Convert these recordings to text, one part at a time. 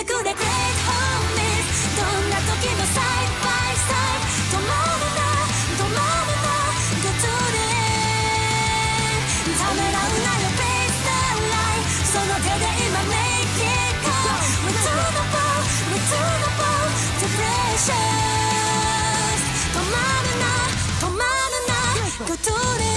くれ Great homies どんな時もサイドバイサイド止まるな止まるな Go to the end ためらうなよ Face the line その手で今 Make it go Returnable Returnable to precious 止まるな止まるな Go to the end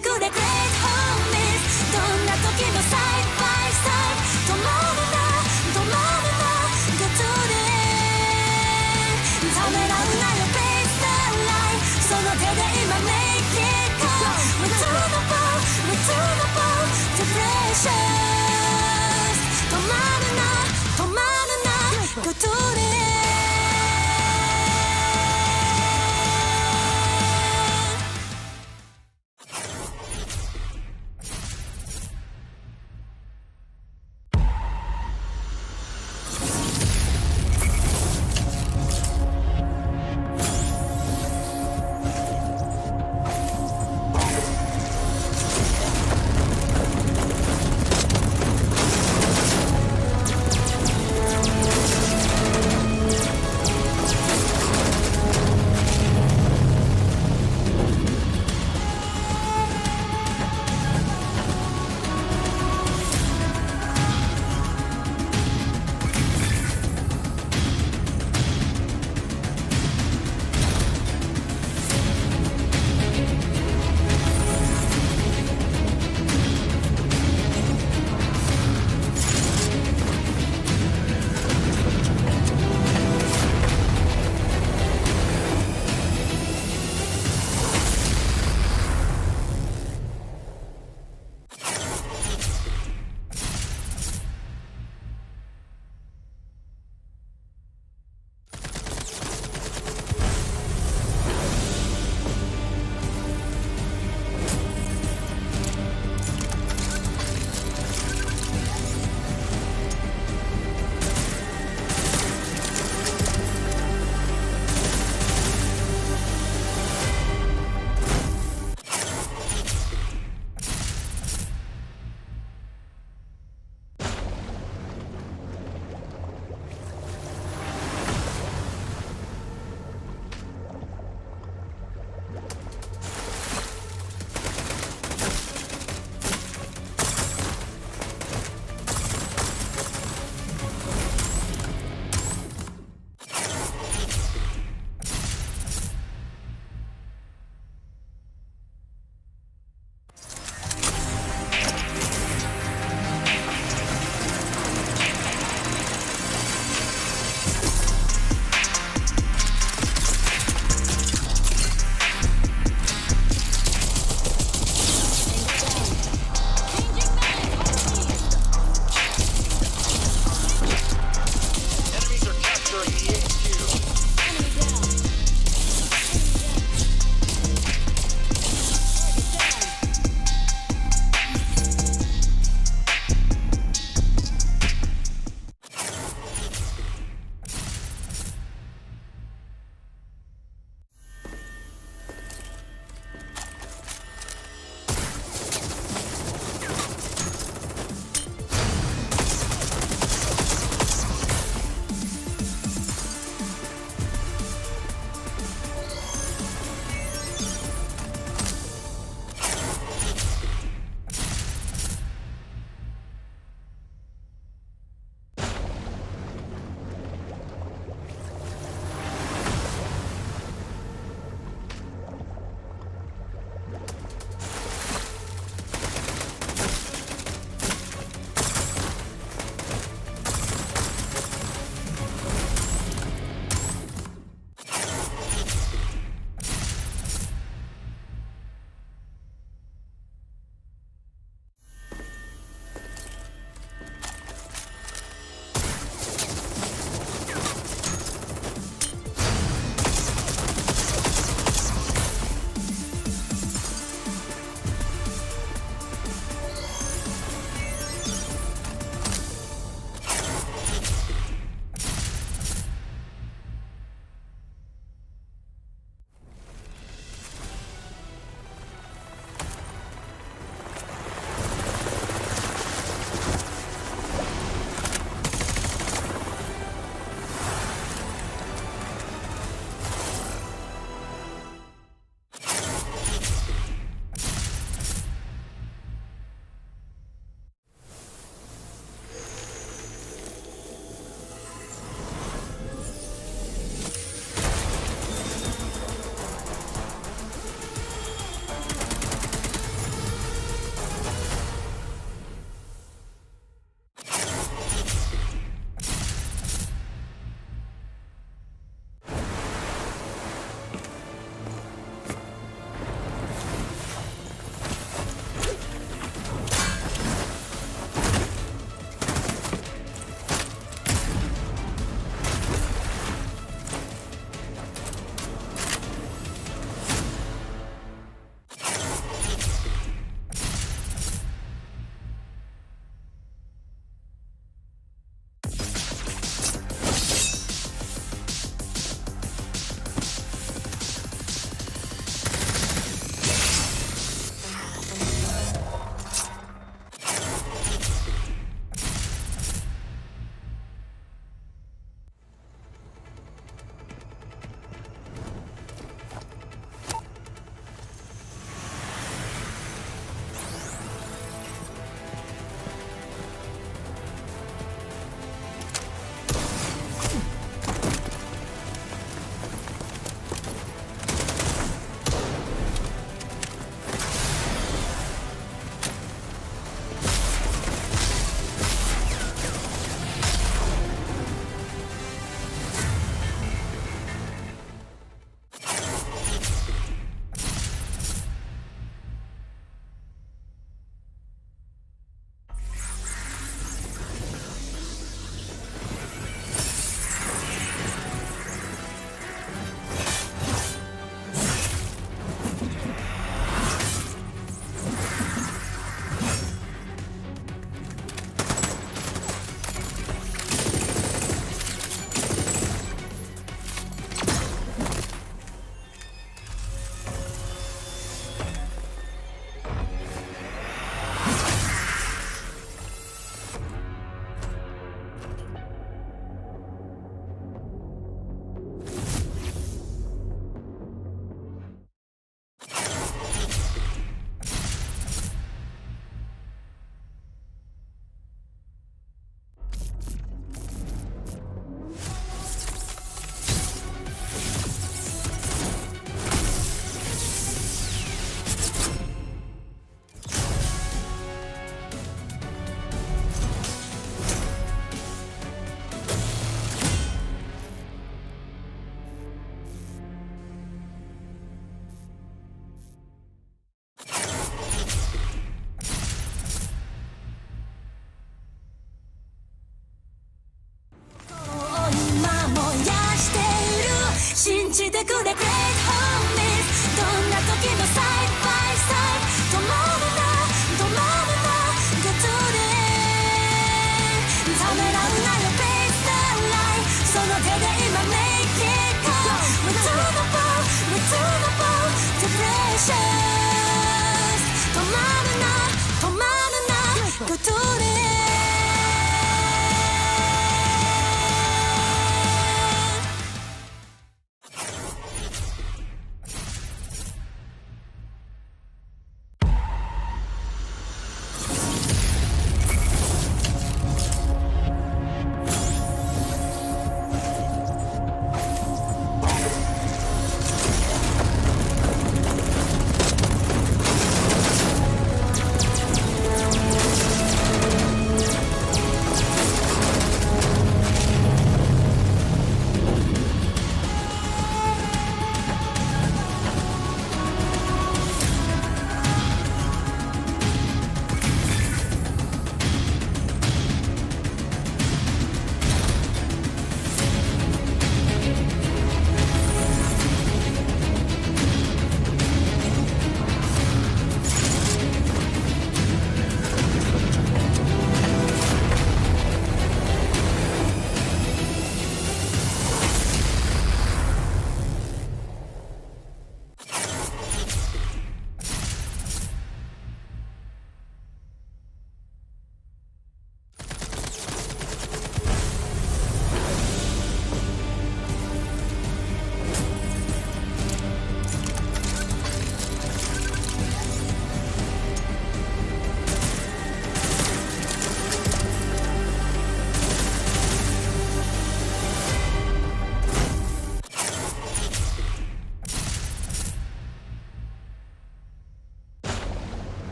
てくれ Great Homies どんな時もサイドバイサイド止まるな止まるな Go to the end ためらうなよ Face the light その手で今 Make it go We're to the ball We're to the ball To precious 止まるな止まるな Go to the end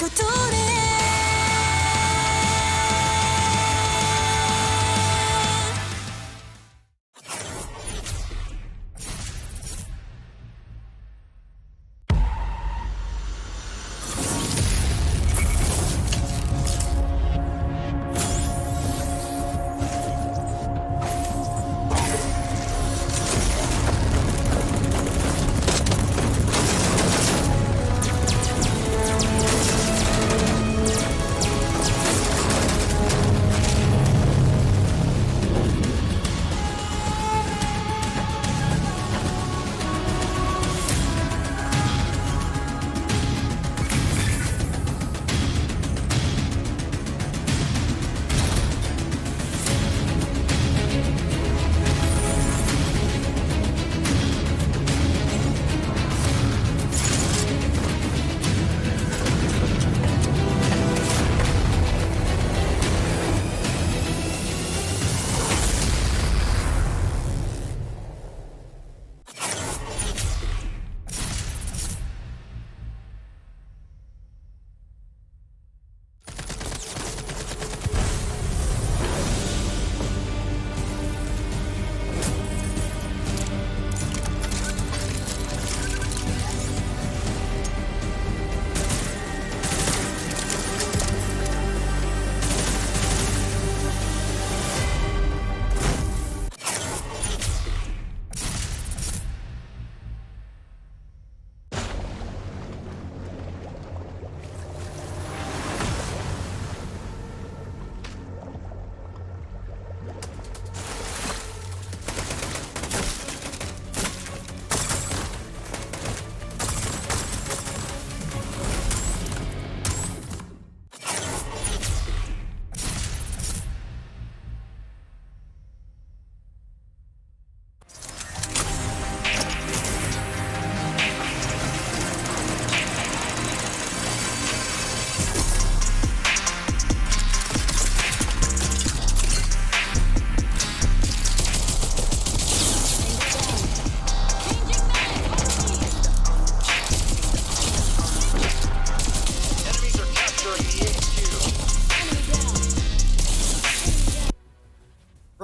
ことで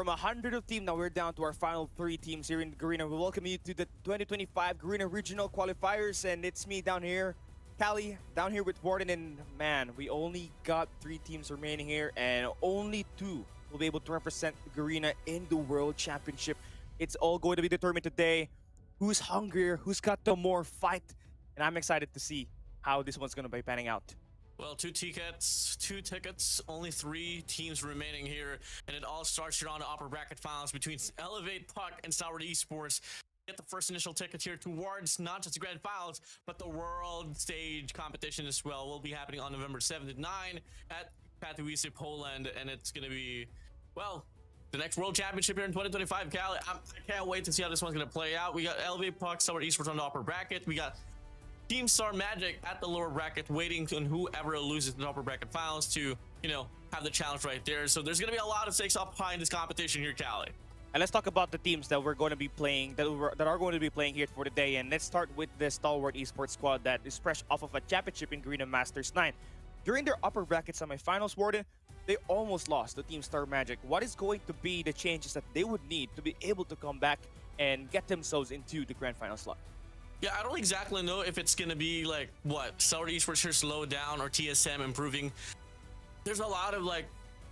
From 100 of team, now we're down to our final 3 teams here in Garena. We welcome you to the 2025 Garena Regional Qualifiers, and it's me down here, Callie, down here with Warden, and man, we only got 3 teams remaining here, and only 2 will be able to represent Garena in the World Championship. It's all going to be determined today. Who's hungrier, who's got the more fight, and I'm excited to see how this one's going to be panning out. Well, two tickets, only 3 teams remaining here, and it all starts here on the upper bracket finals between Elevate, Puck, and Sourward Esports. Get the first initial tickets here towards not just the grand finals, but the world stage competition as well. Will be happening on November 7th and 9 at Katowice, Poland, and it's going to be, well, the next World Championship here in 2025. Cal, I can't wait to see how this one's going to play out. We got Elevate, Puck, Sourward Esports on the upper bracket. We got Team Star Magic at the lower bracket, waiting on whoever loses the upper bracket finals to, you know, have the challenge right there. So there's going to be a lot of stakes up high in this competition here, Callie. And let's talk about the teams that we're going to be playing, that are going to be playing here for today. And let's start with the Stalwart Esports squad that is fresh off of a championship in Garena Masters 9. During their upper bracket semifinals, Warden, they almost lost to Team Star Magic. What is going to be the changes that they would need to be able to come back and get themselves into the grand final slot? Yeah, I don't exactly know if it's going to be like, what, Sourward Esports here slow down or TSM improving. There's a lot of like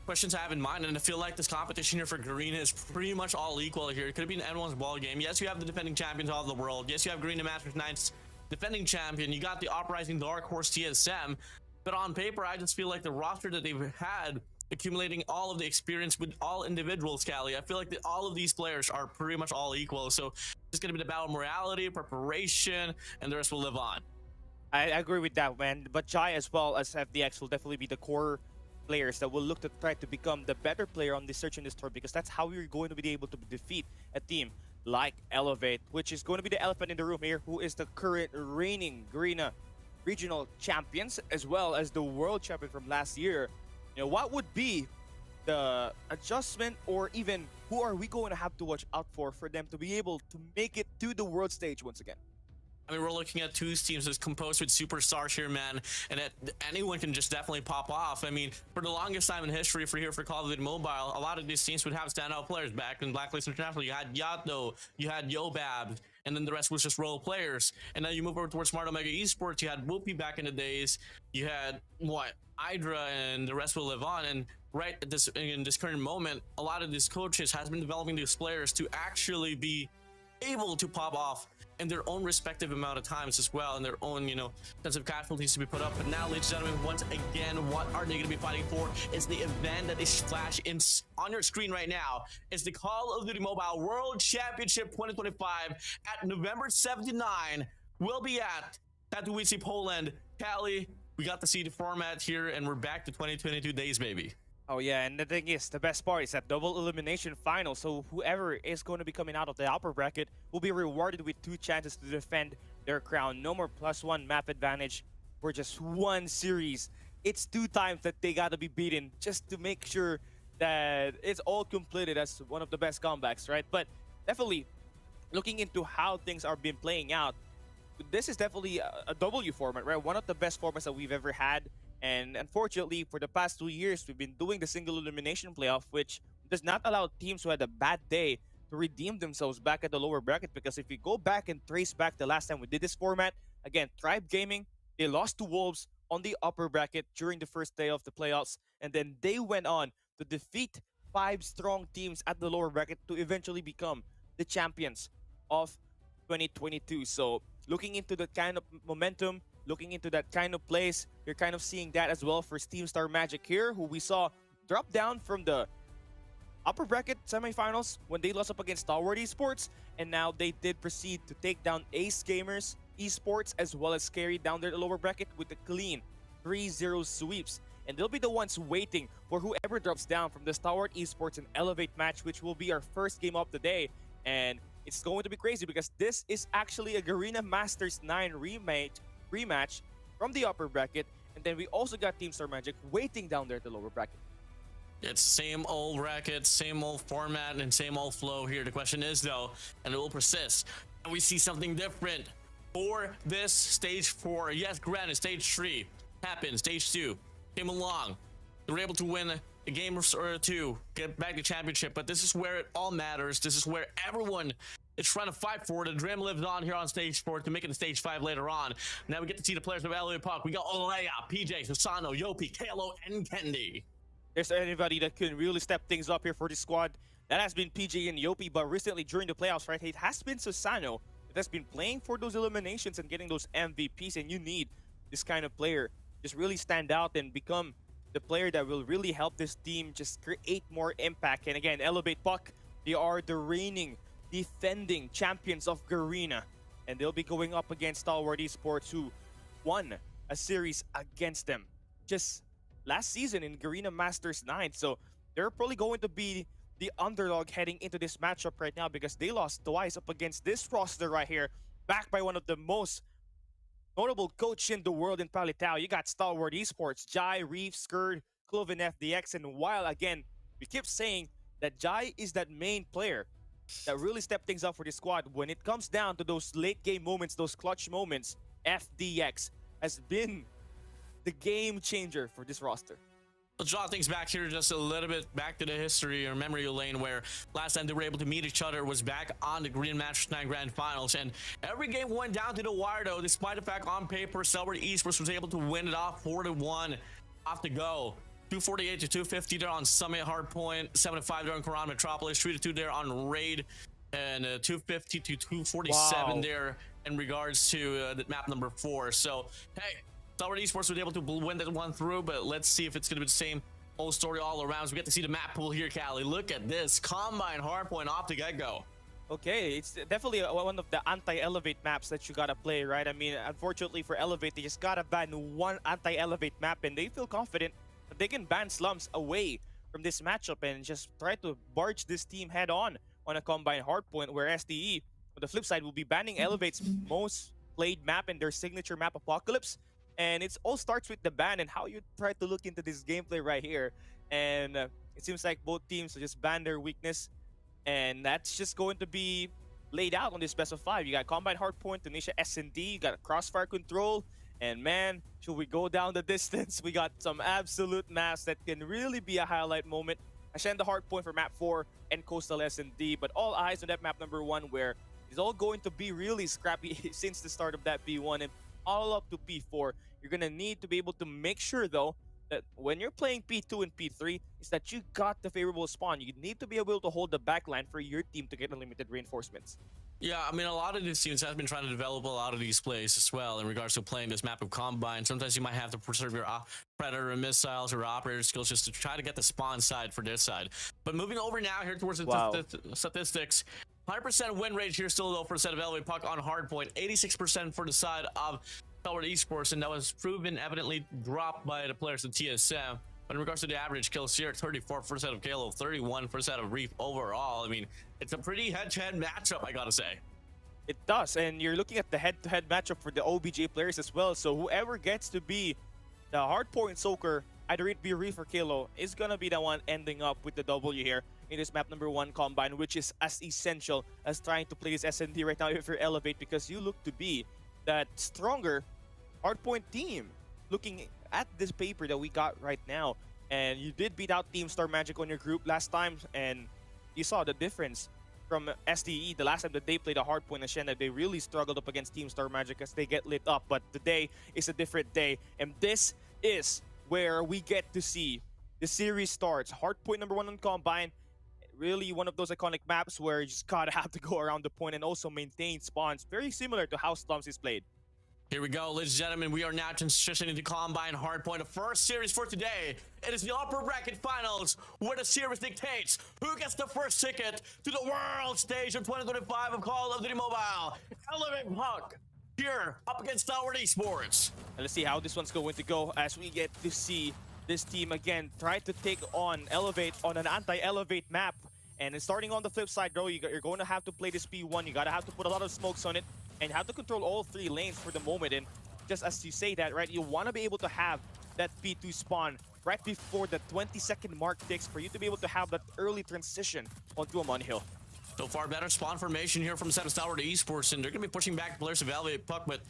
questions I have in mind, and I feel like this competition here for Garena is pretty much all equal here. It could be an anyone's ball game. Yes, you have the defending champions of the world. Yes, you have Garena Masters 9's defending champion. You got the uprising dark horse TSM. But on paper, I just feel like the roster that they've had, accumulating all of the experience with all individuals, Callie, I feel like all of these players are pretty much all equal. So it's going to be the battle morality, preparation, and the rest will live on. I agree with that, man. But Jai as well as FDX will definitely be the core players that will look to try to become the better player on this search in this tour, because that's how we're going to be able to defeat a team like Elevate, which is going to be the elephant in the room here, who is the current reigning Garena regional champions as well as the world champion from last year. You know, what would be the adjustment, or even who are we going to have to watch out for them to be able to make it to the world stage once again? I mean, we're looking at two teams that's composed with superstars here, man, and anyone can just definitely pop off. I mean, for the longest time in history for Call of Duty Mobile, a lot of these teams would have standout players. Back in Blacklist International, you had Yato, you had Yobab, and then the rest was just role players. And then you move over towards Smart Omega Esports, you had Whoopi back in the days, you had, what, Hydra, and the rest will live on. And right at this, in this current moment, a lot of these coaches has been developing these players to actually be able to pop off in their own respective amount of times as well, and their own, you know, sense of casualties to be put up. But now, ladies and gentlemen, once again, what are they going to be fighting for? Is the event that is flash in on your screen right now is the Call of Duty Mobile World Championship 2025 at November 79. We'll be at Katowice, Poland. Cali, we got to see the format here, and we're back to 2022 days, baby. Oh yeah, and the thing is, the best part is that double elimination final, so whoever is going to be coming out of the upper bracket will be rewarded with 2 chances to defend their crown. No more +1 map advantage for just 1 series. It's 2 times that they gotta be beaten just to make sure that it's all completed as one of the best comebacks, right? But definitely, looking into how things are been playing out, this is definitely a W format, right? One of the best formats that we've ever had. And unfortunately, for the past 2 years, we've been doing the single elimination playoff, which does not allow teams who had a bad day to redeem themselves back at the lower bracket. Because if we go back and trace back the last time we did this format, again, Tribe Gaming, they lost to Wolves on the upper bracket during the first day of the playoffs. And then they went on to defeat 5 strong teams at the lower bracket to eventually become the champions of 2022. So looking into that kind of momentum, looking into that kind of place, you're kind of seeing that as well for Team Star Magic here, who we saw drop down from the upper bracket semifinals when they lost up against Stalwart Esports, and now they did proceed to take down Ace Gamers Esports as well as Scary down there the lower bracket with a clean 3-0 sweeps. And they'll be the ones waiting for whoever drops down from the Stalwart Esports and Elevate match, which will be our first game of the day. And it's going to be crazy because this is actually a Garena Masters 9 rematch from the upper bracket, and then we also got Team Star Magic waiting down there at the lower bracket. It's same old bracket, same old format, and same old flow here. The question is though, and it will persist, and we see something different for this stage 4. Yes, granted, stage 3 happened, stage 2 came along, they were able to win a game or 2, get back the championship, but this is where it all matters. This is where everyone is trying to fight for it. The dream lives on here on stage 4 to make it to stage 5 later on. Now we get to see the players of LA Puck. We got Olea, PJ, Susano, Yopi, Kalo, and Kendi. There's anybody that can really step things up here for this squad. That has been PJ and Yopi, but recently during the playoffs, right, it has been Susano that has been playing for those eliminations and getting those MVPs, and you need this kind of player just really stand out and become the player that will really help this team just create more impact. And again, Elevate Puck, they are the reigning, defending champions of Garena, and they'll be going up against Stalwart Esports, who won a series against them just last season in Garena Masters 9. So they're probably going to be the underdog heading into this matchup right now because they lost twice up against this roster right here, backed by one of the most notable coach in the world in Palitao. You got Stalwart Esports, Jai, Reef, Skurd, Cloven FDX, and while again, we keep saying that Jai is that main player that really stepped things up for the squad, when it comes down to those late game moments, those clutch moments, FDX has been the game changer for this roster. Let's draw things back here just a little bit, back to the history or memory lane where last time they were able to meet each other was back on the Green Masters 9 Grand Finals, and every game went down to the wire though, despite the fact on paper Stalwart Esports was able to win it off 4-1 off the go. 248 to 250 there on Summit Hardpoint, 7-5 there on Quran Metropolis, 3-2 there on Raid, and 250 to 247 there in regards to the map number 4. So hey, Stalwart Esports was able to win that one through, but let's see if it's going to be the same old story all around. So we get to see the map pool here, Cali. Look at this. Combine Hardpoint off the get-go. Okay, it's definitely one of the anti-Elevate maps that you gotta play, right? I mean, unfortunately for Elevate, they just gotta ban one anti-Elevate map, and they feel confident that they can ban Slums away from this matchup and just try to barge this team head-on on a Combine Hardpoint, where SDE, on the flip side, will be banning Elevate's most played map and their signature map, Apocalypse. And it all starts with the ban and how you try to look into this gameplay right here. And it seems like both teams will just ban their weakness. And that's just going to be laid out on this best of 5. You got Combine Hardpoint, Tunisia S&D, you got Crossfire Control, and man, should we go down the distance, we got some absolute maps that can really be a highlight moment. Ascend the Hardpoint for map 4 and Coastal S&D, but all eyes on that map number 1 where it's all going to be really scrappy since the start of that P1 and all up to P4. You're gonna need to be able to make sure though that when you're playing P2 and P3 is that you got the favorable spawn. You need to be able to hold the backline for your team to get unlimited reinforcements. Yeah, I mean, a lot of these teams have been trying to develop a lot of these plays as well in regards to playing this map of Combine. Sometimes you might have to preserve your Predator missiles or operator skills just to try to get the spawn side for this side. But moving over now here towards the statistics, 100% win rate here still though for the set of Elevate Puck on Hardpoint, 86% for the side of Colored Esports, and that was proven evidently dropped by the players of TSM. But in regards to the average kills here, 34 for the set of Kalo, 31 for the set of Reef overall. I mean, it's a pretty head-to-head matchup, I gotta say. It does, and you're looking at the head-to-head matchup for the OBJ players as well. So whoever gets to be the hardpoint soaker, either it be Reef or Kalo, is gonna be the one ending up with the W here in this map number 1 Combine, which is as essential as trying to play this SND right now if you're Elevate, because you look to be that stronger hardpoint team. Looking at this paper that we got right now, and you did beat out Team Star Magic on your group last time, and you saw the difference from SDE the last time that they played a hardpoint Ascend. They really struggled up against Team Star Magic as they get lit up, but today is a different day, and this is where we get to see the series starts. Hardpoint number 1 on Combine, really one of those iconic maps where you just gotta have to go around the point and also maintain spawns, very similar to how Slums is played. Here we go, ladies and gentlemen. We are now transitioning to Combine Hardpoint. The first series for today. It is the upper bracket finals, where the series dictates who gets the first ticket to the world stage of 2025 of Call of Duty Mobile. Elevate Puck here up against Tower Esports. And let's see how this one's going to go as we get to see this team again try to take on Elevate on an anti-Elevate map. And then starting on the flip side, though, you're going to have to play this P1. You gotta have to put a lot of smokes on it, and you have to control all 3 lanes for the moment. And just as you say that, right, you want to be able to have that P2 spawn right before the 20-second mark ticks for you to be able to have that early transition onto a Mon Hill. So far, better spawn formation here from Seven Tower to Esports, and they're going to be pushing back players of Elevate Puck. But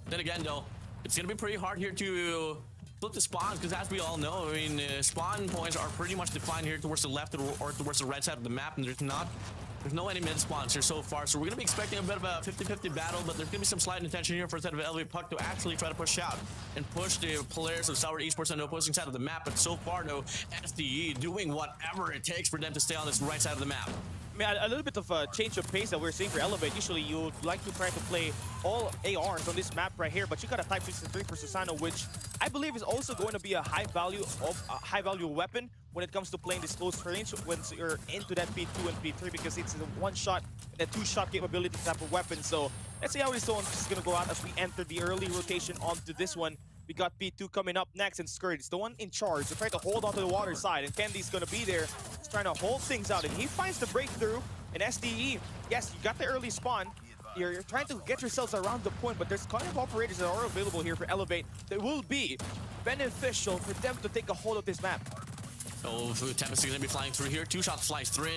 then again, though, it's going to be pretty hard here to flip the spawns, because as we all know, I mean, spawn points are pretty much defined here towards the left or towards the right side of the map, and there's no any mid spawns here so far. So we're going to be expecting a bit of a 50-50 battle, but there's going to be some slight intention here for the set of Elevate Puck to actually try to push out and push the players of Sour Esports on the opposing side of the map. But so far, though, SDE doing whatever it takes for them to stay on this right side of the map. I mean, a little bit of a change of pace that we're seeing for Elevate. Usually you would like to try to play all ARs on this map right here, but you got a Type 63 for Susano, which I believe is also going to be a high value weapon when it comes to playing this close range when you're into that P2 and P3, because it's a one-shot and a two-shot capability type of weapon. So let's see how this one is going to go out as we enter the early rotation onto this one. We got P2 coming up next, and Scourge is the one in charge to try to hold onto the water side, and Kendi's gonna be there just trying to hold things out, and he finds the breakthrough. And SDE, yes, you got the early spawn. You're trying to get yourselves around the point, but there's kind of operators that are available here for Elevate that will be beneficial for them to take a hold of this map. Oh, Tempest is going to be flying through here. 2 shots flies through.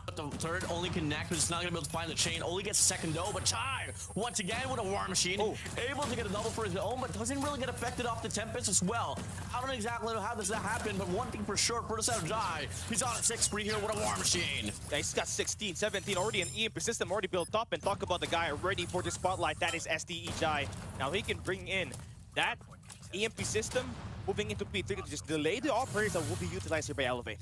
But the third only connect, but it's not going to be able to find the chain. Only gets second though, but Chai, once again with a War Machine, able to get a double for his own, but doesn't really get affected off the Tempest as well. I don't exactly know how does that happen, but one thing for sure, for the set of Jai, he's on a 6-3 here with a War Machine. Yeah, he's got 16, 17, already an EMP system already built up, and talk about the guy ready for the spotlight. That is SDE Jai. Now he can bring in that EMP system, moving into P3 to just delay the operators that will be utilized here by Elevate.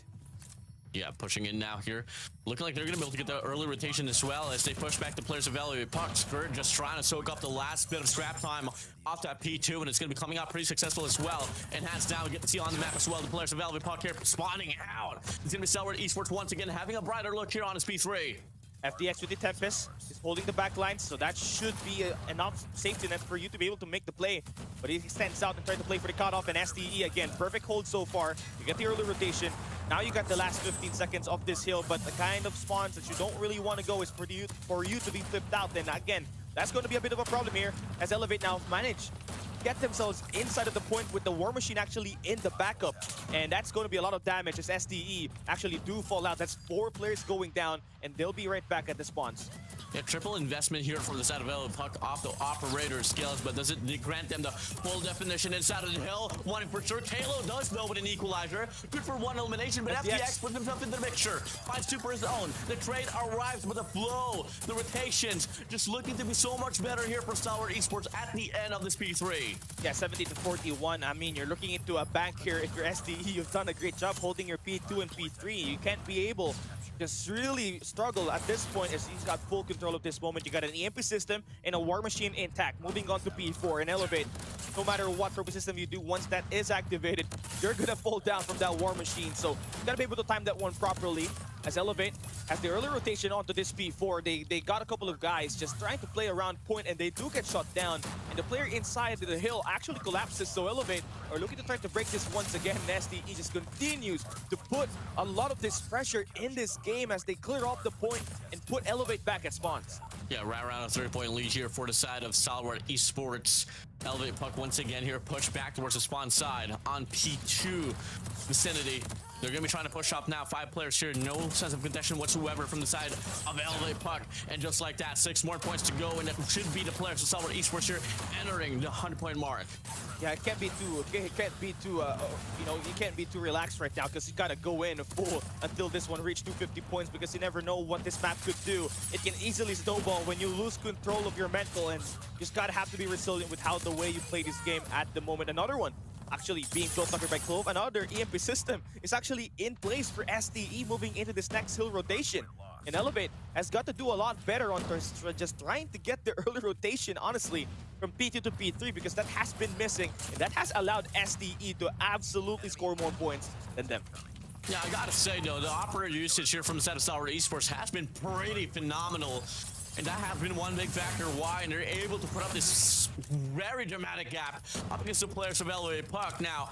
Yeah, pushing in now here. Looking like they're going to be able to get the early rotation as well as they push back the players of Elevate Puck. Scourge just trying to soak up the last bit of scrap time off that P2, and it's going to be coming out pretty successful as well. And hands down, we get to see on the map as well the players of Elevate Puck here spawning out. It's going to be Sour Esports once again having a brighter look here on his P3. FDX with the Tempest is holding the back line, so that should be enough safety net for you to be able to make the play. But he extends out and tries to play for the cutoff, and SDE again, perfect hold so far. You get the early rotation. Now you got the last 15 seconds of this hill, but the kind of spawns that you don't really want to go is for you to be flipped out. Then again, that's going to be a bit of a problem here as Elevate now manage get themselves inside of the point with the War Machine actually in the backup, and that's going to be a lot of damage as SDE actually do fall out. That's 4 players going down, and they'll be right back at the spawns. A triple investment here from the side of Elevate Puck off the operator skills, but does it grant them the full definition inside of the hill? Wanting for sure. Kalo does know with an equalizer. Good for one elimination, but FTX puts himself in the mixture. Finds two for his own. The trade arrives with a flow. The rotations just looking to be so much better here for Stalwart Esports at the end of this P3. Yeah, 70 to 41. I mean, you're looking into a bank here. If you're SDE, you've done a great job holding your P2 and P3. You can't be able just really struggle at this point as he's got full control of this moment. You got an EMP system and a War Machine intact. Moving on to P4 and Elevate. No matter what purpose system you do, once that is activated, you're gonna fall down from that War Machine. So you gotta be able to time that one properly. As Elevate has the early rotation onto this P4, they got a couple of guys just trying to play around point, and they do get shot down. And the player inside the hill actually collapses, so Elevate are looking to try to break this once again. And SDE just continues to put a lot of this pressure in this game as they clear off the point and put Elevate back at spawns. Yeah, right around a 3-point lead here for the side of Stalwart Esports. Elevate Puck once again here, push back towards the spawn side on P2 vicinity. They're going to be trying to push up now. 5 players here, no sense of contention whatsoever from the side of Elevate Puck. And just like that, 6 more points to go, and it should be the players of Stalwart Esports here entering the 100-point mark. Yeah, it can't be too, you know, you can't be too relaxed right now because you got to go in full until this one reaches 250 points, because you never know what this map could do. It can easily snowball when you lose control of your mental, and you just got to have to be resilient with how the way you play this game at the moment. Another one actually being built up here by Clove. Another EMP system is actually in place for SDE moving into this next hill rotation. And Elevate has got to do a lot better on just trying to get the early rotation, honestly, from P2 to P3, because that has been missing, and that has allowed SDE to absolutely score more points than them. Yeah, I gotta say though, the operator usage here from the side of Stalwart Esports has been pretty phenomenal. And that has been one big factor why they're able to put up this very dramatic gap up against the players of Elevate Puck. Now,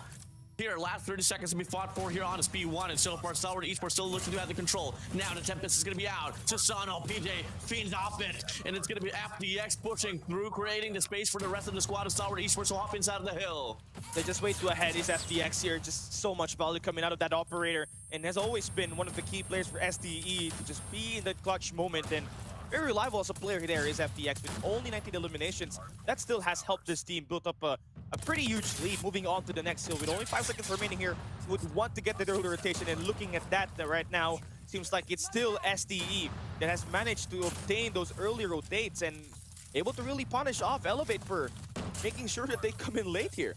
here, last 30 seconds to be fought for here on a speed 1, and so far Stalwart Esports still looking to have the control. Now the Tempest is going to be out. Susano, PJ, Fiends off it, and it's going to be FDX pushing through, creating the space for the rest of the squad of Stalwart Esports off inside of the hill. They just way too ahead is FDX here. Just so much value coming out of that operator, and has always been one of the key players for SDE to just be in that clutch moment. And very reliable as a player there is FDX with only 19 eliminations. That still has helped this team build up a pretty huge lead moving on to the next hill. With only 5 seconds remaining here, would want to get the early rotation, and looking at that right now, seems like it's still SDE that has managed to obtain those early rotates and able to really punish off Elevate for making sure that they come in late here.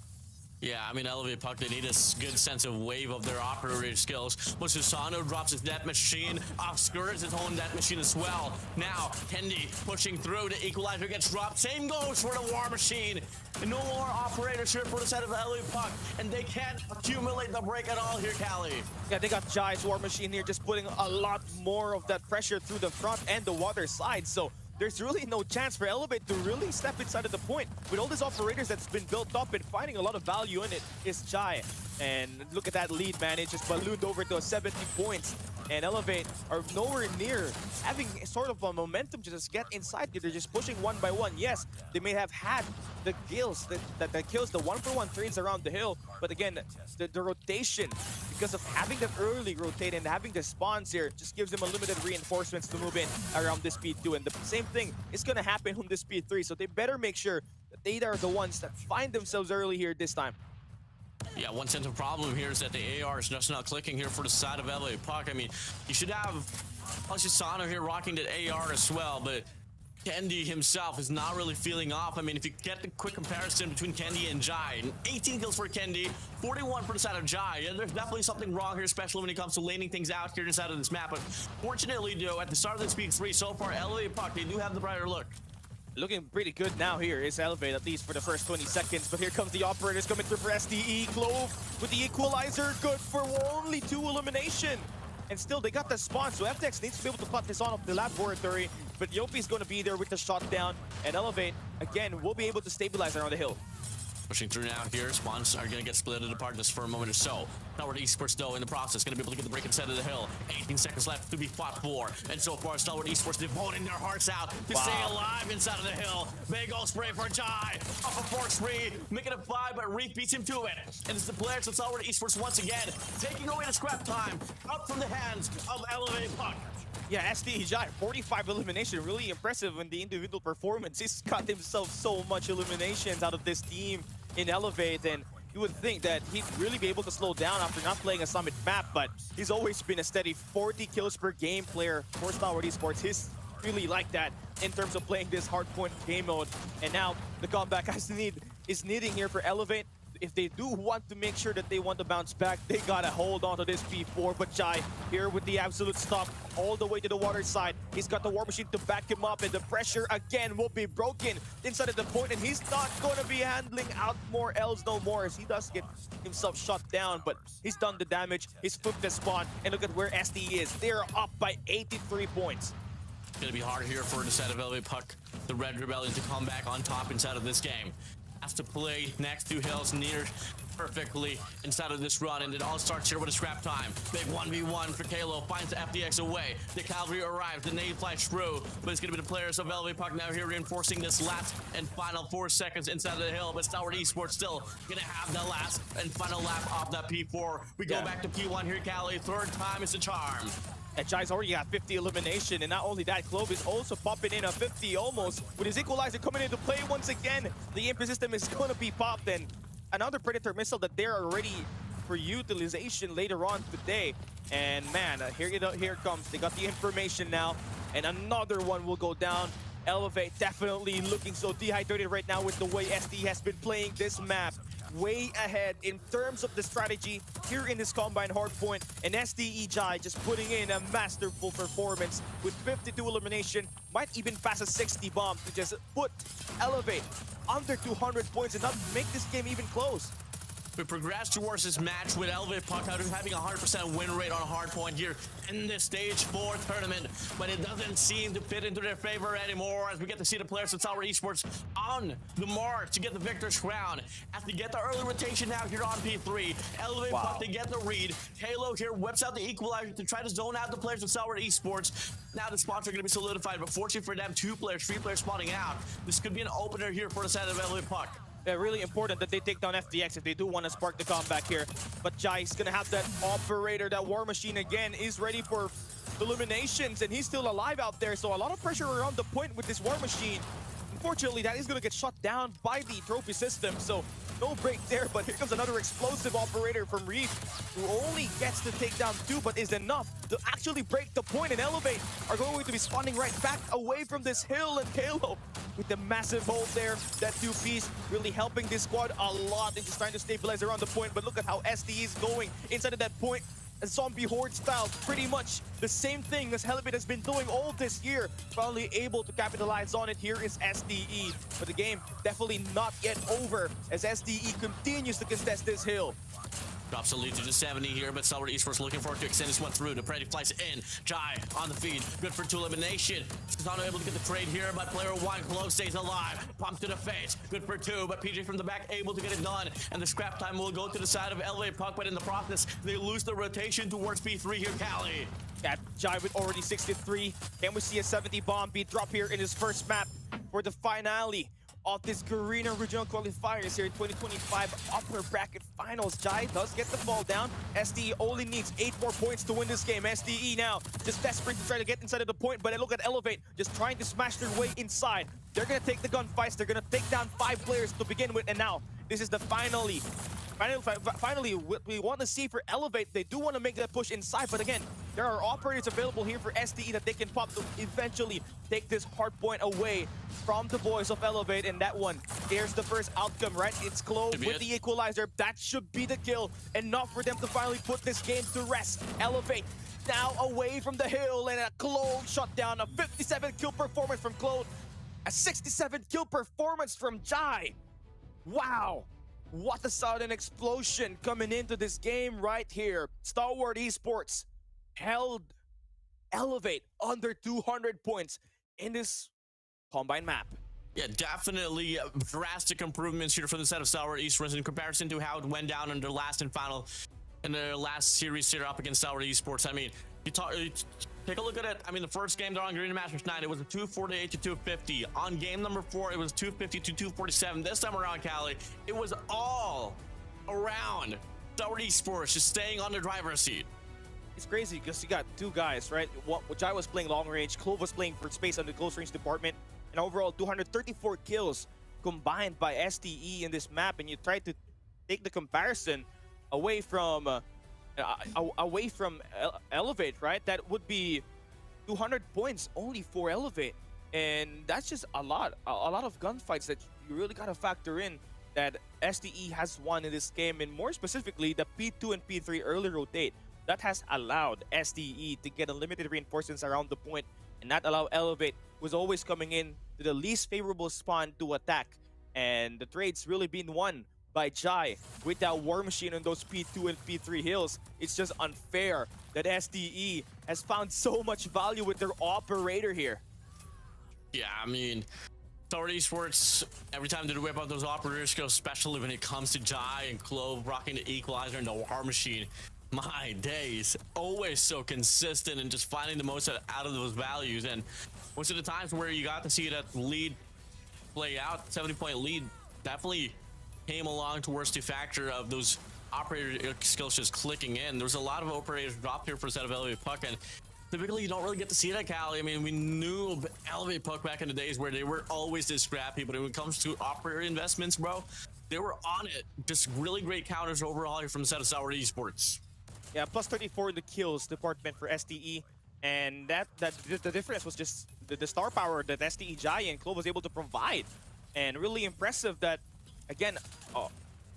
Yeah, I mean, Elevate Puck, they need a good sense of wave of their operator skills. But Susano drops his net machine, obscures his own net machine as well. Now, Kendi pushing through, the equalizer gets dropped. Same goes for the War Machine. And no more operators here for the side of Elevate Puck, and they can't accumulate the break at all here, Callie. Yeah, they got Jai's War Machine here, just putting a lot more of that pressure through the front and the water side. So there's really no chance for Elevate to really step inside of the point. With all these operators that's been built up and finding a lot of value in it is Jai. And look at that lead, man. It just ballooned over to 70 points. And Elevate are nowhere near having sort of a momentum to just get inside. They're just pushing one by one. Yes, they may have had the kills, the kills, the one-for-one trades around the hill. But again, the rotation, because of having that early rotate and having the spawns here, just gives them a limited reinforcements to move in around this speed 2. And the same thing is going to happen on this speed 3. So they better make sure that they are the ones that find themselves early here this time. Yeah, one central problem here is that the AR is just not clicking here for the side of Elevate Puck. I mean, you should have Susano here rocking the AR as well, but Kendi himself is not really feeling off. I mean, if you get the quick comparison between Kendi and Jai, 18 kills for Kendi, 41 for the side of Jai. And there's definitely something wrong here, especially when it comes to laning things out here inside of this map. But fortunately, though, at the start of this Speed 3, so far, Elevate Puck, they do have the brighter look. Looking pretty good now here is Elevate, at least for the first 20 seconds. But here comes the operators coming through for SDE. Clove with the equalizer, good for only 2 elimination. And still, they got the spawn, so FTX needs to be able to cut this on off the laboratory. But Yopi's going to be there with the shot down. And Elevate, again, will be able to stabilize around the hill. Pushing through now here, spawns are going to get split apart just for a moment or so. Stalwart Esports, though, in the process, going to be able to get the break inside of the hill. 18 seconds left to be fought for. And so far, Stalwart Esports devoting their hearts out to stay alive inside of the hill. Big old spray for Jai. Off a force 3, making it 5, but Reef beats him to it. And it's the players of Stalwart Esports once again, taking away the scrap time out from the hands of Elevate Puck. Yeah, SDEJ, 45 elimination, really impressive in the individual performance. He's got himself so much eliminations out of this team in Elevate, and you would think that he'd really be able to slow down after not playing a Summit map, but he's always been a steady 40 kills per game player for Stalwart Esports. He's really like that in terms of playing this hardpoint game mode. And now the comeback is needing here for Elevate. If they do want to make sure that they want to bounce back, they gotta hold on to this P4. But Jai here with the absolute stop all the way to the water side. He's got the War Machine to back him up, and the pressure again will be broken inside of the point, and he's not going to be handling out more L's no more, as he does get himself shut down, but he's done the damage. He's flipped the spawn, and look at where SD is. They're up by 83 points. It's gonna be hard here for the side of Elevate Puck, the Red Rebellion, to come back on top inside of this game. Has to play next to Hills near perfectly inside of this run, and it all starts here with a scrap time. Big 1v1 for Kalo, finds the FDX away. The cavalry arrives, the nade flies through, but it's gonna be the players of Elevate Puck now here reinforcing this last and final 4 seconds inside of the hill, but Stalwart Esports still gonna have the last and final lap off that P4. We go back to P1 here, Cali. Third time is the charm. And Jai's already got 50 elimination, and not only that, Clove is also popping in a 50 almost. With his equalizer coming into play once again, the imp system is going to be popped, and another Predator missile that they're ready for utilization later on today. And man, here it comes. They got the information now, and another one will go down. Elevate definitely looking so dehydrated right now with the way SD has been playing this map. Way ahead in terms of the strategy here in this Combine Hardpoint, and SDEJ just putting in a masterful performance with 52 elimination, might even pass a 60 bomb to just put Elevate under 200 points and not make this game even close. We progress towards this match with Elevate Puck having a 100% win rate on hardpoint here in this stage 4 tournament, but it doesn't seem to fit into their favor anymore as we get to see the players of Stalwart Esports on the march to get the victor's crown. As they get the early rotation now here on P3, Elevate Puck, they get the read. Halo here whips out the equalizer to try to zone out the players of Stalwart Esports. Now the spots are going to be solidified, but fortunately for them, 2 players, 3 players spawning out. This could be an opener here for the side of Elevate Puck. Yeah, really important that they take down FDX if they do want to spark the comeback here. But Jai's gonna have that operator, that War Machine again, is ready for eliminations, and he's still alive out there, so a lot of pressure around the point with this War Machine. Unfortunately, that is gonna get shut down by the trophy system, so no break there. But here comes another explosive operator from Reef, who only gets to take down 2, but is enough to actually break the point, and Elevate are going to be spawning right back away from this hill, and Kalo with the massive hold there, that 2-piece really helping this squad a lot and just trying to stabilize around the point. But look at how SD is going inside of that point. A zombie horde style, pretty much the same thing as Elevate has been doing all this year. Finally able to capitalize on it. Here is SDE, but the game definitely not yet over as SDE continues to contest this hill. Drops the lead to the 70 here, but Stalwart Esports looking forward to extend this one through. The Preddy flies in. Jai on the feed. Good for 2 elimination. He's not able to get the trade here, but player 1 close stays alive. Pump to the face. Good for 2, but PJ from the back able to get it done. And the scrap time will go to the side of Elevate Puck, but in the process, they lose the rotation towards P3 here, Cali. Yeah, Jai with already 63. Can we see a 70 bomb beat drop here in his first map for the finale of this Garena Regional Qualifiers here in 2025 upper bracket finals? Jai does get the fall down. SDE only needs 8 more points to win this game. SDE now just desperate to try to get inside of the point, but look at Elevate just trying to smash their way inside. They're gonna take the gunfights. They're gonna take down 5 players to begin with, and now this is the finally what we want to see for Elevate. They do want to make that push inside, but again, there are operators available here for SDE that they can pop to eventually take this hard point away from the boys of Elevate, and that one, there's the first outcome, right? It's Clove with the equalizer. That should be the kill, enough for them to finally put this game to rest. Elevate now away from the hill, and a Clove shut down. A 57 kill performance from Clove, a 67 kill performance from Jai. Wow. What a sudden explosion coming into this game right here. Stalwart Esports held Elevate under 200 points in this Combine map. Yeah, definitely drastic improvements here for the set of Stalwart Esports in comparison to how it went down in their last and final, in their last series here up against Stalwart Esports. I mean, take a look at it. I mean, the first game they're on Garena Masters 9, it was a 248 to 250. On game number 4, it was 250 to 247. This time around, Cali, it was all around Stalwart Esports just staying on the driver's seat. It's crazy because you got two guys, right? Which I was playing long range, Clove was playing for space on the close range department, and overall 234 kills combined by STE in this map. And you try to take the comparison away from Elevate, right? That would be 200 points only for Elevate, and that's just a lot of gunfights that you really gotta factor in that STE has won in this game, and more specifically the P2 and P3 early rotate. That has allowed STE to get unlimited reinforcements around the point and not allow Elevate, who's always coming in to the least favorable spawn to attack. And the trade's really been won by Jai with that War Machine on those P2 and P3 hills. It's just unfair that STE has found so much value with their operator here. Yeah, I mean, Sour Esports, every time they whip out those operator skills, especially when it comes to Jai and Clove rocking the Equalizer and the War Machine, my days, always so consistent and just finding the most out of those values. And most of the times where you got to see that lead play out, 70-point lead, definitely came along towards the factor of those operator skills just clicking in. There's a lot of operators dropped here for a set of Elevate Puck, and typically you don't really get to see that, Callie. I mean, we knew Elevate Puck back in the days where they were always this scrappy, but when it comes to operator investments, bro, they were on it. Just really great counters overall here from the set of Sour Esports. Yeah, plus 34 in the kills department for STE, and the difference was just the star power that STE Jai and Clove was able to provide. And really impressive that, again,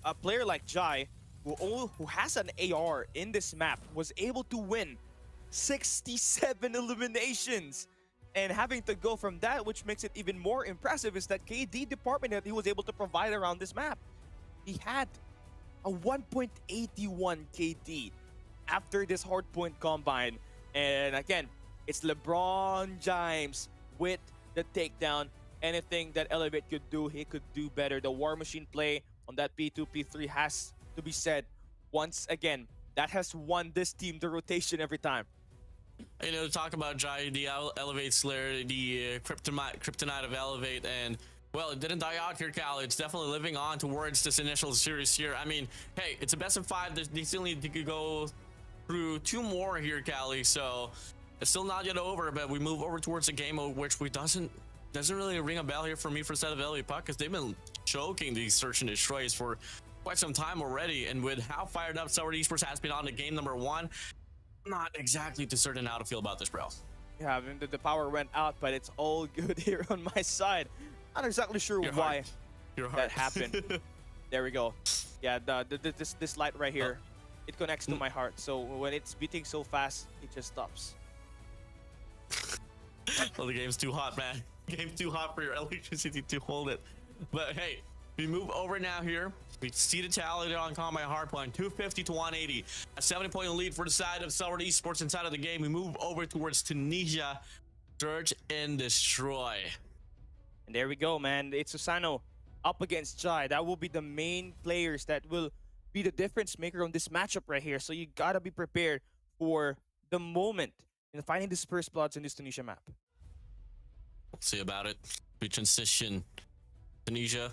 a player like Jai, who has an AR in this map, was able to win 67 eliminations. And having to go from that, which makes it even more impressive, is that KD department that he was able to provide around this map. He had a 1.81 KD after this hardpoint combine. And again, it's LeBron James with the takedown. Anything that Elevate could do, he could do better. The War Machine play on that P2, P3 has to be said. Once again, that has won this team the rotation every time. You know, talk about Jai, the Elevate Slayer, the kryptonite of Elevate, and well, it didn't die out here, Cal. It's definitely living on towards this initial series here. I mean, hey, it's a best of 5. They still need to go through 2 more here, Callie, so it's still not yet over, but we move over towards a game mode which we doesn't really ring a bell here for me for set of Elevate Puck, because they've been choking these search and destroys for quite some time already. And with how fired up Sour Esports has been on to game number 1, I'm not exactly too certain how to feel about this, bro. Yeah, I mean, the power went out, but it's all good here on my side. Not exactly sure why that happened. There we go. Yeah, this light right here, it connects to my heart. So when it's beating so fast, it just stops. Well, the game's too hot, man. The game's too hot for your electricity to hold it. But hey, we move over now here. We see the tally on Combine Hardpoint, 250 to 180. A 70-point lead for the side of Sour Esports inside of the game. We move over towards Tunisia. Search and destroy. And there we go, man. It's Susano up against Jai. That will be the main players that will be the difference maker on this matchup right here. So you gotta be prepared for the moment in finding these first bloods in this Tunisia map. We'll see about it. We transition Tunisia,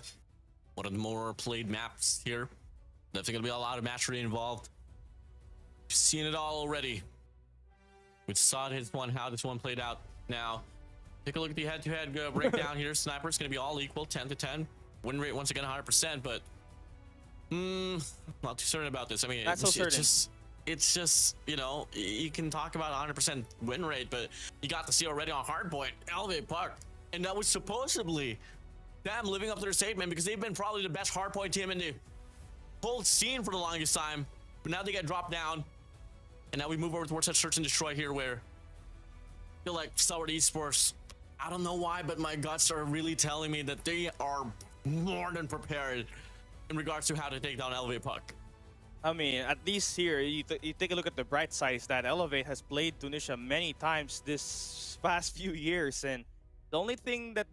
one of the more played maps here. Definitely gonna be a lot of match rate involved. We've seen it all already. We saw how this one played out. Now, take a look at the head-to-head breakdown here. Sniper's gonna be all equal, 10 to 10. Win rate once again 100%, but not too certain about this. I mean, it's just, you know, you can talk about 100% win rate, but you got to see already on Hardpoint, Elevate Puck, and that was supposedly them living up to their statement, because they've been probably the best Hardpoint team in the whole scene for the longest time. But now they get dropped down, and now we move over towards that search and destroy here, where I feel like Sour Esports, I don't know why, but my guts are really telling me that they are more than prepared in regards to how to take down Elevate Puck. I mean, at least here, you take a look at the bright side, that Elevate has played Tunisia many times this past few years, and the only thing that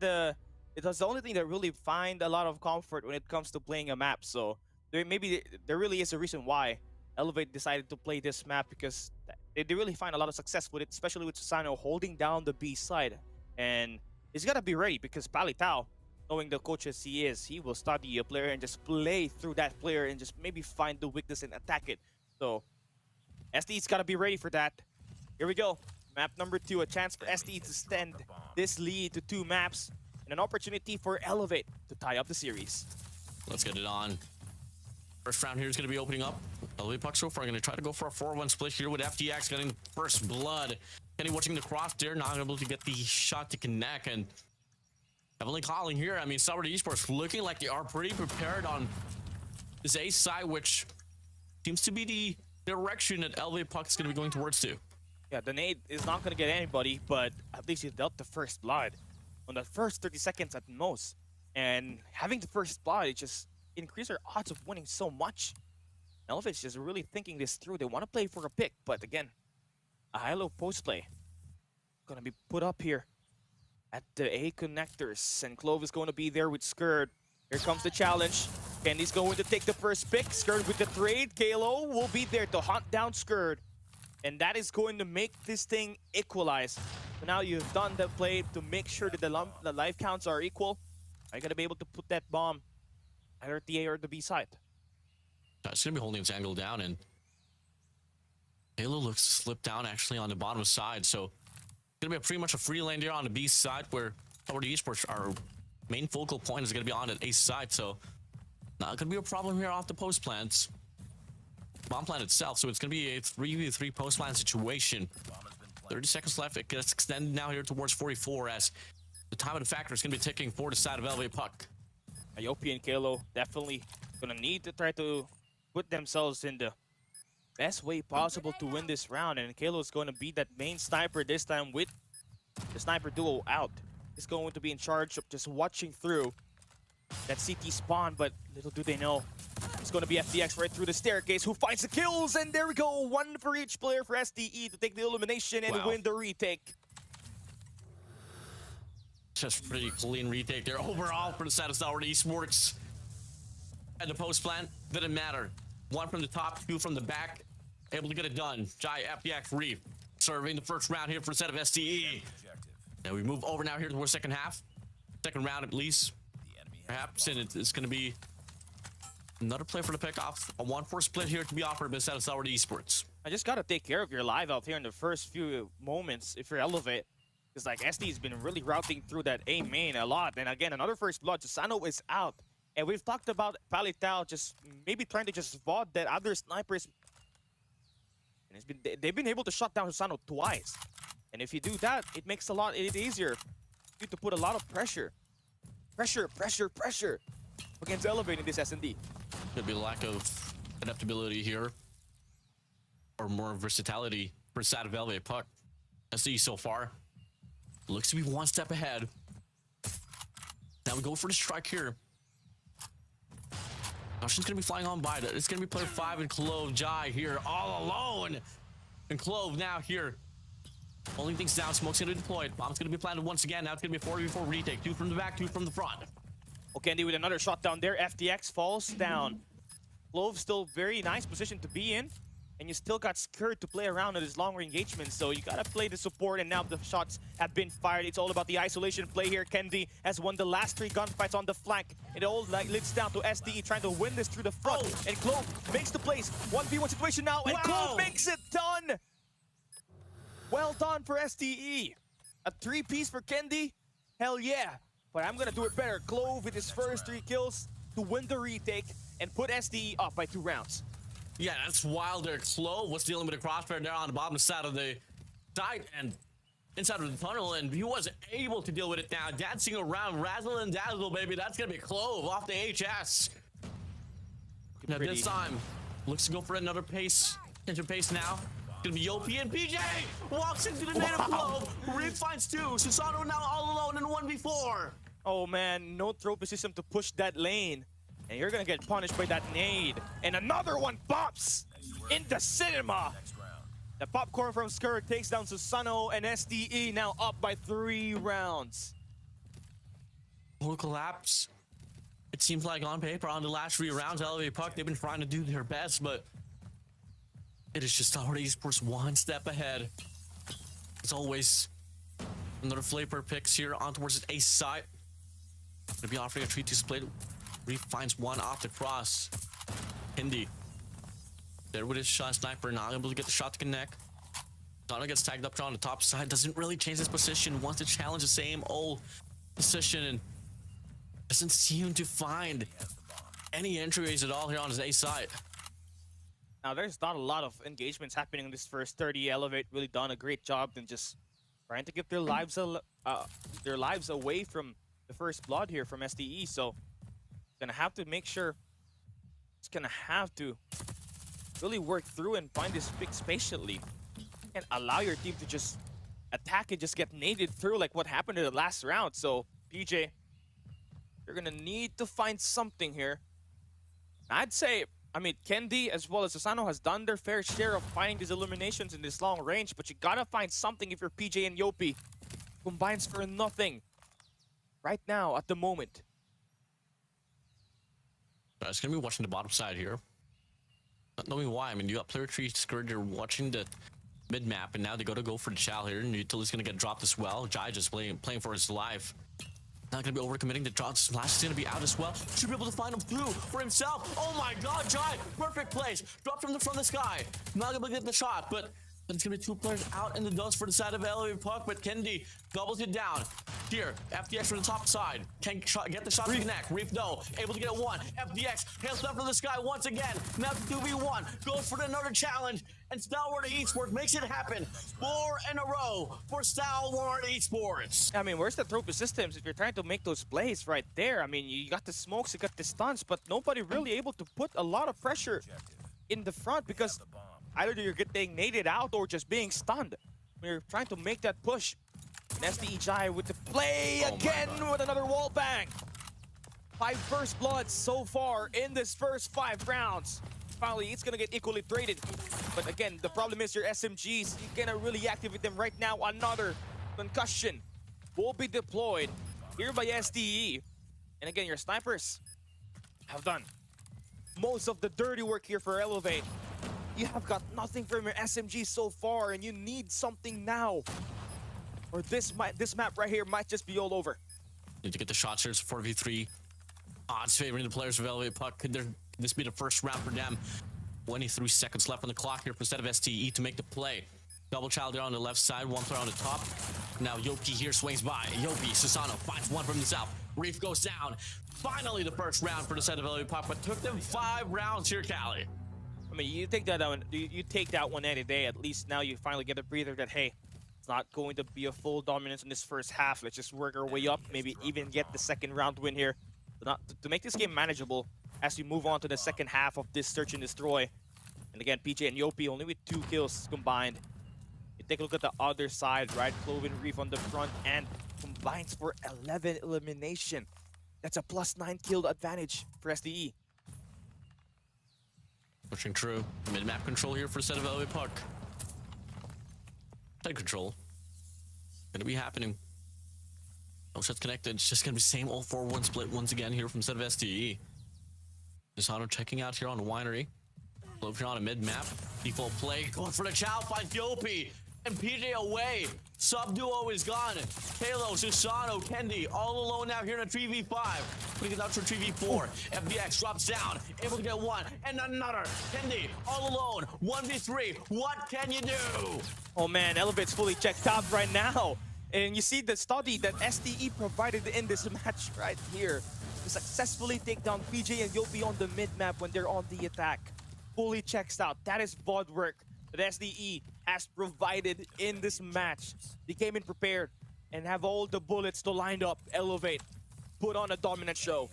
really find a lot of comfort when it comes to playing a map. So there really is a reason why Elevate decided to play this map, because they really find a lot of success with it, especially with Susano holding down the B side. And he's gotta be ready, because Palitao, knowing the coach as he is, he will study a player and just play through that player and just maybe find the weakness and attack it. So SD's got to be ready for that. Here we go. Map number 2, a chance for SD to extend this lead to 2 maps and an opportunity for Elevate to tie up the series. Let's get it on. First round here is going to be opening up. Elevate Puck so far going to try to go for a 4-1 split here with FTX getting first blood. Kenny watching the cross there, not able to get the shot to connect, and heavily calling here. I mean, Sour Esports looking like they are pretty prepared on this A side, which seems to be the direction that Elevate Puck is going to be going towards too. Yeah, the nade is not going to get anybody, but at least he dealt the first blood on the first 30 seconds at most. And having the first blood, it just increased their odds of winning so much. Elevate's just really thinking this through. They want to play for a pick, but again, a high-low post play going to be put up here at the A connectors. And Clove is going to be there with Skurd. Here comes the challenge. Kenny's going to take the first pick. Skurd with the trade. Kalo will be there to hunt down Skurd. And that is going to make this thing equalize. So now you've done the play to make sure that the life counts are equal. Are you going to be able to put that bomb either at the A or the B side? It's going to be holding its angle down, and Halo looks to slip down actually on the bottom side. So it's going to be pretty much a free lane there on the B side, where Sour Esports, our main focal point, is going to be on the A side. So not going to be a problem here off the post plants. Bomb plant itself, so it's going to be a 3v3 post plant situation. 30 seconds left. It gets extended now here towards 44 as the time of the factor is going to be ticking for the side of Elevate Puck. Iopi and Kalo definitely going to need to try to put themselves in the best way possible to win this round. And Kalo is going to be that main sniper this time with the sniper duo out. He's going to be in charge of just watching through that CT spawn, but little do they know, it's going to be FDX right through the staircase who finds the kills, and there we go, 1 for each player for SDE to take the elimination and win the retake. Just pretty clean retake there overall for the side of Sour Esports. At the post plant, didn't matter. 1 from the top, 2 from the back, able to get it done. Jai, FDX, Reef, serving the first round here for the set of SDE. Now we move over now here towards second half. Second round at least. Perhaps, and it's going to be another play for the pick off. A 1-4 split here to be offered by the side of Sour Esports. I just got to take care of your live out here in the first few moments if you're Elevate. Because like SD's been really routing through that A main a lot. And again, another first blood. Susano is out. And we've talked about Palitao just maybe trying to just VOD that other snipers. And they've been able to shut down Susano twice. And if you do that, it makes it easier for you to put a lot of pressure. Pressure against Elevate in this S&D. Could be a lack of adaptability here, or more versatility for the side of Elevate Puck. SDE so far looks to be 1 step ahead. Now we go for the strike here. Caution's gonna be flying on by. It's gonna be player 5 and Clove Jai here all alone. And Clove now here, holding things down. Smoke's gonna be deployed. Bomb's gonna be planted once again. Now it's gonna be a 4v4 retake. 2 from the back, 2 from the front. Okendi with another shot down there. FTX falls down. Clove still very nice position to be in. And you still got Skurd to play around with his longer engagement. So you gotta play the support, and now the shots have been fired. It's all about the isolation play here. Kendi has won the last 3 gunfights on the flank. It all leads down to SDE trying to win this through the front. And Clove makes the plays. 1v1 situation now, and Clove makes it done! Well done for SDE. A 3-piece for Kendi? Hell yeah. But I'm gonna do it better. Clove with his first 3 kills to win the retake and put SDE up by 2 rounds. Yeah, that's wild there. Clove was dealing with a crossfire there on the bottom side of the side and inside of the tunnel, and he wasn't able to deal with it now. Dancing around, razzle and dazzle, baby. That's gonna be Clove off the HS. Now this time, looks to go for another pace. Attention pace now. Gonna be OP, and PJ walks into the native Clove. Reef finds 2. Susano now all alone in 1v4. Oh man, no trophy system to push that lane. And you're gonna get punished by that nade. And another one pops in the cinema. The popcorn from Skurd takes down Susano, and SDE now up by 3 rounds. Total collapse. It seems like on paper, on the last 3 rounds, Elevate Puck, they've been trying to do their best, but it is just Sour Esports 1 step ahead. As always, another flavor picks here on towards the ace side. Gonna be offering a 3-2 split. Reef finds 1 off the cross. Hindi There with his shot, sniper not able to get the shot to connect. Donna gets tagged up on the top side, doesn't really change his position, wants to challenge the same old position and doesn't seem to find any entryways at all here on his A side. Now, there's not a lot of engagements happening in this first 30. Elevate really done a great job in just trying to get their lives away from the first blood here from SDE. So, gonna have to make sure. It's gonna have to really work through and find this fix patiently, and allow your team to just attack and just get naded through like what happened in the last round. So, PJ, you're gonna need to find something here. I'd say, I mean, Kendi as well as Susano has done their fair share of finding these eliminations in this long range, but you gotta find something if you're PJ and Yopi. Combines for nothing right now at the moment. It's gonna be watching the bottom side here. Not knowing why. I mean, you got player tree skirt, you're watching the mid map, and now they gotta go for the chow here, and Utility's gonna get dropped as well. Jai just playing for his life. Not gonna be overcommitting. The drop splash is gonna be out as well. Should be able to find him through for himself. Oh my god, Jai! Perfect place. Dropped from the sky. Not gonna get the shot, but it's gonna be two players out in the dust for the side of Elevate Puck, but Kendi doubles it down. Here, FDX from the top side. Can get the shot to connect. Reef no. Able to get one. FDX hails left from the sky once again. Now 2v1. Goes for another challenge. And Stalwart Esports makes it happen. 4 in a row for Stalwart Esports. I mean, where's the trophy systems if you're trying to make those plays right there? I mean, you got the smokes, you got the stuns, but nobody really able to put a lot of pressure in the front because either you're getting naded out or just being stunned. When you're trying to make that push. And SDE Jai with the play again with another wall bang. 5 first bloods so far in this first 5 rounds. Finally, it's gonna get equally traded. But again, the problem is your SMGs, you cannot really activate them right now. Another concussion will be deployed here by SDE. And again, your snipers have done most of the dirty work here for Elevate. You have got nothing from your SMG so far, and you need something now. Or this map right here might just be all over. Need to get the shots here. It's 4v3. Odds favoring the players of Elevate Puck. Could this be the first round for them? 23 seconds left on the clock here for instead of STE to make the play. Double child there on the left side, one player on the top. Now Yopi here swings by. Yopi, Susano finds one from the south. Reef goes down. Finally the first round for the set of Elevate Puck, but took them 5 rounds here, Cali. I mean, you take that one, you take that one any day. At least now you finally get a breather that, hey, it's not going to be a full dominance in this first half. Let's just work our way up, maybe even get the second round win here. To make this game manageable as we move on to the second half of this search and destroy. And again, PJ and Yopi only with 2 kills combined. You take a look at the other side, right? Cloven Reef on the front and combines for 11 elimination. That's a +9 kill advantage for SDE. Pushing through. Mid-map control here for the set of Elevate Puck. Side control. Gonna be happening. No shots connected. It's just gonna be same all 4-1 split once again here from set of SDE. Dishonored checking out here on the winery. Low here on a mid-map. Default play. Going for the chow. Finds Yopi. And PJ away. Sub-duo is gone. Halo, Susano, Kendi all alone now here in a 3v5. Putting it out to a 3v4. FDX drops down. Able to get one. And another. Kendi all alone. 1v3. What can you do? Oh man, Elevate's fully checked out right now. And you see the study that SDE provided in this match right here. To successfully take down PJ and Yopi on the mid-map when they're on the attack. Fully checks out. That is VOD work that SDE has provided in this match. They came in prepared and have all the bullets to line up. Elevate. Put on a dominant show.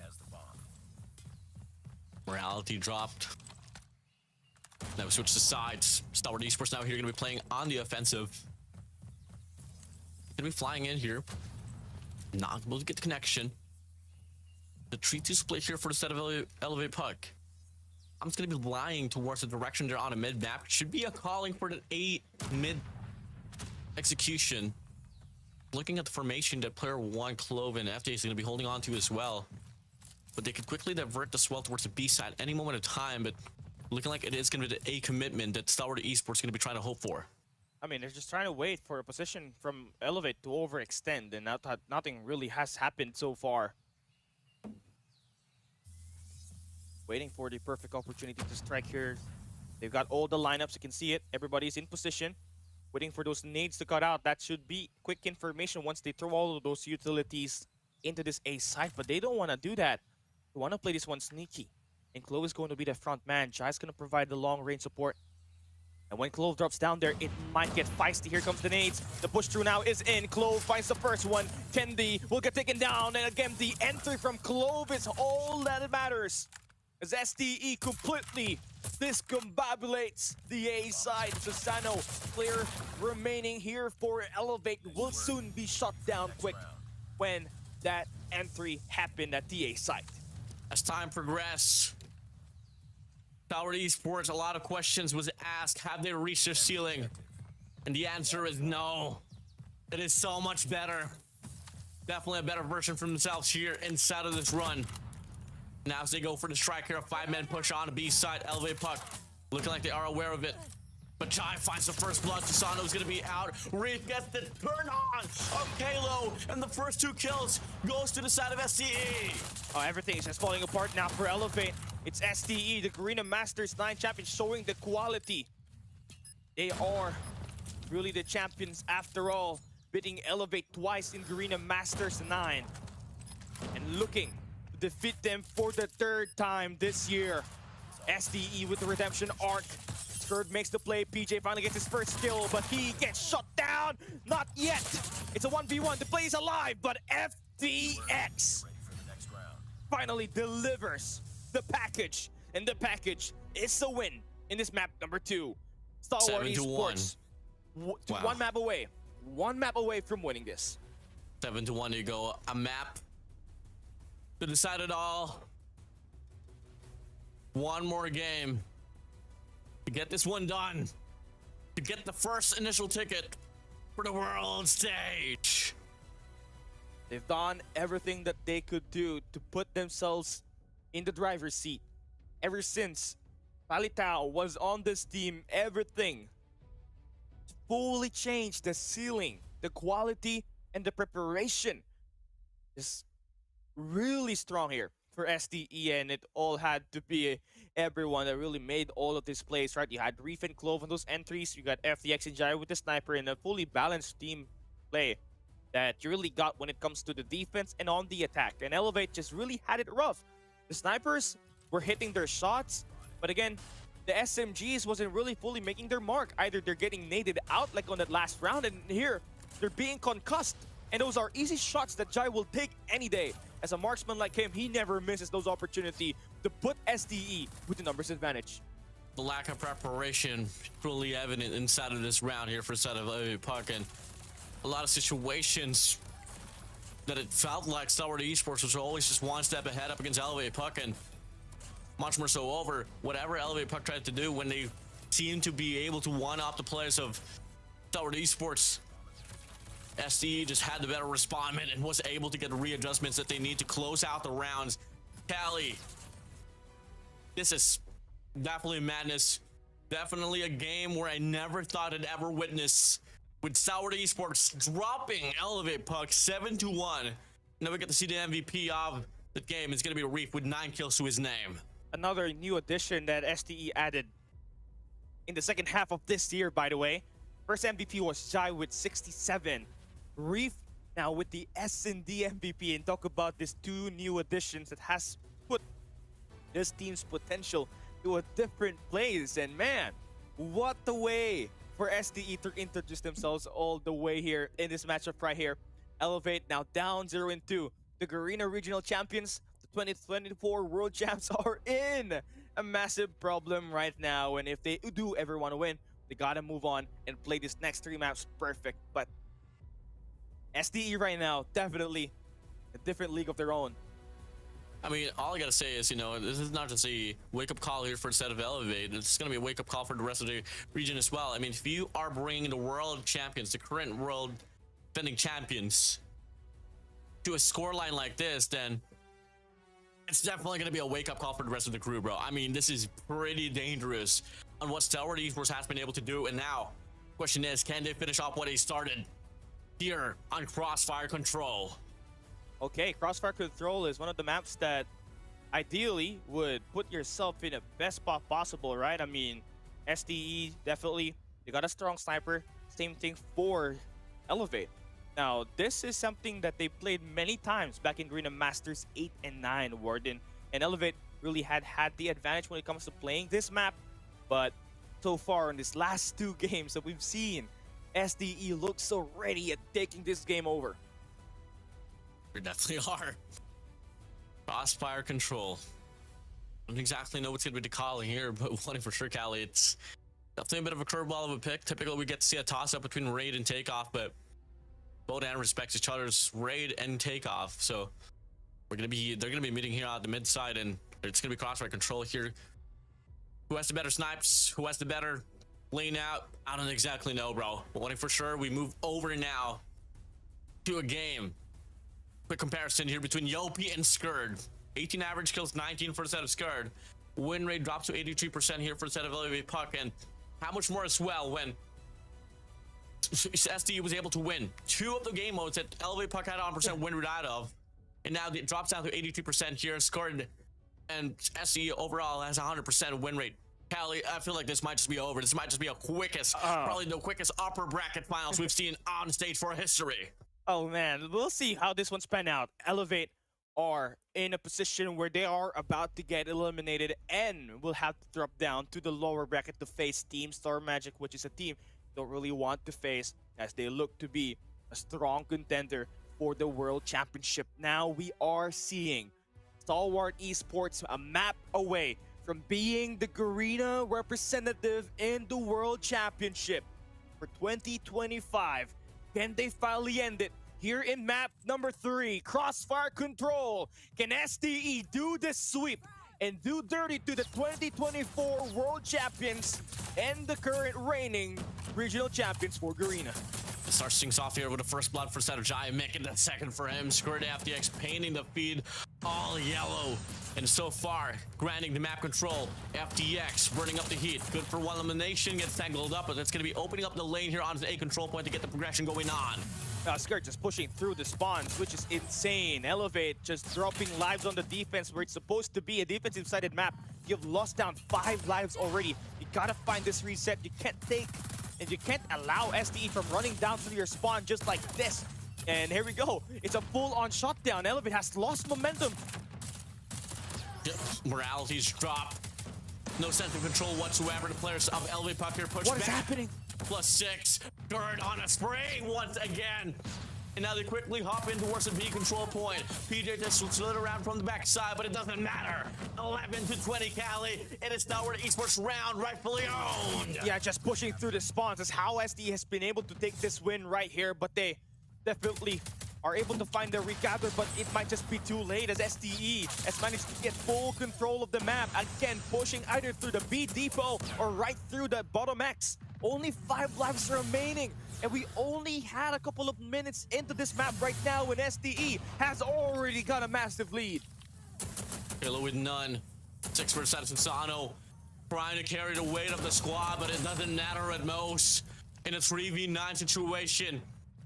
Morality dropped. Now we switch to sides. Stalwart Esports now here going to be playing on the offensive. Going to be flying in here. Not able to get the connection. The 3-2 split here for the set of Elevate Puck. I'm just going to be lying towards the direction they're on a mid-map. Should be a calling for the 8 mid execution. Looking at the formation that player 1, Cloven, FJ is going to be holding on to as well. But they could quickly divert the swell towards the B side any moment of time. But looking like it is going to be the A commitment that Stalwart Esports is going to be trying to hope for. I mean, they're just trying to wait for a position from Elevate to overextend. And nothing really has happened so far. Waiting for the perfect opportunity to strike here. They've got all the lineups. You can see it. Everybody's in position, waiting for those nades to cut out. That should be quick information once they throw all of those utilities into this A site, but they don't want to do that. They want to play this one sneaky. And Clove is going to be the front man. Jai's going to provide the long range support. And when Clove drops down there, it might get feisty. Here comes the nades. The push through now is in. Clove finds the first one. Kendi will get taken down. And again, the entry from Clove is all that matters. As SDE completely discombobulates the A side. Susano, player remaining here for Elevate, will soon be shut down quick when that entry happened at the A site. As time progressed, Tower Esports, a lot of questions was asked. Have they reached their ceiling? And the answer is no. It is so much better. Definitely a better version for themselves here inside of this run. Now as they go for the strike here, a 5-man push on the B side. Elevate Puck looking like they are aware of it. But Jai finds the first blood. Susano's gonna be out. Reef gets the turn on of Kalo, and the first 2 kills goes to the side of SDE. Oh, everything is just falling apart now for Elevate. It's SDE, the Garena Masters 9 champions, showing the quality. They are really the champions after all, beating Elevate twice in Garena Masters 9. And looking to defeat them for the 3rd time this year. SDE with the redemption arc. Skurd makes the play. PJ finally gets his first kill, but he gets shut down. Not yet. It's a 1v1. The play is alive, but FDX finally delivers the package. And the package is a win in this map number 2. Star Wars Esports. Wow. 1 map away. 1 map away from winning this. 7-1 to go. A map to decide it all. 1 more game to get this one done, to get the first initial ticket for the world stage. They've done everything that they could do to put themselves in the driver's seat. Ever since Palitao was on this team, everything fully changed. The ceiling, the quality, and the preparation is really strong here for SDE, and it all had to be everyone that really made all of these plays, right? You had Reef and Clove on those entries. You got FDX and Jai with the sniper, and a fully balanced team play that you really got when it comes to the defense and on the attack. And Elevate just really had it rough. The snipers were hitting their shots, but again, the SMGs wasn't really fully making their mark. Either they're getting naded out like on that last round, and here they're being concussed. And those are easy shots that Jai will take any day. As a marksman like him, he never misses those opportunities to put SDE with the numbers advantage. The lack of preparation truly evident inside of this round here for the side of Elevate Puck, and a lot of situations that it felt like Star Wars Esports was always just 1 step ahead up against Elevate Puck, and much more so over whatever Elevate Puck tried to do when they seemed to be able to one-up the players of Star Wars Esports. SDE just had the better respondment and was able to get the readjustments that they need to close out the rounds. Cali, this is definitely madness. Definitely a game where I never thought I'd ever witness, with Sour Esports dropping Elevate Puck 7-1. Now we get to see the MVP of the game. It's going to be Reef with 9 kills to his name. Another new addition that SDE added in the second half of this year, by the way. First MVP was Jai with 67. Reef now with the S&D MVP, and talk about these 2 new additions that has put this team's potential to a different place. And man, what the way for SDE to introduce themselves all the way here in this matchup right here. Elevate now down 0-2. The Garena Regional Champions, the 2024 World Champs, are in a massive problem right now. And if they do ever want to win, they gotta move on and play this next 3 maps perfect. But SDE right now, definitely a different league of their own. I mean, all I gotta say is, you know, this is not just a wake-up call here for the set of Elevate. It's gonna be a wake-up call for the rest of the region as well. I mean, if you are bringing the world champions, the current world defending champions, to a scoreline like this, then it's definitely gonna be a wake-up call for the rest of the crew, bro. I mean, this is pretty dangerous on what Star Wars Esports has been able to do. And now, question is, can they finish off what they started here on Crossfire Control? Okay, Crossfire Control is one of the maps that ideally would put yourself in the best spot possible, right? I mean, SDE definitely, they got a strong sniper. Same thing for Elevate. Now, this is something that they played many times back in Garena Masters 8 and 9, Warden. And Elevate really had the advantage when it comes to playing this map. But so far in these last 2 games that we've seen, SDE looks so ready at taking this game over. We definitely are. Crossfire control. I don't exactly know what's going to be the calling here, but one thing for sure, Callie, it's definitely a bit of a curveball of a pick. Typically, we get to see a toss-up between raid and takeoff, but both and respects each other's raid and takeoff. So they're gonna be meeting here on the mid side, and it's gonna be crossfire control here. Who has the better snipes? Who has the better lane out? I don't exactly know, bro. But one thing for sure, we move over now to a game. Quick comparison here between Yopi and Skurd. 18 average kills, 19 for the set of Skurd. Win rate drops to 83% here for the set of Elevate Puck, and how much more as well when SDE was able to win 2 of the game modes that Elevate Puck had on % win rate out of, and now it drops down to 82% here. Skurd and SDE overall has 100% win rate. Callie, I feel like this might just be over. This might just be a probably the quickest upper bracket finals we've seen on stage for history. Oh man, we'll see how this one's pan out. Elevate are in a position where they are about to get eliminated and will have to drop down to the lower bracket to face Team Star Magic, which is a team they don't really want to face as they look to be a strong contender for the World Championship. Now we are seeing Stalwart Esports a map away from being the Garena representative in the World Championship for 2025. Can they finally end it? Here in map number 3, Crossfire Control. Can SDE do this sweep and do dirty to the 2024 World Champions and the current reigning regional champions for Garena? Starts things off here with the first blood for set of Giant, making the second for him. Squirt FTX painting the feed all yellow. And so far, granting the map control. FTX burning up the heat. Good for one elimination, gets tangled up, but it's going to be opening up the lane here onto the A control point to get the progression going on. Skirt just pushing through the spawns, which is insane. Elevate just dropping lives on the defense where it's supposed to be a defensive-sided map. You've lost down 5 lives already. You gotta find this reset. You can't take and you can't allow SDE from running down through your spawn just like this. And here we go. It's a full-on shutdown. Elevate has lost momentum. Morality's dropped. No sense of control whatsoever. The players of Elevate Puck here push back. What is happening? +6. Bird on a spring once again. And now they quickly hop in towards the B control point. PJ just slid around from the backside, but it doesn't matter. 11 to 20, Callie. It is now where the esports round rightfully owned. Yeah, just pushing through the spawns. That's how SD has been able to take this win right here, but they definitely are able to find their regather, but it might just be too late as SDE has managed to get full control of the map. Again, pushing either through the B depot or right through the bottom X. Only 5 lives remaining, and we only had a couple of minutes into this map right now when SDE has already got a massive lead. Halo with none. 6 for Sano, trying to carry the weight of the squad, but it doesn't matter at most. In a 3v9 situation,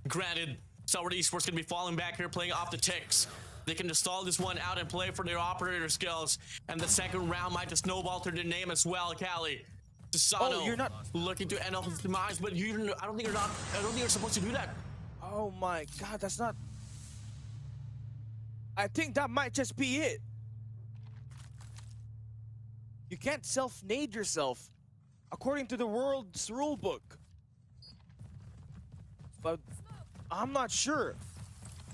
granted, Stalwart Esports gonna be falling back here, playing off the ticks. They can just stall this one out and play for their operator skills, and the second round might just snowball to their name as well, Callie. Sano, you're not looking to end off his demise, but I don't think you're supposed to do that. Oh my god, that's not... I think that might just be it. You can't self-nade yourself according to the world's rulebook. But I'm not sure.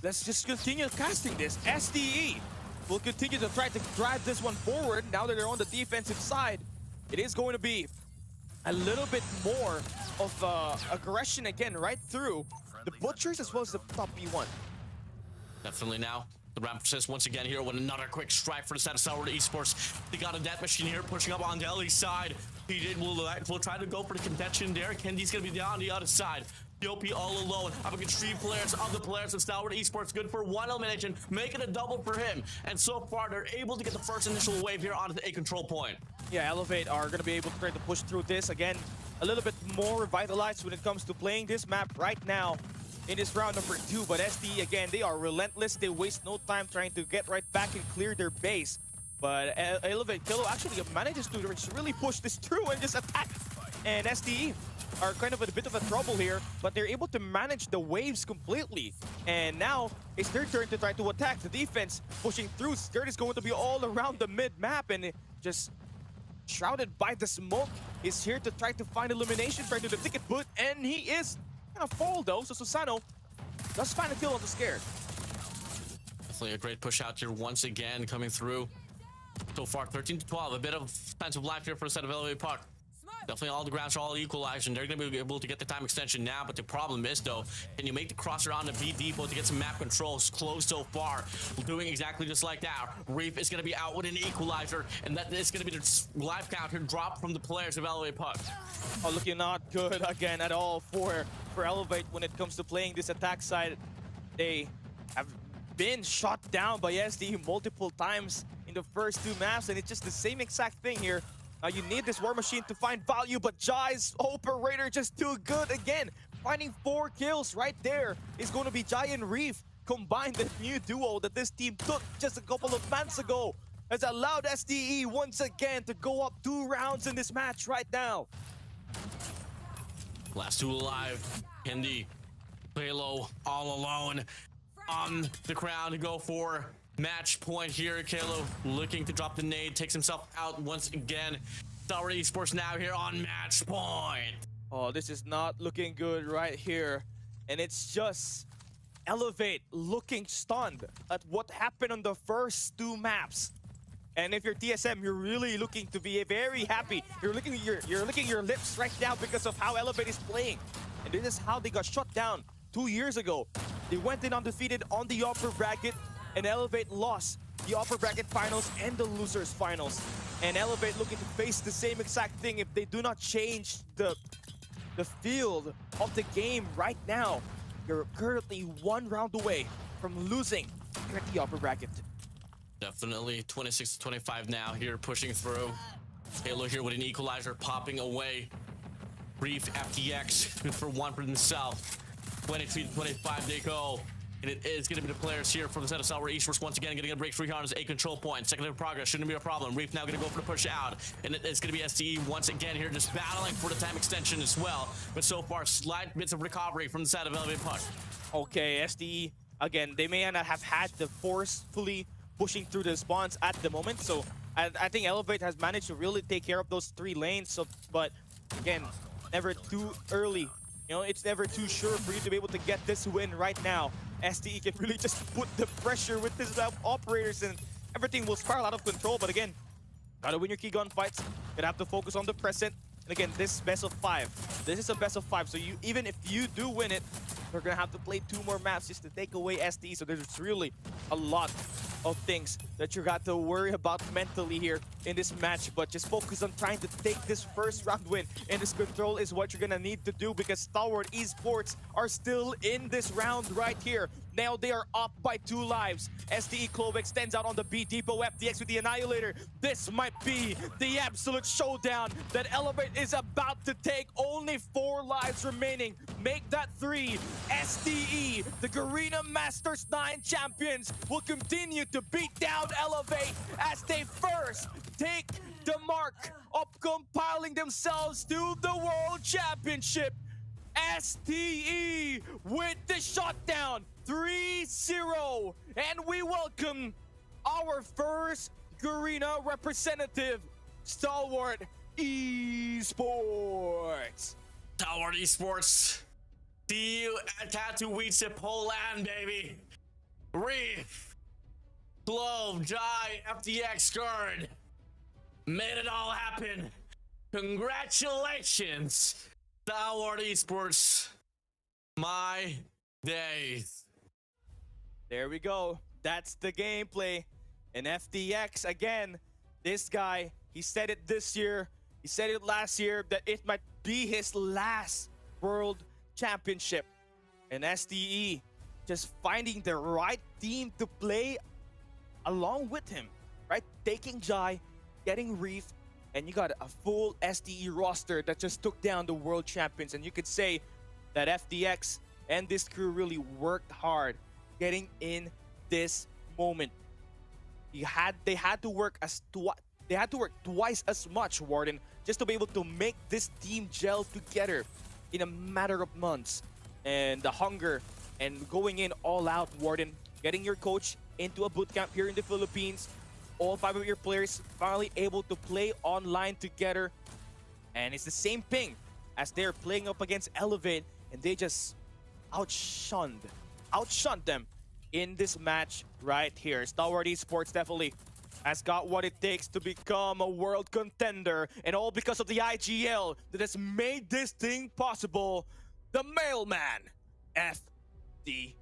Let's just continue casting this. SDE will continue to try to drive this one forward now that they're on the defensive side. It is going to be a little bit more of aggression again right through the Butchers as well as the top B1. Definitely now. The round persists once again here with another quick strike for the set of Stalwart Esports. They got a death machine here pushing up on the LE side. PJ will try to go for the contention there. Kendi's gonna be down on the other side. Yopi all alone. I'm a extreme players of the players of Stalwart Esports. Good for 1 elimination, making a double for him. And so far, they're able to get the first initial wave here onto the A control point. Yeah, Elevate are going to be able to try to push through this. Again, a little bit more revitalized when it comes to playing this map right now in this round number 2. But SD, again, they are relentless. They waste no time trying to get right back and clear their base. But Elevate Kilo actually manages to really push this through and just attack. And SDE are kind of a bit of a trouble here, but they're able to manage the waves completely. And now it's their turn to try to attack. The defense pushing through. Skirt is going to be all around the mid-map and just shrouded by the smoke. Is here to try to find elimination, try to do the ticket boot, and he is gonna fall though. So Susano does find a kill on the Scared. Definitely a great push out here once again coming through. So far 13-12, a bit of defensive life here for the set of Elevate Puck. Definitely all the grounds are all equalized and they're going to be able to get the time extension now, but the problem is though, can you make the crosser on the B depot to get some map controls close so far? Doing exactly just like that. Reef is going to be out with an equalizer, and that is going to be the life counter drop from the players of Elevate Puck. Oh, looking not good again at all for Elevate when it comes to playing this attack side. They have been shot down by SD multiple times in the first two maps, and it's just the same exact thing here. You need this War Machine to find value, but Jai's operator just too good again. Finding 4 kills right there is going to be Jai and Reef combined. The new duo that this team took just a couple of months ago has allowed SDE once again to go up 2 rounds in this match right now. Last 2 alive. Hindi, Halo all alone on the crown to go for match point here. Kalo looking to drop the nade, takes himself out once again. Tower Esports now here on match point. Oh, this is not looking good right here. And it's just Elevate looking stunned at what happened on the first 2 maps. And if you're TSM, you're really looking to be very happy. You're licking your lips right now because of how Elevate is playing. And this is how they got shut down 2 years ago. They went in undefeated on the upper bracket, and Elevate lost the upper bracket finals and the losers finals. And Elevate looking to face the same exact thing if they do not change the field of the game right now. You're currently 1 round away from losing here at the upper bracket. Definitely 26-25 now here, pushing through. Halo here with an equalizer popping away. Reef FTX good for 1 for himself. 23-25 they go. And it is going to be the players here from the set of Sour Esports once again getting a break 3 on a control point. Secondary progress shouldn't be a problem. Reef now going to go for the push out. And it's going to be SDE once again here just battling for the time extension as well. But so far, slight bits of recovery from the side of Elevate Puck. Okay, SDE, again, they may not have had the forcefully pushing through the spawns at the moment. So I think Elevate has managed to really take care of those 3 lanes. So, but again, never too early. You know, it's never too sure for you to be able to get this win right now. SDE can really just put the pressure with his operators and everything will spiral out of control. But again, gotta win your key gunfights. Gonna have to focus on the present. And again, this is best of 5. This is a best of 5. So you, even if you do win it, they're gonna have to play 2 more maps just to take away SDE. So there's really a lot of things that you got to worry about mentally here in this match, but just focus on trying to take this first round win, and this control is what you're gonna need to do because Stalwart Esports are still in this round right here. Now they are up by 2 lives. SDE Clove extends out on the B depot. FTX with the Annihilator. This might be the absolute showdown that Elevate is about to take. Only 4 lives remaining. Make that 3. SDE, the Garena Masters 9 champions, will continue to beat down Elevate as they first take the mark of compiling themselves to the World Championship. SDE with the shutdown 3-0, and we welcome our first Garena representative, Stalwart Esports. Stalwart Esports, see you at Katowice, Poland, baby. Reef, Glove, Jai, FTX, Skurd. Made it all happen. Congratulations, Stalwart Esports. My days. There we go. That's the gameplay. And FTX, again, this guy, he said it this year, he said it last year, that it might be his last World Championship. And SDE just finding the right team to play along with him, right? Taking Jai, getting Reef, and you got a full SDE roster that just took down the World Champions. And you could say that FTX and this crew really worked hard getting in this moment. They had to work they had to work twice as much, Warden, just to be able to make this team gel together in a matter of months. And the hunger and going in all out, Warden, getting your coach into a boot camp here in the Philippines, all 5 of your players finally able to play online together. And it's the same thing as they're playing up against Elevate, and they just outshunned them in this match right here. Stalwart Esports definitely has got what it takes to become a world contender, and all because of the IGL that has made this thing possible. The mailman, FDX.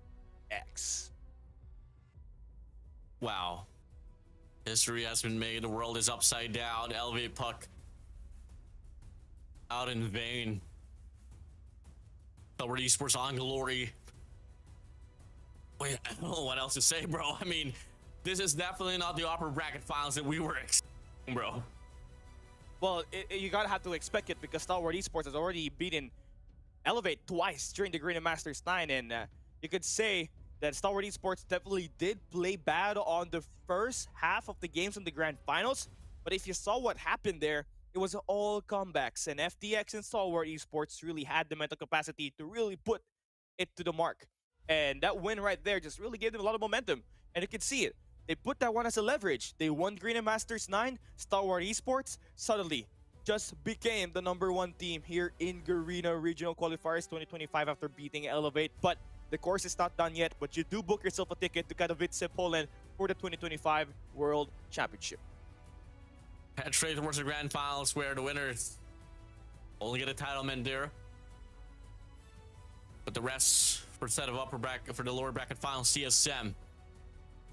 Wow. History has been made. The world is upside down. Elevate Puck out in vain. Stalwart Esports on glory. Wait, I don't know what else to say, bro. I mean, this is definitely not the upper bracket finals that we were expecting, bro. Well, you gotta have to expect it because Stalwart Esports has already beaten Elevate twice during the Garena Masters 9, and you could say that Stalwart Esports definitely did play bad on the first half of the games in the Grand Finals, but if you saw what happened there, it was all comebacks, and FTX and Stalwart Esports really had the mental capacity to really put it to the mark. And that win right there just really gave them a lot of momentum, and you can see it. They put that one as a leverage. They won Garena Masters 9, Stalwart Esports suddenly just became the #1 team here in Garena Regional Qualifiers 2025 after beating Elevate. But the course is not done yet, but you do book yourself a ticket to Katowice, Poland for the 2025 World Championship. Head straight towards the grand finals where the winners only get a entitlement there. But the rest for set of upper bracket for the lower bracket final CSM.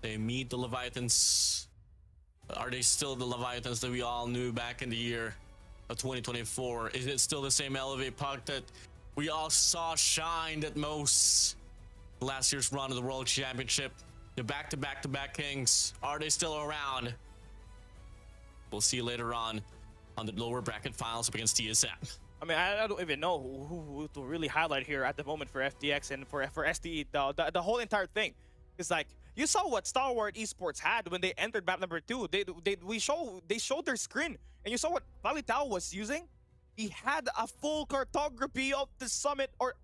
They meet the Leviathans. Are they still the Leviathans that we all knew back in the year of 2024? Is it still the same Elevate Puck that we all saw shine at most last year's run of the World Championship? The back-to-back Kings, are they still around? We'll see later on the lower bracket finals up against TSM. I mean, I don't even know who to really highlight here at the moment for FTX and for SDE. The whole entire thing is like, you saw what Stalwart Esports had when they entered map number 2. They showed their screen, and you saw what Valitao was using. He had a full cartography of the summit, or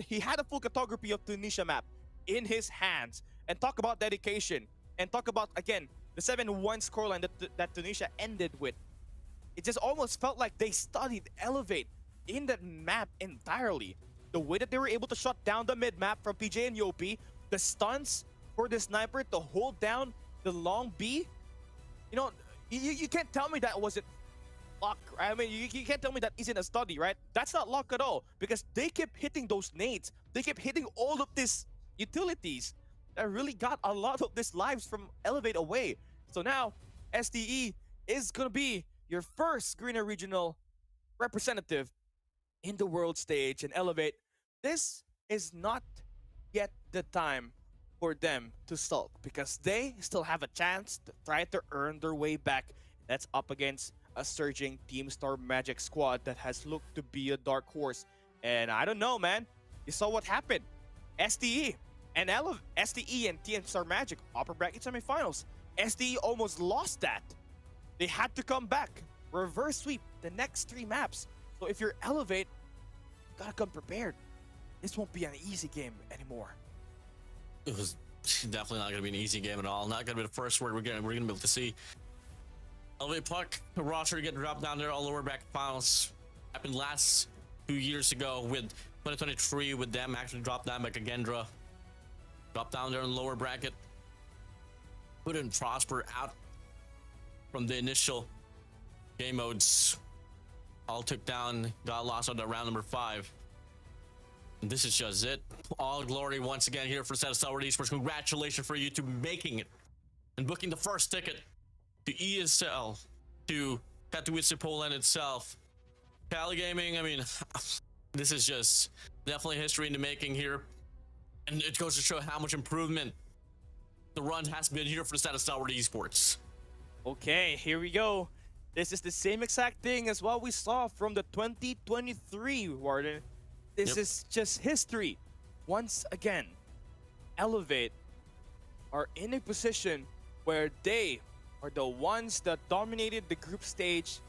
he had a full cartography of Tunisia map in his hands. And talk about dedication, and talk about again the 7-1 scoreline that Tunisia ended with. It just almost felt like they studied Elevate in that map entirely. The way that they were able to shut down the mid map from PJ and Yopi, the stunts for the sniper to hold down the long B. You know, you can't tell me that wasn't luck. I mean, you can't tell me that isn't a study, right? That's not luck at all, because they kept hitting those nades. They kept hitting all of these utilities that really got a lot of these lives from Elevate away. So now SDE is gonna be your first Garena Regional representative in the world stage, and Elevate, this is not yet the time for them to sulk, because they still have a chance to try to earn their way back. That's up against a surging Team Star Magic squad that has looked to be a dark horse. And I don't know, man. You saw what happened. SDE and SDE and Team Star Magic upper bracket semifinals. SDE almost lost that. They had to come back, reverse sweep the next 3 maps. So if you're Elevate, you gotta come prepared. This won't be an easy game anymore. It was definitely not going to be an easy game at all. Not going to be the first word we're going to be able to see. Elevate Puck, the roster getting dropped down there, all lower bracket finals. Happened last 2 years ago with 2023 with them actually dropped down by Kagendra. Dropped down there in the lower bracket. Couldn't prosper out from the initial game modes. All took down, got lost on the round number 5. And this is just it. All glory once again here for Stalwart Esports. Congratulations for you to making it and booking the first ticket to ESL, to Katowice, Poland itself. Cali Gaming, I mean, this is just definitely history in the making here. And it goes to show how much improvement the run has been here for Stalwart Esports. Okay, here we go. This is the same exact thing as what we saw from the 2023 Warden. This is just history. Once again, Elevate are in a position where they are the ones that dominated the group stage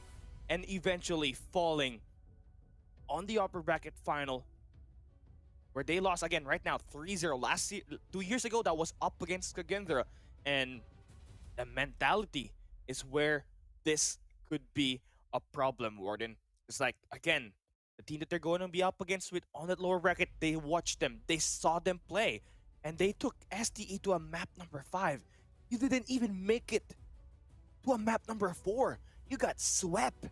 and eventually falling on the upper bracket final, where they lost again right now 3-0. Last 2 years ago, that was up against Kagendra. And the mentality is where this could be a problem, Warden. It's like, again, the team that they're going to be up against with on that lower bracket, they watched them, they saw them play, and they took STE to a map number 5. You didn't even make it to a map number 4. You got swept.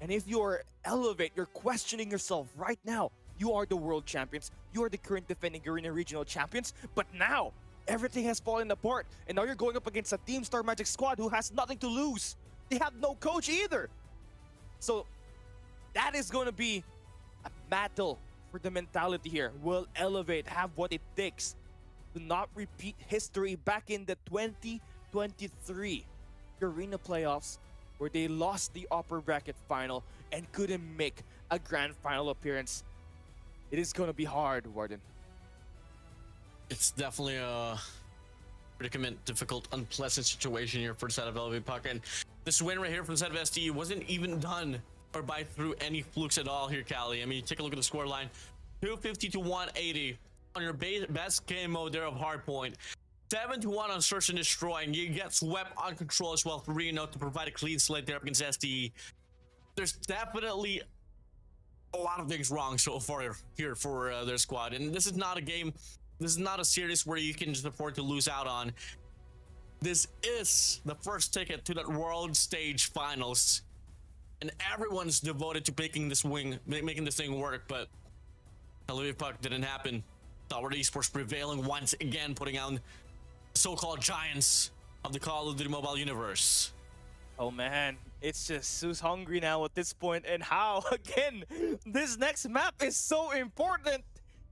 And if you're Elevate, you're questioning yourself right now. You are the world champions. You are the current defending Garena regional champions. But now, everything has fallen apart. And now you're going up against a Team Star Magic squad who has nothing to lose. They have no coach either. So that is going to be a battle for the mentality here. Will Elevate have what it takes to not repeat history back in the 2023 Garena playoffs, where they lost the upper bracket final and couldn't make a grand final appearance? It is going to be hard, Warden. It's definitely a predicament, difficult, unpleasant situation here for the side of Elevate Puck. And this win right here from the side of SDE wasn't even done or by through any flukes at all here, Callie. I mean, take a look at the score line. 250 to 180 on your best game mode there of Hardpoint. 7-1 on Search and Destroy, and you get swept on Control as well, 3-0 to provide a clean slate there up against SDE. There's definitely a lot of things wrong so far here for their squad, and this is not a game, this is not a series where you can just afford to lose out on. This is the first ticket to that world stage finals, and everyone's devoted to making this thing work, but Elevate Puck didn't happen. Stalwart Esports prevailing once again, putting out so-called giants of the Call of Duty mobile universe. Oh man, it's just who's hungry now at this point, and how again this next map is so important,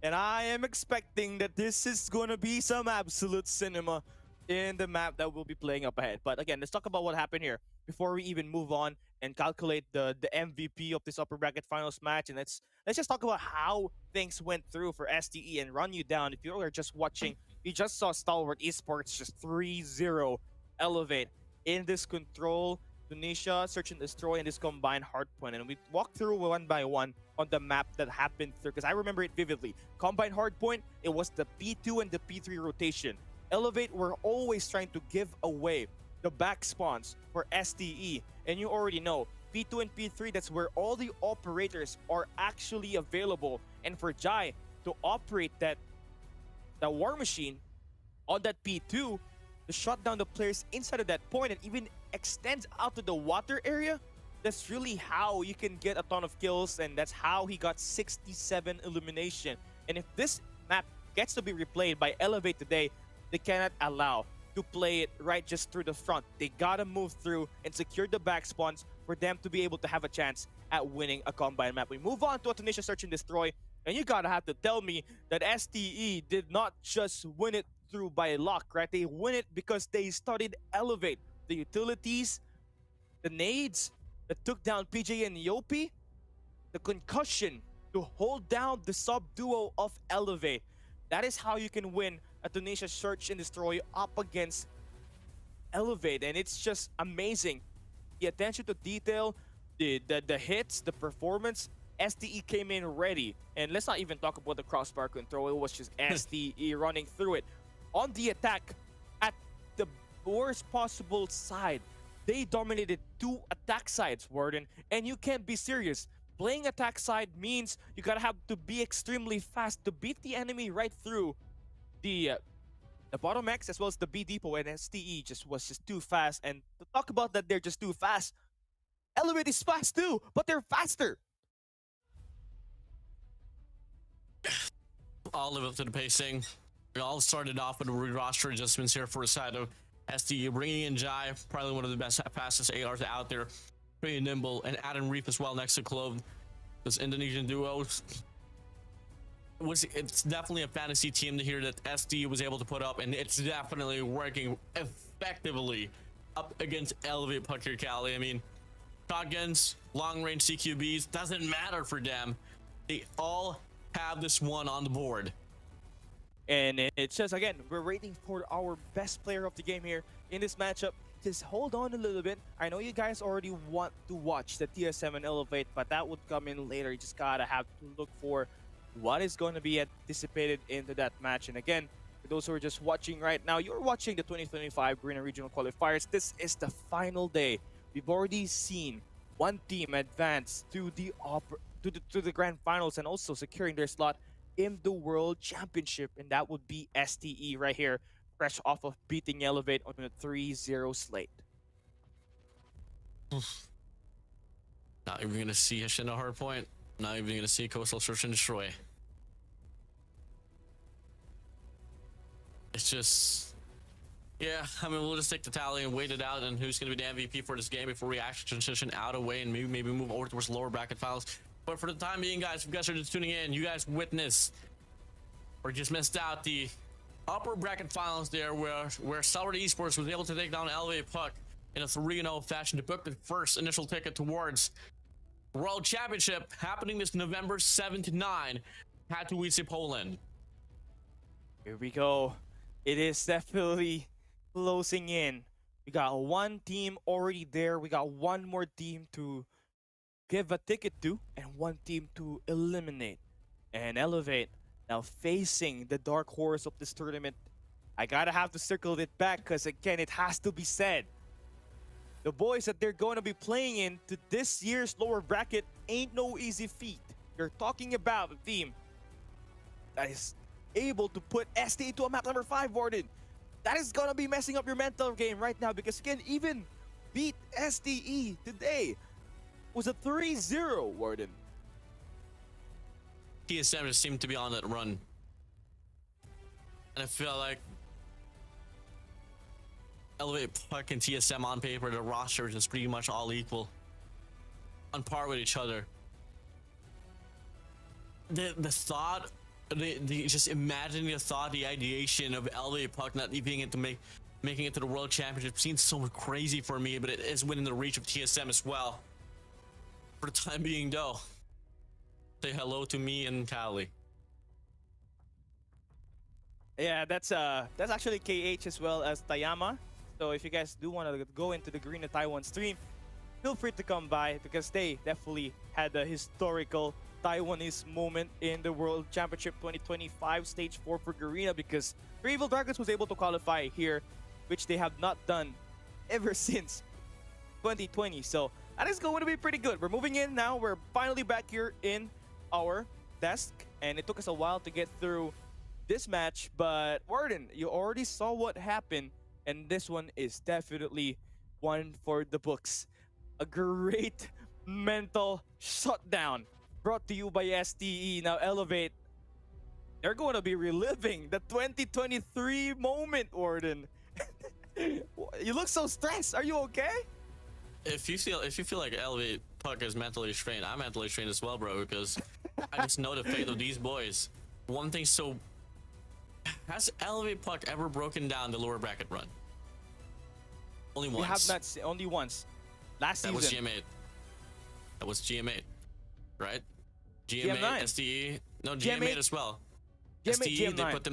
and I am expecting that this is gonna be some absolute cinema in the map that we'll be playing up ahead. But again, let's talk about what happened here before we even move on and calculate the MVP of this upper bracket finals match. And let's just talk about how things went through for STE and run you down. If you are just watching, you just saw Stalwart Esports just 3-0 Elevate in this Control, Tunisia, Search and Destroy, and this combined Hardpoint. And we walked through one by one on the map that happened through, because I remember it vividly. Combined Hardpoint, it was the P2 and the P3 rotation. Elevate were always trying to give away the back spawns for STE, and you already know P2 and P3, that's where all the operators are actually available. And for Jai to operate the War Machine on that P2 to shut down the players inside of that point and even extends out to the water area, that's really how you can get a ton of kills, and that's how he got 67 elimination. And if this map gets to be replayed by Elevate today, they cannot allow to play it right just through the front. They gotta move through and secure the back spawns for them to be able to have a chance at winning a combined map. We move on to a Tunisia Search and Destroy, and you gotta have to tell me that STE did not just win it through by luck, right? They win it because they studied Elevate. The utilities, the nades that took down PJ and Yopi, the concussion to hold down the sub-duo of Elevate. That is how you can win a Tunisia Search and Destroy up against Elevate, and it's just amazing. The attention to detail, the hits, the performance. STE came in ready, and let's not even talk about the crossbar control. It was just STE running through it. On the attack, at the worst possible side, they dominated 2 attack sides, Warden, and you can't be serious. Playing attack side means you gotta have to be extremely fast to beat the enemy right through the bottom X as well as the B depot, and STE was just too fast. And to talk about that, they're just too fast. Elevate is fast too, but they're faster. I'll live up to the pacing. We all started off with roster adjustments here for the side of SDE, bringing in Jai, probably one of the best, fastest ARs out there, pretty nimble, and Adam Reef as well next to Clove. This Indonesian duo. It's definitely a fantasy team to hear that SDE was able to put up, and it's definitely working effectively up against Elevate Puck here, Callie. I mean, shotguns, long-range CQBs, doesn't matter for them. They all have this one on the board. And it's just, again, we're waiting for our best player of the game here. in this matchup. Just hold on a little bit. I know you guys already want to watch the TSM and Elevate, but that would come in later. You just gotta have to look for what is going to be anticipated into that match. And again, for those who are just watching right now, you're watching the 2025 Garena Regional Qualifiers. This is the final day. We've already seen one team advance to the grand finals and also securing their slot in the World Championship, and that would be STE right here, fresh off of beating Elevate on a 3-0 slate. Not even gonna see Hashina Hardpoint. Not even gonna see Coastal Search and Destroy. It's just, yeah. I mean, we'll just take the tally and wait it out, and who's gonna be the MVP for this game before we actually transition out of way and maybe move over towards lower bracket finals. But for the time being, guys, if you guys are just tuning in, you guys witnessed or just missed out the upper bracket finals there, where Sour Esports was able to take down Elevate Puck in a 3-0 fashion to book the first initial ticket towards World Championship happening this November 7 to 9, Katowice, Poland. Here we go. It is definitely closing in. We got one team already there. We got one more team to give a ticket to and one team to eliminate. And Elevate now facing the dark horse of this tournament. I gotta have to circle it back because again, it has to be said. The boys that they're going to be playing in to this year's lower bracket ain't no easy feat. You're talking about a team that is able to put STE to a map number 5, Warden. That is gonna be messing up your mental game right now because again, even beat STE today was a 3-0, Warden. TSM just seemed to be on that run, and I feel like Elevate Puck and TSM on paper, the roster is just pretty much all equal, on par with each other. The thought, just imagining the thought, the ideation of Elevate Puck not being able to making it to the World Championship seems so crazy for me, but it is within the reach of TSM as well. For the time being, though, say hello to me and Kali. Yeah, that's actually KH as well as Tayama. So if you guys do want to go into the Garena Taiwan stream, feel free to come by because they definitely had a historical Taiwanese moment in the World Championship 2025 Stage 4 for Garena because Evil Dragons was able to qualify here, which they have not done ever since 2020. So that is going to be pretty good. We're moving in now. We're finally back here in our desk, and it took us a while to get through this match, but Warden, you already saw what happened, and this one is definitely one for the books. A great mental shutdown brought to you by STE. Now Elevate, they're going to be reliving the 2023 moment, Warden. You look so stressed. Are you okay? If you feel like Elevate Puck is mentally strained, I'm mentally strained as well, bro, because I just know the fate of these boys. One thing, so has Elevate Puck ever broken down the lower bracket run? Only once. We have not only once. Last that season. That was GM8, right? GM9. STE, no, GM8 as well. GM8, STE, GM9. they put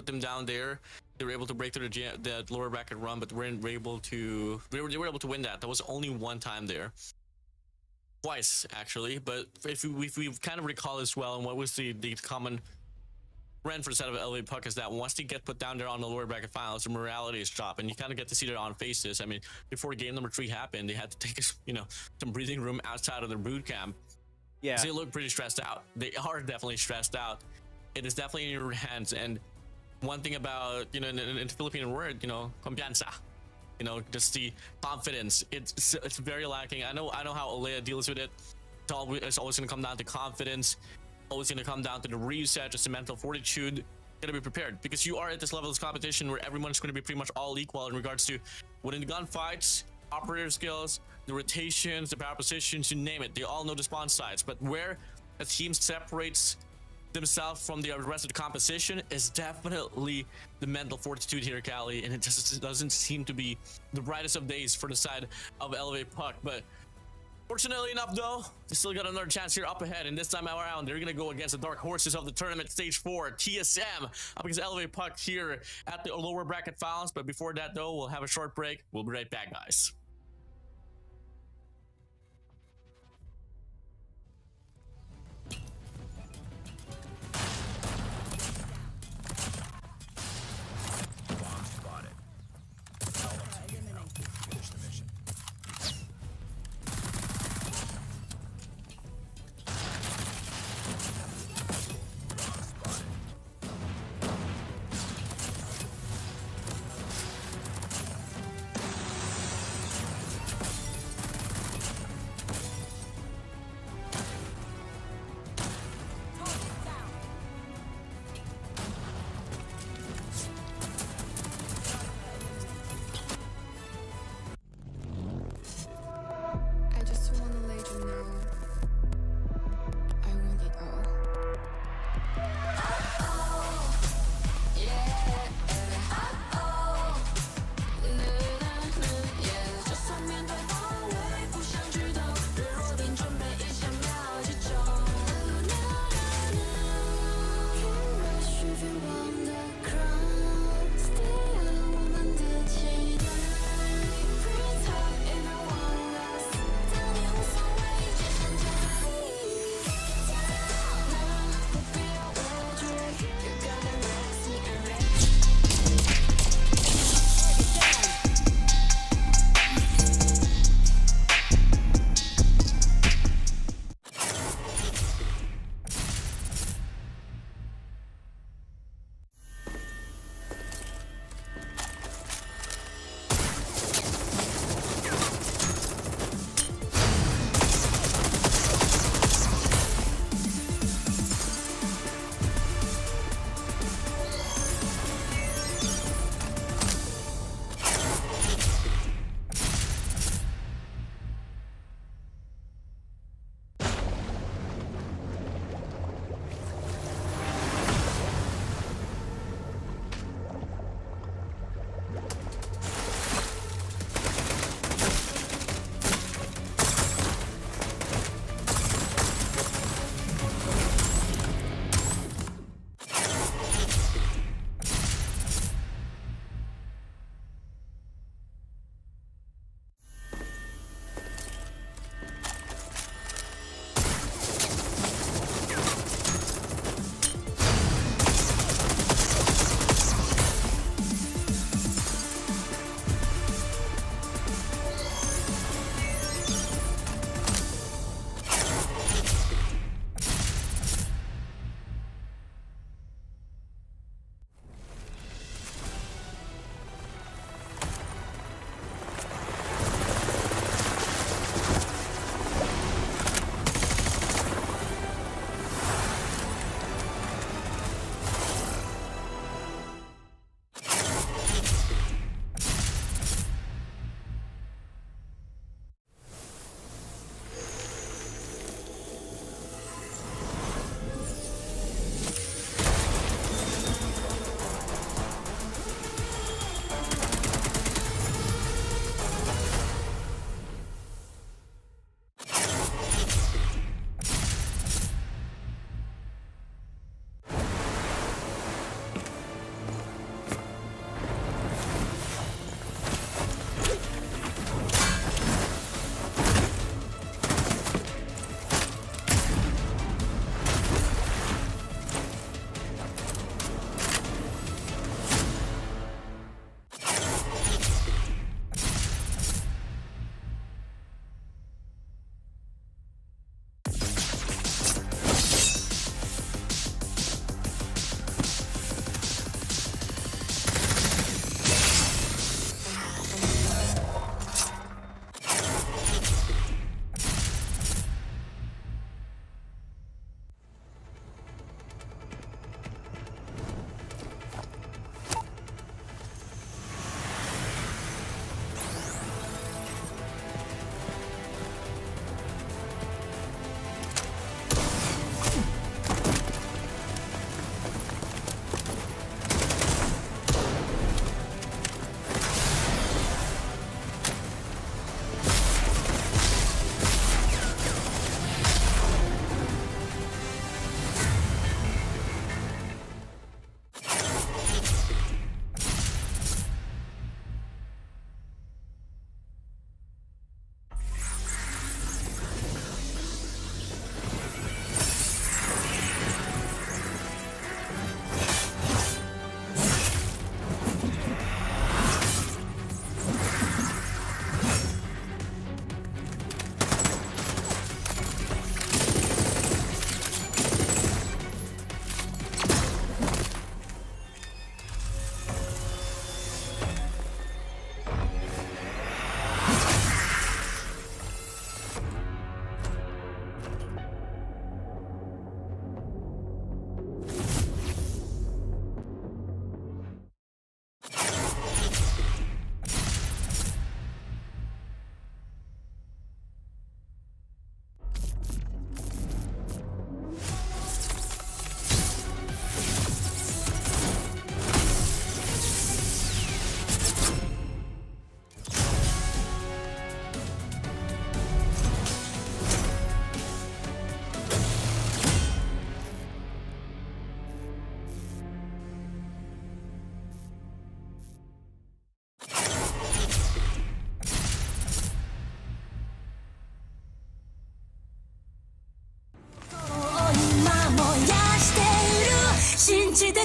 them down there. They were able to break through the lower bracket run, but they were able to win that. That was only one time there. Twice, actually. But if we kind of recall as well, and what was the common trend for the set of Elevate Puck is that once they get put down there on the lower bracket finals, the morality is dropped, and you kind of get to see their on faces. I mean, before game number 3 happened, they had to take some breathing room outside of their boot camp. Yeah. They look pretty stressed out. They are definitely stressed out. It is definitely in your hands. And one thing about, in the Philippine word, kumpiyansa, just the confidence. It's very lacking. I know how Olea deals with it. It's always going to come down to confidence. Always going to come down to the reset, just the mental fortitude. Got to be prepared because you are at this level of competition where everyone's going to be pretty much all equal in regards to winning the gunfights, operator skills, the rotations, the power positions, you name it. They all know the spawn sides. But where a team separates themselves from the rest of the composition is definitely the mental fortitude here, Kali, and it just doesn't seem to be the brightest of days for the side of Elevate Puck. But Fortunately enough, though, they still got another chance here up ahead, and this time around, they're gonna go against the dark horses of the tournament, stage 4, TSM, up against Elevate Puck here at the lower bracket finals. But before that, though, we'll have a short break. We'll be right back, guys.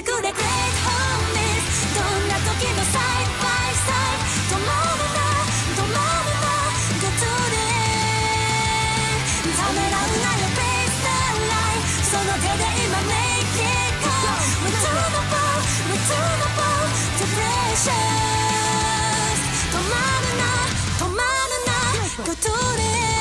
てくれ Great homies どんな時もサイドバイサイド止まるな止まるな Go to the end ためらうなよ Baseline その手で今 Make it go We to the ball We to the ball To precious 止まるな止まるな Go to the end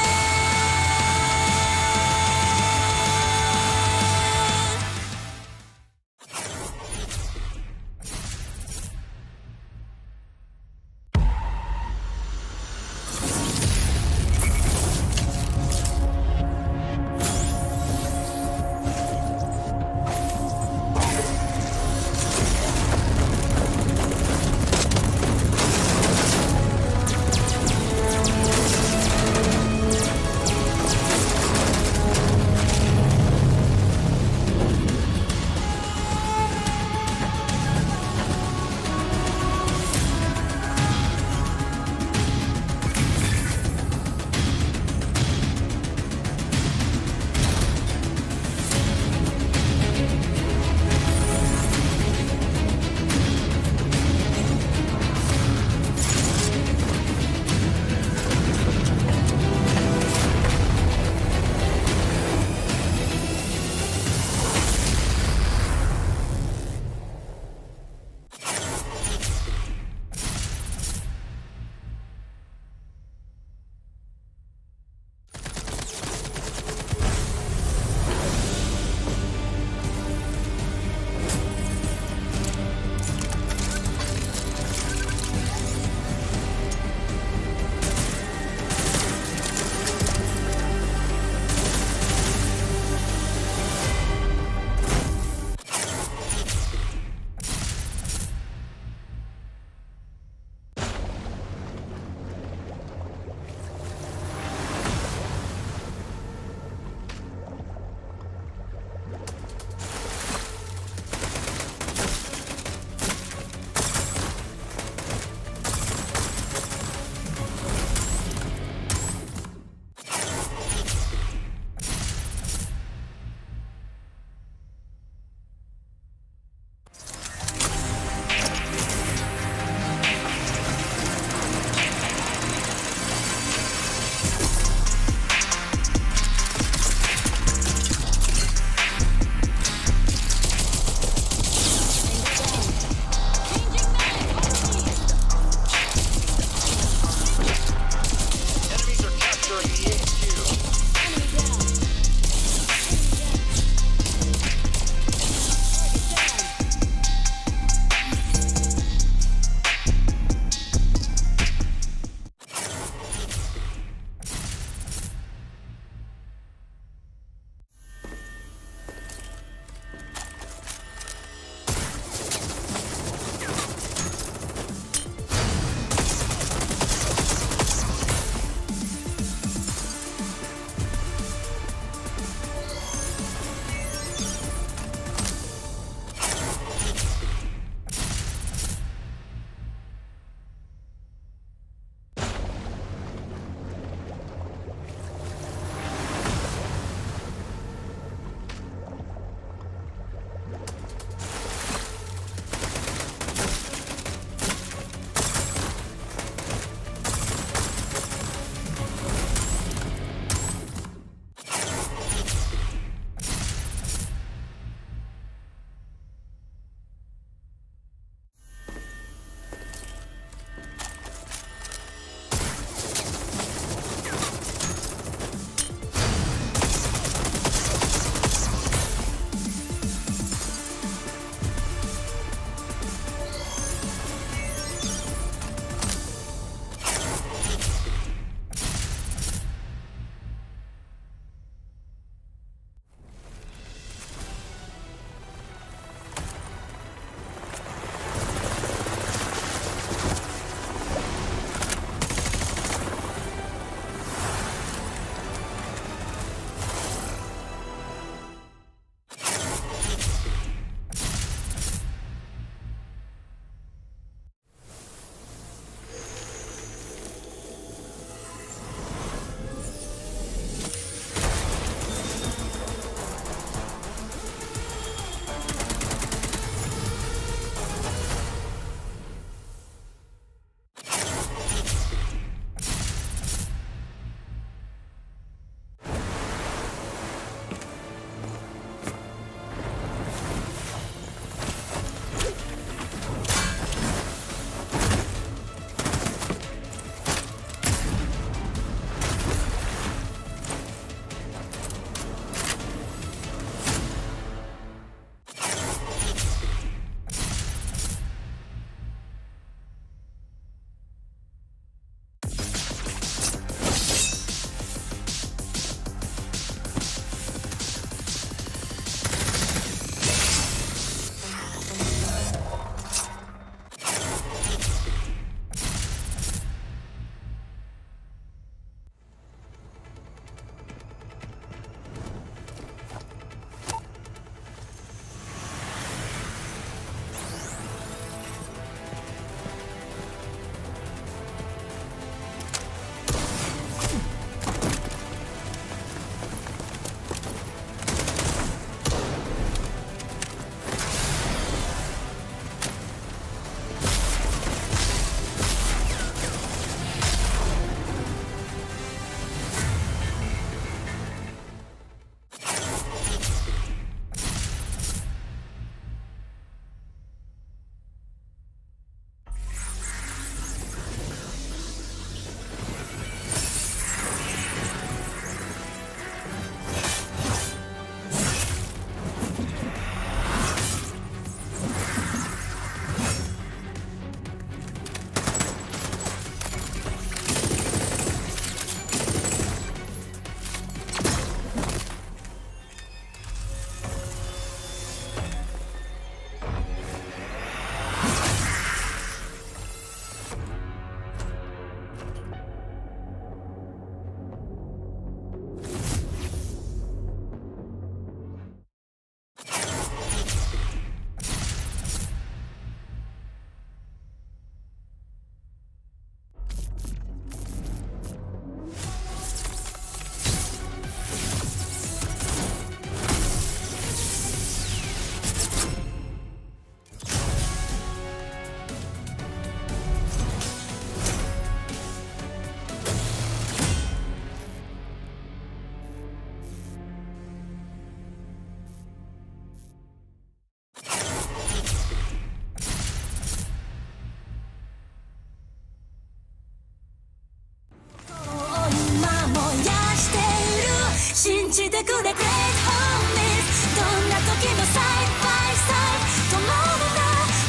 くれ Great homies どんな時もサイドバイサイド止まるな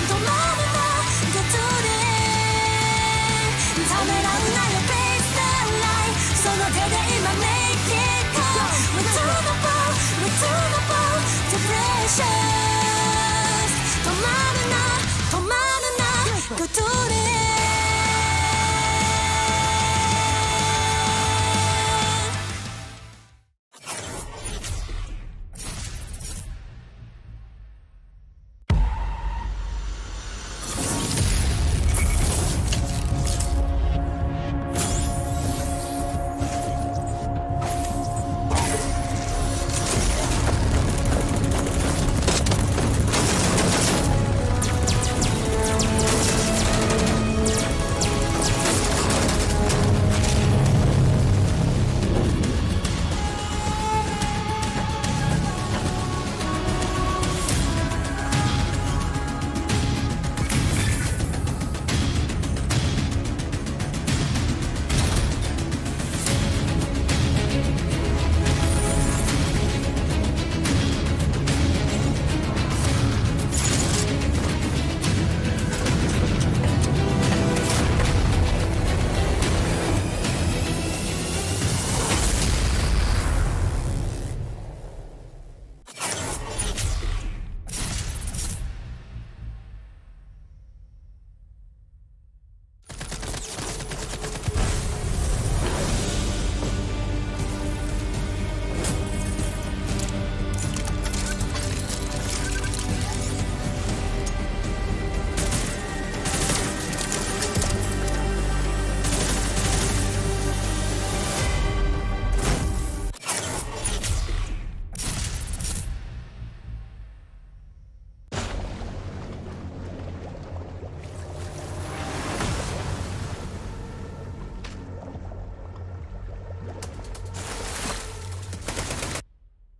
止まるな Go to the end ためらうなよ Face the light その手で今 Make it go We're to the ball We're to the ball To precious 止まるな止まるな Go to the end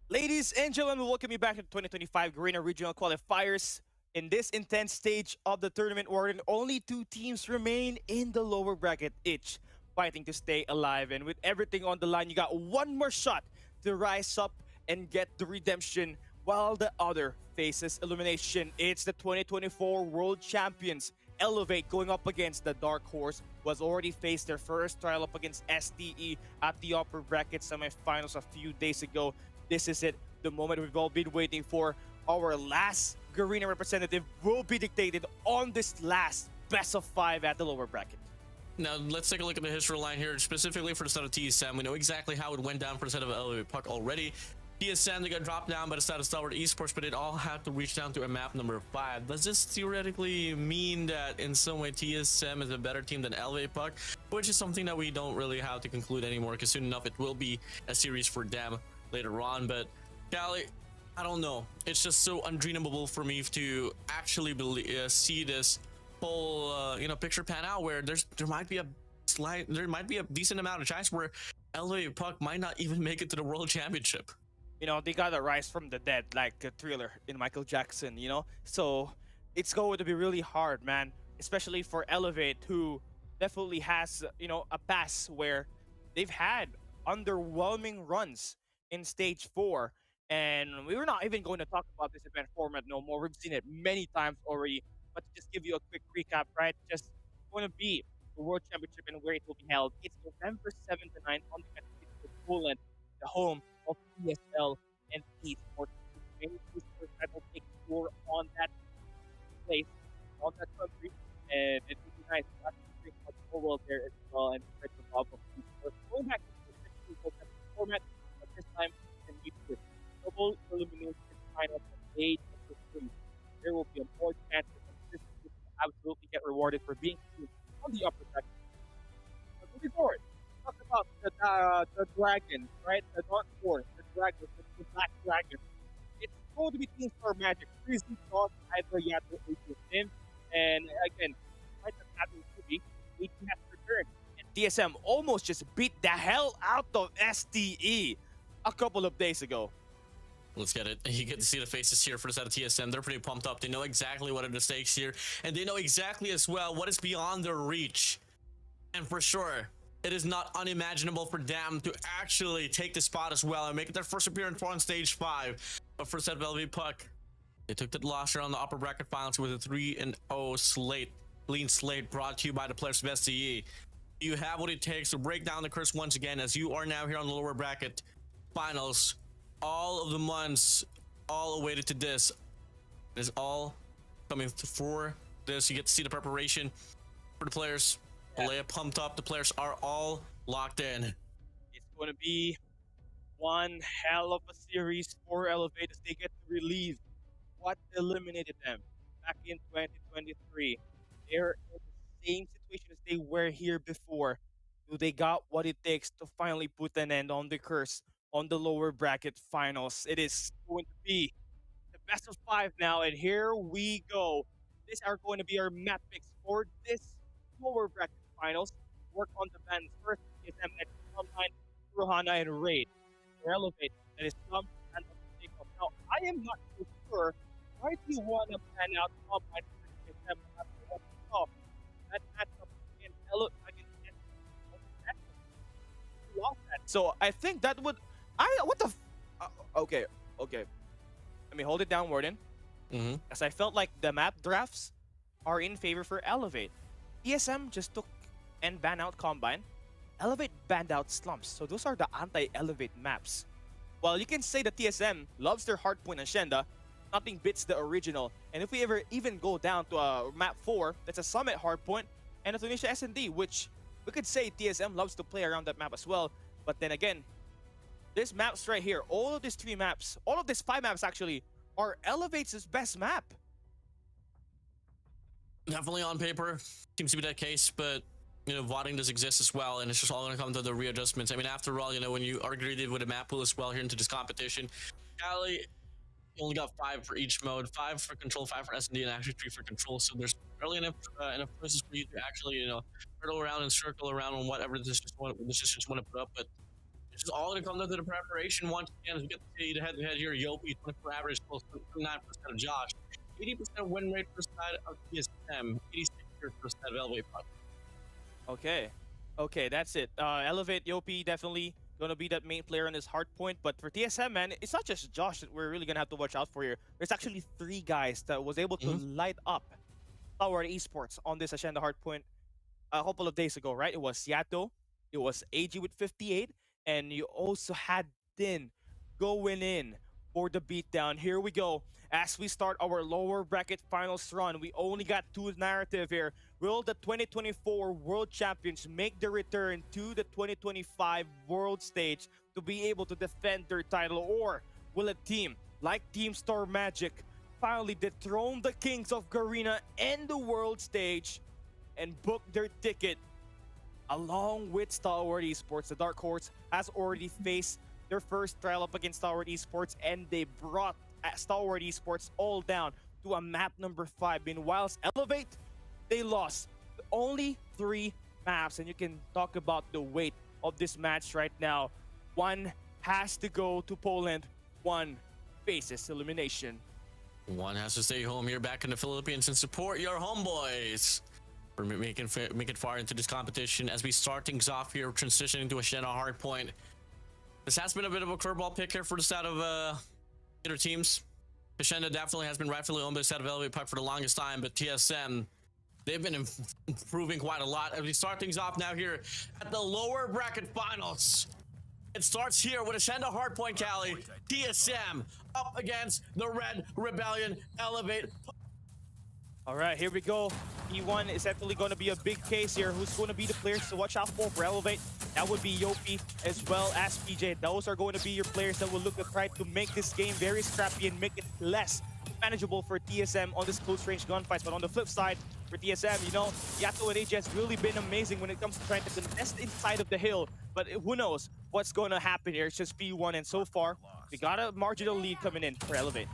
Ladies and gentlemen, welcome you back to the 2025 Garena Regional Qualifiers. In this intense stage of the tournament, Warden, only 2 teams remain in the lower bracket, each fighting to stay alive. And with everything on the line, you got one more shot to rise up and get the redemption while the other faces elimination. It's the 2024 World Champions, Elevate, going up against the Dark Horse, who has already faced their first trial up against STE at the upper bracket semifinals a few days ago. This is it, the moment we've all been waiting for. Our last Garena representative will be dictated on this last best of 5 at the lower bracket. Now, let's take a look at the history line here, specifically for the set of TSM. We know exactly how it went down for the set of Elevate Puck already. TSM, they got dropped down by the side of Stalwart Esports, but it all had to reach down to a map number 5. Does this theoretically mean that in some way TSM is a better team than Elevate Puck? Which is something that we don't really have to conclude anymore, because soon enough it will be a series for them later on. But Callie, I don't know, it's just so undreamable for me to actually see this whole picture pan out, where there might be a decent amount of chance where LA Puck might not even make it to the World Championship. You know, they gotta rise from the dead like a Thriller in Michael Jackson, you know? So it's going to be really hard, man, especially for Elevate, who definitely has, you know, a pass where they've had underwhelming runs in stage 4, and we were not even going to talk about this event format no more. We've seen it many times already, but to just give you a quick recap, right? Just going to be the World Championship and where it will be held. It's November 7th to 9th on the country of Poland, the home of ESL and esports. Many esports that will take tour on that place, on that country, and it would be nice to actually bring out the whole world there as well and spread the love of esports. Going back to the format, but this time can be with double elimination finals on day number 3. There will be a more chance that this team will absolutely get rewarded for being on the upper bracket. But moving forward, talk about the dragon, right? The Dark Horse, the dragon, the Black Dragon. It's going to be Team Star Magic, Freezing Cross, either Yato or Sim. And again, right at happened to be, 18 has returned. And DSM almost just beat the hell out of STE a couple of days ago. Let's get it. You get to see the faces here for the side of TSM. They're pretty pumped up. They know exactly what are the stakes here, and they know exactly as well what is beyond their reach. And for sure, it is not unimaginable for them to actually take the spot as well and make it their first appearance on stage 5. But for set of LV Puck, they took the loss here on the upper bracket finals with a 3-0 slate, clean slate brought to you by the players of SCE. You have what it takes to break down the curse once again, as you are now here on the lower bracket finals. All of the months, all awaited to this. It is all coming for this. You get to see the preparation for the players. Alea pumped up. The players are all locked in. It's going to be one hell of a series for Elevate as they get to relieve what eliminated them back in 2023. They're in the same situation as they were here before. Do they got what it takes to finally put an end on the curse on the lower bracket finals? It is going to be the best of 5 now, and here we go. These are going to be our map picks for this lower bracket finals. Work on the bands first. TSM at Combine, Ruhana, and Raid. For Elevate, that is some and takeoff. Now, I am not so sure why do you want to plan out Combine for TSM after what we saw. That matchup against lost that. So I think that would okay. Let me hold it down, Warden. As I felt like the map drafts are in favor for Elevate. TSM just took and banned out Combine. Elevate banned out Slumps. So those are the anti-Elevate maps. Well, you can say that TSM loves their hardpoint and Shenda. Nothing beats the original. And if we ever even go down to map 4, that's a Summit hardpoint and a Tunisia S&D, which we could say TSM loves to play around that map as well. But then again, these maps right here, all of these 3 maps, all of these 5 maps actually, are Elevate's best map. Definitely on paper seems to be that case, but you know, voting does exist as well, and it's just all going to come to the readjustments. I mean, after all, you know, when you argued with a map pool as well here into this competition, Cali only got 5 for each mode, 5 for control, 5 for S&D, and actually 3 for control. So there's barely enough choices for you to actually, you know, turtle around and circle around on whatever decisions want to put up. But it's just all going to come down to the preparation once again. As we get to see the head-to-head here, Yopi 24 average, close to 9% of Josh, 80% win rate per side of TSM, 86% per side of Elevate Puck. Okay, that's it. Elevate Yopi definitely gonna be that main player on this hard point, but for TSM, man, it's not just Josh that we're really gonna have to watch out for here. There's actually 3 guys that was able to light up our esports on this Ascenda hard point a couple of days ago, right? It was Yato, it was AG with 58, and you also had Din going in for the beatdown. Here we go. As we start our lower bracket finals run, we only got 2 narrative here. Will the 2024 World Champions make their return to the 2025 World Stage to be able to defend their title? Or will a team like Team Star Magic finally dethrone the Kings of Garena and the World Stage and book their ticket along with Stalwart Esports? The Dark Horse has already faced their first trial up against Stalwart Esports, and they brought Stalwart Esports all down to a map number 5. Meanwhile, Elevate, they lost only 3 maps, and you can talk about the weight of this match right now. 1 has to go to Poland, 1 faces elimination. 1 has to stay home here back in the Philippines and support your homeboys for making it far into this competition. As we start things off here, transitioning to a Shena hardpoint. This has been a bit of a curveball pick here for the side of either teams. Shenda definitely has been rightfully owned by the side of Elevate Puck for the longest time, but TSM, they've been improving quite a lot. As we start things off now here at the lower bracket finals. It starts here with a Shenda hardpoint, Cali. TSM up against the Red Rebellion Elevate. All right, here we go. E1 is definitely going to be a big case here. Who's going to be the players to watch out for Elevate? That would be Yopi as well as PJ. Those are going to be your players that will look to try to make this game very scrappy and make it less manageable for TSM on this close range gunfights. But on the flip side, for TSM, you know, Yato and AJ has really been amazing when it comes to trying to contest inside of the hill. But who knows what's going to happen here. It's just P1, and so far, we got a marginal lead coming in for Elevate.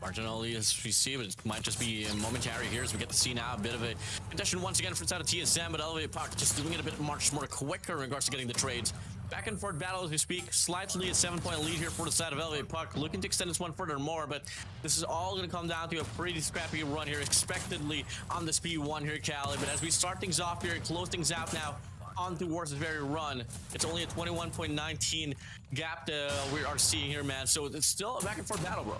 Marginally, as we see, but it might just be momentary here as we get to see now a bit of a contention once again for the side of TSM, but Elevate Puck just doing it a bit much more quicker in regards to getting the trades. Back and forth battle as we speak, slightly a 7-point lead here for the side of Elevate Puck, looking to extend this one further more, but this is all going to come down to a pretty scrappy run here, expectedly on this P1 here, Cali. But as we start things off here and close things out now, on towards this very run. It's only a 21.19 gap that we are seeing here, man. So it's still a back and forth battle, bro.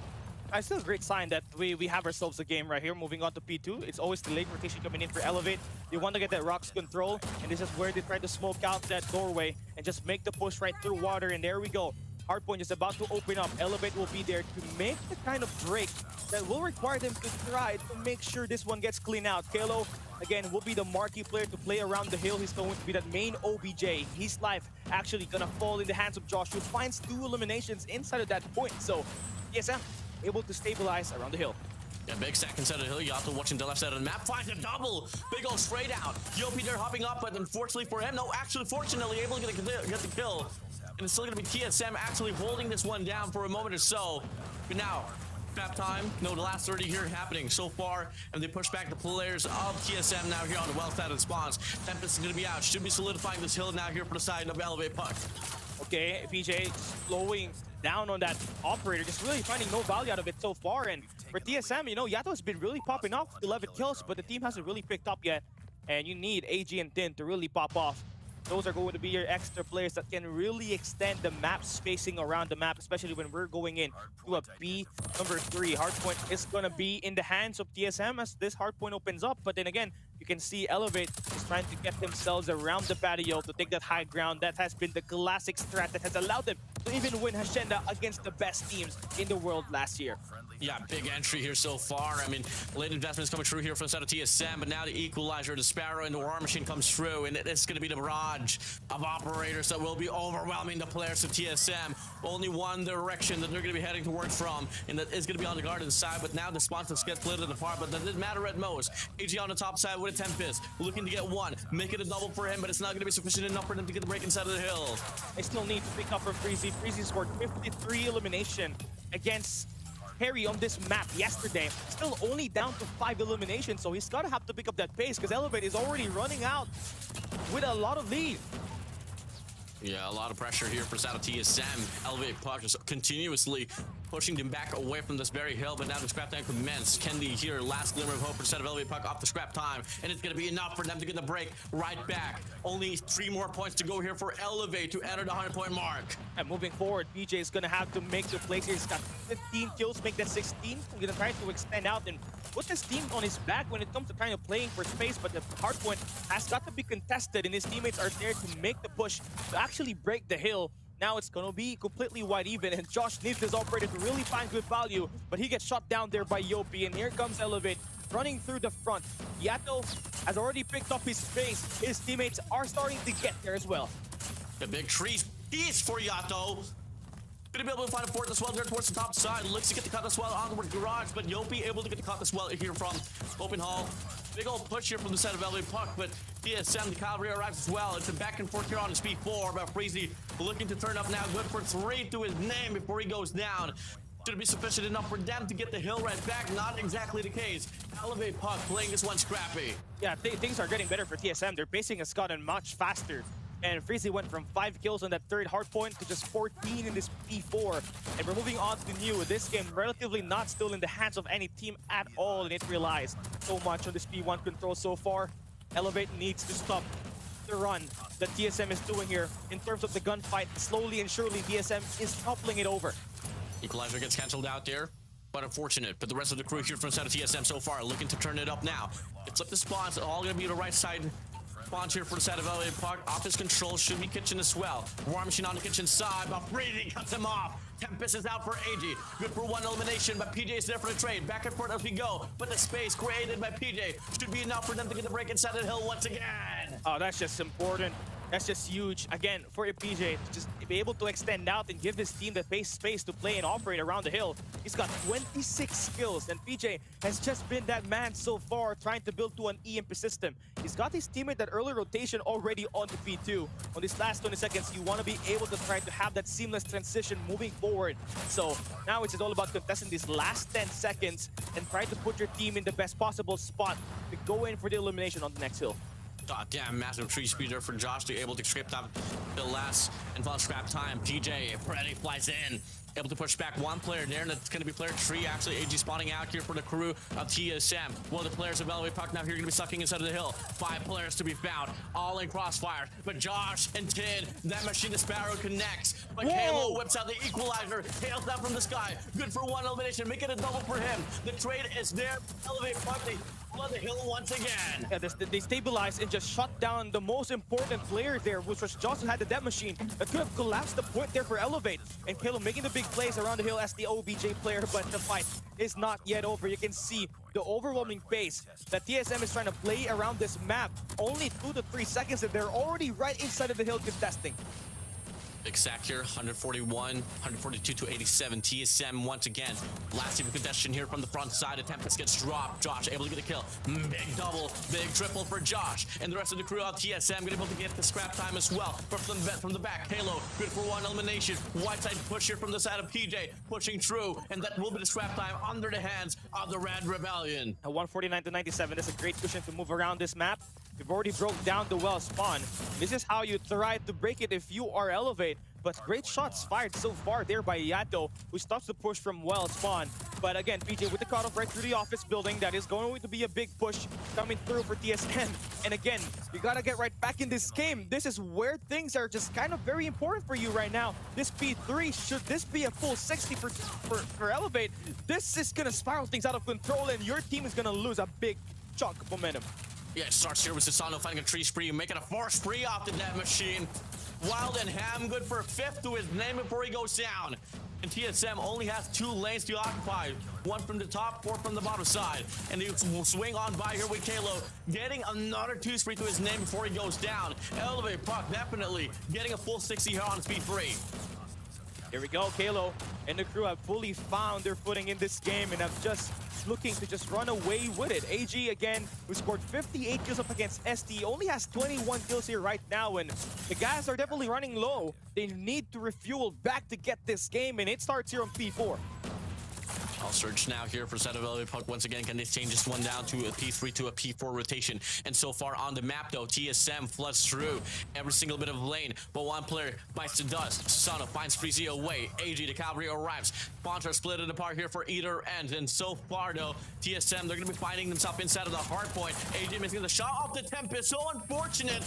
It's still a great sign that we have ourselves a game right here. Moving on to P2. It's always the late rotation coming in for Elevate. They want to get that Rocks control, and this is where they try to smoke out that doorway and just make the push right through water, and there we go. Hardpoint is about to open up. Elevate will be there to make the kind of break that will require them to try to make sure this one gets clean out. Kalo, again, will be the marquee player to play around the hill. He's going to be that main OBJ. His life actually gonna fall in the hands of Josh, who finds 2 eliminations inside of that point. So, TSM able to stabilize around the hill. Yeah, big stack inside of the hill. Yato watching the left side of the map. Finds a double. Big ol' straight out. Yopi there hopping up, but unfortunately for him, no, actually, fortunately, able to get the kill. And it's still going to be TSM actually holding this one down for a moment or so. But now, scrap time. No, the last 30 here happening so far. And they push back the players of TSM now here on the well side of the spawns. Tempest is going to be out. Should be solidifying this hill now here for the side of Elevate Puck. Okay, PJ slowing down on that operator, just really finding no value out of it so far. And for TSM, you know, Yato's been really popping off with 11 kills, but the team hasn't really picked up yet. And you need AG and Tin to really pop off. Those are going to be your extra players that can really extend the map spacing around the map, especially when we're going in to a B number 3. Hardpoint is going to be in the hands of TSM as this hardpoint opens up. But then again, you can see Elevate is trying to get themselves around the patio to take that high ground. That has been the classic strat that has allowed them to even win Hacienda against the best teams in the world last year. Yeah, big entry here so far. I mean, late investments coming through here from the side of TSM, but now the equalizer, the Sparrow, and the War Machine comes through, and it's going to be the barrage of operators that will be overwhelming the players of TSM. Only one direction that they're going to be heading towards from, and that is going to be on the garden side, but now the sponsors get split apart, but that didn't matter at most. AG on the top side with a Tempest, looking to get one, make it a double for him, but it's not going to be sufficient enough for them to get the break inside of the hill. They still need to pick up from Freezy. Freezy scored 53 elimination against Harry on this map yesterday. Still only down to 5 eliminations, so he's gotta have to pick up that pace because Elevate is already running out with a lot of lead. Yeah, a lot of pressure here for Saddle TSM. Elevate Puck just continuously pushing them back away from this very hill, but now the scrap time commenced. Candy here, last glimmer of hope for Saddle Elevate Puck off the scrap time, and it's going to be enough for them to get the break right back. Only 3 more points to go here for Elevate to enter the 100-point mark. And moving forward, PJ is going to have to make the plays here. He's got 15 kills, make that 16. He's going to try to extend out and put this team on his back when it comes to kind of playing for space, but the hardpoint has got to be contested, and his teammates are there to make the push to actually break the hill. Now it's going to be completely wide even, and Josh needs this operator to really find good value, but he gets shot down there by Yopi, and here comes Elevate running through the front. Yato has already picked up his space. His teammates are starting to get there as well. The big trees piece for Yato. Gonna be able to find a port as well there towards the top side. Looks to get the cut as well onward garage, but Yopi able to get the cut as well here from open hall. Big old push here from the side of Elevate Puck, but TSM, the cavalry arrives as well. It's a back and forth here on speed 4, but Freezy looking to turn up now. Good for 3 to his name before he goes down. Should it be sufficient enough for them to get the hill right back? Not exactly the case. Elevate Puck playing this one scrappy. Yeah, things are getting better for TSM. Their pacing has gotten much faster. And Freezy went from 5 kills on that third hardpoint to just 14 in this P4. And we're moving on to new. This game relatively not still in the hands of any team at all, and it relies so much on this P1 control so far. Elevate needs to stop the run that TSM is doing here in terms of the gunfight. Slowly and surely, TSM is toppling it over. Equalizer gets cancelled out there, but unfortunate. But the rest of the crew here from the side of TSM so far looking to turn it up now. It's up the spawns, all going to be the right side. Spawns here for the side of Elevate Puck. Office control should be kitchen as well. War Machine on the kitchen side, but Freezy cuts him off. Tempest is out for AG. Good for 1 elimination, but PJ is there for the trade. Back and forth as we go, but the space created by PJ should be enough for them to get the break inside the hill once again. Oh, that's just important. That's just huge. Again, for a PJ to just be able to extend out and give his team the space to play and operate around the hill. He's got 26 skills, and PJ has just been that man so far trying to build to an EMP system. He's got his teammate that early rotation already on the P2. On this last 20 seconds, you want to be able to try to have that seamless transition moving forward. So now it's all about contesting these last 10 seconds and try to put your team in the best possible spot to go in for the elimination on the next hill. God damn, massive tree speeder for Josh to able to script up the last and final scrap time. PJ, Freddy flies in. able to push back one player there, and that's going to be player 3. Actually, AG spawning out here for the crew of TSM. Well, the players of Elevate Puck now here going to be sucking inside of the hill. 5 players to be found, all in crossfire. But Josh and Tin, that machine to Sparrow connects. But Halo whips out the equalizer, hails down from the sky. Good for 1 elimination, make it a double for him. The trade is there. Elevate Puck, they flood the hill once again. Yeah, they stabilized and just shut down the most important player there, which was Josh, who had the death machine. That could have collapsed the point there for Elevate. And Kalo making the big plays around the hill as the OBJ player, but the fight is not yet over. You can see the overwhelming pace that TSM is trying to play around this map. Only 2 to 3 seconds and they're already right inside of the hill contesting. Big sack here, 141, 142 to 87. TSM once again. Last team contention here from the front side. A Tempest gets dropped. Josh able to get a kill. Big double, big triple for Josh. And the rest of the crew of TSM going to be able to get the scrap time as well. But from the back, Halo good for 1 elimination. Whiteside push here from the side of PJ, pushing through. And that will be the scrap time under the hands of the Red Rebellion. A 149 to 97 is a great cushion to move around this map. You've already broke down the well spawn. This is how you try to break it if you are Elevate. But great shots fired so far there by Yato, who stops the push from well spawn. But again, PJ with the cutoff right through the office building. That is going to be a big push coming through for TSM. And again, you gotta get right back in this game. This is where things are just kind of very important for you right now. This P3, should this be a full 60 for Elevate, this is gonna spiral things out of control and your team is gonna lose a big chunk of momentum. Yeah, it starts here with Sasano finding a tree spree, making a 4 spree off the net machine. Wild and Ham good for 5th to his name before he goes down. And TSM only has 2 lanes to occupy. 1 from the top, 4 from the bottom side. And he will swing on by here with Kalo, getting another 2 spree to his name before he goes down. Elevate Puck definitely getting a full 60 here on speed 3. Here we go, Kalo and the crew have fully found their footing in this game and have just looking to just run away with it. AG again, who scored 58 kills up against ST, only has 21 kills here right now, and the guys are definitely running low. They need to refuel back to get this game, and it starts here on P4. I'll search now here for set of Elevate Puck. Once again, can they change this one down to a P3 to a P4 rotation? And so far on the map, though, TSM floods through every single bit of lane, but one player bites the dust. Susano finds Freezy away. AG, the cavalry arrives. Spawns are split it apart here for either end. And so far, though, TSM, they're going to be finding themselves inside of the hard point. AG missing the shot off the Tempest. So unfortunate.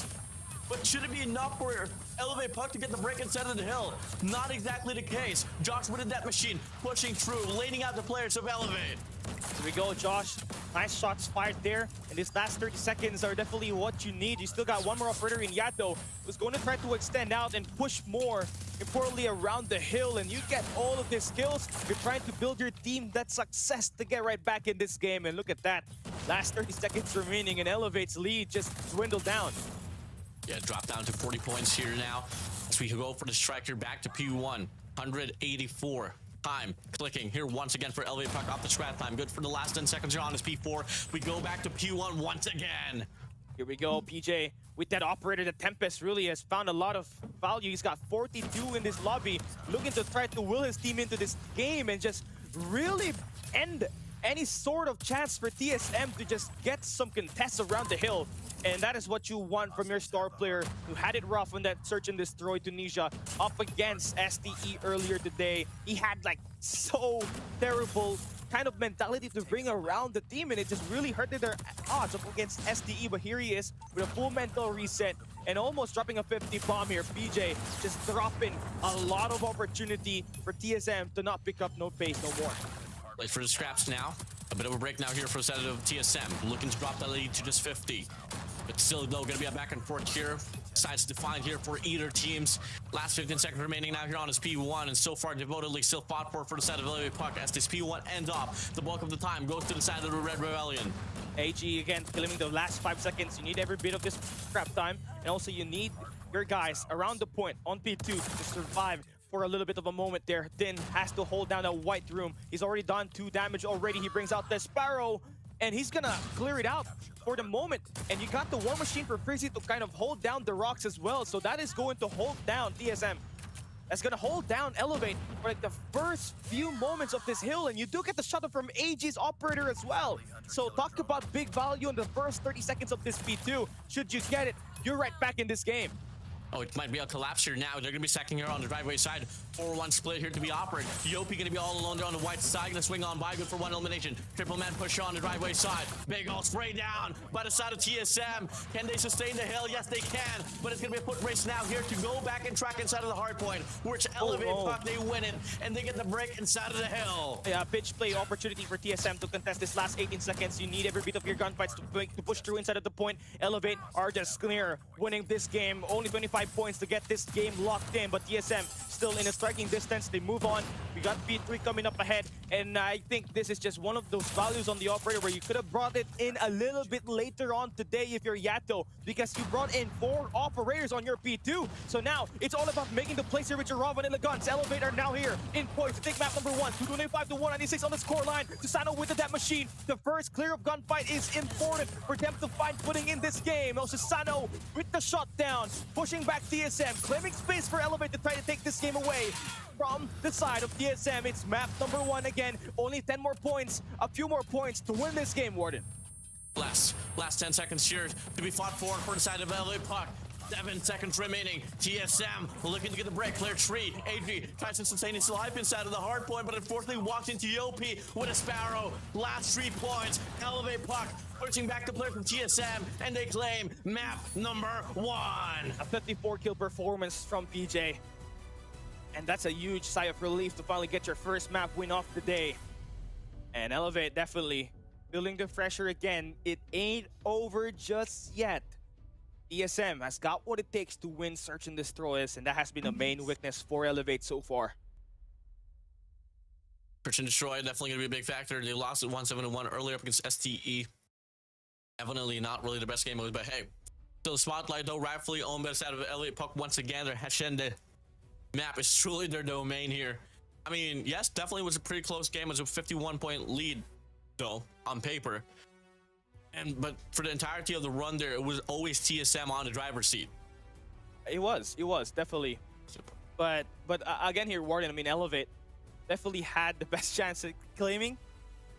But should it be enough for Elevate Puck to get the break inside of the hill? Not exactly the case. Josh with that machine, pushing through, laning out the players of Elevate. Here we go, Josh. Nice shots fired there. And these last 30 seconds are definitely what you need. You still got one more operator in Yato, who's going to try to extend out and push more, importantly, around the hill. And you get all of these skills. You're trying to build your team that success to get right back in this game. And look at that. Last 30 seconds remaining and Elevate's lead just dwindled down. Yeah, drop down to 40 points here now. As we go for the striker back to P1. 184. Time clicking here once again for Elevate Puck off the scrap time. Good for the last 10 seconds here on his P4. We go back to P1 once again. Here we go, PJ. With that operator, the Tempest really has found a lot of value. He's got 42 in this lobby, looking to try to will his team into this game and just really end any sort of chance for TSM to just get some contests around the hill. And that is what you want from your star player who had it rough on that search and destroy Tunisia up against STE earlier today. He had like so terrible kind of mentality to bring around the team, and it just really hurted their odds up against STE. But here he is with a full mental reset and almost dropping a 50 bomb here. PJ just dropping a lot of opportunity for TSM to not pick up no pace no more. Wait for the scraps now. A bit of a break now here for the side of TSM, looking to drop that lead to just 50. But still, though, going to be a back and forth here. Sides defined here for either teams. Last 15 seconds remaining now here on his P1, and so far devotedly still fought for the side of Elevate Puck as this P1 ends off. The bulk of the time goes to the side of the Red Rebellion. AG again, killing the last 5 seconds. You need every bit of this scrap time, and also you need your guys around the point on P2 to survive for a little bit of a moment there. Din has to hold down that white room. He's already done 2 damage already. He brings out the Sparrow, and he's gonna clear it out for the moment. And you got the War Machine for Frizzy to kind of hold down the rocks as well. So that is going to hold down TSM. That's gonna hold down Elevate for like the first few moments of this hill. And you do get the shuttle from AG's operator as well. So talk about big value in the first 30 seconds of this P2. Should you get it, you're right back in this game. Oh, it might be a collapse here now. They're going to be sacking here on the driveway side. 4-1 split here to be offered. Yopi going to be all alone there on the white side. Going to swing on by. Good for one elimination. Triple man push on the driveway side. Big ol' spray down by the side of TSM. Can they sustain the hill? Yes, they can. But it's going to be a foot race now here to go back and track inside of the hard point. Which elevate puck, they win it. And they get the break inside of the hill. Yeah, pitch play opportunity for TSM to contest this last 18 seconds. You need every bit of your gunfights to push through inside of the point. Elevate are just clear winning this game. Only 25 points to get this game locked in, but TSM still in a striking distance. They move on. We got P3 coming up ahead, and I think this is just one of those values on the operator where you could have brought it in a little bit later on today if you're Yato, because you brought in 4 operators on your P2. So now it's all about making the plays here with your raw vanilla guns. Elevate are now here in poise to take map number 1. 225 to 196 on the score line. Susano with the death machine. The first clear of gunfight is important for them to find footing in this game. Susano with the shutdown, pushing back TSM, claiming space for Elevate to try to take this game away from the side of TSM. It's map number 1 again. Only 10 more points, a few more points to win this game, Warden. Last 10 seconds here to be fought for the side of LA Puck. 7 seconds remaining. TSM looking to get the break. Clear tree. AG tries to sustain his life inside of the hard point, but unfortunately walks into Yopi with a Sparrow. Last 3 points. Elevate Puck pushing back the player from TSM, and they claim map number 1. A 54 kill performance from PJ. And that's a huge sigh of relief to finally get your first map win of the day. And Elevate definitely feeling the pressure again. It ain't over just yet. TSM has got what it takes to win Search and Destroy us, and that has been the main weakness for Elevate so far. Search and Destroy definitely going to be a big factor. They lost at 1-7-1 earlier up against STE. Definitely not really the best game mode, but hey. Still the spotlight though, rightfully owned by the side of LA Puck once again. Their Hashende map is truly their domain here. I mean, yes, definitely was a pretty close game. It was a 51-point lead though, on paper. But for the entirety of the run there, it was always TSM on the driver's seat. It was definitely. But again here, Warden, I mean, Elevate definitely had the best chance at claiming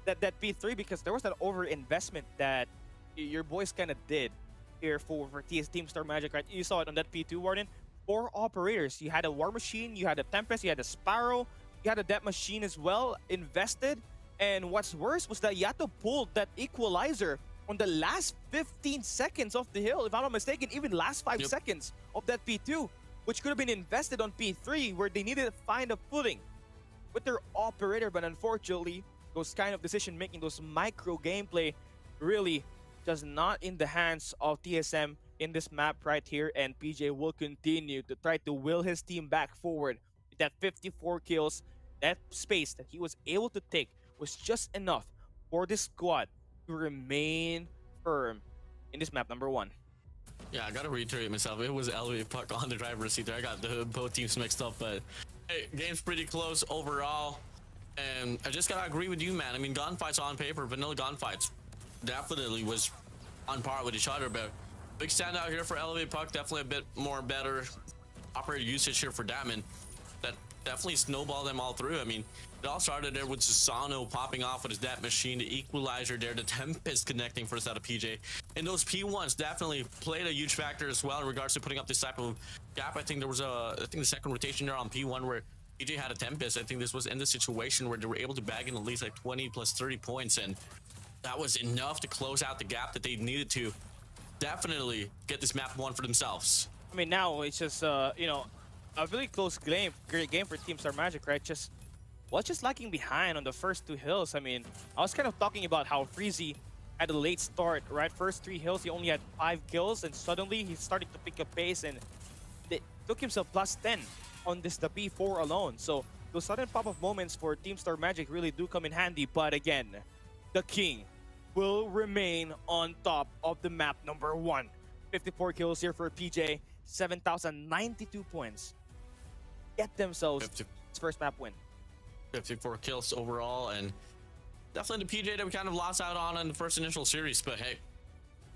that P3, because there was that over-investment that your boys kind of did here for Team Star Magic, right? You saw it on that P2, Warden. 4 operators. You had a War Machine, you had a Tempest, you had a Sparrow, you had a Death Machine as well, invested. And what's worse was that Yato pulled that equalizer on the last 15 seconds of the hill, if I'm not mistaken, even last 5 seconds of that P2, which could have been invested on P3, where they needed to find a footing with their operator. But unfortunately, those kind of decision-making, those micro gameplay, really just not in the hands of TSM in this map right here. And PJ will continue to try to will his team back forward. With that 54 kills, that space that he was able to take was just enough for this squad to remain firm in this map number 1. Yeah, I gotta reiterate myself. It was Elevate Puck on the driver's seat there. I got both teams mixed up, but hey, game's pretty close overall. And I just gotta agree with you, man. I mean, gunfights on paper, vanilla gunfights, definitely was on par with each other. But big standout here for Elevate Puck. Definitely a bit more better operator usage here for Damon. That definitely snowballed them all through. I mean, it all started there with Susano popping off with his Death Machine, the equalizer there, the Tempest connecting for the side of PJ. And those P1s definitely played a huge factor as well in regards to putting up this type of gap. I think there was the second rotation there on P1 where PJ had a Tempest. I think this was in the situation where they were able to bag in at least like 20 plus 30 points, and that was enough to close out the gap that they needed to definitely get this map 1 for themselves. I mean, now it's just, you know, a really close game, great game for Team Star Magic, right? Just lagging behind on the first 2 hills. I mean, I was kind of talking about how Freezy had a late start, right? First 3 hills, he only had 5 kills, and suddenly he started to pick up pace, and it took himself plus 10 on this the P4 alone. So those sudden pop-up moments for Team Star Magic really do come in handy. But again, the king will remain on top of the map number 1. 54 kills here for PJ, 7,092 points. Get themselves his first map win. 54 kills overall, and definitely the PJ that we kind of lost out on in the first initial series. But hey,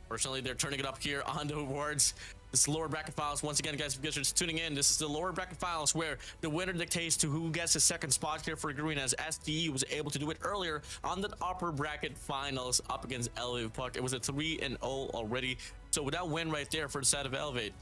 personally, they're turning it up here on the awards. This is lower bracket files. Once again, guys, if you guys are just tuning in, this is the lower bracket files where the winner dictates to who gets the second spot here for Garena, as SDE was able to do it earlier on the upper bracket finals up against Elevate Puck. It was a 3-0 already. So with that win right there for the side of Elevate,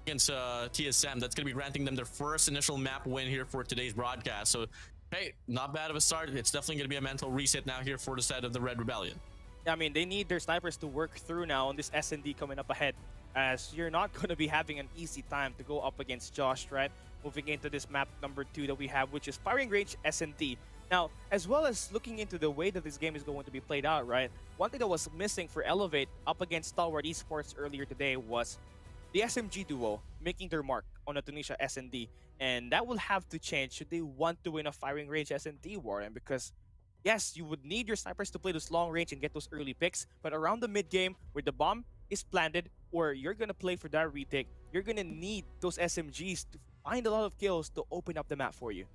against TSM. That's going to be granting them their first initial map win here for today's broadcast. So, hey, not bad of a start. It's definitely going to be a mental reset now here for the side of the Red Rebellion. I mean, they need their snipers to work through now on this S&D coming up ahead, as you're not going to be having an easy time to go up against Josh, right? Moving into this map number 2 that we have, which is firing range S&D. Now, as well as looking into the way that this game is going to be played out, right? One thing that was missing for Elevate up against Stalwart Esports earlier today was the SMG duo making their mark on a Tunisia S&D. And that will have to change should they want to win a firing range S&D war. And because yes, you would need your snipers to play those long range and get those early picks, but around the mid game where the bomb is planted or you're gonna play for that retake, you're gonna need those SMGs to find a lot of kills to open up the map for you.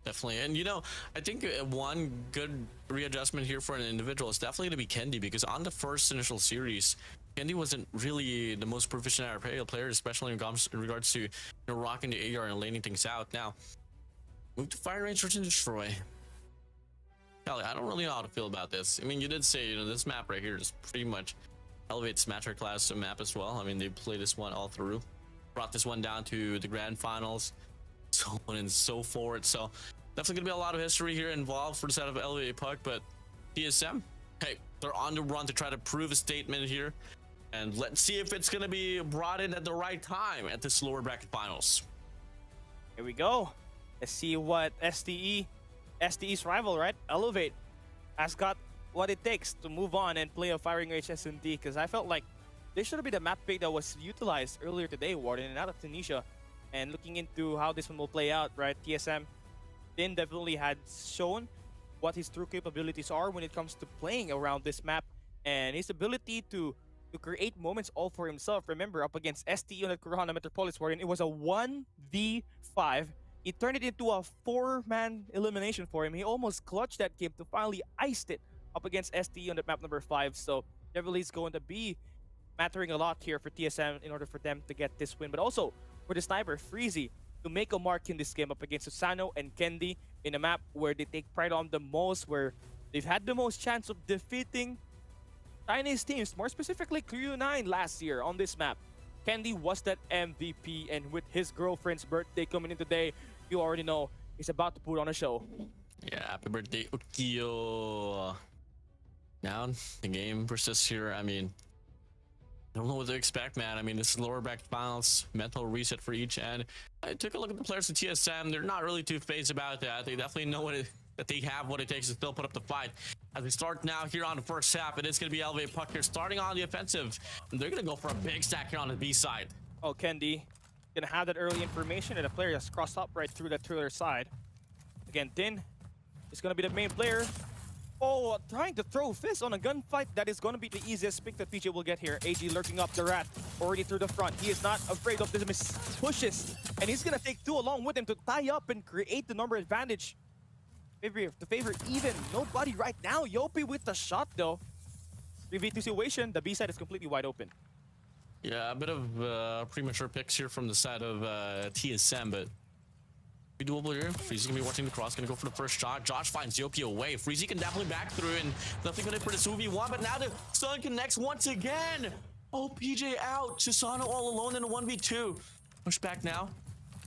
Definitely. And you know, I think one good readjustment here for an individual is definitely going to be Kendi, because on the first initial series, Kendi wasn't really the most proficient RPA player, especially in regards to, you know, rocking the AR and laning things out. Now, move to fire range search and destroy. Kelly, I don't really know how to feel about this. I mean, you did say, you know, this map right here is pretty much Elevate's masterclass map as well. I mean, they play this one all through, brought this one down to the grand finals, so on and so forth. So definitely gonna be a lot of history here involved for the side of Elevate Puck, but TSM, hey, they're on the run to try to prove a statement here, and let's see if it's gonna be brought in at the right time at this lower bracket finals. Here we go. Let's see what STE's rival, right? Elevate has got what it takes to move on and play a firing range S&D, because I felt like this should have been the map pick that was utilized earlier today, Warden, and out of Tunisia. And looking into how this one will play out, right? TSM Din definitely had shown what his true capabilities are when it comes to playing around this map, and his ability to create moments all for himself. Remember, up against STE on the Corona Metropolis Warden, it was a 1v5. He turned it into a 4-man elimination for him. He almost clutched that game to finally iced it up against STE on the map number 5. So definitely is going to be mattering a lot here for TSM in order for them to get this win. But also for the sniper, Freezy, to make a mark in this game up against Susano and Kendi in a map where they take pride on the most, where they've had the most chance of defeating Chinese teams, more specifically Crew9 last year on this map. Kendi was that MVP, and with his girlfriend's birthday coming in today, you already know he's about to put on a show. Yeah, happy birthday, Ukiyo. Now, the game persists here. I mean, I don't know what to expect, man. I mean, this is lower bracket finals, mental reset for each end. I took a look at the players of TSM. They're not really too phased about that. They definitely know that they have what it takes to still put up the fight. As we start now here on the first half, it is going to be Elevate Puck here starting on the offensive. And they're going to go for a big stack here on the B side. Oh, Kendi gonna have that early information that the player has crossed up right through that thriller side. Again, Din is gonna be the main player. Oh, trying to throw fist on a gunfight. That is gonna be the easiest pick that PJ will get here. AG lurking up the rat already through the front. He is not afraid of the pushes, and he's gonna take 2 along with him to tie up and create the number advantage. To favor even nobody right now. Yopi with the shot though. 3v2 situation. The B side is completely wide open. Yeah, a bit of premature picks here from the side of TSM, but be doable here. Freezy gonna be watching the cross, gonna go for the first shot. Josh finds Yoki away. Freezy can definitely back through, and nothing gonna for the 2v1, but now the Sun connects once again. Oh, PJ out. Susano all alone in a 1v2. Push back now.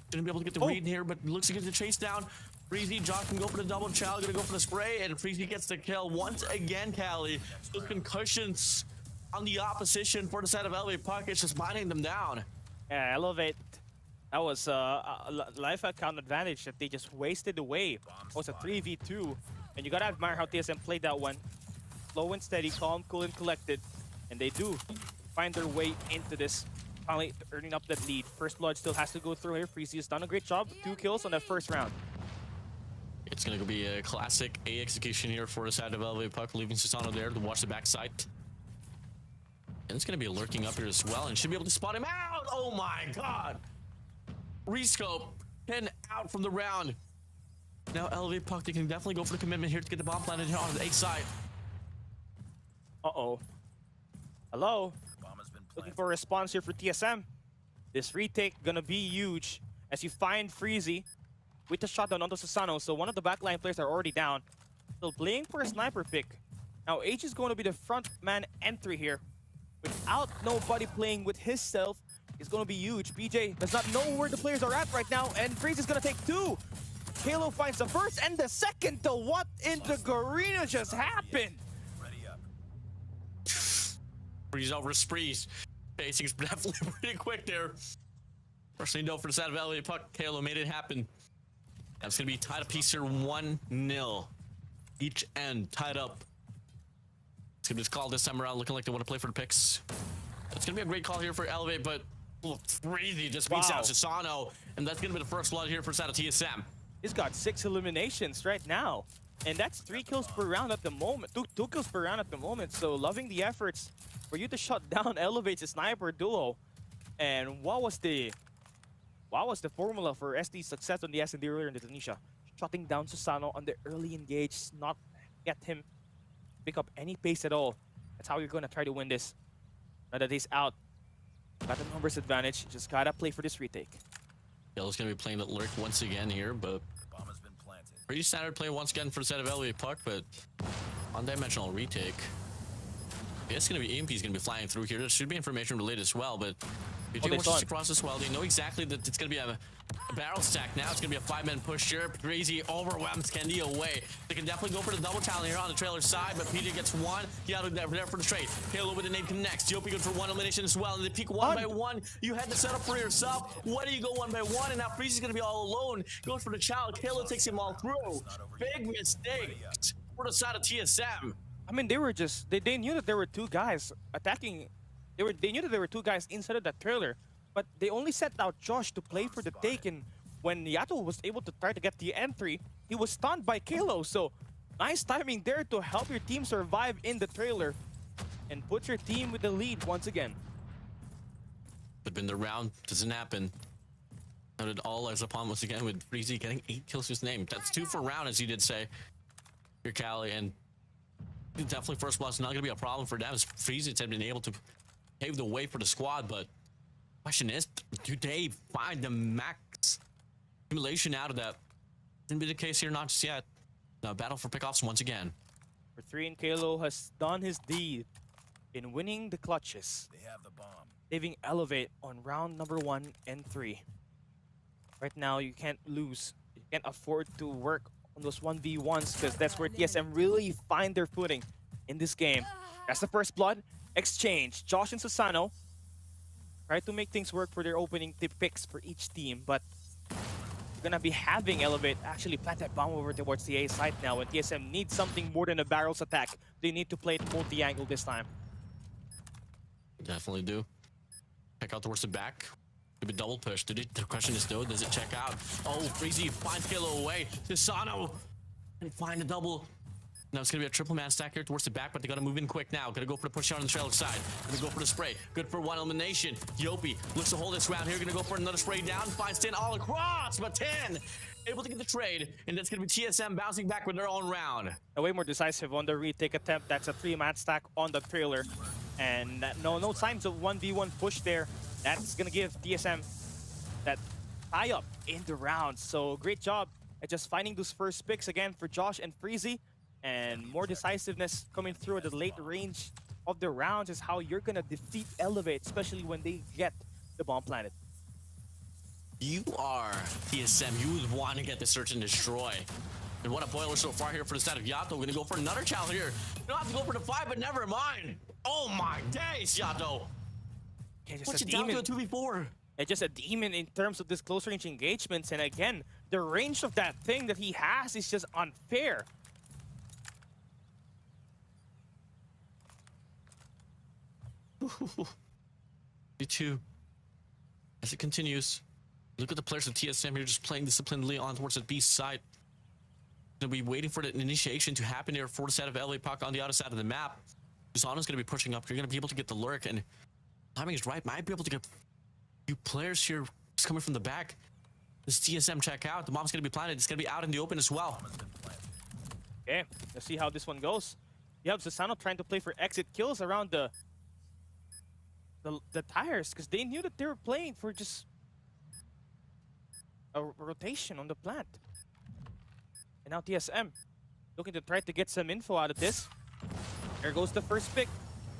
Didn't be able to get the read in here, but looks to get the chase down. Freezy, Josh can go for the double chow, gonna go for the spray, and Freezy gets the kill once again, Callie. Those concussions on the opposition for the side of Elevate Puck, it's just binding them down. Yeah, Elevate. That was a life account advantage that they just wasted away. It was a 3v2. And you gotta admire how TSM played that one. Slow and steady, calm, cool, and collected. And they do find their way into this, finally earning up that lead. First blood still has to go through here. Freezy has done a great job. 2 kills on that first round. It's gonna be a classic A execution here for the side of Elevate Puck, leaving Susano there to watch the backside. And it's gonna be lurking up here as well, and should be able to spot him out. Oh my god! Rescope 10 out from the round. Now Elevate Puck, they can definitely go for the commitment here to get the bomb planted here on the A side. Uh-oh. Hello? Looking for a response here for TSM. This retake gonna be huge as you find Freezy with the shotgun onto Susano. So one of the backline players are already down. Still playing for a sniper pick. Now H is going to be the front man entry here. Without nobody playing with himself, is going to be huge. PJ does not know where the players are at right now, and Freeze is going to take 2. Halo finds the first and the second. To what in the Garena just happened? Freeze over Spreeze. Pacing is definitely pretty quick there. Personally, no, for the side of LA Puck, Halo made it happen. That's going to be tied up piece here, 1-0. Each end tied up. It's going to be this call this time around, looking like they want to play for the picks. It's going to be a great call here for Elevate, but crazy just beats out Susano, and that's going to be the first blood here for the side of TSM. He's got 6 eliminations right now, and that's 3 kills per round at the moment. Two kills per round at the moment, so loving the efforts for you to shut down Elevate's sniper duo. And what was the formula for SD's success on the S&D earlier in Indonesia? Shutting down Susano on the early engage, not get him pick up any pace at all. That's how you're going to try to win this. Now that he's out, got the numbers advantage, just gotta play for this retake. Yellow's going to be playing the lurk once again here, but Bomb has been planted. pretty standard play once again for the set of LA Puck, but one-dimensional retake. It's going to be EMP's going to be flying through here. There should be information related as well, but if you watch across as well, they know exactly that it's going to be a barrel stack now. It's going to be a 5-man push here. Crazy overwhelms Candy away. They can definitely go for the double talent here on the trailer side, but PJ gets 1. Yeah, there for the trade. Halo with the name connects. Yopi goes for 1 elimination as well, and they peak 1 by 1. You had to set up for yourself. Why do you go 1 by 1? And now Freeze is going to be all alone. Goes for the child. Halo takes him all through. Big mistake for the side of TSM. I mean, they knew that there were 2 guys attacking. They knew that there were 2 guys inside of that trailer, but they only set out Josh to play for the take, and when Yato was able to try to get the entry, he was stunned by Kalo. So nice timing there to help your team survive in the trailer and put your team with the lead once again. But in the round doesn't happen. Not at all as upon once again with Freezy getting 8 kills to his name. That's 2 for round, as you did say. Here, Cali, and definitely first blood's not going to be a problem for them, as Freezy had been able to pave the way for the squad. But question is, do they find the max accumulation out of that? Didn't be the case here, not just yet. Now battle for pickoffs once again. For 3, and Kalo has done his deed in winning the clutches, They have the bomb. leaving Elevate on round number 1 and 3. Right now, you can't lose. You can't afford to work on those 1v1s, because that's where TSM really find their footing in this game. That's the first blood exchange. Josh and Susano try to make things work for their opening picks for each team, but you're gonna be having Elevate actually plant that bomb over towards the A site now, and TSM needs something more than a barrels attack. They need to play it multi-angle this time. Definitely do. Check out towards the back. Could be double push. The question is though, does it check out? Oh, Freezy finds Kilo away. Susano and find a double. Now it's gonna be a triple man stack here towards the back, but they gotta move in quick now. Gonna go for the push out on the trailer side. Gonna go for the spray. Good for 1 elimination. Yopi looks to hold this round here. Gonna go for another spray down. Finds 10 all across, but 10 able to get the trade, and that's gonna be TSM bouncing back with their own round. Way more decisive on the retake attempt. That's a 3-man stack on the trailer, and no signs of 1v1 push there. That's gonna give TSM that tie-up in the round. So great job at just finding those first picks again for Josh and Freezy, and more decisiveness coming through at the late range of the rounds is how you're gonna defeat Elevate, especially when they get the bomb planted. You are TSM. You would want to get the search and destroy. And what a boiler so far here for the side of Yato. We're gonna go for another challenge here. You don't have to go for the 5, but never mind. Oh my days, Yato. Yeah, just What's a it down demon. to a 2v4? It's just a demon in terms of this close range engagements, and again, the range of that thing that he has is just unfair. Me too. As it continues, look at the players of TSM here just playing disciplinedly on towards the B side. They'll be waiting for the initiation to happen here for the side of LA Puck on the other side of the map. Susano's going to be pushing up. You're going to be able to get the lurk, and timing is right. Might be able to get a few players here just coming from the back. This TSM check out. The bomb's going to be planted. It's going to be out in the open as well. Okay, let's see how this one goes. You have Susano trying to play for exit kills around the tires, because they knew that they were playing for just a rotation on the plant. And now TSM looking to try to get some info out of this. There goes the first pick.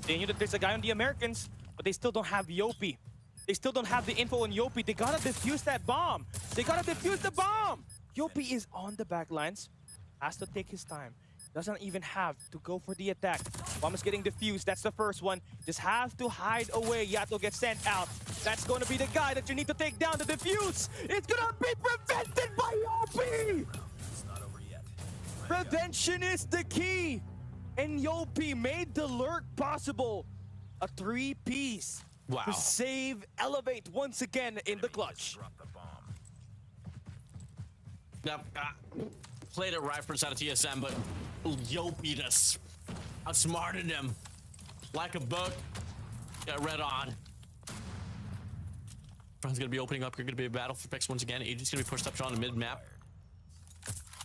They knew that there's a guy on the Americans, but they still don't have Yopi. They still don't have the info on Yopi. They gotta defuse that bomb. They gotta defuse the bomb. Yopi is on the back lines. Has to take his time. Doesn't even have to go for the attack. Bomb is getting defused. That's the first one. Just have to hide away. Yato gets sent out. That's going to be the guy that you need to take down the defuse. It's going to be prevented by Yopi. It's not over yet. Prevention is the key. And Yopi made the lurk possible. A 3-piece Wow. to save Elevate once again in the clutch. Drop the bomb. Yep, played it right for out of TSM, but Yopi just outsmarted him like a book. Got read on. Front's gonna be opening up. You're gonna be a battle for picks once again. Agent's gonna be pushed up on the mid map,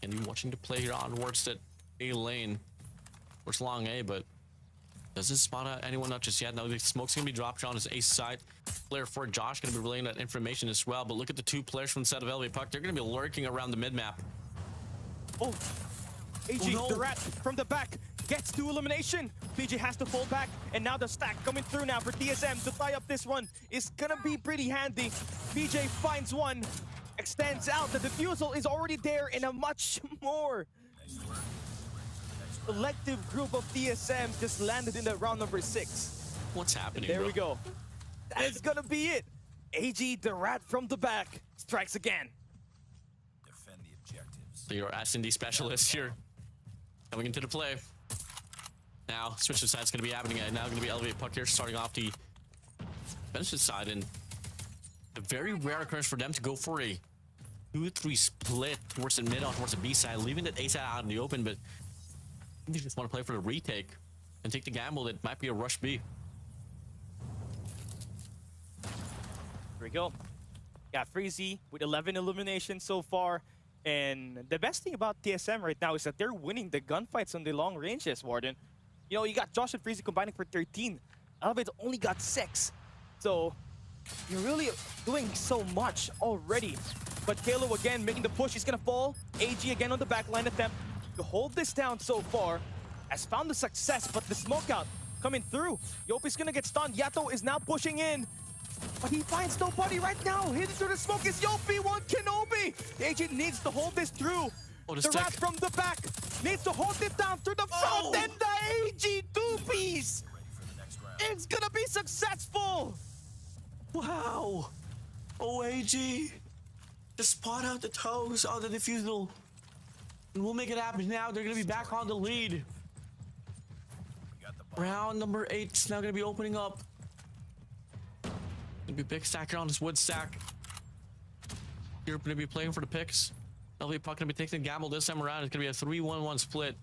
and you watching to play here onwards that A lane. Works long A, but does this spot out anyone? Not just yet. No, the smoke's gonna be dropped on his ace side. Player 4 Josh gonna be relaying that information as well. But look at the two players from the set of Elevate Puck. They're gonna be lurking around the mid map. Oh, AG, Oh, no. the rat from the back gets to elimination. PJ has to fall back, and now the stack coming through now for TSM to tie up this one is gonna be pretty handy. PJ finds one, extends out. The defusal is already there in a much more selective group of TSM just landed in the round number 6. What's happening? There bro? we go. That is gonna be it. AG, the rat from the back, strikes again. Defend the objectives. So your S&D specialist here coming into the play. Now, switch to side's going to be happening. Now going to be Elevate Puck here starting off the benefit side. And a very rare occurrence for them to go for a 2-3 split towards the mid, towards the B side, leaving the A side out in the open. But they just want to play for the retake and take the gamble that might be a rush B. Here we go. Got Freezy with 11 eliminations so far. And the best thing about TSM right now is that they're winning the gunfights on the long ranges, Warden. You know, you got Josh and Freezy combining for 13. Elevate only got 6. So, you're really doing so much already. But Kalo again making the push. He's gonna fall. AG again on the backline attempt to hold this down so far. Has found the success, but the smoke out coming through. Yopi's gonna get stunned. Yato is now pushing in. But he finds nobody right now. Hidden through the smoke is Yopi, one Kenobi. The agent needs to hold this through. Oh, the the rat stick. from the back needs to hold it down through the front. Oh. And the AG 2-piece. Ready for the next round. It's gonna be successful. Wow. OAG. Just spot out the toes on the defusal. And we'll make it happen now. They're going to be back on the lead. We got the bomb. Round number 8 is now going to be opening up. Gonna be big stacker on this wood stack. You're gonna be playing for the picks. LV Puck gonna be taking the gamble this time around. It's gonna be a 3-1-1 split.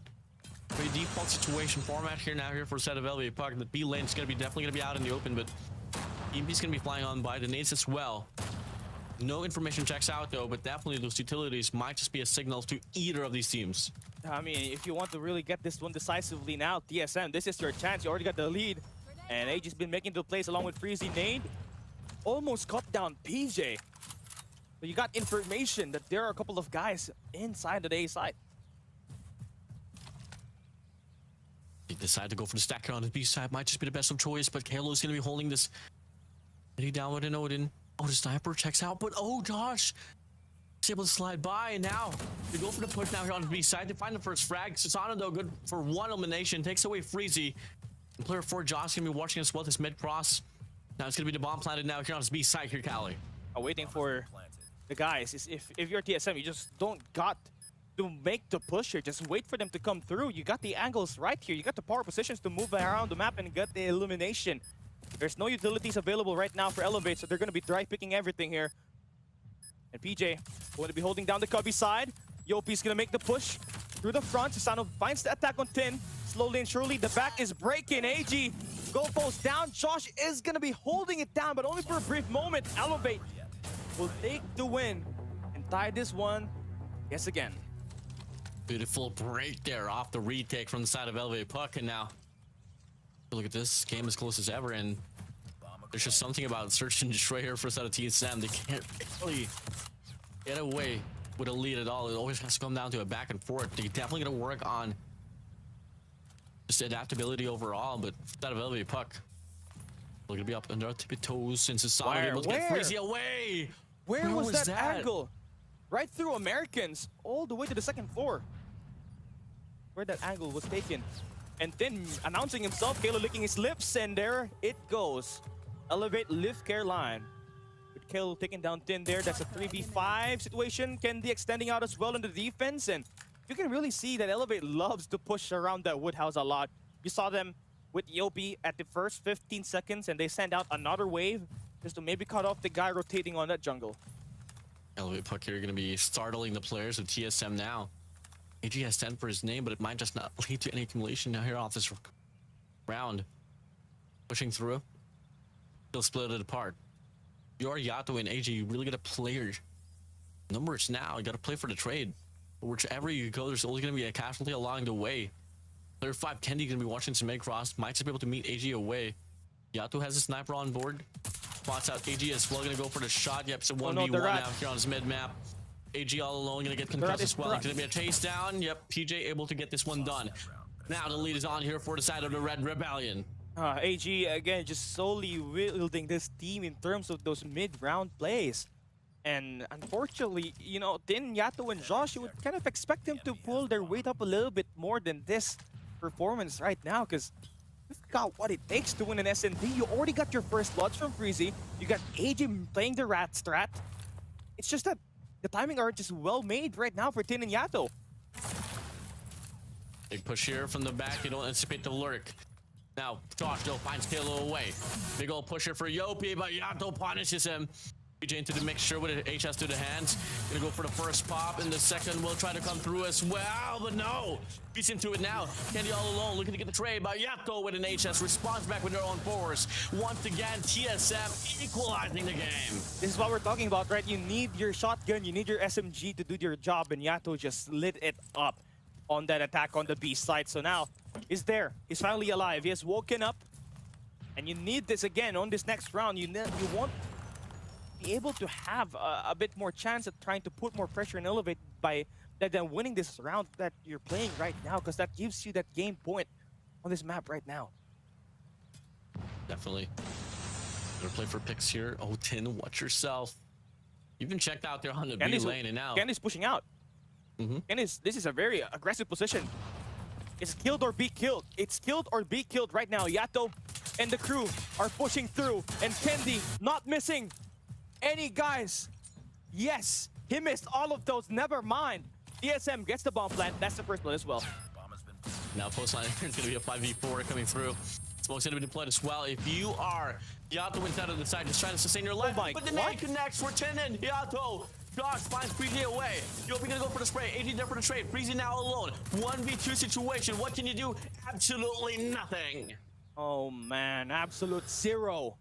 Very default situation format here now here for a set of LV Puck. The B lane is gonna be definitely gonna be out in the open, but EMP's gonna be flying on by the nades as well. No information checks out though, but definitely those utilities might just be a signal to either of these teams. I mean, if you want to really get this one decisively now, TSM, this is your chance. You already got the lead. And AG's been making the plays along with Freezy. Nade almost cut down PJ. But you got information that there are a couple of guys inside the A side. They decide to go for the stacker on the B side. Might just be the best of choice, but Kalo's going to be holding this. Ready down with an Odin. Oh, the sniper checks out, but oh, Josh is able to slide by, and now they go for the push now here on the B side. They find the first frag. Susano, though, good for one elimination. Takes away Freezy. And player 4, Josh, is going to be watching as well this mid-cross. Now it's going to be the bomb planted now here on his B side here, Cali. Waiting for the guys. Is if you're TSM, you just don't got to make the push here. Just wait for them to come through. You got the angles right here. You got the power positions to move around the map and get the elimination. There's no utilities available right now for Elevate, so they're going to be dry picking everything here. And PJ going to be holding down the Cubby side. Yopi's going to make the push through the front. Susano finds the attack on Tin. Slowly and surely, the back is breaking. AG, goalpost down. Josh is going to be holding it down, but only for a brief moment. Elevate will take the win and tie this one yes again. Beautiful break there off the retake from the side of Elevate Puck, and now look at this game as close as ever, and there's just something about search and destroy here for a set of TSM. They can't really get away with a lead at all. It always has to come down to a back and forth. They're definitely going to work on just adaptability overall, but that of Elevate Puck, gonna be up under our tippy toes since Susano Where? able to get Where? Freezy away. Where was that, that? angle? Right through Americans, all the way to the second floor. Where that angle was taken. And then announcing himself, Kalo licking his lips, and there it goes. Elevate lift care line. With Kalo taking down Tin there, that's a 3v5 situation. Kendi extending out as well in the defense, and you can really see that Elevate loves to push around that woodhouse a lot. You saw them with Yopi at the first 15 seconds, and they send out another wave just to maybe cut off the guy rotating on that jungle. Elevate Puck here gonna be startling the players of TSM now. AG has 10 for his name, but it might just not lead to any accumulation now here off this round. Pushing through. He'll split it apart. You're Yato and AG, you really gotta play your numbers now. You gotta play for the trade. Whichever you go, there's always gonna be a casualty along the way. Player 5, Kendi, gonna be watching some cross. Might just be able to meet AG away. Yato has a sniper on board. Spots out AG as well, gonna go for the shot. Yep, it's a 1v1 out here on his mid map. AG all alone, gonna get concussed as well. Gonna be a chase down. Yep, PJ able to get this one done. Now the lead is on here for the side of the Red Rebellion. AG, again, just solely wielding this team in terms of those mid-round plays. And unfortunately, you know, Tin, Yato, and Josh, you would kind of expect them to pull their weight up a little bit more than this performance right now, because you've got what it takes to win an S&D. You already got your first bloods from Freezy. You got AG playing the rat strat. It's just that the timing are just well made right now for Tin and Yato. Big push here from the back. You don't anticipate the lurk. Now, Josh still finds Kalo away. Big old pusher for Yopi, but Yato punishes him. PJ into the mixture with an HS to the hands. Gonna go for the first pop, and the second will try to come through as well, but no. Beats him to it now. Kendi all alone, looking to get the trade, but Yato with an HS responds back with their own force. Once again, TSM equalizing the game. This is what we're talking about, right? You need your shotgun, you need your SMG to do your job, and Yato just lit it up on that attack on the B side. So now, he's there. He's finally alive. He has woken up, and you need this again on this next round. You want to be able to have a bit more chance at trying to put more pressure and elevate by than winning this round that you're playing right now, because that gives you that game point on this map right now. Definitely. Gonna play for picks here. Oh, Tin, watch yourself. You've been checked out there on the B lane, and now Kendi's pushing out. This is a very aggressive position. It's killed or be killed. It's killed or be killed right now. Yato and the crew are pushing through, and Kendi not missing any guys. Yes, he missed all of those. Never mind. TSM gets the bomb plant. That's the first blood as well. Bomb has been now post line is gonna be a 5v4 coming through. Smoke's gonna be deployed as well. If you are Yato inside of the side, just trying to sustain your life. But the nade connects for Tin and Yato. Josh finds Freezy away. Yopi gonna go for the spray. AG there for the trade. Freezy now alone. 1v2 situation. What can you do? Absolutely nothing. Oh man, absolute zero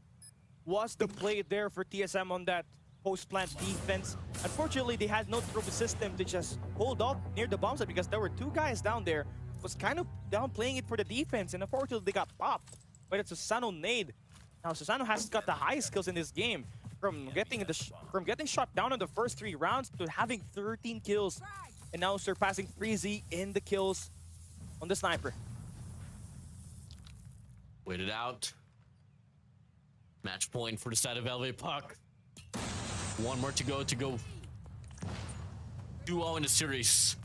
was the play there for TSM on that post-plant defense. Unfortunately, they had no trophy system to just hold up near the bomb site because there were two guys down there. Was kind of downplaying it for the defense, and unfortunately they got popped by the Susano nade. Now Susano has got the highest skills in this game, from getting shot down in the first 3 rounds to having 13 kills, and now surpassing Freezy in the kills on the sniper. Wait it out. Match point for the side of LV Puck. One more to go 2-0 in the series.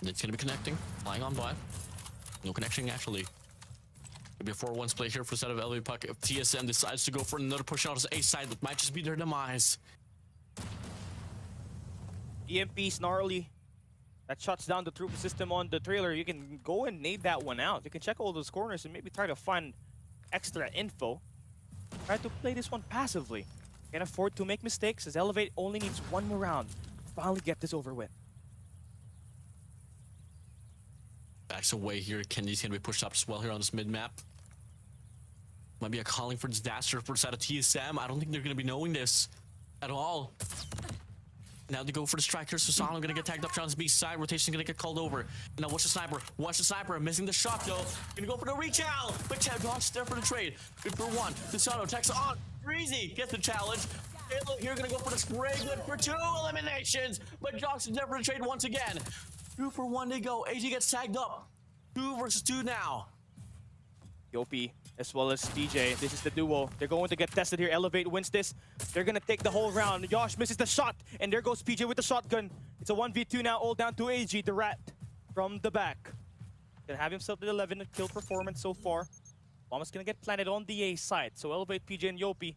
It's gonna be connecting, flying on by. No connection actually. It'll be a 4-1 play here for the side of LV Puck. If TSM decides to go for another push out his A side, that might just be their demise. EMP Snarly. That shuts down the troop system on the trailer. You can go and nade that one out. You can check all those corners and maybe try to find extra info. Try to play this one passively. Can't afford to make mistakes, as Elevate only needs one more round to finally get this over with. Backs away here. Kendi's gonna be pushed up as well here on this mid-map. Might be a calling for disaster for the side of TSM. I don't think they're gonna be knowing this at all. Now they go for the striker. Susano gonna get tagged up on his B side. Rotation gonna get called over. Now watch the sniper. Watch the sniper. Missing the shot though. Gonna go for the reach out. But Josh there for the trade. Good for 1. Susano takes on. Freezy gets the challenge. Halo here gonna go for the spray. Good for 2 eliminations. But Josh is there for the trade once again. 2 for 1 to go. AG gets tagged up. 2 versus 2 now. Yopi as well as DJ. This is the duo. They're going to get tested here. Elevate wins this. They're going to take the whole round. Josh misses the shot, and there goes PJ with the shotgun. It's a 1v2 now, all down to AG, the rat from the back. Gonna have himself the 11 kill performance so far. Bomb is gonna get planted on the A side. So Elevate, PJ, and Yopi.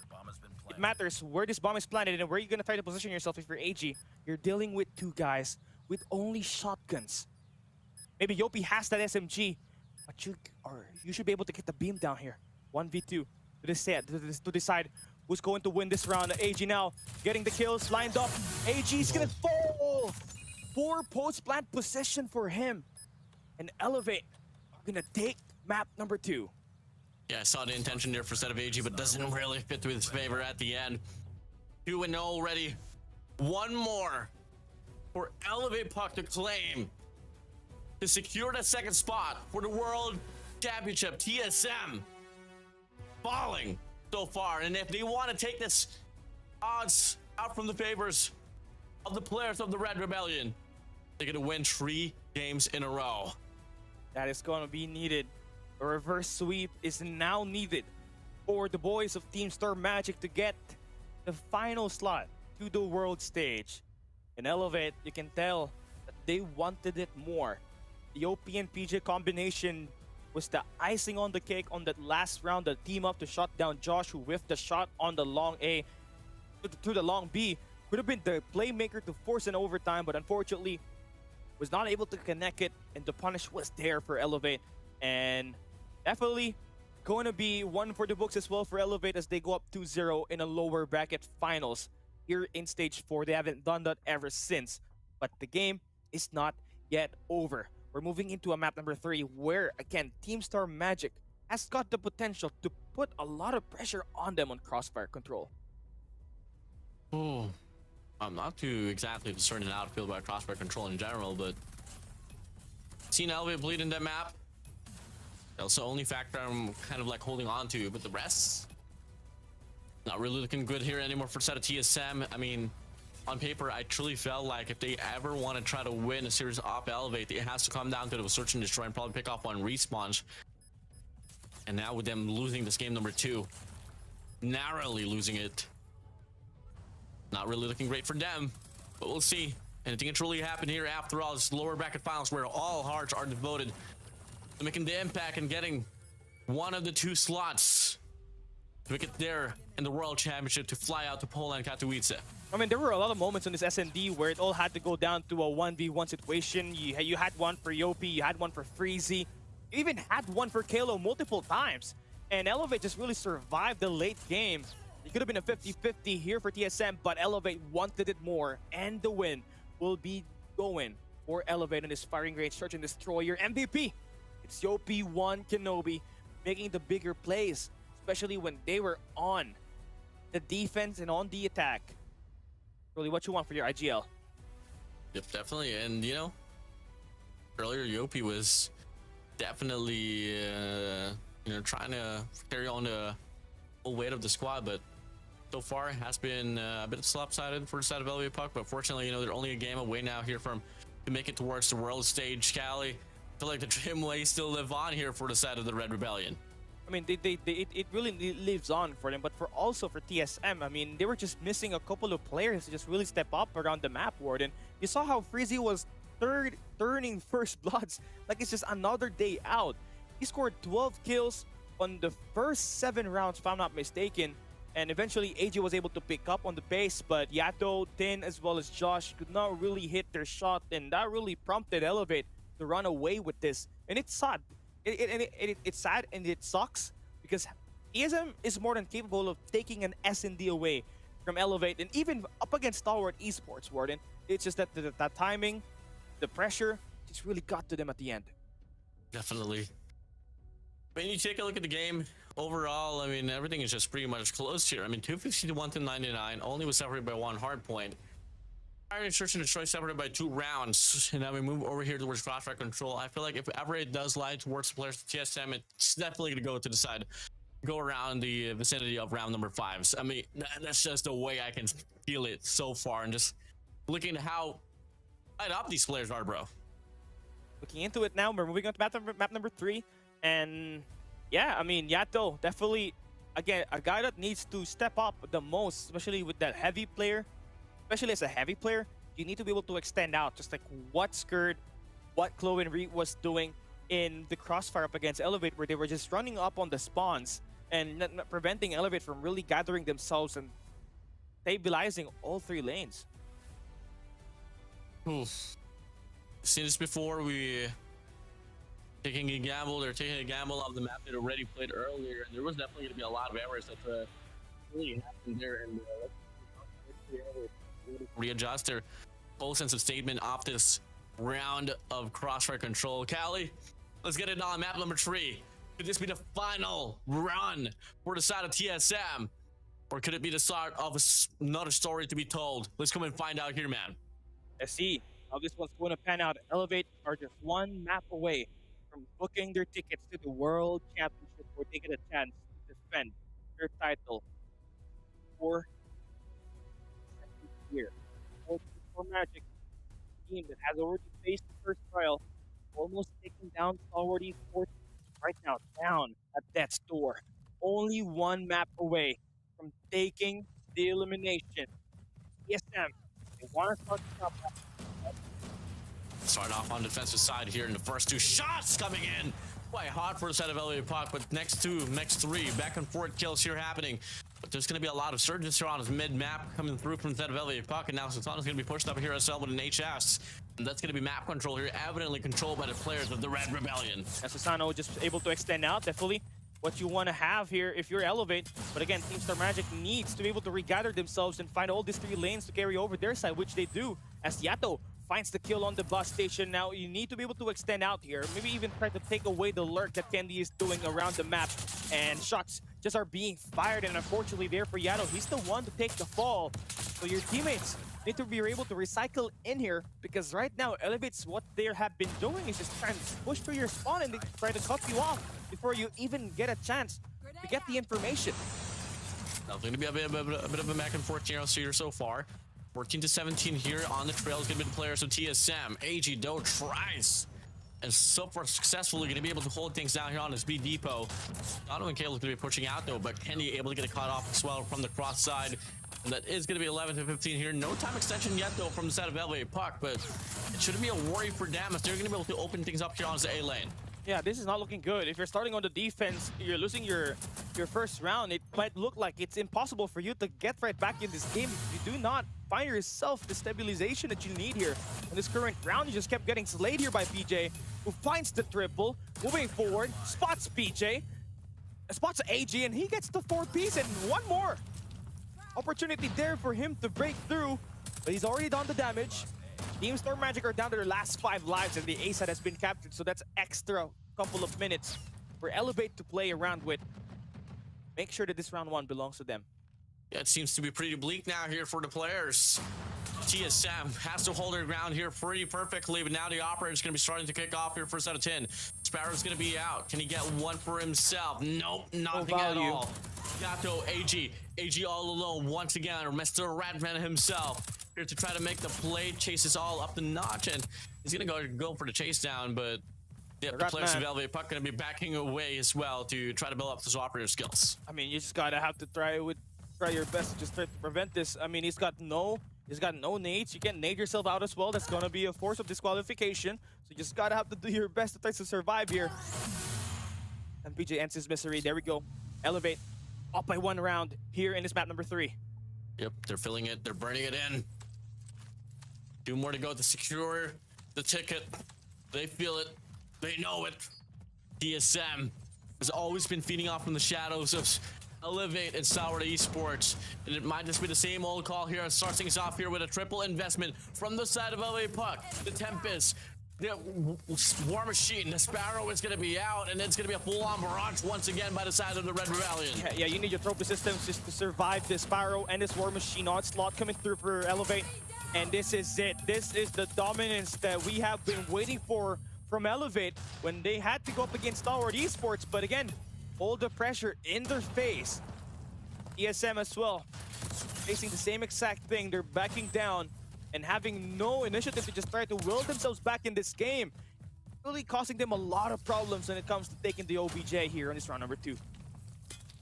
Bomb has been It planted. matters where this bomb is planted and where you're gonna try to position yourself if you're AG. You're dealing with two guys with only shotguns. Maybe Yopi has that SMG, but you should be able to get the beam down here. 1v2 to decide who's going to win this round. AG now getting the kills lined up. AG's gonna fall. 4 post-plant possession for him. And Elevate are gonna take map number 2. Yeah, I saw the intention there for set of AG, but doesn't really fit to his favor at the end. 2-0 already. One more for Elevate Puck to claim to secure the second spot for the World Championship. TSM falling so far, and if they want to take this odds out from the favors of the players of the Red Rebellion, they're gonna win 3 games in a row. That is going to be needed. A reverse sweep is now needed for the boys of Team Star Magic to get the final slot to the world stage. In Elevate, you can tell that they wanted it more. The OP and PJ combination was the icing on the cake on that last round. The team up to shut down Josh, who whiffed the shot on the long A to the long B. Could have been the playmaker to force an overtime, but unfortunately was not able to connect it, and the punish was there for Elevate. And definitely going to be one for the books as well for Elevate as they go up 2-0 in a lower bracket finals here in stage 4. They haven't done that ever since, but the game is not yet over. We're moving into a map number 3 where, again, Team Star Magic has got the potential to put a lot of pressure on them on crossfire control. Oh, I'm not too exactly concerned in outfield about crossfire control in general, but seeing Elevate bleed in that map, that's the only factor I'm kind of like holding on to, but the rest, not really looking good here anymore for set of TSM. I mean, on paper, I truly felt like if they ever want to try to win a series off Elevate, it has to come down to the search and destroy and probably pick off one respawn. And now with them losing this game number 2, narrowly losing it, not really looking great for them, but we'll see. Anything can truly happen here after all. This lower bracket finals where all hearts are devoted to making the impact and getting one of the 2 slots to make it there in the World Championship to fly out to Poland, Katowice. I mean, there were a lot of moments on this SND where it all had to go down to a 1v1 situation. You had one for Yopi, you had one for Freezy, you even had one for Kalo multiple times. And Elevate just really survived the late game. It could have been a 50-50 here for TSM, but Elevate wanted it more, and the win will be going for Elevate in this firing range search and destroyer MVP. It's Yopi 1 Kenobi making the bigger plays, especially when they were on the defense and on the attack. Really, what you want for your IGL? Yep, definitely. And you know, earlier Yopi was definitely trying to carry on the full weight of the squad, but so far it has been a bit lopsided for the side of Elevate Puck. But fortunately, they're only a game away now here from to make it towards the world stage. Cali, I feel like the dream way still live on here for the side of the Red Rebellion. I mean, it really lives on for them, but also for TSM. I mean, they were just missing a couple of players to just really step up around the map, Warden. You saw how Freezy was turning first bloods like it's just another day out. He scored 12 kills on the first 7 rounds, if I'm not mistaken, and eventually AJ was able to pick up on the base, but Yato, Tin, as well as Josh could not really hit their shot, and that really prompted Elevate to run away with this. And it's sad. It's sad and it sucks because TSM is more than capable of taking an S&D away from Elevate and even up against Stalwart Esports, Warden. It's just that that timing, the pressure, just really got to them at the end. Definitely. When you take a look at the game overall, I mean, everything is just pretty much close here. I mean, 250 to 199 only was separated by 1 hard point. Fire and search and destroy separated by 2 rounds. And now we move over here towards crossfire control. I feel like if ever it does lie towards the players of TSM, it's definitely going to go to the side, go around the vicinity of round number 5. I mean, that's just the way I can feel it so far. And just looking at how light up these players are, bro. Looking into it now, we're moving on to map number 3. And Yeah, I mean, Yato definitely, again, a guy that needs to step up the most, especially with that heavy player. Especially as a heavy player, you need to be able to extend out, just like what Skurd, what Chloe and Reed was doing in the crossfire up against Elevate, where they were just running up on the spawns and not preventing Elevate from really gathering themselves and stabilizing all 3 lanes. Oof. Seen this before. We taking a gamble. They're taking a gamble of the map they'd already played earlier, and there was definitely going to be a lot of errors that really happened there. And readjust their whole sense of statement off this round of crossfire control. Callie, let's get it on map number 3. Could this be the final run for the side of TSM, or could it be the start of another story to be told? Let's come and find out here, man. Let's see how this one's going to pan out. Elevate are just 1 map away from booking their tickets to the World Championship, where they get a chance to defend their title for the second year. For Magic, team that has already faced the first trial, almost taking down Stalwart Esports, right now down at death's door. Only 1 map away from taking the elimination. ESM, they want to start the top. Start off on the defensive side here in the first 2 shots coming in. Quite hot for the side of LA Puck, but next 3 back and forth kills here happening. But there's going to be a lot of surges here on his mid-map coming through from the side of LA Puck, and now Sultana's going to be pushed up here as well with an HS. And that's going to be map control here, evidently controlled by the players of the Red Rebellion. As Susano just able to extend out, definitely what you want to have here if you're Elevate. But again, Team Star Magic needs to be able to regather themselves and find all these 3 lanes to carry over their side, which they do, as Yato finds the kill on the bus station. Now you need to be able to extend out here, maybe even try to take away the lurk that Candy is doing around the map, and shots just are being fired, and unfortunately there for Yato, he's the one to take the fall. So your teammates need to be able to recycle in here, because right now Elevate's what they have been doing is just trying to push through your spawn and they try to cut you off before you even get a chance to get the information. Going to be a bit of a back and forth here so far. 14 to 17 here on the trail is going to be the players of TSM. AG Doe tries, and so far successfully going to be able to hold things down here on his B depot. Otto and Caleb's going to be pushing out though, but Kenny able to get a cut off as well from the cross side. And that is going to be 11 to 15 here. No time extension yet though from the side of LA Puck, but it shouldn't be a worry for them as they're going to be able to open things up here on the A lane. Yeah, this is not looking good. If you're starting on the defense, you're losing your first round. It might look like it's impossible for you to get right back in this game if you do not find yourself the stabilization that you need here. In this current round, you just kept getting slayed here by PJ, who finds the triple, moving forward, spots PJ, spots AG, and he gets the 4-piece, and 1 more opportunity there for him to break through, but he's already done the damage. Team Star Magic are down to their last 5 lives, and the A side has been captured, so that's extra couple of minutes for Elevate to play around with. Make sure that this round 1 belongs to them. Yeah, it seems to be pretty bleak now here for the players. TSM has to hold their ground here pretty perfectly, but now the operator's going to be starting to kick off here first out of 10. Sparrow's going to be out. Can he get 1 for himself? Nope, nothing at all. Gato, AG all alone once again, or Mr. Radman himself here to try to make the play, chases all up the notch, and he's going to go for the chase down, but yeah, the players of LV Puck going to be backing away as well to try to build up those operator skills. I mean, you just gotta have to try your best to just try to prevent this. I mean, he's got no nades. You can nade yourself out as well. That's gonna be a force of disqualification. So you just gotta have to do your best to try to survive here. And PJ ends his misery. There we go. Elevate up by 1 round here in this map number 3. Yep, they're filling it. They're burning it in. 2 more to go to secure the ticket. They feel it. They know it. DSM has always been feeding off from the shadows of Elevate and Sour Esports, and it might just be the same old call here. Starts things off here with a triple investment from the side of LA Puck. The Tempest, the War Machine, the Sparrow is going to be out, and it's going to be a full-on barrage once again by the side of the Red Rebellion. Yeah, you need your trophy systems just to survive this Sparrow and this War Machine onslaught coming through for Elevate. And this is it. This is the dominance that we have been waiting for from Elevate when they had to go up against Stalwart Esports. But again, all the pressure in their face. ESM as well, facing the same exact thing. They're backing down and having no initiative to just try to will themselves back in this game. really causing them a lot of problems when it comes to taking the OBJ here on this round number 2.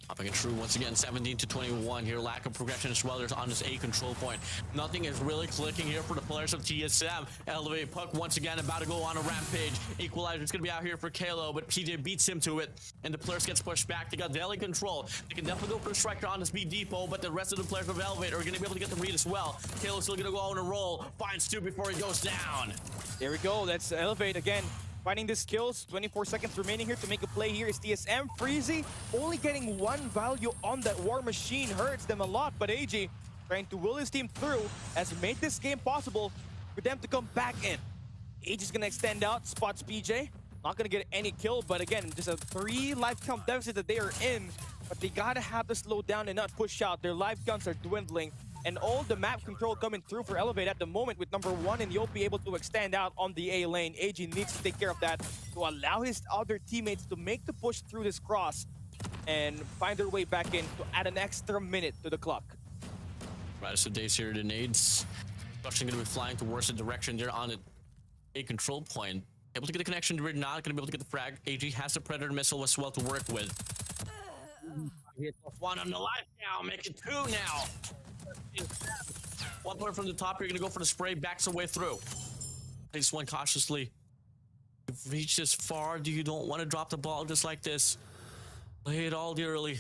Popping it through once again, 17 to 21 here. Lack of progression as well. There's on this A control point. Nothing is really clicking here for the players of TSM. Elevate Puck once again about to go on a rampage. Equalizer is going to be out here for Kalo, but PJ beats him to it, and the players gets pushed back. They got daily control. They can definitely go for the striker on this B depot, but the rest of the players of Elevate are going to be able to get the read as well. Kalo's still going to go on a roll. Finds 2 before he goes down. There we go. That's Elevate again. Finding the skills, 24 seconds remaining here to make a play here is TSM. Freezy only getting 1 value on that War Machine hurts them a lot, but AG trying to will his team through has made this game possible for them to come back in. AG is going to extend out, spots PJ. Not going to get any kill, but again, just a 3 life count deficit that they are in. But they got to have to slow down and not push out. Their life counts are dwindling. And all the map control coming through for Elevate at the moment with number 1 and Yopi able to extend out on the A lane. AG needs to take care of that to allow his other teammates to make the push through this cross and find their way back in to add an extra minute to the clock. Right, so Days here, the nades. Rushing going to be flying towards the direction there on a control point. Able to get the connection, we're not going to be able to get the frag. AG has the Predator missile as well to work with. Hit off 1 on the life now, make it 2 now. 1 player from the top, you're gonna go for the spray, backs away through. Plays 1 cautiously. You've reached this far, you don't want to drop the ball just like this. Play it all early.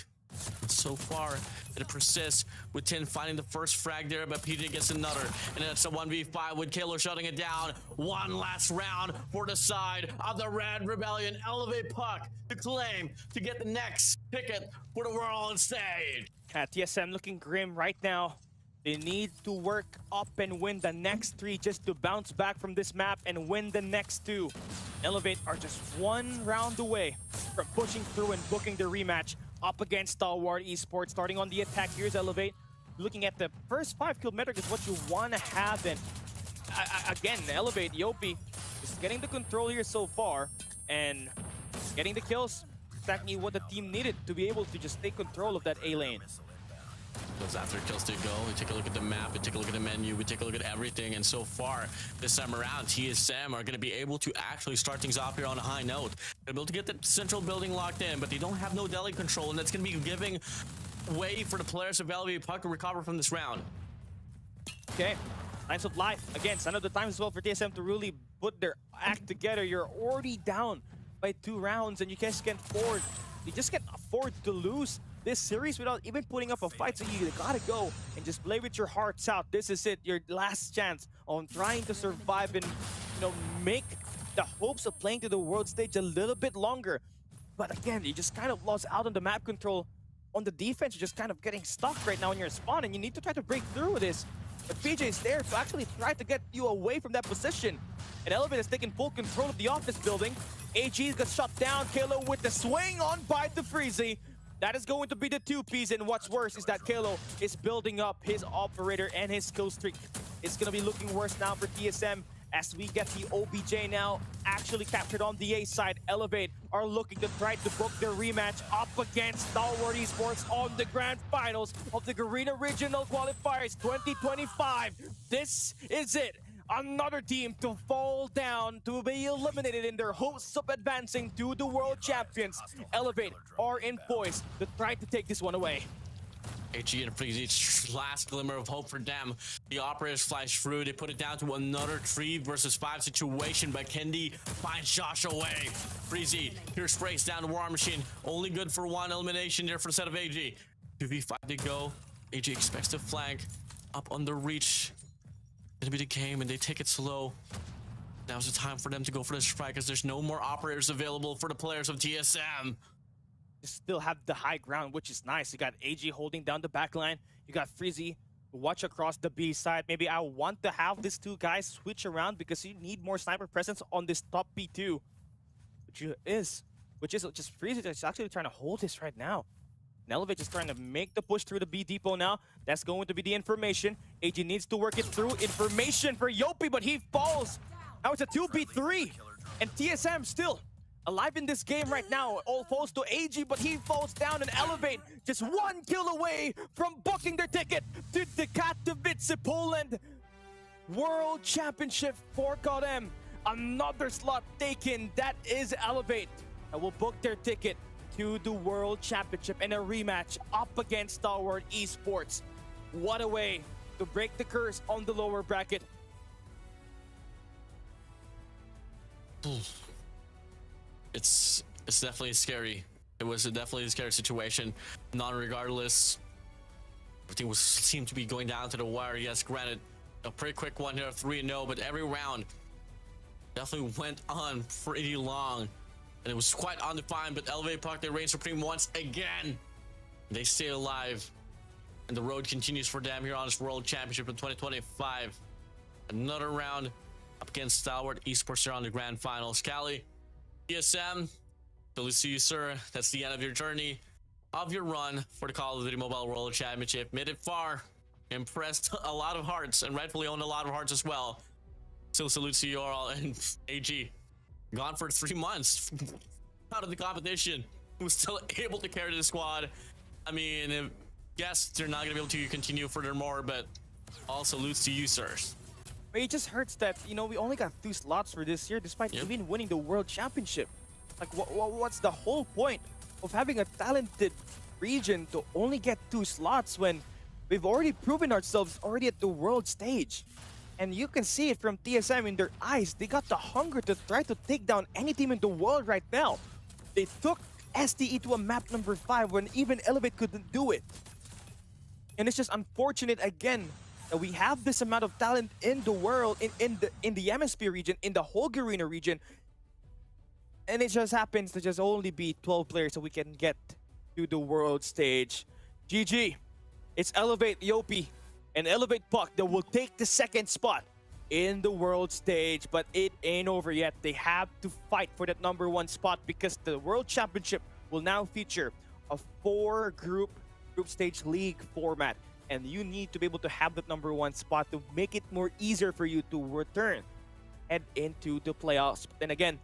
So far, it persists with 10 finding the first frag there, but PJ gets another. And then it's a 1v5 with Kalo shutting it down. 1 last round for the side of the Red Rebellion. Elevate Puck to claim to get the next ticket for the world on stage. TSM looking grim right now. They need to work up and win the next 3 just to bounce back from this map and win the next 2. Elevate are just 1 round away from pushing through and booking the rematch up against Stalwart Esports. Starting on the attack, here's Elevate. Looking at the first 5 kill metric is what you want to have. And again, Elevate, Yopi is getting the control here so far and getting the kills. Exactly what the team needed to be able to just take control of that A lane. Those after kills to go. We take a look at the map, we take a look at the menu, we take a look at everything, and so far this time around TSM are going to be able to actually start things off here on a high note. They're able to get the central building locked in, but they don't have no deli control, and that's going to be giving way for the players of Elevate Puck to recover from this round. Okay, Times of Life again, son of the times as well for TSM to really put their act together. You're already down by 2 rounds and you just can't afford, to lose this series without even putting up a fight. So you gotta go and just play with your hearts out. This is it, your last chance on trying to survive and, you know, make the hopes of playing to the world stage a little bit longer. But again, you just kind of lost out on the map control. On the defense, you're just kind of getting stuck right now in your spawn, and you need to try to break through with this. But PJ is there to actually try to get you away from that position. And Elevate has taken full control of the office building. AG got shut down. Kalo with the swing on by the Freezy. That is going to be the 2Ps, and what's worse is that Kalo is building up his operator and his kill streak. It's going to be looking worse now for TSM as we get the OBJ now actually captured on the A side. Elevate are looking to try to book their rematch up against Stalwart Esports on the grand finals of the Garena Regional Qualifiers 2025. This is it. Another team to fall down, to be eliminated in their hopes of advancing to the World Champions. Elevate are in poise to try to take this one away. HG and Freezy, last glimmer of hope for them. The operators flash through. They put it down to another 3 versus 5 situation, but Kendi finds Josh away. Freezy here sprays down the War Machine. Only good for 1 elimination there for the set of AG. 2v5 to go. AG expects to flank up on the reach. Gonna be the game, and they take it slow. Now's the time for them to go for the strike, because there's no more operators available for the players of TSM. You still have the high ground, which is nice. You got AG holding down the back line. You got Freezy watch across the B side. Maybe I want to have these 2 guys switch around because you need more sniper presence on this top B2, which is just Freezy that's actually trying to hold this right now. And Elevate is trying to make the push through the B depot now. That's going to be the information. AG needs to work it through. Information for Yopi, but he falls. Now it's a 2v3. And TSM still alive in this game right now. All falls to AG, but he falls down, and Elevate just 1 kill away from booking their ticket to the Katowice, Poland World Championship for COD. Another slot taken. That is Elevate. And will book their ticket to the World Championship and a rematch up against Stalwart Esports. What a way to break the curse on the lower bracket. It's definitely scary. It was definitely a scary situation. Non-regardless, everything seemed to be going down to the wire. Yes, granted, a pretty quick one here, 3-0, but every round definitely went on pretty long, and it was quite undefined. But Elevate Puck, they reign supreme once again. They stay alive, and the road continues for them here on this World Championship in 2025. Another round up against Stalwart Esports here on the grand finals. Cali, TSM, salute to you, sir. That's the end of your journey, of your run for the Call of Duty Mobile World Championship. Made it far, impressed a lot of hearts, and rightfully owned a lot of hearts as well. Still salute to you all. And AG, gone for 3 months out of the competition, was still able to carry the squad. I mean, yes, they're not going to be able to continue furthermore, but all salutes to you, sirs. It just hurts that, you know, we only got 2 slots for this year despite even winning the World Championship. Like, what's the whole point of having a talented region to only get 2 slots when we've already proven ourselves already at the world stage? And you can see it from TSM in their eyes. They got the hunger to try to take down any team in the world right now. They took STE to a map number 5 when even Elevate couldn't do it. And it's just unfortunate again that we have this amount of talent in the world, in the MSP region, in the whole Garena region, and it just happens to just only be 12 players so we can get to the world stage. GG. It's Elevate Yopi and Elevate Puck that will take the 2nd spot in the world stage, but it ain't over yet. They have to fight for that number 1 spot because the World Championship will now feature a 4 group stage league format, and you need to be able to have that number 1 spot to make it more easier for you to return and into the playoffs. But then again,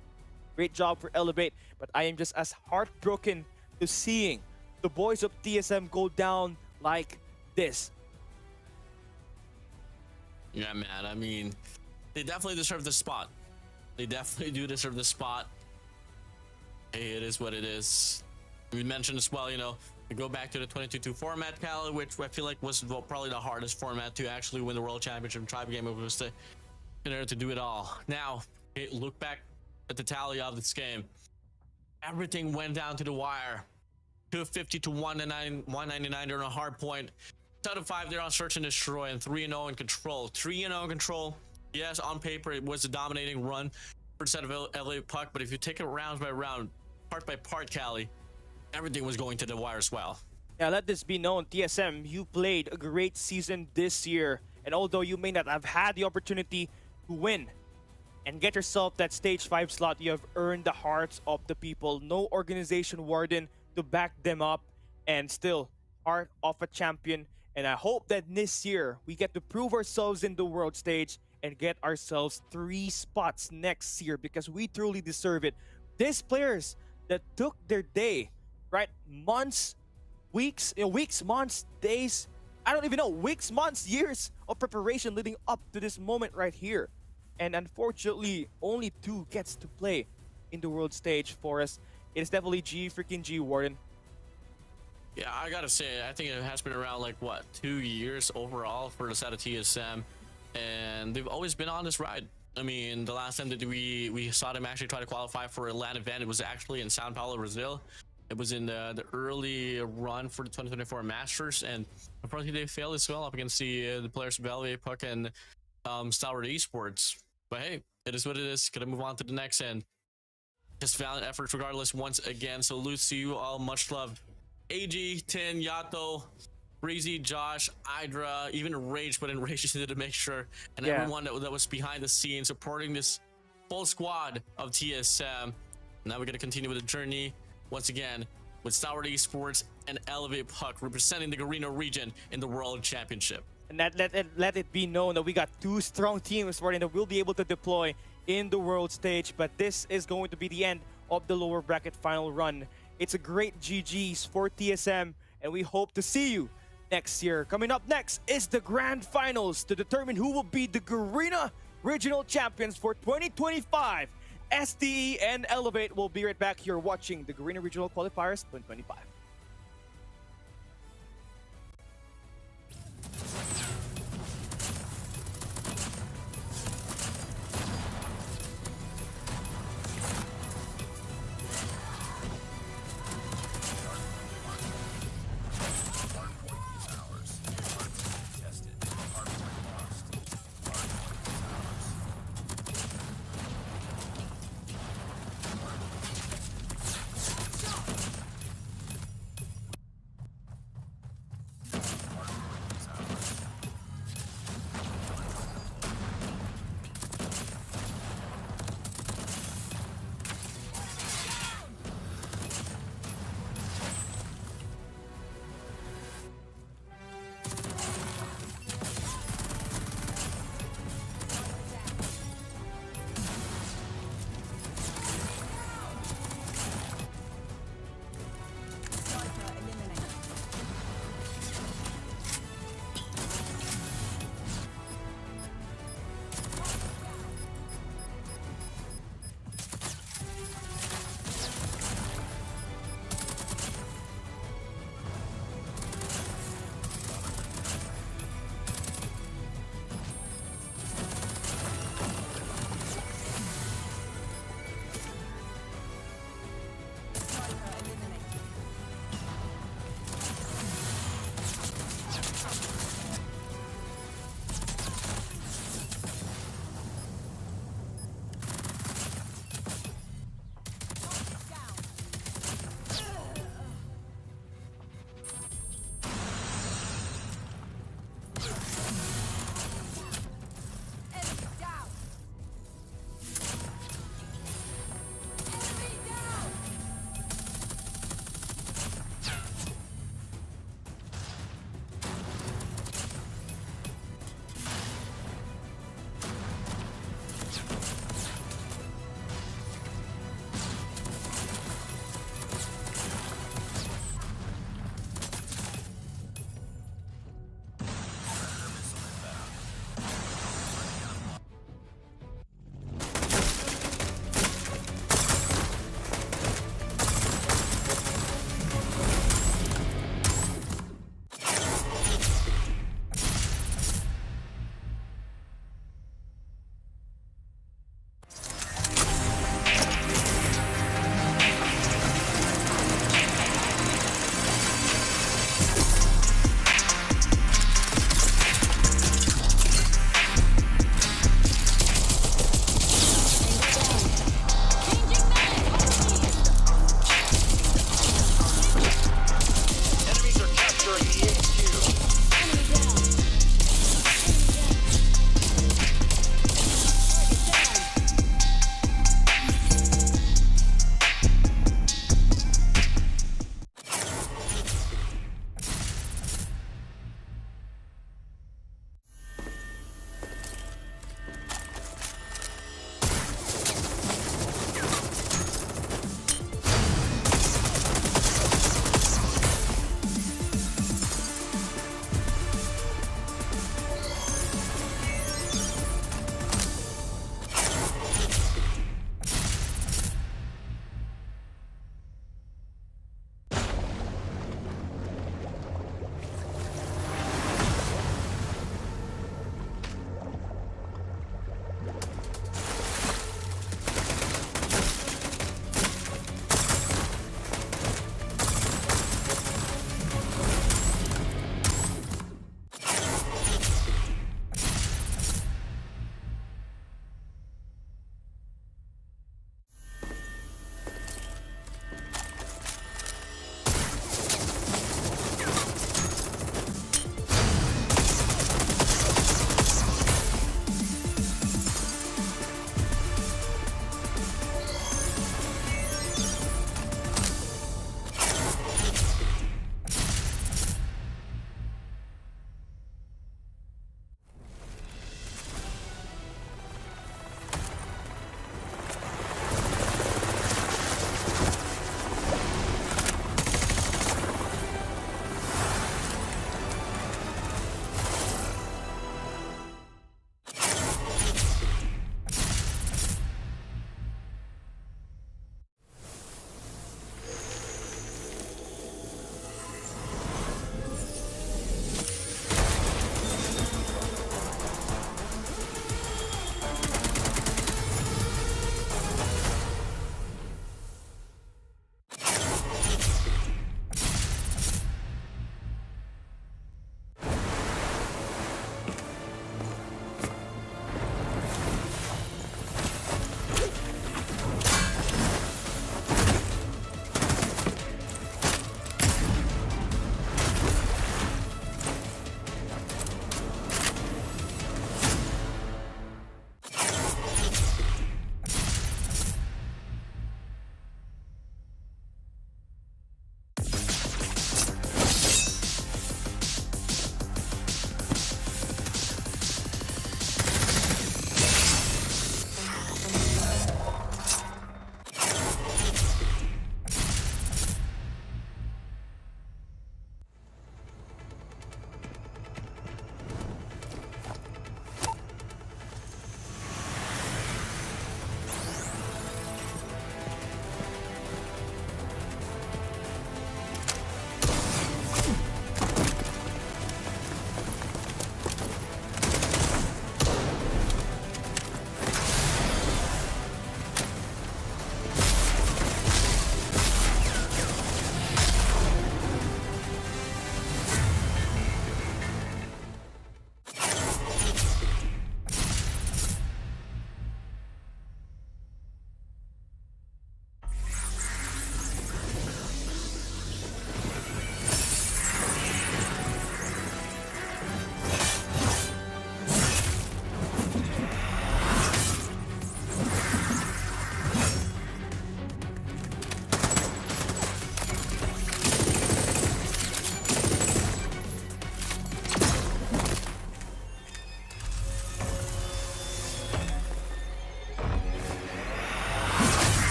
great job for Elevate, but I am just as heartbroken to seeing the boys of TSM go down like this. Yeah, man. I mean, they definitely deserve the spot. They definitely do deserve the spot. Hey, it is what it is. We mentioned as well, you know, to go back to the 22-2 format, Cal, which I feel like was probably the hardest format to actually win the World Championship Tribe game. It was to do it all. Now, look back at the tally of this game. Everything went down to the wire. 250 to 199 during a hard point. Out of 5 there on Search and Destroy, and 3-0 in Control. 3-0 in Control. Yes, on paper it was a dominating run for the set of LA Puck, but if you take it round by round, part by part, Cali, everything was going to the wire as well. Yeah, let this be known, TSM, you played a great season this year, and although you may not have had the opportunity to win and get yourself that stage 5 slot, you have earned the hearts of the people. No organization warden to back them up, and still heart of a champion. And I hope that this year we get to prove ourselves in the world stage and get ourselves 3 spots next year because we truly deserve it. These players that took their day, right? Months, weeks, months, days, I don't even know, weeks, months, years of preparation leading up to this moment right here. And unfortunately, only 2 gets to play in the world stage for us. It is definitely G Warden. Yeah, I gotta say, I think it has been around like what, 2 years overall for the set of TSM, and they've always been on this ride. I mean, the last time that we saw them actually try to qualify for a LAN event, it was actually in Sao Paulo, Brazil. It was in the early run for the 2024 Masters, and unfortunately they failed as well up against the players of LA Puck and Stalwart Esports. But hey, it is what it is. Gonna move on to the next end. Just valiant efforts regardless once again. So salute to you all, much love. AG, Tin, Yato, Breezy, Josh, Hydra, even Rage, but in Rage just needed to make sure, and everyone that was behind the scenes supporting this full squad of TSM. Now we're going to continue with the journey once again with Stalwart Esports and Elevate Puck representing the Garena region in the World Championship. And let it be known that we got 2 strong teams that will be able to deploy in the world stage, but this is going to be the end of the lower bracket final run. It's a great GG's for TSM, and we hope to see you next year. Coming up next is the grand finals to determine who will be the Garena regional champions for 2025. STE and Elevate will be right back. You're watching the Garena Regional Qualifiers 2025.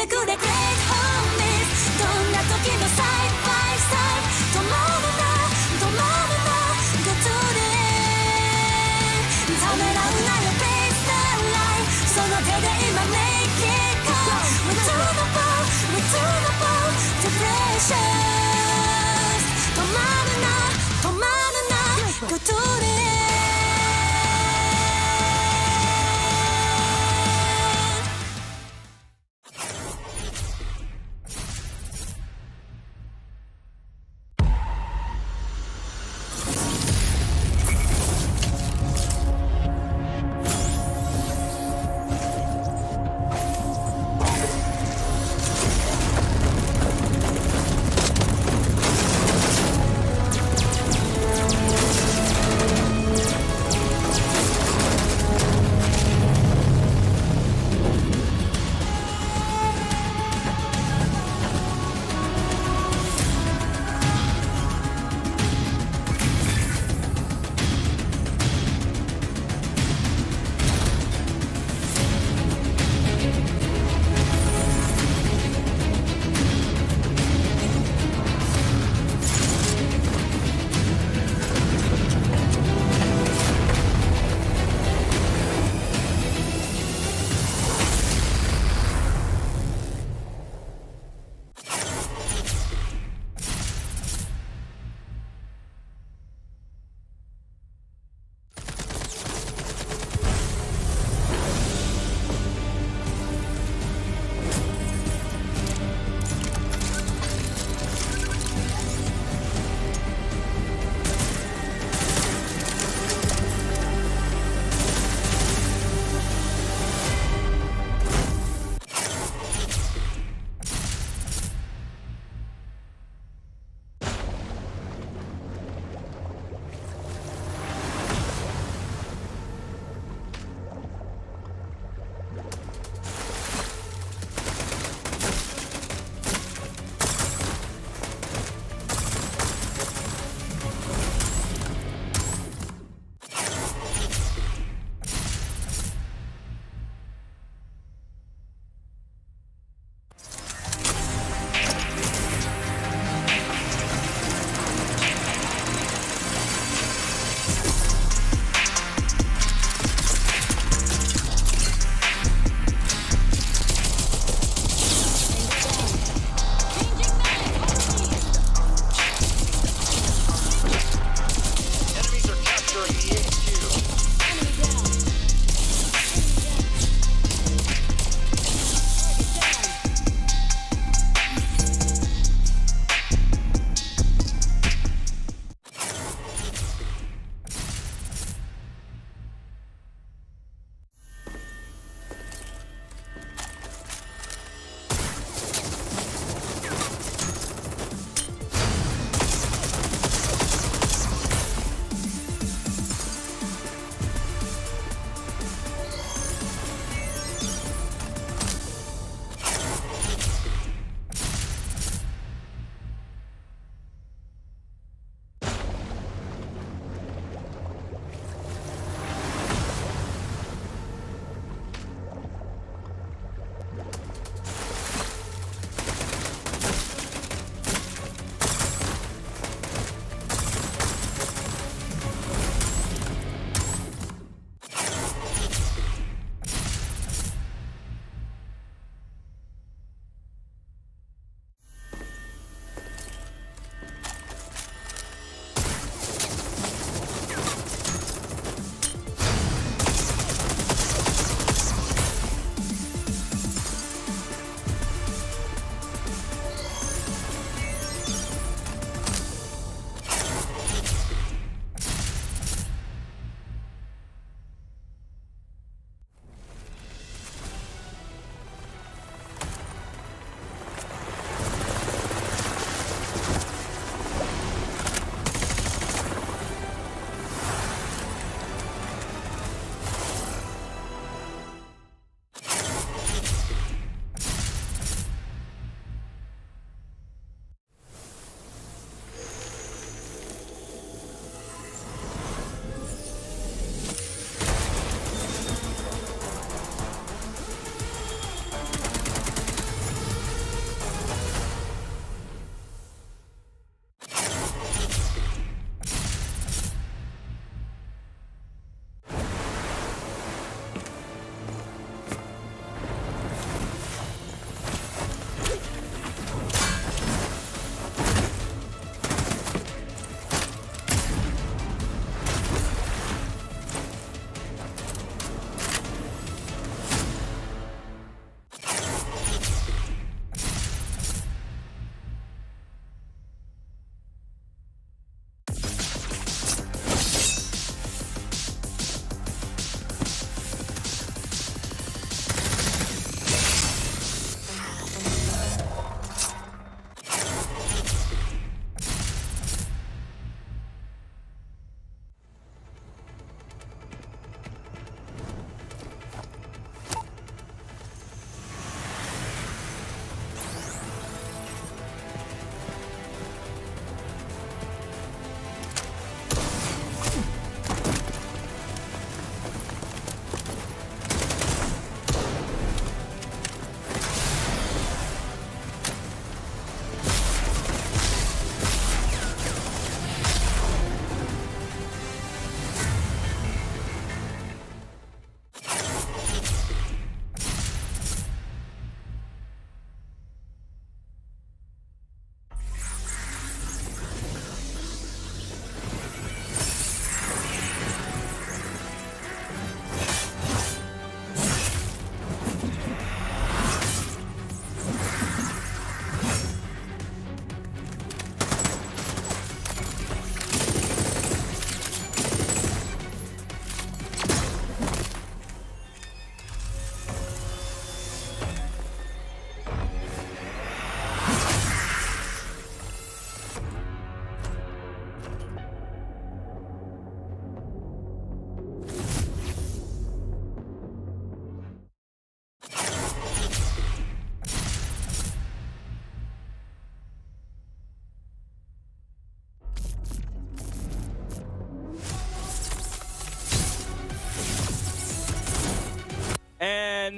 てくれ Great homies どんな時もサイドバイサイド止まるなグッドデイためらうなよベースラインその手で今 make it go We're to the ball We're to the ball to precious 止まるなグッドデイ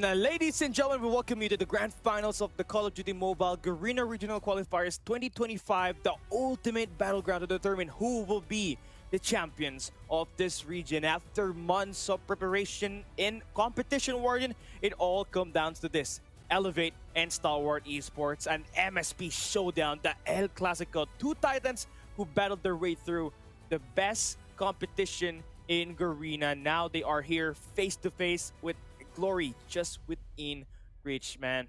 And ladies and gentlemen, we welcome you to the grand finals of the Call of Duty Mobile Garena Regional Qualifiers 2025, the ultimate battleground to determine who will be the champions of this region. After months of preparation in competition, Warden, it all comes down to this. Elevate and Stalwart Esports, an MSP showdown, the El Clasico, two titans who battled their way through the best competition in Garena. Now they are here face to face with glory just within reach, man.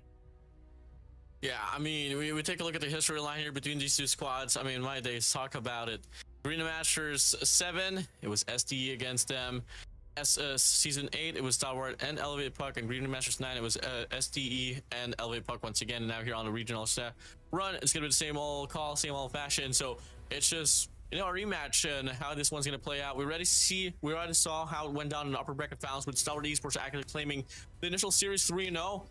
Yeah, I mean, we take a look at the history line here between these two squads. I mean, my days, talk about it. Garena Masters 7, it was SDE against them. Season 8, it was Stalwart and Elevate Puck, and Garena Masters 9, it was SDE and Elevate Puck once again. And now here on the regional run, it's gonna be the same old call, same old fashion. So it's just, you know, a rematch and how this one's gonna play out. We already saw how it went down in the upper bracket finals with Stalwart Esports actually claiming the initial series 3-0.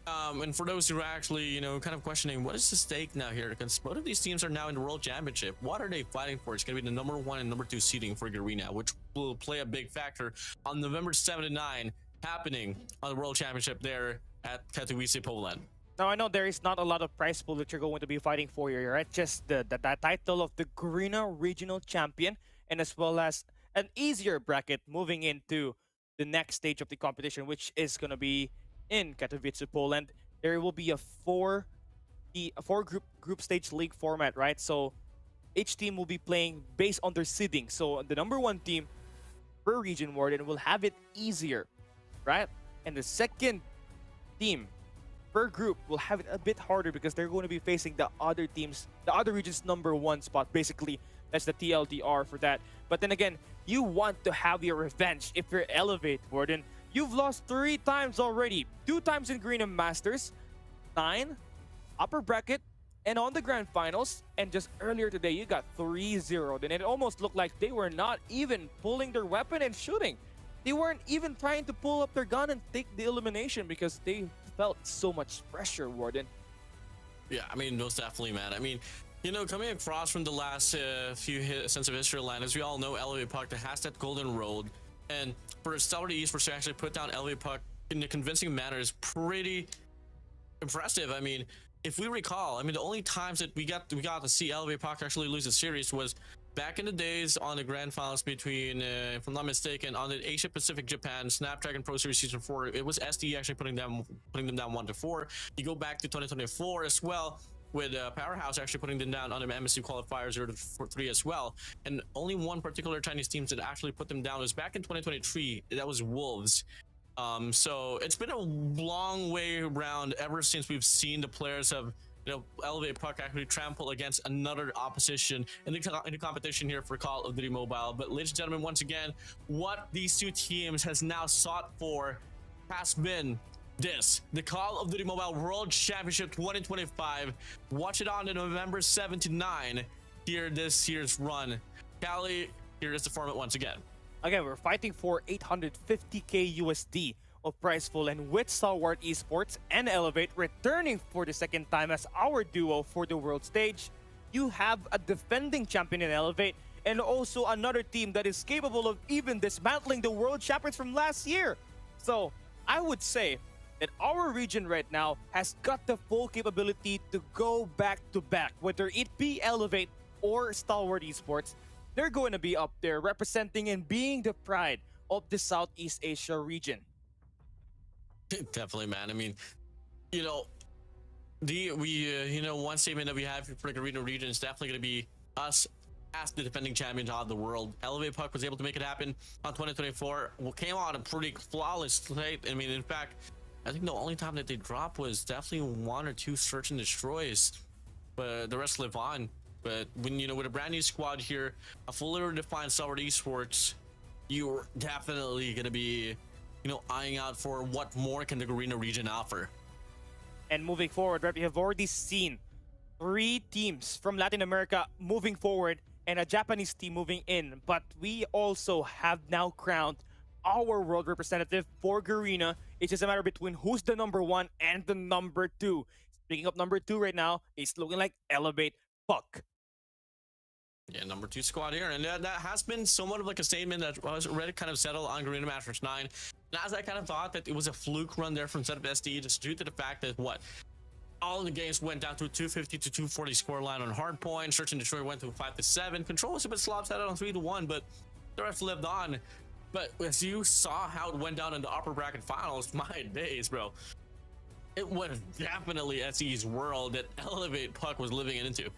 And for those who are actually, you know, kind of questioning what is the stake now here, because both of these teams are now in the World Championship. What are they fighting for? It's going to be the number 1 and number 2 seeding for Garena, which will play a big factor on November 7 to 9, happening on the World Championship there at Katowice, Poland. Now, I know there is not a lot of prize pool that you're going to be fighting for here, right? Just the title of the Garena Regional Champion, and as well as an easier bracket moving into the next stage of the competition, which is going to be in Katowice, Poland. There will be a four group stage league format, right? So each team will be playing based on their seeding. So the number 1 team per region, Warden, will have it easier, right? And the second team per group will have it a bit harder because they're going to be facing the other teams, the other region's number 1 spot. Basically, that's the TLDR for that. But then again, you want to have your revenge if you're Elevate, Warden. You've lost 3 times already. 2 times in Garena Masters, 9, upper bracket, and on the grand finals. And just earlier today, you got 3-0. And it almost looked like they were not even pulling their weapon and shooting. They weren't even trying to pull up their gun and take the elimination because they felt so much pressure, Warden. Yeah, I mean, most definitely, man. I mean, you know, coming across from the last few Sense of History line, as we all know, Elevate Puck has that golden road. And for Stalwart Esports to actually put down Elevate Puck in a convincing manner is pretty impressive. I mean, if we recall, I mean, the only times that we got to see Elevate Puck actually lose a series was back in the days on the grand finals between, if I'm not mistaken, on the Asia Pacific Japan Snapdragon Pro Series Season 4. It was SDE actually putting them down 1-4. You go back to 2024 as well, with Powerhouse actually putting them down on the MSC qualifier 0-3 as well. And only one particular Chinese team that actually put them down was back in 2023. That was Wolves. So it's been a long way around ever since we've seen the players have, you know, Elevate Puck actually trample against another opposition in the competition here for Call of Duty Mobile. But ladies and gentlemen, once again, what these two teams has now sought for has been the Call of Duty Mobile World Championship 2025. Watch it on the November 7 to 9 here this year's run. Callie, here is the format once again. Again, we're fighting for 850k USD of prize pool, and with Stalwart Esports and Elevate returning for the second time as our duo for the world stage, you have a defending champion in Elevate and also another team that is capable of even dismantling the world champions from last year. So I would say that our region right now has got the full capability to go back to back, whether it be Elevate or Stalwart Esports. They're going to be up there representing and being the pride of the Southeast Asia region. Definitely, man. I mean, you know, you know, one statement that we have for the Garena region is definitely going to be us as the defending champions of the world. Elevate Puck was able to make it happen on 2024. Well, came on a pretty flawless slate. I mean, in fact, I think the only time that they dropped was definitely 1 or 2 search and destroys, but the rest live on. But when, you know, with a brand new squad here, a fully defined Stalwart Esports, you're definitely going to be, you know, eyeing out for what more can the Garena region offer. And moving forward, right, we have already seen 3 teams from Latin America moving forward and a Japanese team moving in. But we also have now crowned our world representative for Garena. It's just a matter between who's the number 1 and the number 2. Speaking of number 2 right now, it's looking like Elevate Puck. Yeah, number 2 squad here, and that has been somewhat of like a statement that was already kind of settled on Garena Masters 9. And as I kind of thought that it was a fluke run there from Setup SDE, just due to the fact that all of the games went down to 250 to 240 scoreline on hardpoint. Search and Destroy went to 5 to 7. Control was a bit lopsided on 3 to 1, but the rest lived on. But as you saw how it went down in the upper bracket finals, my days, bro. It was definitely SE's world that Elevate Puck was living into.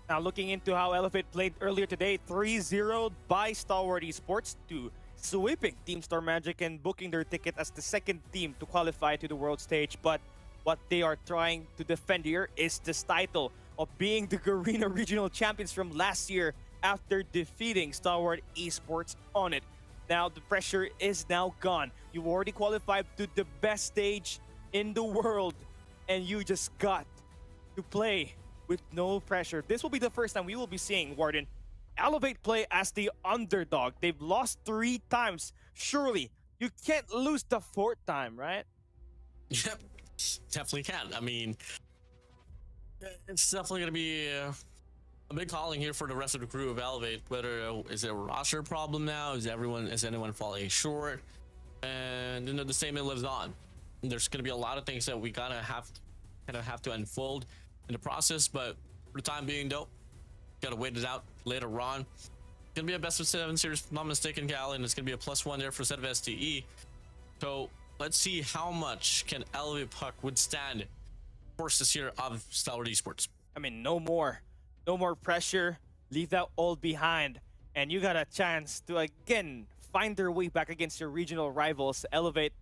Now looking into how Elevate played earlier today, 3-0 by Stalwart Esports to sweeping Team Star Magic and booking their ticket as the second team to qualify to the world stage. But what they are trying to defend here is this title of being the Garena Regional Champions from last year after defeating Stalwart Esports on it. Now the pressure is now gone. You already qualified to the best stage in the world and you just got to play with no pressure. This will be the first time we will be seeing Warden Elevate play as the underdog. They've lost 3 times. Surely you can't lose the 4th time, right? Yep, definitely can. I mean, it's definitely going to be a big calling here for the rest of the crew of Elevate. Whether is it a roster problem now? Is anyone falling short? And you know, the statement lives on. There's going to be a lot of things that we kind of have to unfold in the process, but for the time being, though, gotta wait it out later on. Gonna be a best of 7 series, if I'm not mistaken, Cal, and it's gonna be a +1 there for set of STE. So let's see how much can Elevate Puck withstand forces here of Stalwart Esports. I mean, no more pressure. Leave that all behind, and you got a chance to again find their way back against your regional rivals. Elevate.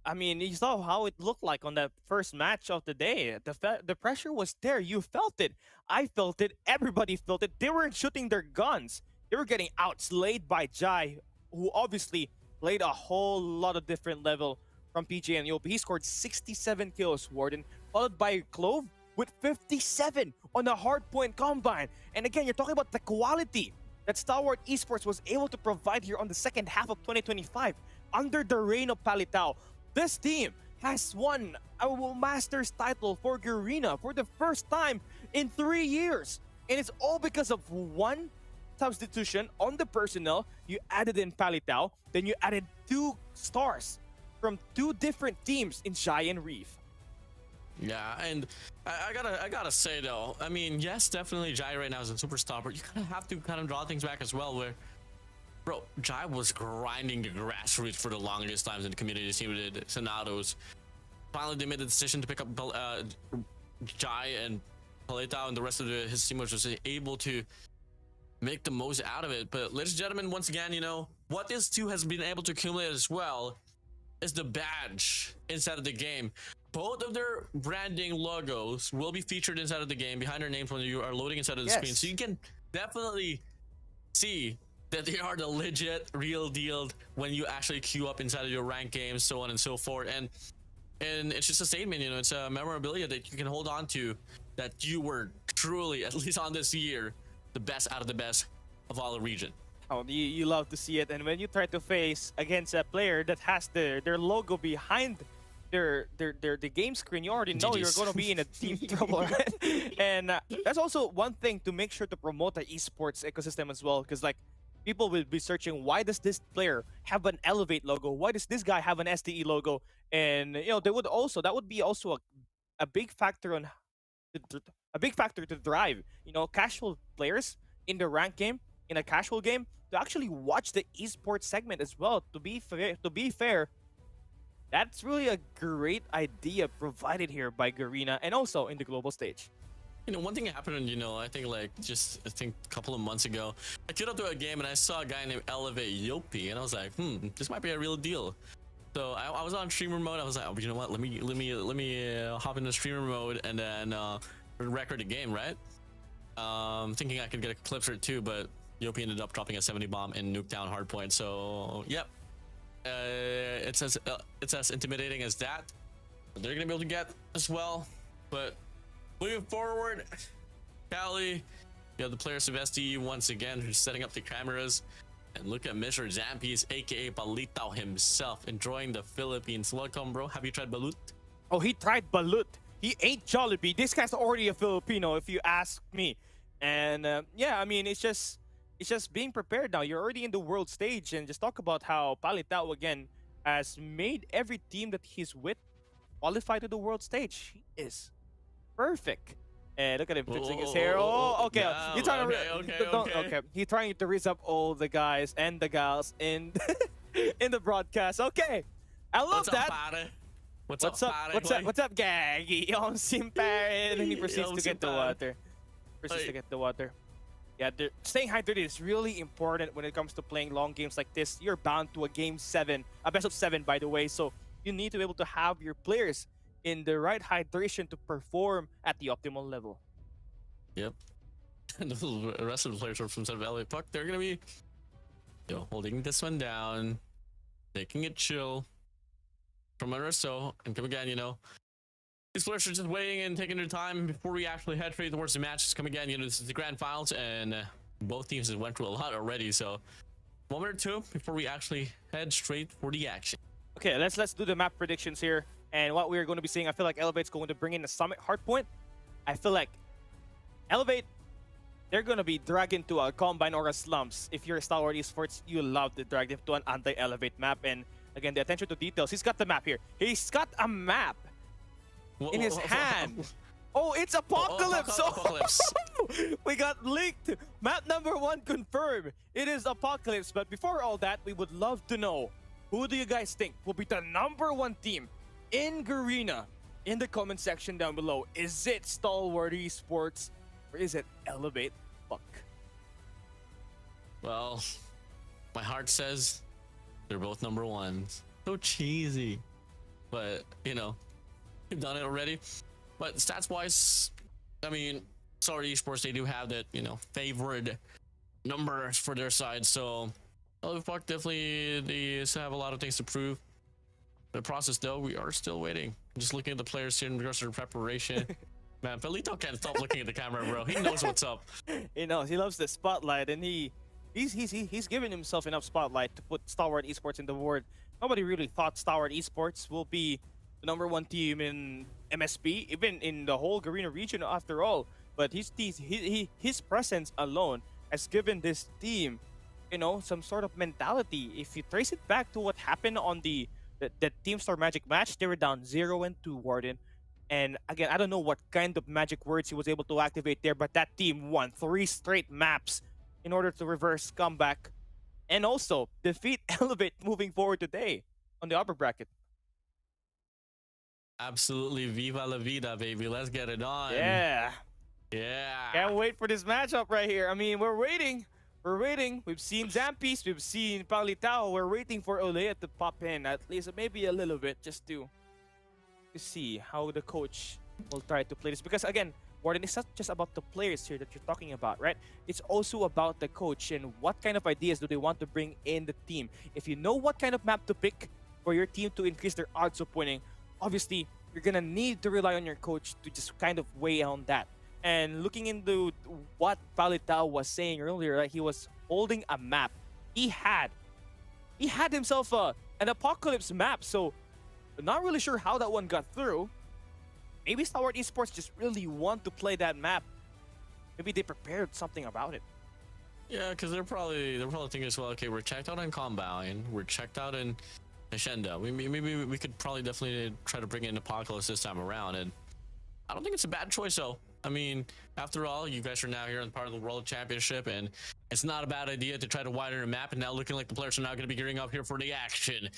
I mean, you saw how it looked like on that first match of the day. The pressure was there. You felt it. I felt it. Everybody felt it. They weren't shooting their guns. They were getting outslayed by Jai, who obviously played a whole lot of different level from PJ and Yopi. He scored 67 kills, Warden, followed by Clove with 57 on a hardpoint combine. And again, you're talking about the quality that Stalwart Esports was able to provide here on the second half of 2025 under the reign of Palitao. This team has won a Masters title for Garena for the first time in 3 years. And it's all because of one substitution on the personnel. You added in Palitao, then you added 2 stars from 2 different teams in Shy and Reef. Yeah, and I gotta say though, I mean, yes, definitely Jai right now is a superstar, but you kind of have to kind of draw things back as well, where bro, Jai was grinding the grassroots for the longest times in the community team with Senados. Finally, they made the decision to pick up Jai and Paletao, and the rest of his team was just able to make the most out of it. But ladies and gentlemen, once again, you know, what this team has been able to accumulate as well is the badge inside of the game. Both of their branding logos will be featured inside of the game behind their names when you are loading inside of the screen. So you can definitely see that they are the legit real deal when you actually queue up inside of your ranked games, so on and so forth. And it's just a statement, you know, it's a memorabilia that you can hold on to, that you were truly, at least on this year, the best out of the best of all the region. Oh, you love to see it. And when you try to face against a player that has their logo behind the game screen, you already know you're going to be in a deep trouble, right? And that's also one thing to make sure to promote the esports ecosystem as well, because like people will be searching, why does this player have an Elevate logo? Why does this guy have an STE logo? And you know, that would be also a big factor on a big factor to drive, you know, casual players in the ranked game, in a casual game, to actually watch the esports segment as well. To be fair, that's really a great idea provided here by Garena and also in the global stage. You know, one thing happened, you know, I think a couple of months ago, I queued up to a game and I saw a guy named Elevate Yopi, and I was like, this might be a real deal. So I was on streamer mode. I was like, oh, you know what? Let me hop into streamer mode and then record the game, right? Thinking I could get a clip for it too, but Yopi ended up dropping a 70 bomb and nuked down hardpoint. So yep, it's as intimidating as that. They're gonna be able to get as well, but. Moving forward, Cali, you have the players of SDE once again who's setting up the cameras. And look at Mr. Zampies, aka Balitao himself, enjoying the Philippines. Welcome, bro. Have you tried balut? Oh, he tried balut. He ate Jollibee. This guy's already a Filipino, if you ask me. And yeah, I mean, it's just being prepared now. You're already in the world stage, and just talk about how Palitao again has made every team that he's with qualify to the world stage. He is perfect. And look at him fixing his hair. Oh, okay. You're trying to okay. He's trying to raise up all the guys and the gals in in the broadcast. Okay, I love What's that. up, pare? What's What's up, up? pare? What's up? What's up, Gaggy? Yung simper, and then he proceeds Yung to get the simper. water. Proceeds to get the water. Yeah, staying hydrated is really important when it comes to playing long games like this. You're bound to a game 7, a best of 7, by the way. So you need to be able to have your players in the right hydration to perform at the optimal level. Yep. And the rest of the players from South Valley Puck, they're gonna be, holding this one down, taking it chill from or so, and come again, these players are just waiting and taking their time before we actually head straight towards the matches. Come again, this is the grand finals, and both teams have went through a lot already. So, moment or two before we actually head straight for the action. Okay, let's do the map predictions here. And what we're going to be seeing, I feel like Elevate's going to bring in the Summit Hardpoint. I feel like Elevate, they're going to be dragged into a Combine or a Slums. If you're a Star Wars Esports, you love to drag them to an anti-Elevate map. And again, the attention to details. He's got the map here. He's got a map in his hand. Oh, it's Apocalypse! Apocalypse. We got leaked. Map number 1 confirmed. It is Apocalypse. But before all that, we would love to know, who do you guys think will be the number 1 team in Garena? In the comment section down below. Is it Stalwart Esports or is it Elevate Puck? Well, my heart says they're both number 1s. So cheesy. But, we've done it already. But stats-wise, I mean, sorry, esports, they do have that, favored numbers for their side. So, Elevate Puck definitely, they still have a lot of things to prove. The process, though, we are still waiting. Just looking at the players here in regards to their preparation. Man, Felito can't stop looking at the camera, bro. He knows what's up. He knows. He loves the spotlight, and he's given himself enough spotlight to put Stalwart Esports in the board. Nobody really thought Stalwart Esports will be the number 1 team in MSP, even in the whole Garena region after all. But his presence alone has given this team, some sort of mentality. If you trace it back to what happened on the Team Star Magic match, they were down 0-2, Warden. And again, I don't know what kind of magic words he was able to activate there, but that team won 3 straight maps in order to reverse comeback and also defeat Elevate moving forward today on the upper bracket. Absolutely, viva la vida, baby. Let's get it on. Yeah. Yeah. Can't wait for this matchup right here. I mean, we're waiting. We're waiting. We've seen Zampis. We've seen Palitao. We're waiting for Olea to pop in, at least maybe a little bit, just to see how the coach will try to play this. Because again, Warden, it's not just about the players here that you're talking about, right? It's also about the coach and what kind of ideas do they want to bring in the team. If you know what kind of map to pick for your team to increase their odds of winning, obviously, you're going to need to rely on your coach to just kind of weigh on that. And looking into what Palitao was saying earlier, right? He was holding a map. He had himself an Apocalypse map, so not really sure how that one got through. Maybe Stalwart Esports just really want to play that map. Maybe they prepared something about it. Yeah, because they're probably thinking as well, okay, we're checked out in Combine, we're checked out in Hacienda. Maybe we could probably definitely try to bring in Apocalypse this time around, and I don't think it's a bad choice though. I mean, after all, you guys are now here in part of the World Championship, and it's not a bad idea to try to widen the map, and now looking like the players are now going to be gearing up here for the action.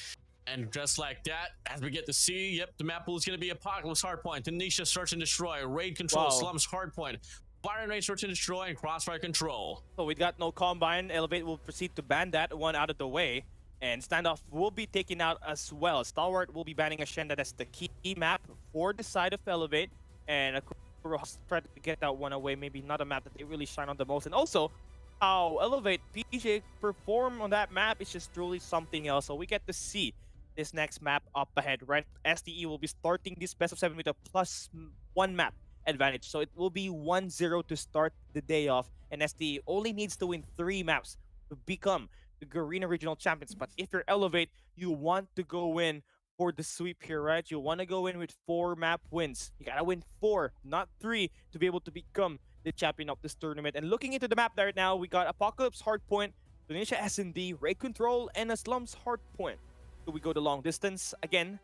And just like that, as we get to see, yep, the map pool is going to be Apocalypse Hardpoint, Tanisha Search and Destroy, Raid Control, Wow. Slums Hardpoint, Fire and Raid Search and Destroy, and Crossfire Control. So we got no Combine. Elevate will proceed to ban that one out of the way. And Standoff will be taken out as well. Stalwart will be banning Hacienda. That's the key map for the side of Elevate. And Akuro has tried to get that one away. Maybe not a map that they really shine on the most. And also, how Elevate PJ perform on that map is just truly something else. So we get to see this next map up ahead, right? SDE will be starting this best of 7 with a +1 map advantage. So it will be 1-0 to start the day off. And SDE only needs to win 3 maps to become the Garena Regional Champions. But if you're Elevate, you want to go in for the sweep here, right? You want to go in with 4 map wins. You gotta win 4, not 3, to be able to become the champion of this tournament. And looking into the map right now, we got Apocalypse Hardpoint, Tunisia S&D, Ray Control, and a Slums Hardpoint. So we go the long distance again.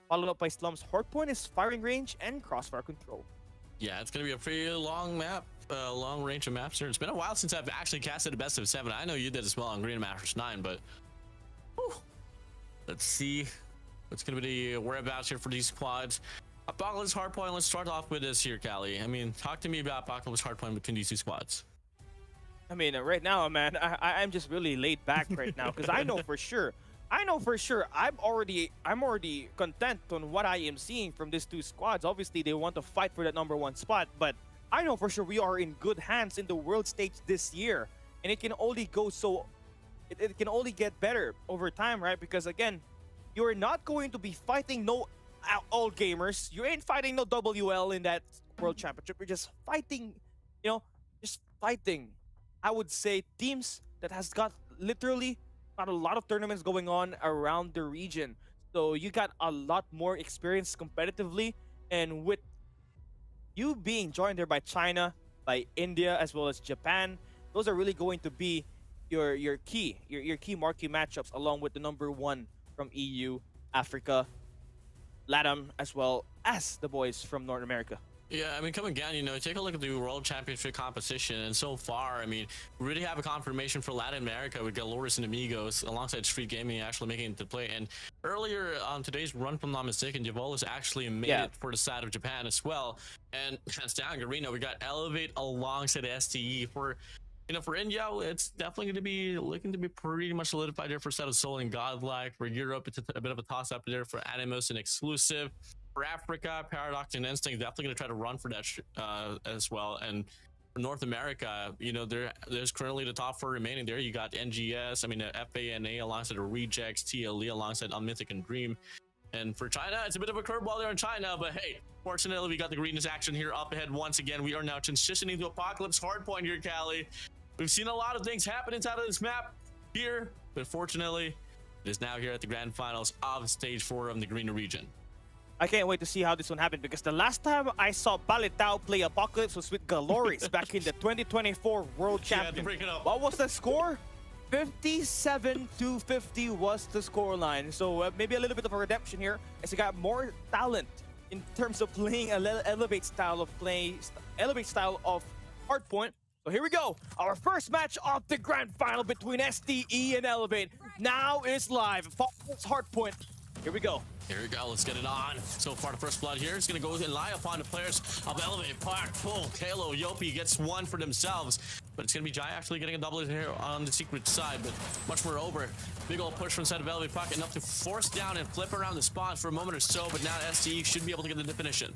Followed up by Slums Hardpoint is firing range and crossfire control. Yeah, it's gonna be a pretty long map, long range of maps here. It's been a while since I've actually casted a best of 7. I know you did as well on Green Masters 9, but whew. Let's see what's gonna be the whereabouts here for these squads. Apocalypse Hardpoint. Let's start off with this here, Callie. I mean, talk to me about Apocalypse Hardpoint between these two squads. I mean, right now, man, I'm just really laid back right now because I know for sure. I'm already content on what I am seeing from these two squads. Obviously, they want to fight for that #1 spot, but I know for sure we are in good hands in the world stage this year, and it can only go so. It can only get better over time, right? Because again, you're not going to be fighting no old gamers. You ain't fighting no WL in that world championship. You're just fighting, just fighting. I would say teams that has got literally got a lot of tournaments going on around the region. So you got a lot more experience competitively, and with you being joined there by China, by India, as well as Japan, those are really going to be your key marquee matchups, along with the #1 from EU, Africa, LATAM, as well as the boys from North America. Yeah, I mean, coming down, take a look at the World Championship competition, and so far, I mean, we really have a confirmation for Latin America with Galores and Amigos alongside Street Gaming actually making it to play. And earlier on today's run, if I'm not mistaken, Javolis actually made it for the side of Japan as well. And hands down, Garena, we got Elevate alongside STE. For India, it's definitely going to be looking to be pretty much solidified there for set of Soul and Godlike. For Europe, it's a bit of a toss-up there for Animus and Exclusive. For Africa, Paradox and Instinct definitely going to try to run for that as well. And for North America, there's currently the top 4 remaining there. You got NGS, FANA alongside the Rejects, TLE alongside Unmythic and Dream. And for China, it's a bit of a curveball there in China, but hey, fortunately, we got the greenness action here up ahead once again. We are now transitioning to Apocalypse Hardpoint here, Callie. We've seen a lot of things happen inside of this map here, but fortunately, it is now here at the grand finals of Stage 4 of the Greener region. I can't wait to see how this one happened, because the last time I saw Balitao play Apocalypse was with Galores back in the 2024 World Champion. Bring it up. What was the score? 57-50 was the scoreline. So maybe a little bit of a redemption here, as he got more talent in terms of playing a Elevate style of Hardpoint. So here we go. Our first match of the grand final between STE and Elevate now is live. Apocalypse Hardpoint. Here we go. Here we go, let's get it on. So far, the first blood here is going to go and lie upon the players of Elevate Park. Full Kalo, Yopi gets one for themselves. But it's going to be Jai actually getting a double here on the secret side, but much more over. Big old push from the side of Elevate Park, enough to force down and flip around the spawn for a moment or so, but now STE should be able to get the definition.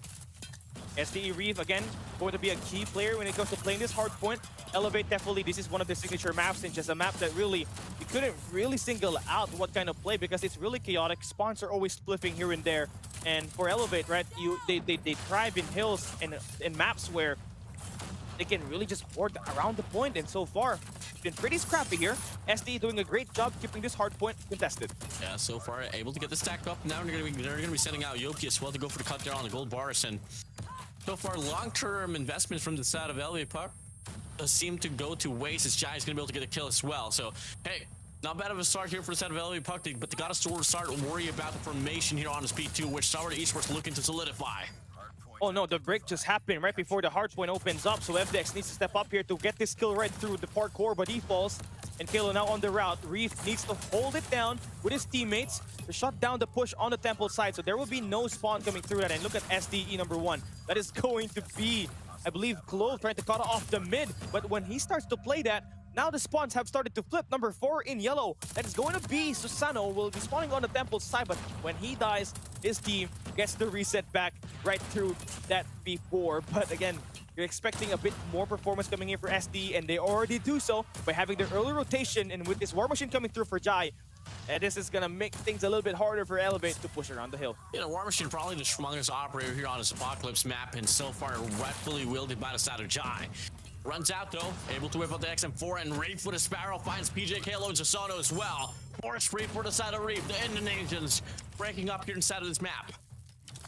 STE Reeve, again, going to be a key player when it comes to playing this Hardpoint. Elevate, definitely, this is one of the signature maps, and just a map that really, you couldn't really single out what kind of play, because it's really chaotic. Spawns are always spliffing here and there. And for Elevate, right, they thrive in hills and in maps where they can really just hoard around the point, and so far, it's been pretty scrappy here. STE doing a great job keeping this Hardpoint contested. Yeah, so far, able to get the stack up. Now they're going to be sending out Yopi as well to go for the cut there on the gold bars, and so far, long-term investments from the side of Elevate Park seem to go to waste, as Jai is going to be able to get a kill as well. So, hey, not bad of a start here for the side of Elevate Park, but they got to start worry about the formation here on the Speed 2, which Sour Esports looking to solidify. Oh no, the break just happened right before the Hardpoint opens up, so FDX needs to step up here to get this kill right through the parkour, but he falls. And Kalo now on the route. Reef needs to hold it down with his teammates to shut down the push on the temple side, so there will be no spawn coming through that. And look at SDE #1. That is going to be, I believe, Clove trying to cut off the mid, but when he starts to play that, now the spawns have started to flip. #4 in yellow, that is going to be Susano, will be spawning on the temple side, but when he dies, his team gets the reset back right through that before. But again, you're expecting a bit more performance coming here for SD, and they already do so by having their early rotation, and with this War Machine coming through for Jai, this is going to make things a little bit harder for Elevate to push around the hill. War Machine probably the strongest operator here on this Apocalypse map, and so far rightfully wielded by the side of Jai. Runs out though, able to whip out the XM4, and ready for the Sparrow, finds PJ, Kalo, and Sasono as well. Force free for the side of Reef, the Indonesians breaking up here inside of this map.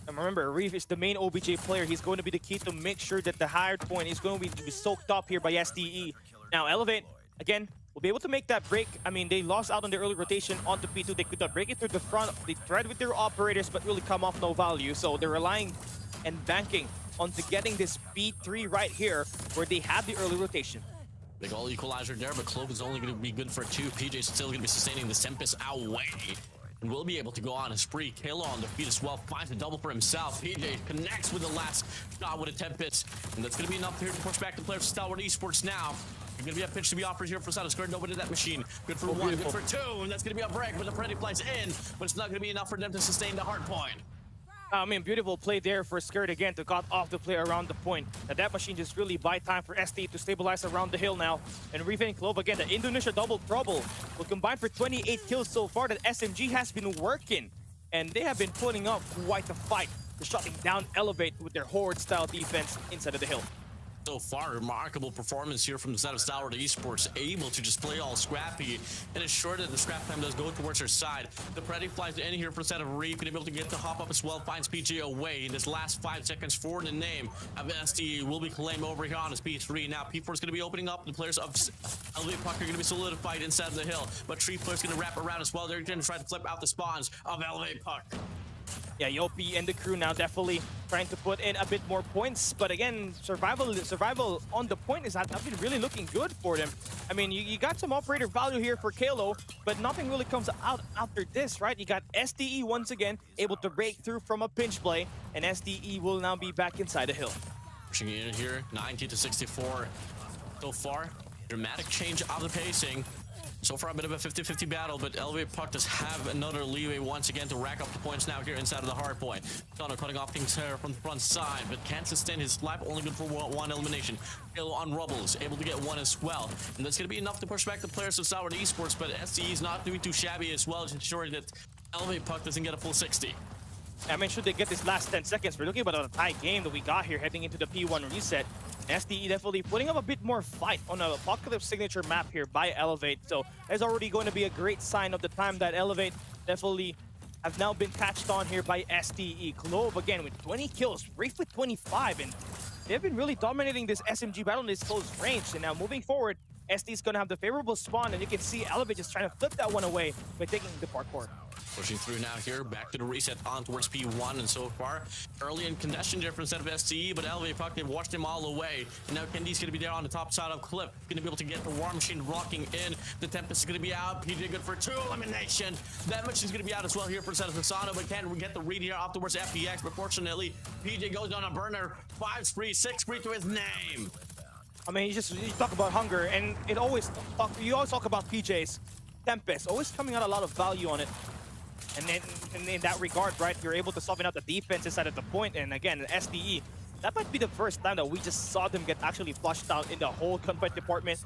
And remember, Reef is the main OBJ player. He's going to be the key to make sure that the higher point is going to be soaked up here by SDE. Now, Elevate, again, will be able to make that break. I mean, they lost out on the early rotation onto P2. They could break it through the front. They tried with their operators, but really come off no value. So they're relying and banking onto getting this P3 right here, where they have the early rotation. Big all equalizer there, but Clove is only going to be good for 2. PJ's still going to be sustaining the Tempest away. And will be able to go on a spree. Kalo on the feet as well, finds a double for himself. PJ connects with the last shot with a Tempest. And that's going to be enough here to push back the players of Stalwart Esports now. There's going to be a pitch to be offered here for Sadaskar. Nobody to that machine. Good for 1, good for 2. And that's going to be a break, but the Freddy flies in. But it's not going to be enough for them to sustain the hard point. I mean, beautiful play there for Skirt again to cut off the play around the point. Now that machine just really buy time for ST to stabilize around the hill now. And Reef and Clove again, the Indonesia double trouble will combine for 28 kills so far. That SMG has been working. And they have been putting up quite a fight to shutting down Elevate with their horde-style defense inside of the hill. So far, remarkable performance here from the side of Stalwart Esports, able to just play all scrappy and ensure that the scrap time does go towards their side. The Preddy flies in here for the side of Reef, going to be able to get the hop up as well, finds PJ away in this last 5 seconds for the name of SDE will be claimed over here on his P3. Now P4 is going to be opening up. The players of Elevate Puck are going to be solidified inside of the hill, but Tree players going to wrap around as well. They're going to try to flip out the spawns of Elevate Puck. Yeah, Yopi and the crew now definitely trying to put in a bit more points. But again, survival on the point is not been really looking good for them. I mean, you got some operator value here for Kalo, but nothing really comes out after this, right? You got SDE once again able to break through from a pinch play, and SDE will now be back inside the hill. Pushing in here, 90 to 64 so far. Dramatic change of the pacing. So far, a bit of a 50-50 battle, but Elevate Puck does have another leeway once again to rack up the points now here inside of the hard point. Donner cutting off things here from the front side, but can't sustain his life, only good for 1 elimination. Kalo on Rubbles, able to get 1 as well. And that's going to be enough to push back the players of Stalwart Esports, but SDE is not doing too shabby as well to ensure that Elevate Puck doesn't get a full 60. I mean, should they get this last 10 seconds? We're looking about a tight game that we got here heading into the P1 reset. SDE definitely putting up a bit more fight on a Apocalypse signature map here by Elevate. So that's already going to be a great sign of the time that Elevate definitely have now been catched on here by SDE. Clove again with 20 kills, Reef with 25, and they've been really dominating this SMG battle in this close range. And now moving forward, SDE is going to have the favorable spawn, and you can see Elevate just trying to flip that one away by taking the parkour. Pushing through now here, back to the reset on towards P1, and so far, early in congestion there instead of STE, but Elevate Puck, they've watched him all away. And now Kendi's going to be there on the top side of Cliff, going to be able to get the War Machine rocking in. The Tempest is going to be out. PJ good for 2 elimination. That much is going to be out as well here for the side of Fasano, but can't get the read here off towards FPX, but fortunately, PJ goes on a burner, 5 spree, 6 spree to his name. I mean, you talk about hunger, and you always talk about PJ's Tempest, always coming out a lot of value on it. And then in that regard, right, you're able to soften out the defense inside of the point. And again, SDE, that might be the first time that we just saw them get actually flushed out in the whole gunfight department.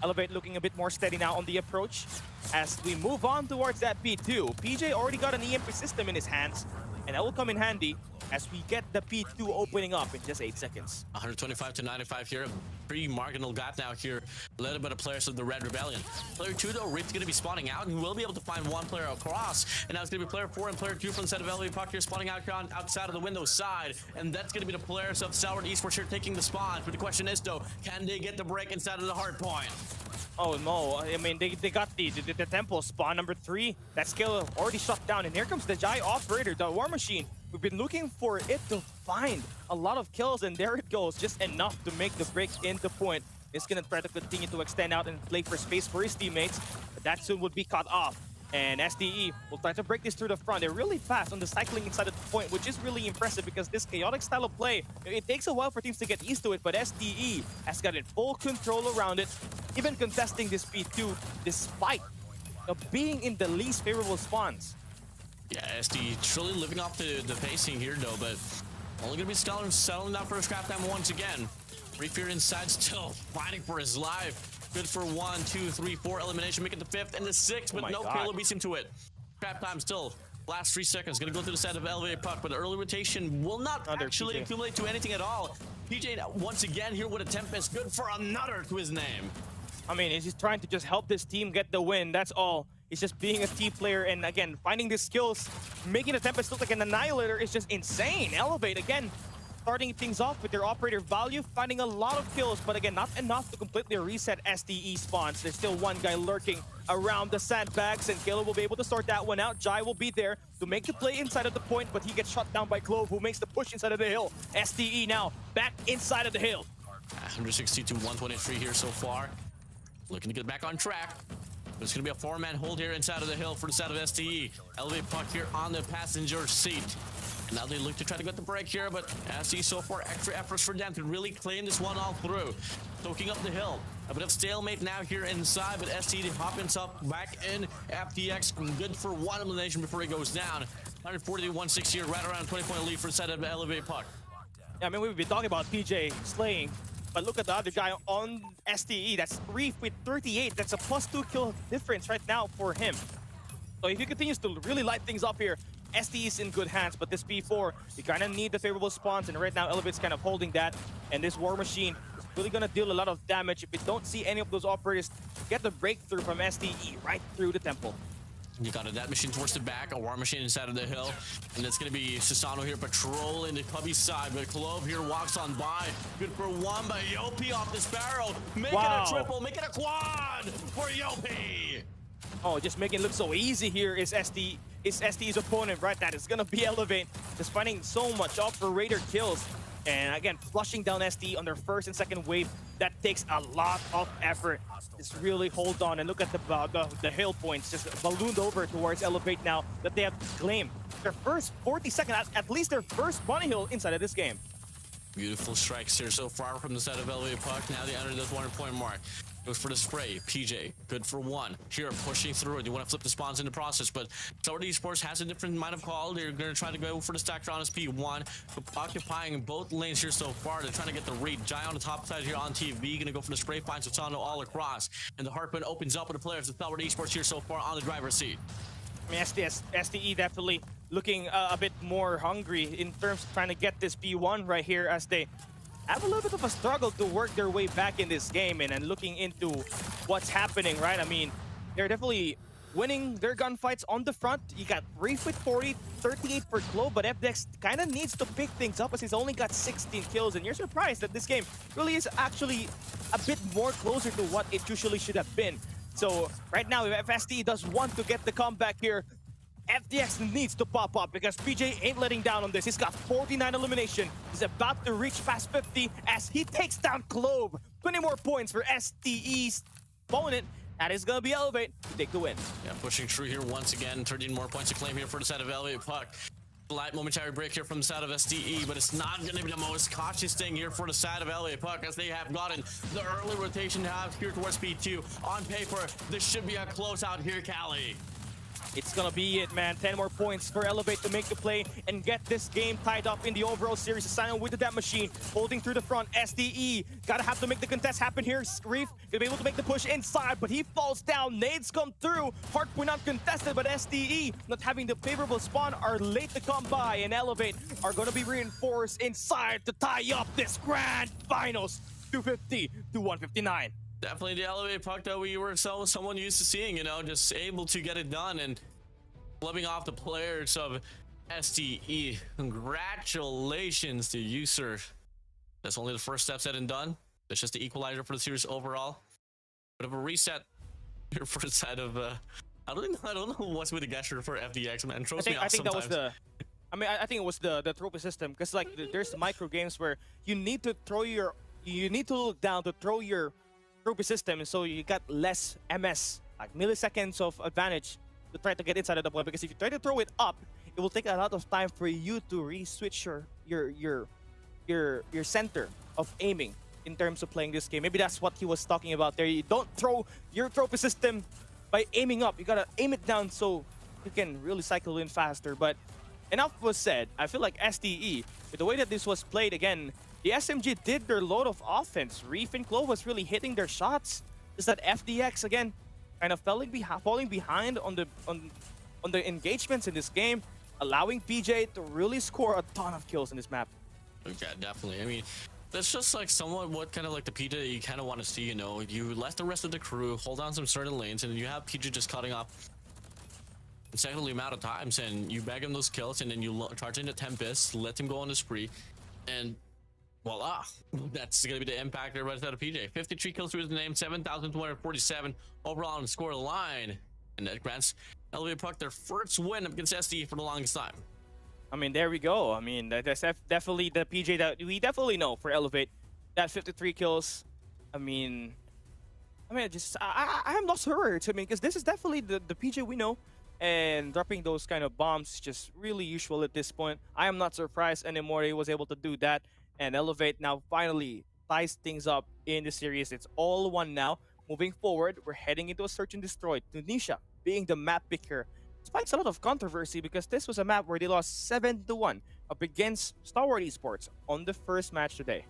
Elevate looking a bit more steady now on the approach. As we move on towards that P2, PJ already got an EMP system in his hands, and that will come in handy as we get the P2 opening up in just 8 seconds. 125 to 95 here. Pretty marginal gap now here, led by the players of the Red Rebellion. Player 2 though, Rift's going to be spawning out, and he will be able to find 1 player across. And now it's going to be player 4 and player 2 from the set of Elevate Puck here, spawning out here on outside of the window side. And that's going to be the players of Stalwart Esports here taking the spawns. But the question is though, can they get the break inside of the hard point? Oh no, I mean, they got the temple spawn number 3. That skill already shut down, and here comes the Jai operator, the War Machine. We've been looking for it to find a lot of kills, and there it goes, just enough to make the break into point. It's gonna try to continue to extend out and play for space for his teammates, but that soon would be cut off. And SDE will try to break this through the front. They're really fast on the cycling inside of the point, which is really impressive because this chaotic style of play, it takes a while for teams to get used to it, but SDE has gotten full control around it, even contesting this P2 despite being in the least favorable spawns. Yeah, SD truly living off the pacing here though, but only gonna be settling down for a scrap time once again. Reef here inside still fighting for his life. Good for 1, 2, 3, 4 elimination, making the 5th and the 6th, but no Kalo beats him to it. Scrap time still. Last 3 seconds, gonna go through the side of Elevate Puck, but the early rotation will not actually accumulate to anything at all. PJ once again here with a Tempest, good for another to his name. I mean, he's just trying to just help this team get the win, that's all. He's just being a team player, and again, finding the skills, making the Tempest look like an annihilator is just insane. Elevate, again, starting things off with their operator value, finding a lot of kills, but again, not enough to completely reset SDE spawns. There's still one guy lurking around the sandbags, and Caleb will be able to sort that one out. Jai will be there to make the play inside of the point, but he gets shot down by Clove, who makes the push inside of the hill. SDE now back inside of the hill. 160 to 123 here so far. Looking to get back on track. There's going to be a four-man hold here inside of the hill for the side of SDE. Elevate puck here on the passenger seat. And now they look to try to get the break here, but SDE so far, extra efforts for them to really claim this one all through. Soaking up the hill. A bit of stalemate now here inside, but SDE hopping up back in. FDX good for one elimination before he goes down. 140 to 160 here, right around 20-point lead for the side of the Elevate puck. Yeah, I mean, we've been talking about PJ slaying, but look at the other guy on SDE. That's Reef with 38. That's a +2 kill difference right now for him. So if he continues to really light things up here, SDE is in good hands, but this B4, you kind of need the favorable spawns, and right now Elevate's kind of holding that, and this War Machine is really going to deal a lot of damage if we don't see any of those operators get the breakthrough from SDE right through the temple. You got a Death Machine towards the back, a War Machine inside of the hill, and it's going to be Susano here patrolling the Cubby's side, but Clove here walks on by. Good for one by Yopi off the Sparrow. Make it a triple, make it a quad for Yopi. Oh, just making it look so easy here is SDE's opponent, right? That is going to be Elevate. Just finding so much operator kills. And again, flushing down SDE on their first and second wave. That takes a lot of effort. Just really hold on and look at the hill points just ballooned over towards Elevate now that they have claimed their first 42nd, at least their first bunny hill inside of this game. Beautiful strikes here so far from the side of Elevate puck. Now they enter this 100-point mark. Goes for the spray. PJ, good for one. Here, pushing through it. You want to flip the spawns in the process, but COD Esports has a different mind of call. They're going to try to go for the stack on SP1, occupying both lanes here so far. They're trying to get the read. Jai on the top side here on TV. Going to go for the spray, finds Susano all across. And the Harpman opens up with the players of COD Esports here so far on the driver's seat. I mean, SDE definitely looking a bit more hungry in terms of trying to get this P1 right here, as they have a little bit of a struggle to work their way back in this game, and then looking into what's happening, right? I mean, they're definitely winning their gunfights on the front. You got Reef with 40, 38 for Clove, but FDX kind of needs to pick things up as he's only got 16 kills, and you're surprised that this game really is actually a bit more closer to what it usually should have been. So right now, if SDE does want to get the comeback here, FDX needs to pop up because PJ ain't letting down on this. He's got 49 elimination. He's about to reach past 50 as he takes down Clove. 20 more points for SDE's opponent. That is going to be Elevate to take the win. Yeah, pushing through here once again. 13 more points to claim here for the side of Elevate puck. Slight momentary break here from the side of SDE, but it's not going to be the most cautious thing here for the side of LA puck, as they have gotten the early rotation here towards P2. On paper, this should be a closeout here, Cali. It's gonna be it, man. 10 more points for Elevate to make the play and get this game tied up in the overall series. Simon with the Death Machine, holding through the front. SDE gotta have to make the contest happen here. Reef gonna be able to make the push inside, but he falls down. Nades come through. Hardpoint uncontested, but SDE, not having the favorable spawn, are late to come by, and Elevate are gonna be reinforced inside to tie up this grand finals. 250 to 159. Definitely the Elevate puck that we were someone used to seeing, you know, just able to get it done and flipping off the players of SDE. Congratulations to you, sir. That's only the first step said and done. That's just the equalizer for the series overall. Bit of a reset here for the side of I don't know what's with the gesture for FDX, man. It I think that was the I think it was the trophy system, because like there's micro games where you need to look down to throw your trophy system, and so you got less MS, like milliseconds of advantage to try to get inside of the point, because if you try to throw it up, it will take a lot of time for you to re-switch your center of aiming in terms of playing this game. Maybe that's what he was talking about there. You don't throw your trophy system by aiming up. You gotta aim it down so you can really cycle in faster. But enough was said. I feel like SDE, with the way that this was played, again, the SMG did their load of offense. Reef and Clove was really hitting their shots. Is that FDX, again, kind of falling behind on the engagements in this game, allowing PJ to really score a ton of kills in this map. Yeah, definitely. I mean, that's just like somewhat what kind of like the PJ that you kind of want to see, you know. You let the rest of the crew hold on some certain lanes, and you have PJ just cutting off consecutively amount of times, and you bag him those kills, and then you charge into Tempest, let him go on the spree, and voila, that's gonna be the impact everybody's out of PJ. 53 kills to his name, 7,247 overall on the score line, and that grants Elevate Puck their first win against SD for the longest time. I mean, there we go. I mean, that's definitely the PJ that we definitely know for Elevate. That 53 kills. I mean, just I am lost for words. I mean, because this is definitely the PJ we know, and dropping those kind of bombs is just really usual at this point. I am not surprised anymore he was able to do that, and Elevate now finally ties things up in the series. It's all one now. Moving forward, we're heading into a search and destroy. Tunisia being the map picker. Despite a lot of controversy because this was a map where they lost 7-1 up against Star Wars Esports on the first match today.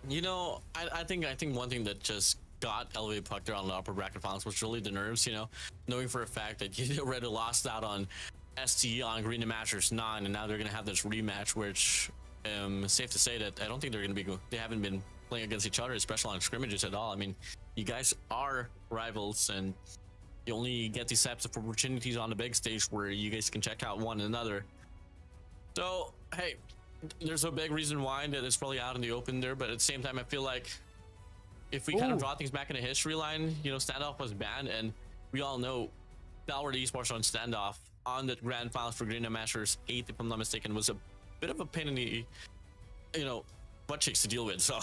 You know, I think one thing that just got Elevate Puck there on the upper bracket finals was really the nerves, you know, knowing for a fact that you already lost out on STE on Garena Masters 9, and now they're going to have this rematch, which safe to say that I don't think they haven't been playing against each other, especially on scrimmages at all. I mean, you guys are rivals, and you only get these types of opportunities on the big stage where you guys can check out one another. So, hey, there's a big reason why that it's probably out in the open there, but at the same time, I feel like if we kind of draw things back in the history line, you know, standoff was banned, and we all know Valorant Esports on standoff on the grand finals for Garena Masters 8, if I'm not mistaken, was a bit of a pain in the, you know, butt cheeks to deal with. So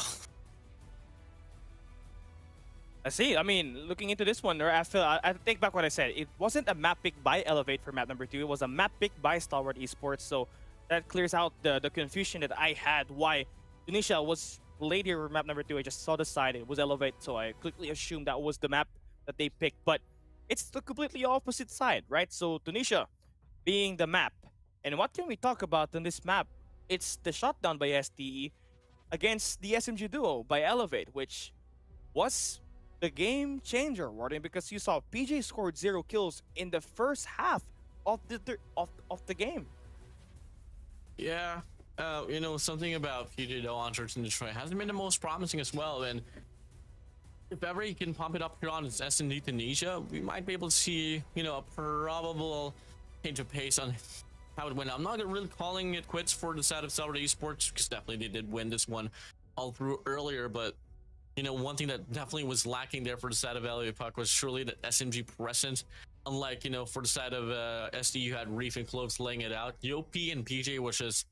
I see. I mean, looking into this one, I take back what I said. It wasn't a map pick by Elevate for map number 2. It was a map pick by Stalwart Esports. So that clears out the confusion that I had why Tunisia was late here for map number 2. I just saw the side. It was Elevate, so I quickly assumed that was the map that they picked. But it's the completely opposite side, right? So Tunisia being the map. And what can we talk about on this map? It's the shutdown by STE against the SMG duo by Elevate, which was the game changer, Warden, because you saw PJ scored 0 kills in the first half of the game. yeah, you know, something about PJ though on Search and Destroy hasn't been the most promising as well, and if ever he can pump it up here on his SND Tunisia, we might be able to see, you know, a probable change of pace on how it went. I'm not really calling it quits for the side of Stalwart Esports, because definitely they did win this one all through earlier, but you know, one thing that definitely was lacking there for the side of LA Puck was surely the SMG presence. Unlike, you know, for the side of SD, you had Reef and Cloves laying it out. Yopi and PJ was just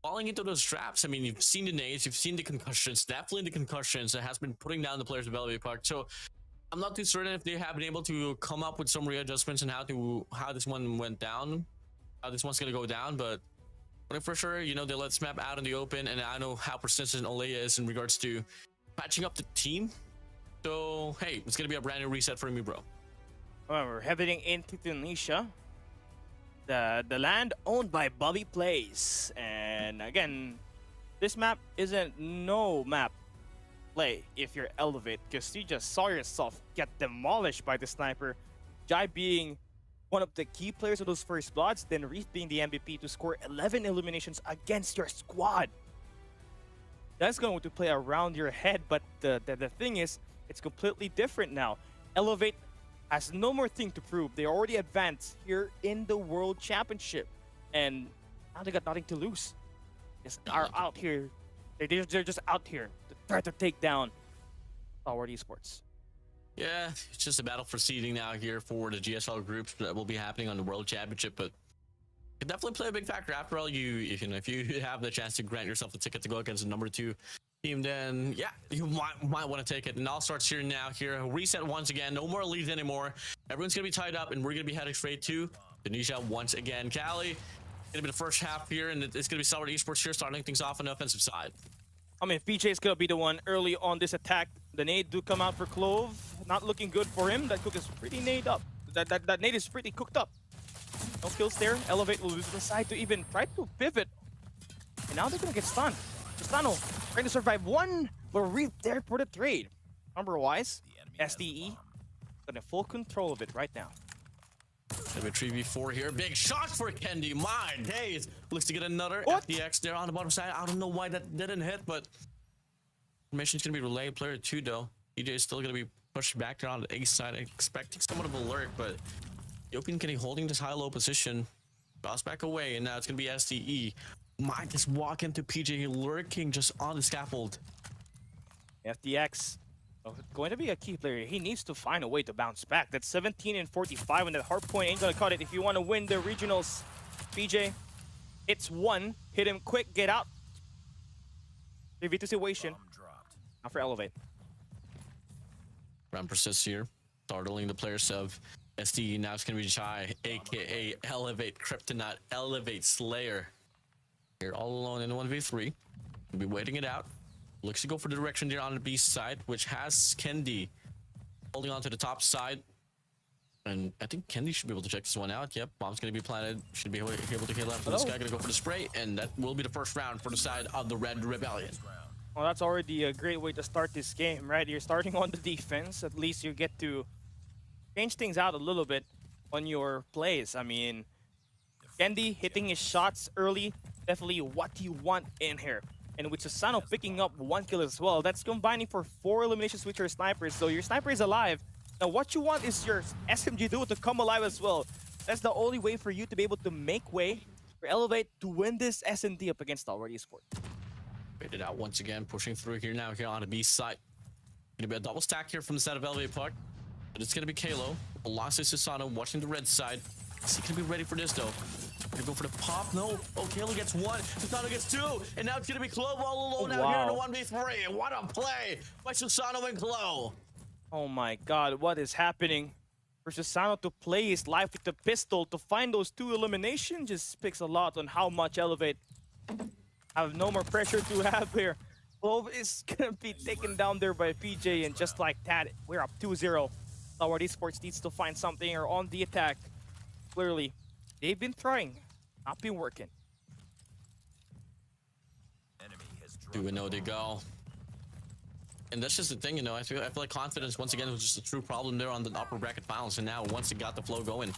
falling into those traps. I mean, you've seen the nades, you've seen the concussions, definitely the concussions that has been putting down the players of LA Puck. So I'm not too certain if they have been able to come up with some readjustments and how this one went down, how this one's going to go down, but for sure, you know, they let Smap out in the open, and I know how persistent Olea is in regards to patching up the team. So hey, it's gonna be a brand new reset for me, bro. Well, we're heading into Tunisia, the land owned by Bobby Plays, and again, this map isn't no map play if you're Elevate, because you just saw yourself get demolished by the sniper. Jai being one of the key players of those first bloods, then Reef being the MVP to score 11 eliminations against your squad. That's going to play around your head, but the thing is, it's completely different now. Elevate has no more thing to prove. They already advanced here in the World Championship, and now they got nothing to lose. They are out here. They're just out here to try to take down Stalwart Esports. Yeah, it's just a battle for seeding now here for the GSL groups that will be happening on the World Championship, but it definitely play a big factor. After all, if you have the chance to grant yourself a ticket to go against the number 2 team, then yeah, you might want to take it. And all starts here now. Here, reset once again. No more leads anymore. Everyone's gonna be tied up, and we're gonna be heading straight to Tunisia once again. Cali, gonna be the first half here, and it's gonna be Stalwart Esports here starting things off on the offensive side. I mean, PJ is gonna be the one early on this attack. The nade do come out for Clove. Not looking good for him. That cook is pretty nade up. That nade is pretty cooked up. No kills there. Elevate will decide to even try to pivot. And now they're gonna get stunned. Tristano trying to survive one, but Reef there for the trade. Number-wise, SDE got in full control of it right now. Maybe 3v4 here. Big shot for Kendi. My days. Looks to get another What? FDX there on the bottom side. I don't know why that didn't hit, but mission's gonna be relay player 2 though. EJ is still gonna be pushed back there on the A side, expecting somewhat of a lurk, but Yopian getting holding this high-low position. Draws back away, and now it's going to be SDE. Might just walk into PJ lurking just on the scaffold. FDX going to be a key player. He needs to find a way to bounce back. That's 17 and 45, and that hard point ain't going to cut it. If you want to win the regionals, PJ, it's one. Hit him quick, get out. 3v2 situation. Bomb dropped. Now for Elevate. Round persists here, startling the players of SDE. Now it's going to be Jai, aka Elevate Kryptonite, Elevate Slayer. Here all alone in the 1v3. We'll be waiting it out. Looks to go for the direction here on the B side, which has Kendi holding on to the top side. And I think Kendi should be able to check this one out. Yep, bomb's going to be planted. Should be able to kill that. This guy going to go for the spray, and that will be the first round for the side of the Red Rebellion. Well, that's already a great way to start this game, right? You're starting on the defense. At least you get to change things out a little bit on your plays. I mean, Kendi hitting his shots early, definitely what you want in here. And with Susano picking up 1 kill as well, that's combining for 4 eliminations with your snipers. So your sniper is alive. Now what you want is your SMG duo to come alive as well. That's the only way for you to be able to make way for Elevate to win this S&D up against Stalwart Esports. Bait it out once again, pushing through here now here on the B side. Gonna be a double stack here from the side of Elevate Puck. But it's gonna be Kalo. Alongside Susano watching the red side. Is he gonna be ready for this though? Gonna go for the pop. No. Oh, Kalo gets 1. Susano gets 2. And now it's gonna be Klo all alone out here in the 1v3. What a play by Susano and Klo. Oh my god, what is happening? For Susano to play his life with the pistol to find those 2 eliminations just speaks a lot on how much Elevate have no more pressure to have here. Clove is gonna be taken down there by PJ, and just like that, we're up 2-0. Stalwart Esports needs to find something or on the attack. Clearly, they've been trying, not been working. Enemy has Do we dropped. know they go? And that's just the thing, you know. I feel like confidence once again was just a true problem there on the upper bracket finals. And now once it got the flow going,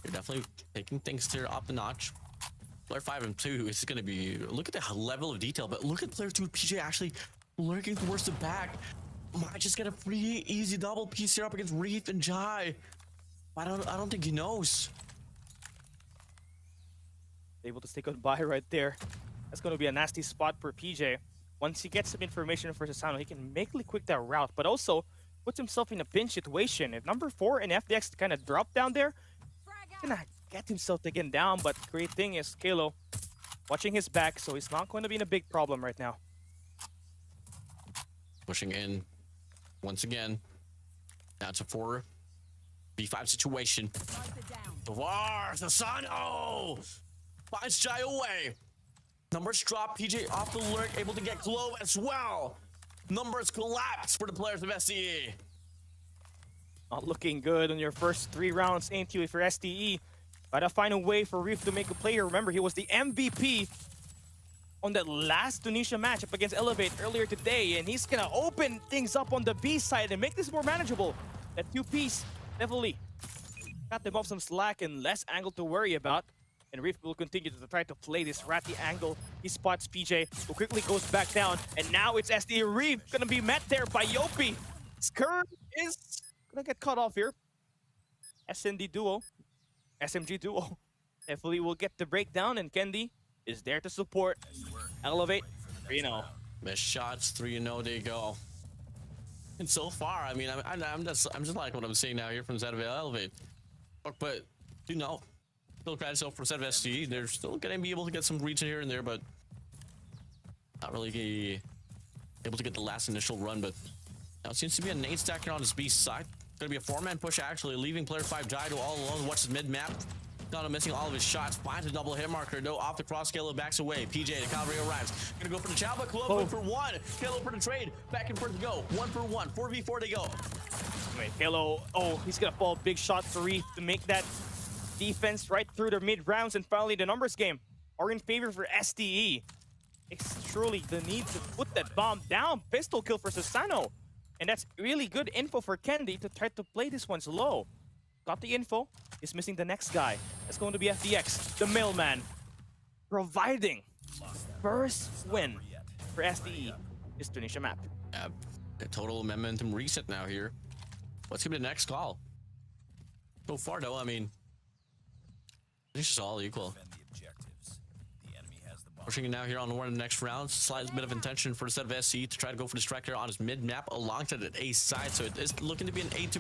you're definitely taking things here up a notch. Player 5 and 2 is going to be, look at the level of detail, but look at player 2, PJ actually lurking towards the back. Might just get a free easy double piece here up against Reef and Jai. I don't think he knows. Able to say goodbye right there. That's going to be a nasty spot for PJ. Once he gets some information for Susano, he can make quick that route, but also puts himself in a pinch situation. If number 4 and FDX kind of drop down there, he's gonna get himself taken down. But great thing is Kalo watching his back, so he's not going to be in a big problem right now. Pushing in once again. Now it's a 4v5 situation. Dwar, Susano finds Jai away. Numbers drop, PJ off the lurk, able to get Clove as well. Numbers collapse for the players of SDE. Not looking good on your first 3 rounds, ain't you, for SDE. Gotta find a way for Reef to make a play. Remember, he was the MVP on that last Tunisia match up against Elevate earlier today, and he's gonna open things up on the B side and make this more manageable. That 2-piece definitely got them off some slack and less angle to worry about. And Reef will continue to try to play this ratty angle. He spots PJ, who quickly goes back down. And now it's SDE. Reef gonna be met there by Yopi. Skur is gonna get cut off here. SMG duo definitely will get the breakdown, and Kendi is there to support. Elevate 3-0. Missed shots, 3-0 they go. And so far, I mean, I'm just like what I'm seeing now here from Zed of Elevate. But you know, still credit yourself for Zed of SDE. They're still gonna be able to get some reach here and there, but not really able to get the last initial run. But now it seems to be a nade stack here on his B side. Gonna be a 4-man push actually, leaving player 5 Jai to all alone. Watch his mid map. Dono missing all of his shots. Finds a double hit marker. No, off the cross. Kalo backs away. PJ, the cavalry arrives. Gonna go for the chow, but Kalo for 1. Kalo for the trade. Back and forth to go. 1 for 1. 4v4 to go. Wait, Kalo, oh, he's gonna fall big shot for Reef to make that defense right through the mid rounds, and finally the numbers game are in favor for SDE. It's truly the need to put that bomb down. Pistol kill for Susano. And that's really good info for Kendi to try to play this one slow. Got the info. He's missing the next guy. That's going to be FDX, the mailman, providing first win for SDE this Tunisia map. A total momentum reset now here. What's gonna be the next call? So far, though, I mean, it's just all equal. Defend the objectives. The enemy has the bomb. Pushing it now here on one of the next rounds. Slight bit of intention for the set of SC to try to go for the strike here on his mid map alongside an A side. So it is looking to be an A to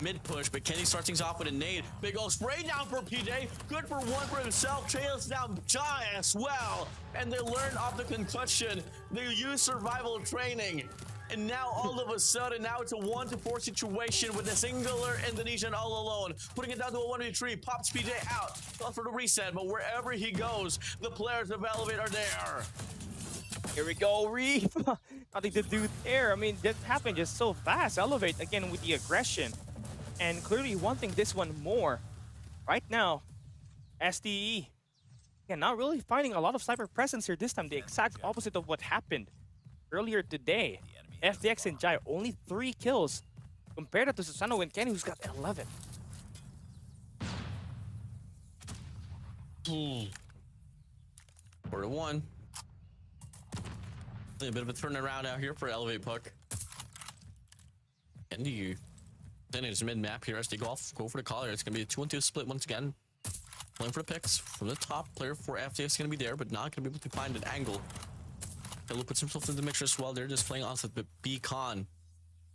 mid push, but Kenny starts things off with a nade. Big old spray down for PJ. Good for one for himself. Trails down Jai as well. And they learn off the concussion. They use survival training. And now all of a sudden, now it's a 1-4 situation with a singular Indonesian all alone. Putting it down to a 1v3, pops PJ out. Goes for the reset, but wherever he goes, the players of Elevate are there. Here we go, Reef. Nothing to do there. I mean, that happened just so fast. Elevate again with the aggression. And clearly wanting this one more. Right now, SDE. Yeah, not really finding a lot of sniper presence here this time. The exact opposite of what happened earlier today. FDX and Jai only 3 kills compared to Susano and Kenny, who's got 11. 4-1. A bit of a turnaround out here for Elevate Puck. And you then it's mid map here as they go for the collar. It's gonna be a 2-1-2 split once again. Playing for the picks from the top player for FDX is gonna be there, but not gonna be able to find an angle. Hello puts himself in the mixture as well. They're just playing off the beacon.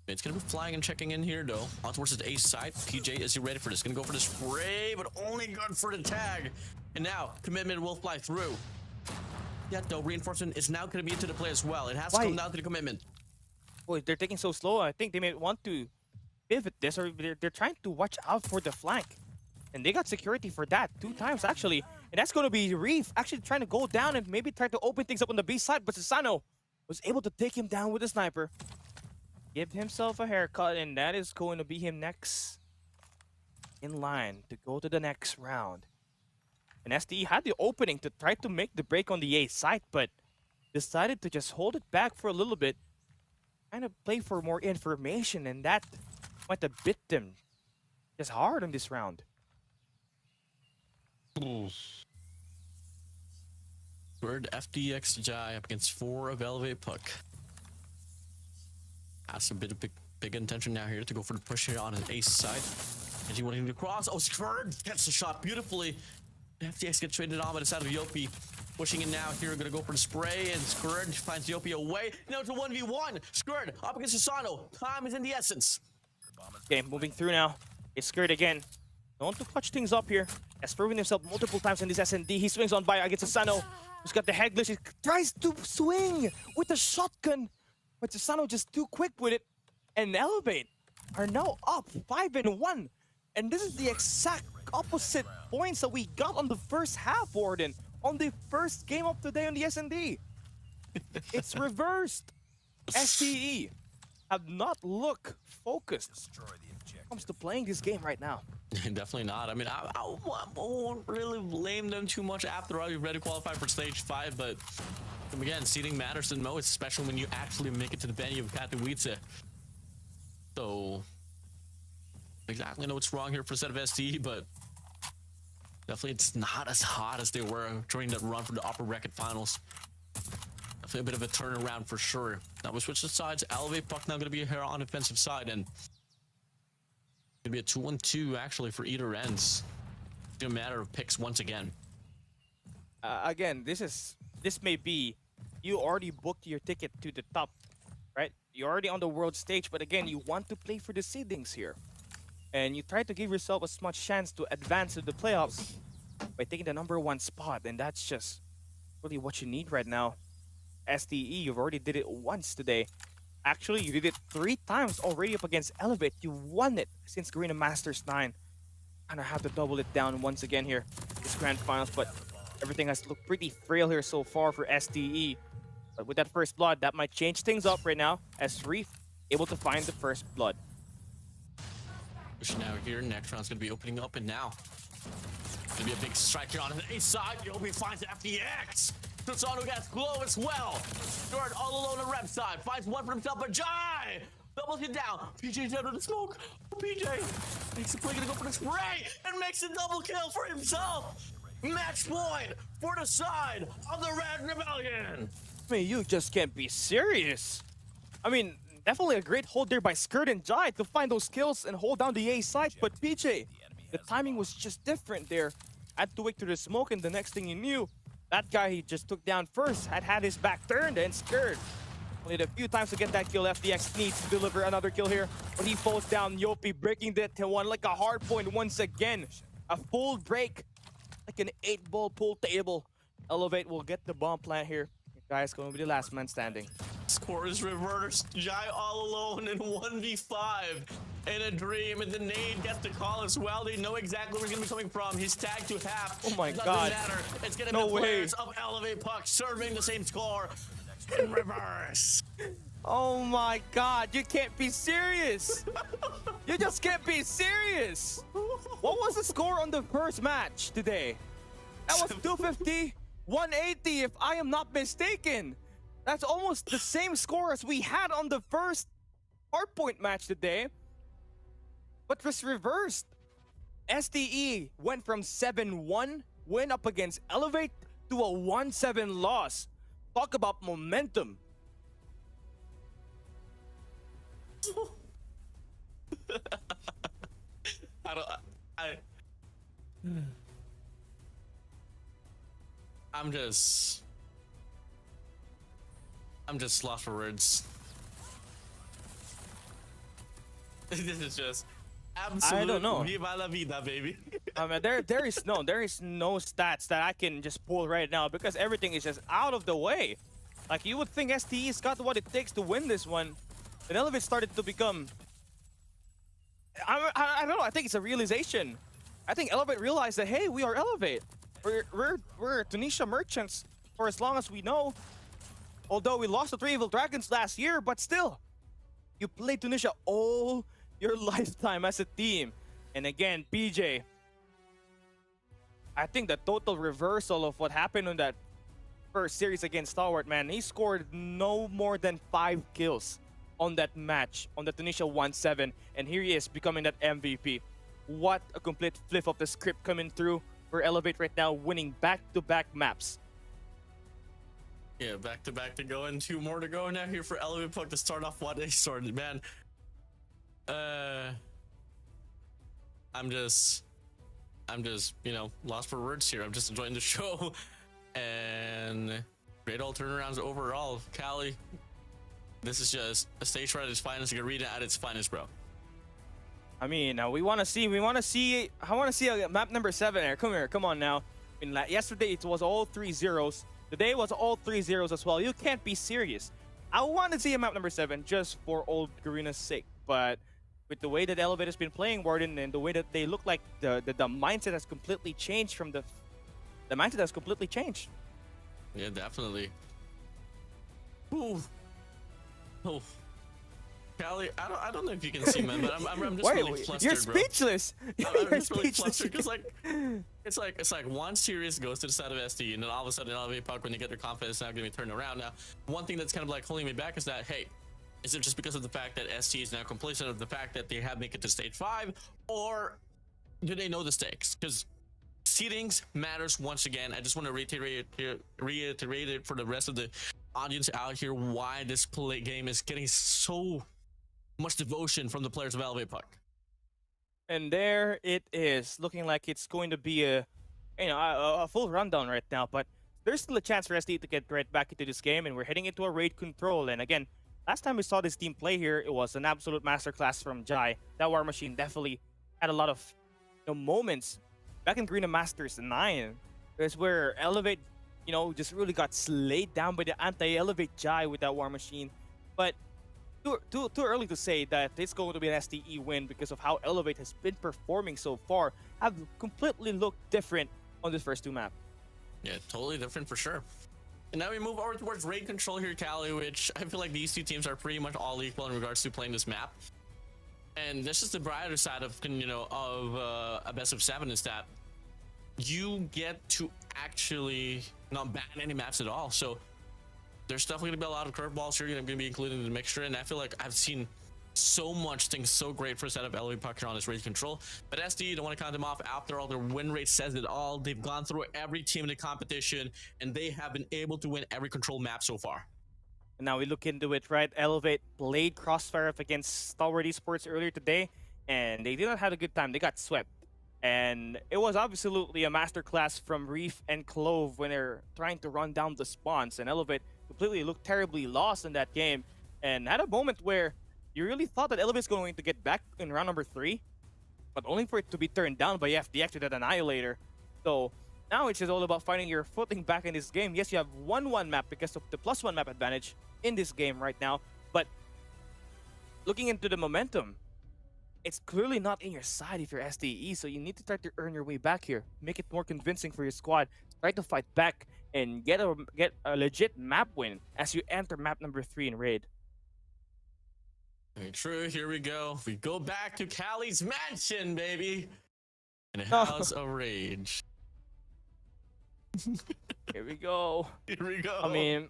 It's gonna be flying and checking in here though. On towards the A side. PJ, is he ready for this? Gonna go for the spray, but only good for the tag. And now commitment will fly through. Yeah, though reinforcement is now gonna be into the play as well. It has to come down to the commitment. Boy, they're taking so slow. I think they may want to pivot this, or they're trying to watch out for the flank. And they got security for that 2 times actually. And that's going to be Reef actually trying to go down and maybe try to open things up on the B side. But Susano was able to take him down with a sniper. Give himself a haircut, and that is going to be him next in line to go to the next round. And SDE had the opening to try to make the break on the A side, but decided to just hold it back for a little bit. Kind of play for more information, and that might have bit them just hard on this round. Third FDX Jai up against 4 of Elevate Puck. That's a bit of big intention now here to go for the push here on an ace side. And he wanting to cross. Oh, Skrd gets the shot beautifully. FDX gets traded on by the side of Yopi. Pushing in now here, gonna go for the spray, and Skrd finds Yopi away. Now it's a 1v1. Skrd up against Susano. Time is in the essence. Okay, moving through now. It's Skrd again. Known to clutch things up here. Has proven himself multiple times in this SND. He swings on by against Susano, who's got the head glitch. He tries to swing with the shotgun, but Susano just too quick with it. And Elevate are now up 5-1. And this is the exact opposite points that we got on the first half, Warden. On the first game of the day on the SND. It's reversed. STE have not looked focused Destroy the when objective. it comes to playing this game right now. Definitely not. I mean, I won't really blame them too much after all. You're ready to qualify for stage 5, but again, seeding matters the most, especially when you actually make it to the venue of Katowice. So, exactly know what's wrong here for a set of STE, but definitely it's not as hot as they were during that run for the upper bracket finals. Definitely a bit of a turnaround for sure. Now we switch the sides. Elevate Puck now going to be here on offensive side, and it's going to be a 2-1-2 actually for either ends. It's a matter of picks once again. Again, this may be, you already booked your ticket to the top, right? You're already on the world stage, but again, you want to play for the seedings here. And you try to give yourself as much chance to advance to the playoffs by taking the #1 spot, and that's just really what you need right now. SDE, you've already did it once today. Actually, you did it 3 times already up against Elevate. You won it since Garena Masters 9. And I have to double it down once again here, this grand finals, but everything has looked pretty frail here so far for SDE. But with that first blood, that might change things up right now, as Reef able to find the first blood. Push now here. Next round's going to be opening up, and now going to be a big strike here on the A side. Yobi finds FDX. Susano gets glow as well. Stewart all alone on the rep side. Finds one for himself, but Jai doubles it down. PJ down to the smoke. PJ makes the play, gonna go for the spray and makes a double kill for himself. Match point for the side of the Red Rebellion. I mean, you just can't be serious. I mean, definitely a great hold there by Skrd and Jai to find those kills and hold down the A side, but PJ The timing was just different there. Had to wait through the smoke, and the next thing you knew, that guy he just took down first had his back turned and scared. Only a few times to get that kill. FDX needs to deliver another kill here, but he falls down. Yopi breaking that to one like a hard point once again. A full break, like an 8-ball pool table. Elevate will get the bomb plant here. Guy's going to be the last man standing. Score is reversed. Jai all alone in 1v5 in a dream, and the nade gets the call as well. They know exactly where he's gonna be coming from. He's tagged to half. Oh my Doesn't God. matter. It's gonna No be the way. players of Elevate Puck serving the same score in reverse. Oh my God, you can't be serious. You just can't be serious. What was the score on the first match today? That was 250, 180 if I am not mistaken. That's almost the same score as we had on the first hardpoint match today, but was reversed. STE went from 7-1 win up against Elevate to a 1-7 loss. Talk about momentum. I'm just lost for words. This is just absolute I don't know. Viva la vida, baby. I mean, there is no stats that I can just pull right now because everything is just out of the way. Like, you would think STE's got what it takes to win this one. And Elevate started to become, I don't know, I think it's a realization. I think Elevate realized that, hey, we are Elevate. We're Tunisia merchants for as long as we know. Although we lost to 3 Evil Dragons last year, but still, you played Tunisia all your lifetime as a team. And again, PJ, I think the total reversal of what happened on that first series against Stalwart, man, he scored no more than 5 kills on that match, on the Tunisia 1-7, and here he is becoming that MVP. What a complete flip of the script coming through for Elevate right now, winning back-to-back maps. Yeah, back to back to go, and 2 more to go now here for Elevate Puck to start off what they started, man. I'm just, you know, lost for words here. I'm just enjoying the show, and great all turnarounds overall. Cali, this is just a stage right at its finest, a Garena at its finest, bro. I mean, we want to see I want to see a map number 7 here. Come on now. I mean, yesterday it was all 3 zeros. Today was all 3 zeros as well. You can't be serious. I want to see a map number 7 just for old Garena's sake. But with the way that Elevate has been playing, Warden, and the way that they look like, the mindset has completely changed from the mindset has completely changed. Yeah, definitely. Ooh. Oh. Callie, I don't know if you can see, man, but I'm just really flustered, you're bro. speechless. I'm You're just really flustered speechless. because it's like one series goes to the side of ST, and then all of a sudden Elevate Puck, when they get their confidence, now going to be turned around. Now, one thing that's kind of like holding me back is that, hey, is it just because of the fact that ST is now complacent of the fact that they have make it to stage 5, or do they know the stakes? Because seedings matters once again. I just want to reiterate it for the rest of the audience out here why this game is getting so much devotion from the players of Elevate Puck. And there it is, looking like it's going to be a full rundown right now. But there's still a chance for SD to get right back into this game, and we're heading into a raid control. And again, last time we saw this team play here, it was an absolute masterclass from Jai. That War Machine definitely had a lot of moments back in Garena Masters 9. There's where Elevate, just really got slayed down by the anti-Elevate Jai with that War Machine. But too early to say that it's going to be an STE win because of how Elevate has been performing so far. Have completely looked different on this first 2 map. Yeah, totally different for sure. And now we move over towards raid control here, Cali, which I feel like these 2 teams are pretty much all equal in regards to playing this map. And this is the brighter side of a best of 7 is that you get to actually not ban any maps at all. So there's definitely gonna be a lot of curveballs here gonna be included in the mixture, and I feel like I've seen so much things so great for a set of Elevate Puck here on this raid control. But SD, don't want to count them off. After all, their win rate says it all. They've gone through every team in the competition, and they have been able to win every control map so far. And now we look into it, right? Elevate played Crossfire up against Stalwart Esports earlier today, and they did not have a good time. They got swept. And it was absolutely a masterclass from Reef and Clove when they're trying to run down the spawns. And Elevate completely looked terribly lost in that game and had a moment where you really thought that Elevate's going to get back in round number 3, but only for it to be turned down by FDX with that Annihilator. So now it's just all about finding your footing back in this game. Yes, you have 1-1 map because of the +1 map advantage in this game right now, but looking into the momentum, it's clearly not in your side if you're SDE, so you need to try to earn your way back here. Make it more convincing for your squad. Try to fight back and get a legit map win as you enter map number 3 in Raid. Very true. Here we go. We go back to Cali's mansion, baby. In a house of rage. Here we go. Here we go. I mean,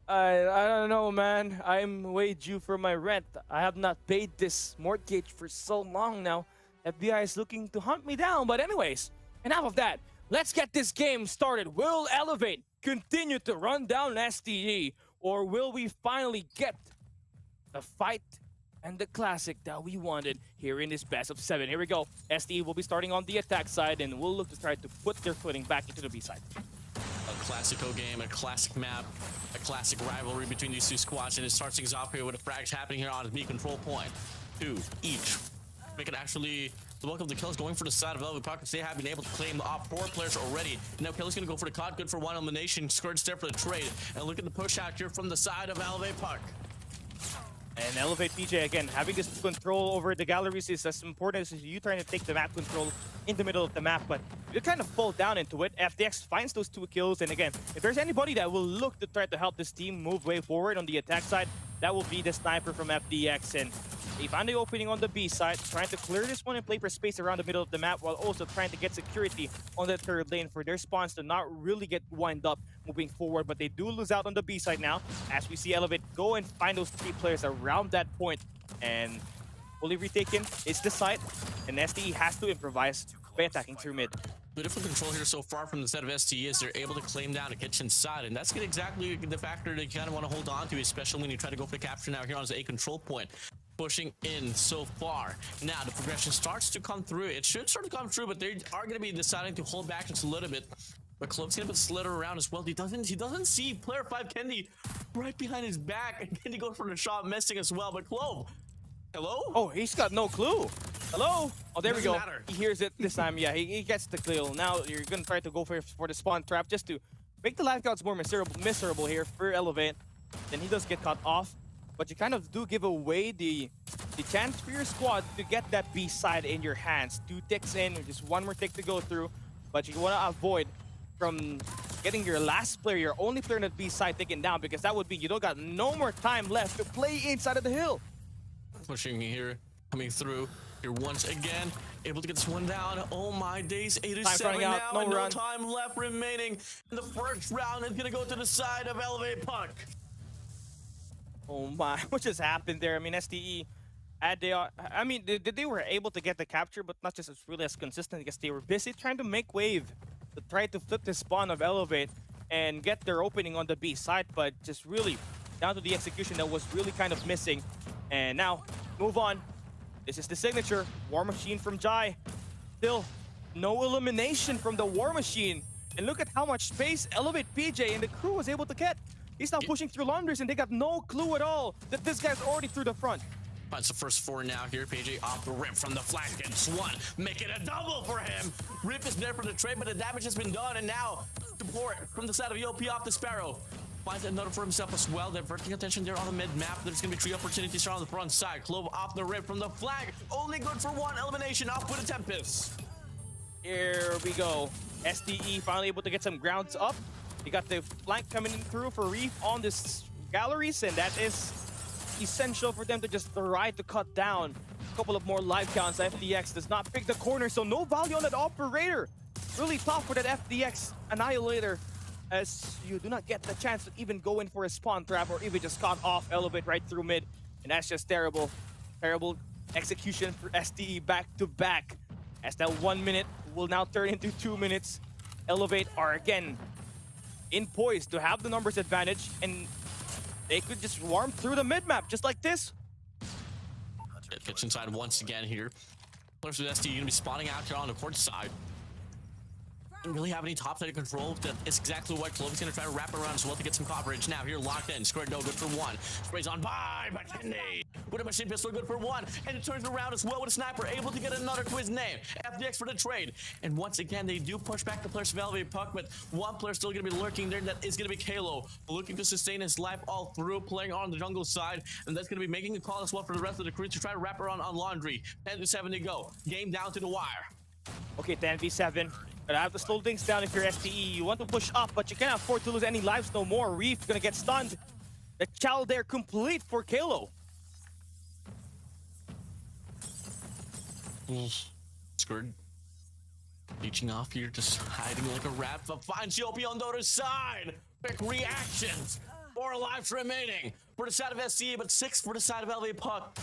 I don't know, man. I'm way due for my rent. I have not paid this mortgage for so long now. FBI is looking to hunt me down. But anyways, enough of that. Let's get this game started. Will Elevate continue to run down SDE? Or will we finally get the fight and the classic that we wanted here in this best of 7? Here we go. SDE will be starting on the attack side and will look to try to put their footing back into the B side. A classico game, a classic map, a classic rivalry between these two squads, and it starts things off here with the frags happening here on the B control point. 2 each. Make it actually the bulk of the kills going for the side of Elevate Pockets. They have been able to claim the op 4 players already. Now Kelly's gonna go for the COD, good for 1 elimination, Scourge there for the trade. And look at the push out here from the side of Elevate Puck. And Elevate PJ, again, having this control over the galleries is as important as you trying to take the map control in the middle of the map, but you kind of fall down into it. FDX finds those 2 kills, and again, if there's anybody that will look to try to help this team move way forward on the attack side, that will be the sniper from FDX. And they found the opening on the B side, trying to clear this one and play for space around the middle of the map, while also trying to get security on the 3rd lane for their spawns to not really get wind up moving forward. But they do lose out on the B side now, as we see Elevate go and find those 3 players around that point. And fully retaken is the site, and SDE has to improvise by attacking through mid. Beautiful control here so far from the set of STE as they're able to claim down the kitchen side, and that's exactly the factor that you kind of want to hold on to, especially when you try to go for the capture now here on the A control point. Pushing in so far. Now the progression starts to come through. It should sort of come through, but they are going to be deciding to hold back just a little bit. But Clove's going to put Slitter around as well. He doesn't see player 5 Kendi right behind his back, and Kendi goes for the shot, missing as well. But Clove, hello? Oh, he's got no clue. Hello? Oh, there we go. Matter. He hears it this time. Yeah, he gets the kill. Now you're going to try to go for the spawn trap just to make the life counts more miserable here for Elevate. Then he does get caught off. But you kind of do give away the chance for your squad to get that B side in your hands. 2 ticks in, just 1 more tick to go through. But you want to avoid from getting your last player, your only player on the B side taken down, because that would be you don't got no more time left to play inside of the hill. Pushing here, coming through here once again, able to get this one down. Oh my days, 8-7 now, no and run. no time left remaining. And the first round is gonna go to the side of Elevate Puck. Oh my, what just happened there? I mean, SDE, they were able to get the capture, but not just as really as consistent, because they were busy trying to make wave to try to flip the spawn of Elevate and get their opening on the B side, but just really down to the execution that was really kind of missing. And now, move on. This is the signature, War Machine from Jai. Still, no elimination from the War Machine. And look at how much space Elevate PJ and the crew was able to get. He's now pushing through laundries, and they got no clue at all that this guy's already through the front. Finds the first 4 now here. PJ off the rip from the flank, gets 1. Make it a double for him. Rip is there for the trade, but the damage has been done. And now, support from the side of EOP off the Sparrow. Finds another for himself as well. Diverting attention there on the mid-map. There's going to be 3 opportunities here on the front side. Clove off the rip from the flank. Only good for 1 elimination off with a Tempest. Here we go. SDE finally able to get some grounds up. He got the flank coming in through for Reef on this galleries, and that is essential for them to just try to cut down a couple of more live counts. FDX does not pick the corner, so no value on that operator. Really tough for that FDX Annihilator, as you do not get the chance to even go in for a spawn trap or even just cut off Elevate right through mid. And that's just terrible. Terrible execution for SDE back to back, as that 1 minute will now turn into 2 minutes. Elevate are again in poise to have the numbers advantage, and they could just warm through the mid-map just like this. Kitchen side once again here. Players with SD gonna be spawning out here on the court side. Don't really have any top-sided control. That is exactly what Clovis gonna try to wrap around as well to get some coverage. Now here locked in. Squared no good for one. Sprays on by McKinney with a machine pistol good for one, and it turns around as well with a sniper, able to get another to his name. FDX for the trade, and once again they do push back the players of Elevate Puck, but one player still gonna be lurking there. That is gonna be Kalo, looking to sustain his life all through, playing on the jungle side, and that's gonna be making a call as well for the rest of the crew to try to wrap around on Laundry. 10-7 to go. Game down to the wire. Okay, 10v7. Gonna have to slow things down if you're STE. You want to push up, but you can't afford to lose any lives no more. Reef gonna get stunned. The child there complete for Kalo. Squared reaching off here, just hiding like a rat, but finds Yopi on the other side. Quick reactions. 4 lives remaining for the side of SCE, but 6 for the side of LA Puck.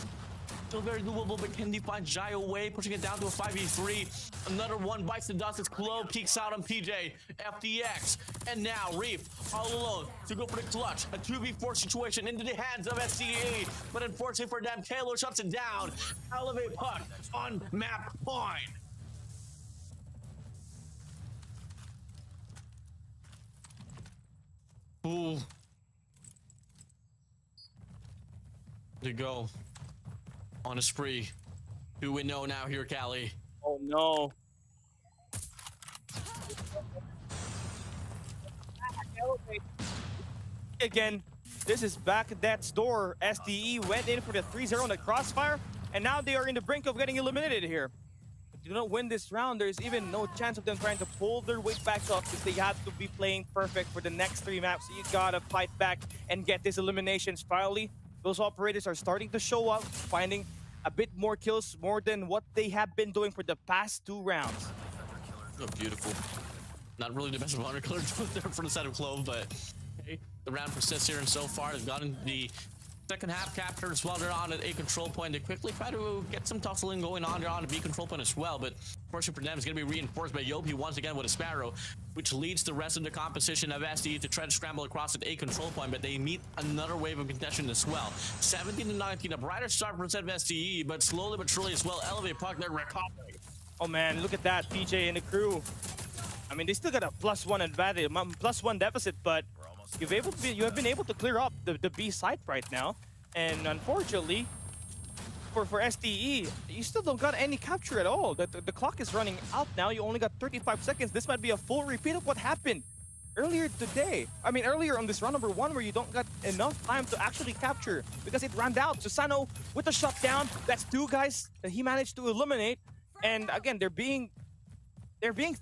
Still very doable, but can he find Jai away, pushing it down to a 5v3. Another one bites the dust as Clo peeks out on PJ, FDX, and now Reef all alone to go for the clutch. A 2v4 situation into the hands of SCE, but unfortunately for them, Kalo shuts it down. Elevate Puck on map point. Ooh. To go on a spree. 2-0 now here, Cali. Oh no. Again, this is back at that store. SDE went in for the 3-0 on the crossfire, and now they are in the brink of getting eliminated here. If you don't win this round, there's even no chance of them trying to pull their weight back up, because they have to be playing perfect for the next 3 maps. So you gotta fight back and get these eliminations. Finally, those operators are starting to show up, finding a bit more kills, more than what they have been doing for the past 2 rounds. Oh, beautiful. Not really the best of honor color there for the side of Clove, but hey, the round persists here, and so far they've gotten the second half captured as well. They're on at A control point. They quickly try to get some tussling going on. They're on a B control point as well, but fortunately for them, it's going to be reinforced by Yopi once again with a Sparrow, which leads the rest of the composition of SDE to try to scramble across at A control point, but they meet another wave of contention as well. 17-19, a brighter start for instead of SDE, but slowly but surely as well, Elevate Puck, they're recovering. Oh man, look at that, PJ and the crew. I mean, they still got a +1 advantage, +1 deficit, but you have been able to clear up the B site right now. And unfortunately, for SDE, you still don't got any capture at all. The clock is running out now. You only got 35 seconds. This might be a full repeat of what happened earlier today. I mean, earlier on this round number 1, where you don't got enough time to actually capture because it ran out. Susano with the shutdown. That's 2 guys that he managed to eliminate. And again, they're being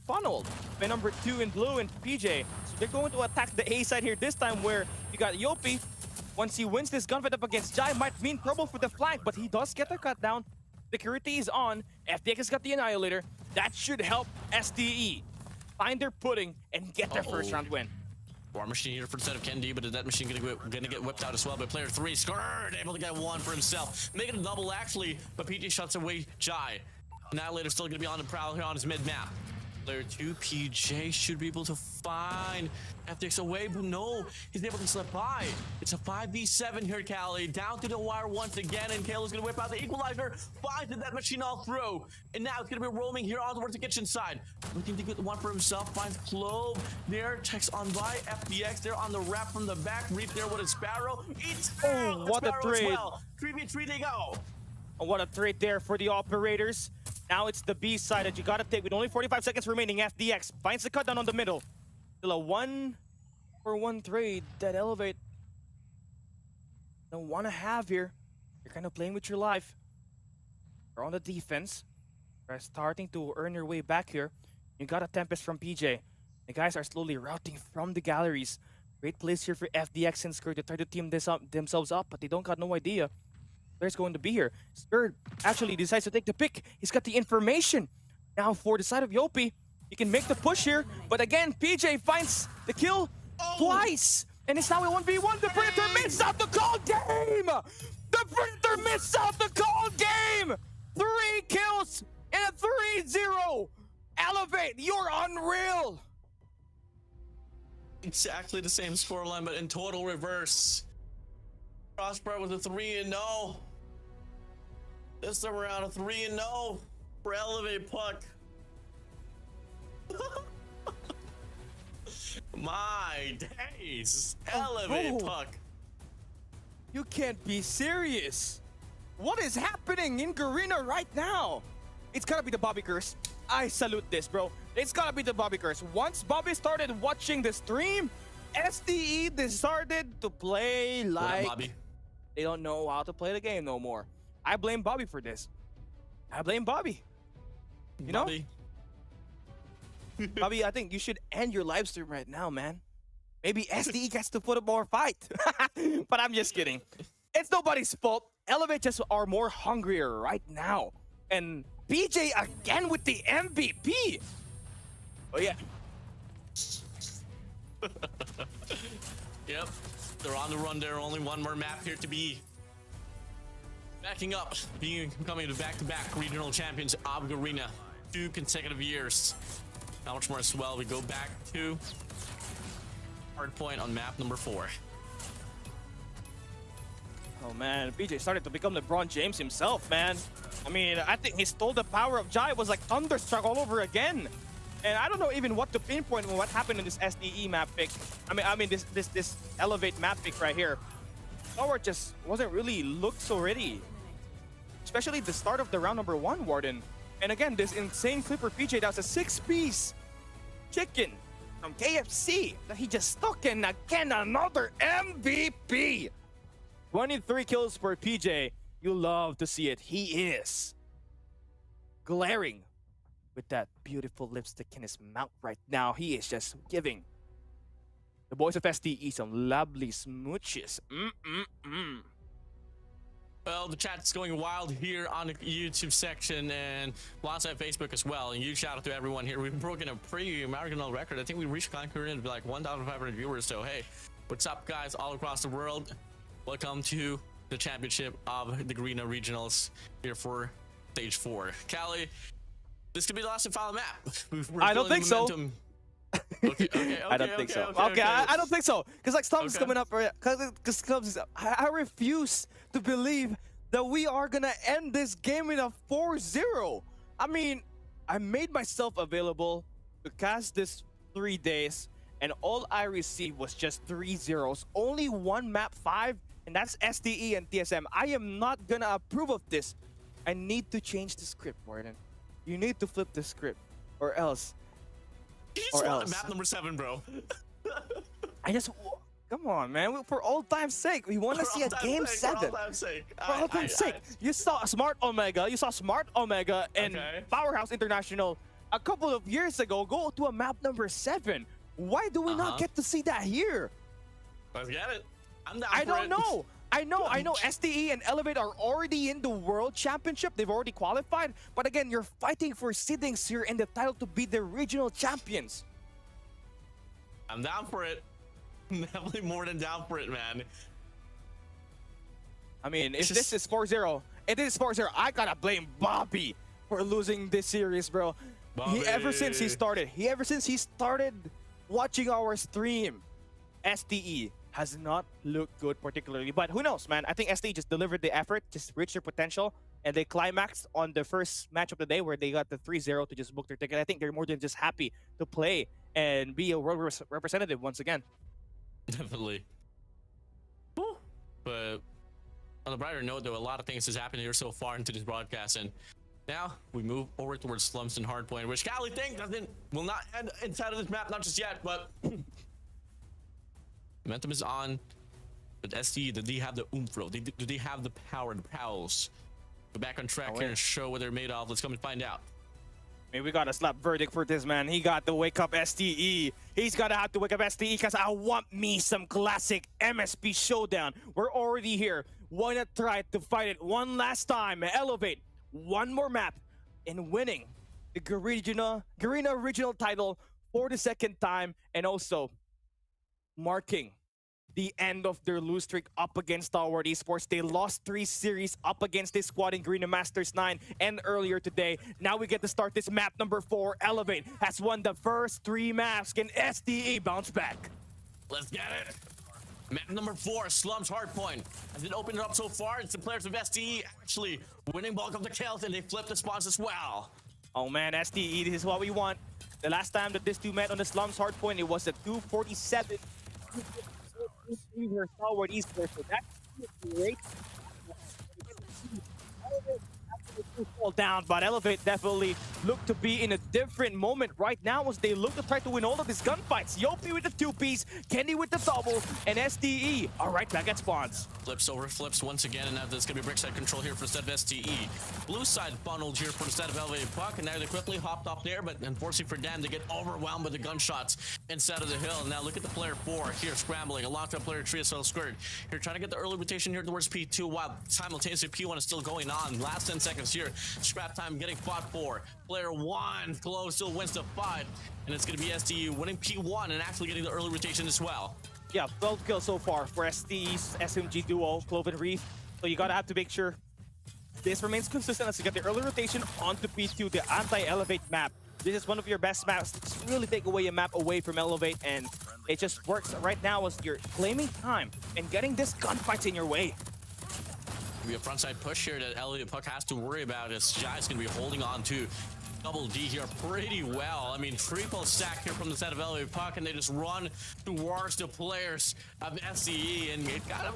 funneled by number 2 in blue and PJ. So they're going to attack the A side here this time, where you got Yopi. Once he wins this gunfight up against Jai, might mean trouble for the flank, but he does get the cut down. Security is on. FDX has got the Annihilator. That should help SDE find their footing and get their first round win. War Machine here for the set of Kendi, but is that machine gonna get whipped out as well by player 3? Squared, able to get 1 for himself. Making a double actually, but PJ shuts away Jai. Annihilator still gonna be on the prowl here on his mid-map. Player 2, PJ, should be able to find FDX away, but no, he's able to slip by. It's a 5v7 here, Cali. Down to the wire once again, and Kalo's gonna whip out the equalizer, finds that machine all through. And now it's gonna be roaming here on towards the kitchen side. Looking to get 1 for himself, finds Clove there, checks on by FDX there on the wrap from the back, Reef there with a Sparrow. It's what a trade. Well. 3v3 they go. Oh, what a trade there for the operators. Now it's the B side that you gotta take with only 45 seconds remaining. FDX finds the cut down on the middle. Still a 1-for-1 trade that Elevate don't want to have here. You're kind of playing with your life. You're on the defense. You're starting to earn your way back here. You got a Tempest from PJ. The guys are slowly routing from the galleries. Great place here for FDX and Skirt to try to team themselves up, but they don't got no idea where's going to be here. Skirt actually decides to take the pick. He's got the information. Now for the side of Yopi, he can make the push here, but again, PJ finds the kill twice, and it's now a 1v1. The Predator missed out the call game! The Predator missed out the call game! 3 kills and a 3-0! Elevate, you're unreal! Exactly the same scoreline, but in total reverse. Prosper with a 3-0. This time around a 3-0. For Elevate Puck. My days. Elevate bro. Puck. You can't be serious. What is happening in Garena right now? It's gotta be the Bobby curse. I salute this, bro. It's gotta be the Bobby curse. Once Bobby started watching the stream, SDE decided to play like Bobby? they don't know how to play the game no more. I blame Bobby for this. I blame Bobby. You Bobby. know? Bobby, I think you should end your live stream right now, man. Maybe SDE gets to put up more fight. But I'm just kidding. It's nobody's fault. Elevate just are more hungrier right now. And PJ again with the MVP. Oh yeah. Yep. They're on the run there. Only one more map here to be. Backing up, becoming the back-to-back regional champions of Garena. 2 consecutive years. How much more as well? We go back to hard point on map number 4. Oh man, PJ started to become LeBron James himself, man. I mean, I think he stole the power of Jai. It was like Thunderstruck all over again. And I don't know even what to pinpoint what happened in this SDE map pick. I mean this Elevate map pick right here. Power just wasn't really looked so ready. Especially the start of the round number 1, Warden. And again, this insane Clipper PJ, that was a 6-piece chicken from KFC that he just stuck in. Again, another MVP. 23 kills for PJ. You love to see it. He is glaring with that beautiful lipstick in his mouth right now. He is just giving the boys of SDE some lovely smooches. Well, the chat's going wild here on the YouTube section and alongside Facebook as well. And huge shout out to everyone here. We've broken a pretty marginal record. I think we reached concurrent like 1,500 viewers. So hey, what's up, guys, all across the world? Welcome to the championship of the Garena Regionals here for stage 4. Callie, this could be the last and final map. I don't think so. Okay, I don't think so. I don't think so. Because like Stubbs is coming up. Because Stubbs is, I refuse to believe that we are going to end this game in a 4-0. I mean, I made myself available to cast this 3 days. And all I received was just 3 zeros. Only one map 5. And that's SDE and TSM. I am not going to approve of this. I need to change the script, Warden. You need to flip the script. Or else. Or else. Map number 7, bro. Come on, man. For old time's sake, we want to see a game 7. For old time's sake. For old time's sake. You saw Smart Omega. You saw Smart Omega and Powerhouse International a couple of years ago go to a map number 7. Why do we not get to see that here? Let's get it. I'm down I don't know. I know SDE and Elevate are already in the World Championship. They've already qualified. But again, you're fighting for seedings here in the title to be the regional champions. I'm down for it. Definitely more than down for it, man. I mean, if this is 4-0, it is 4-0. I gotta blame Bobby for losing this series, bro. Ever since he started watching our stream, SDE has not looked good particularly. But who knows, man? I think SDE just delivered the effort, just reached their potential, and they climaxed on the first match of the day where they got the 3-0 to just book their ticket. I think they're more than just happy to play and be a world representative once again. Definitely. Woo. But on a brighter note, though, a lot of things has happened here so far into this broadcast, and now we move over towards slumps and hardpoint, which Callie think will not end inside of this map, not just yet, but momentum is on. But SDE, do they have the oomph, bro? Do they have the power, the prowls? Go back on track here and show what they're made of. Let's come and find out. I mean, we got a slap verdict for this, man. He got to wake up SDE. He's got to have to wake up SDE because I want me some classic MSP Showdown. We're already here. Why not try to fight it one last time? Elevate one more map in winning the Garena Regional title for the 2nd time, and also marking the end of their lose streak up against Stalwart Esports. They lost 3 series up against this squad in Garena Masters 9 and earlier today. Now we get to start this map number 4. Elevate has won the first 3 maps. Can SDE bounce back? Let's get it. Map number 4, Slums Hardpoint. Has it opened it up so far? It's the players of SDE actually winning bulk of the kills, and they flip the spawns as well. Oh man, SDE, this is what we want. The last time that these two met on the Slums Hardpoint, it was a 247 Stalwart Esports. So that's great. Fall down, but Elevate definitely look to be in a different moment right now as they look to try to win all of these gunfights. Yopi with the 2-piece, Kenny with the double, and SDE are right back at spawns. Flips over flips once again, and now there's going to be brick side control here for the set of STE. Blue side bundled here for the set of Elevated Puck, and now they quickly hopped off there, but unfortunately for them, they get overwhelmed by the gunshots inside of the hill. Now look at the player 4 here scrambling alongside player 3 as well skirt. Here trying to get the early rotation here towards P2 while simultaneously P1 is still going on. Last 10 seconds here. Scrap time getting fought for. Player 1 close still wins the fight, and it's going to be STU winning P1 and actually getting the early rotation as well. Yeah, 12 kills so far for SDE's SMG duo, Clove and Reef. So you gotta have to make sure this remains consistent as you get the early rotation onto P2, the anti-Elevate map. This is one of your best maps. Just really take away a map away from Elevate, and it just works right now as you're claiming time and getting this gunfights in your way. Be a frontside push here that Elliot Puck has to worry about as Jai's going to be holding on to Double D here pretty well. I mean, triple stack here from the set of Elliot Puck, and they just run towards the players of SCE, and it kind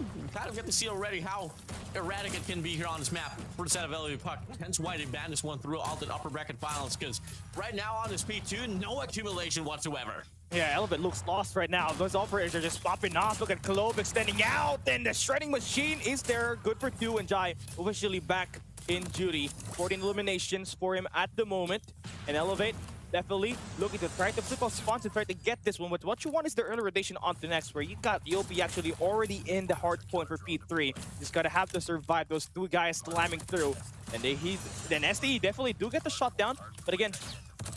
of get to see already how erratic it can be here on this map for the set of Elliot Puck. Hence why they banned this one through all the upper bracket finals, because right now on this P2, no accumulation whatsoever. Yeah, Elevate looks lost right now. Those operators are just popping off. Look at Clove extending out, and the shredding machine is there. Good for 2, and Jai officially back in duty. 14 eliminations for him at the moment. And Elevate definitely looking to try to flip off spawns and try to get this one. But what you want is the early rotation on to next, where you got Yopi actually already in the hard point for P3. Just gotta have to survive those 2 guys slamming through. And then SDE definitely do get the shot down. But again,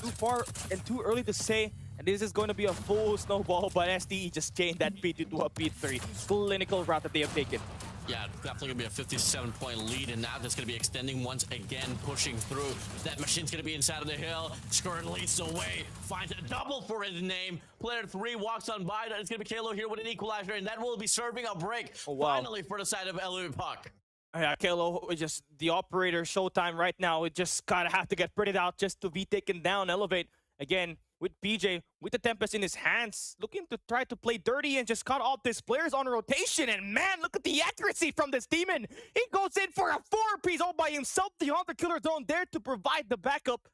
too far and too early to say. And this is going to be a full snowball, but SDE just changed that P2 to a P3. Clinical route that they have taken. Yeah, definitely going to be a 57-point lead, and now that's going to be extending once again, pushing through. That machine's going to be inside of the hill. Skirt leads the way, finds a double for his name. Player 3 walks on by. It's going to be Kalo here with an equalizer, and that will be serving a break finally for the side of Elliot Puck. Yeah, Kalo, just the operator Showtime right now. It just gotta have to get printed out just to be taken down. Elevate again with PJ with the Tempest in his hands, looking to try to play dirty and just cut off this players on rotation. And man, look at the accuracy from this demon. He goes in for a 4-piece all by himself. The Hunter Killer Drone there to provide the backup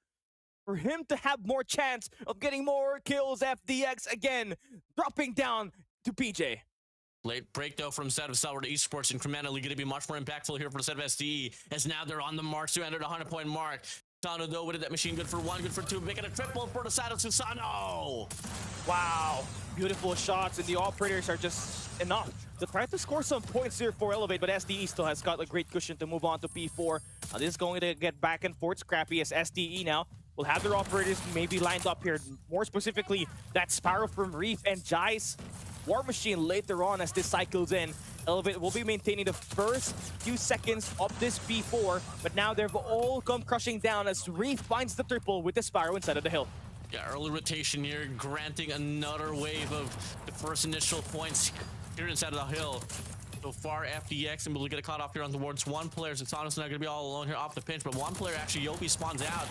for him to have more chance of getting more kills. FDX again dropping down to PJ. Late break though from set of Stalwart Esports, incrementally going to be much more impactful here for the set of SDE, as now they're on the march to enter the 100-point mark. Susano though with that machine, good for 1, good for 2, making a triple for the side of Susano. Wow, beautiful shots, and the operators are just enough to try to score some points here for Elevate, but SDE still has got a great cushion to move on to P4. Now this is going to get back and forth scrappy as SDE now will have their operators maybe lined up here, more specifically that Sparrow from Reef and Jai's War Machine later on as this cycles in. Elevate will be maintaining the first few seconds of this P4, but now they've all come crushing down as Reef finds the triple with the Sparrow inside of the hill. Yeah, early rotation here, granting another wave of the first initial points here inside of the hill. So far, FDX and will get a caught off here on towards 1 player. It's honestly not going to be all alone here off the pinch, but 1 player actually, Yopi, spawns out.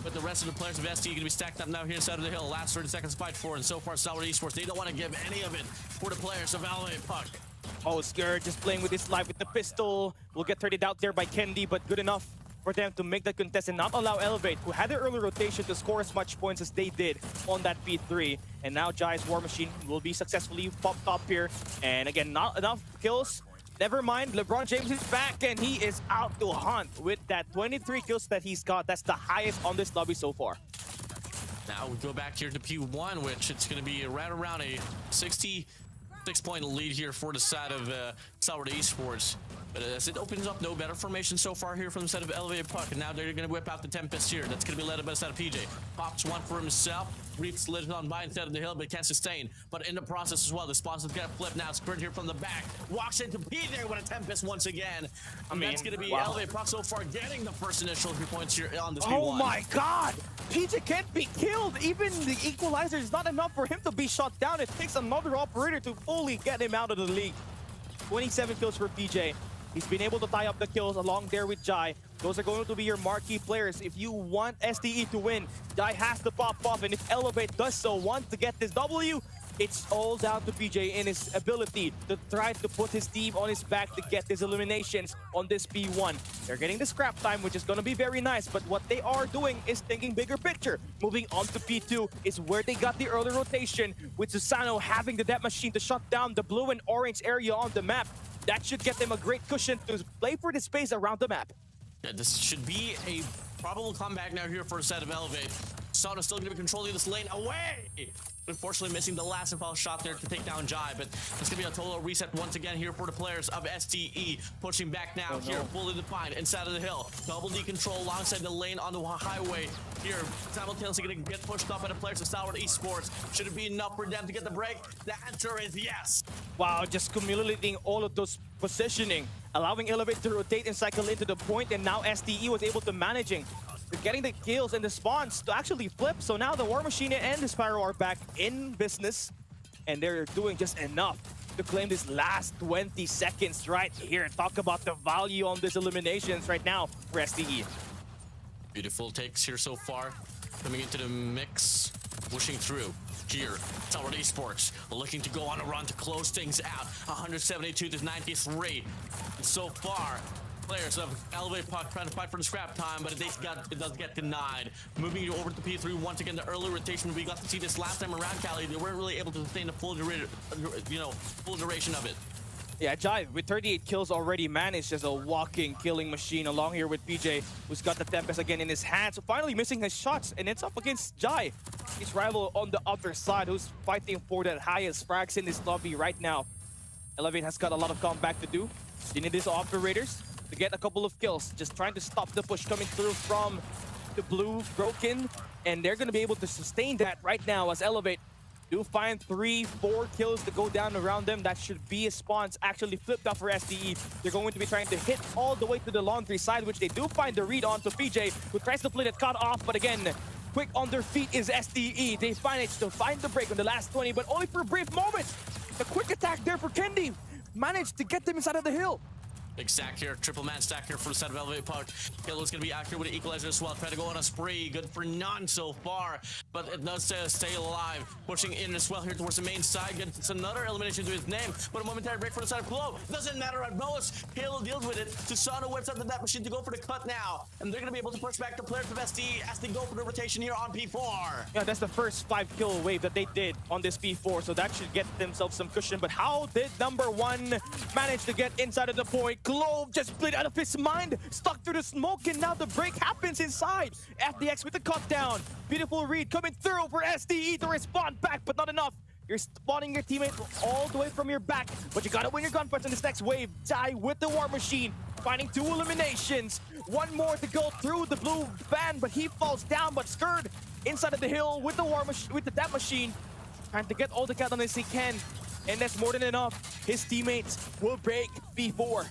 But the rest of the players of ST are going to be stacked up now here inside of the hill. Last 30 seconds fight for, and so far, Stalwart Esports, they don't want to give any of it for the players of Elevate Puck. Oh, Scared just playing with his life with the pistol. Will get traded out there by Kendi, but good enough for them to make that contest and not allow Elevate, who had their early rotation, to score as much points as they did on that P3. And now Jai's War Machine will be successfully popped up here. And again, not enough kills. Never mind, LeBron James is back, and he is out to hunt with that 23 kills that he's got. That's the highest on this lobby so far. Now we go back here to P1, which it's going to be right around a 66-point lead here for the side of Sour Esports. But as it opens up, no better formation so far here from the set of Elevated Puck. And now they're going to whip out the Tempest here. That's going to be led by the set of PJ. Pops one for himself. Reaps lit on by instead of the hill, but can't sustain. But in the process as well, the sponsors going to flip now. Sprint here from the back. Walks into PJ with a Tempest once again. And that's going to be Elevated Puck so far getting the first initial 3 points here on this P1. Oh my god! PJ can't be killed! Even the equalizer is not enough for him to be shot down. It takes another operator to fully get him out of the league. 27 kills for PJ. He's been able to tie up the kills along there with Jai. Those are going to be your marquee players. If you want SDE to win, Jai has to pop off. And if Elevate does so, want to get this W, it's all down to PJ and his ability to try to put his team on his back to get these eliminations on this P1. They're getting the scrap time, which is going to be very nice. But what they are doing is thinking bigger picture. Moving on to P2 is where they got the early rotation, with Susano having the death machine to shut down the blue and orange area on the map. That should get them a great cushion to play for the space around the map. Yeah, this should be a probable comeback now here for a set of Elevate. Sauna's still going to be controlling this lane away. Unfortunately, missing the last impulse shot there to take down Jai, but it's going to be a total reset once again here for the players of STE. Pushing back now here, fully defined inside of the hill. Double D control alongside the lane on the highway here. Simultaneously going to get pushed up by the players of Sour Esports. Should it be enough for them to get the break? The answer is yes. Wow, just accumulating all of those positioning, allowing Elevate to rotate and cycle into the point, and now STE was able to managing. They're getting the kills and the spawns to actually flip. So now the War Machine and the Spyro are back in business, and they're doing just enough to claim this last 20 seconds right here. Talk about the value on these eliminations right now for STE. Beautiful takes here so far. Coming into the mix, pushing through. Here, Sour Esports looking to go on a run to close things out. 172 to 93. And so far, players of Elevate Puck trying to fight for the scrap time, but it does get denied. Moving over to P3 once again, the early rotation. We got to see this last time around, Cali. They weren't really able to sustain the full duration, full duration of it. Yeah, Jai with 38 kills already managed as a walking killing machine along here with PJ, who's got the Tempest again in his hand. So finally missing his shots, and it's up against Jai, his rival on the other side, who's fighting for that highest frags in this lobby right now. Elevate has got a lot of comeback to do. They need these operators to get a couple of kills, just trying to stop the push coming through from the blue broken, and they're going to be able to sustain that right now as Elevate do find 3-4 kills to go down around them. That should be a spawns actually flipped up for SDE. They're going to be trying to hit all the way to the laundry side, which they do find the read onto PJ, who tries to play that cut off, but again, quick on their feet is SDE. They managed to find the break on the last 20, but only for a brief moment. The quick attack there for Kendi managed to get them inside of the hill. Big stack here, triple man stack here for the set of Elevate Puck. Killo's gonna be accurate with the equalizer as well. Try to go on a spree, good for none so far, but it does stay alive. Pushing in as well here towards the main side. Gets another elimination to his name, but a momentary break for the side of Glow. Doesn't matter at most. Halo deals with it. Susano whips up the net machine to go for the cut now, and they're gonna be able to push back the players of SDE as they go for the rotation here on P4. Yeah, that's the first 5-kill wave that they did on this P4, so that should get themselves some cushion. But how did number one manage to get inside of the point? Glove just split out of his mind, stuck through the smoke, and now the break happens inside. FDX with the cut down. Beautiful read coming through for SDE to respond back, but not enough. You're spawning your teammate all the way from your back, but you gotta win your gunfights in this next wave. Jai with the War Machine, finding 2 eliminations. One more to go through the blue van, but he falls down, but Skurd inside of the hill with the War Machine, with the Death Machine, trying to get all the catalysts he can. And that's more than enough. His teammates will break P4.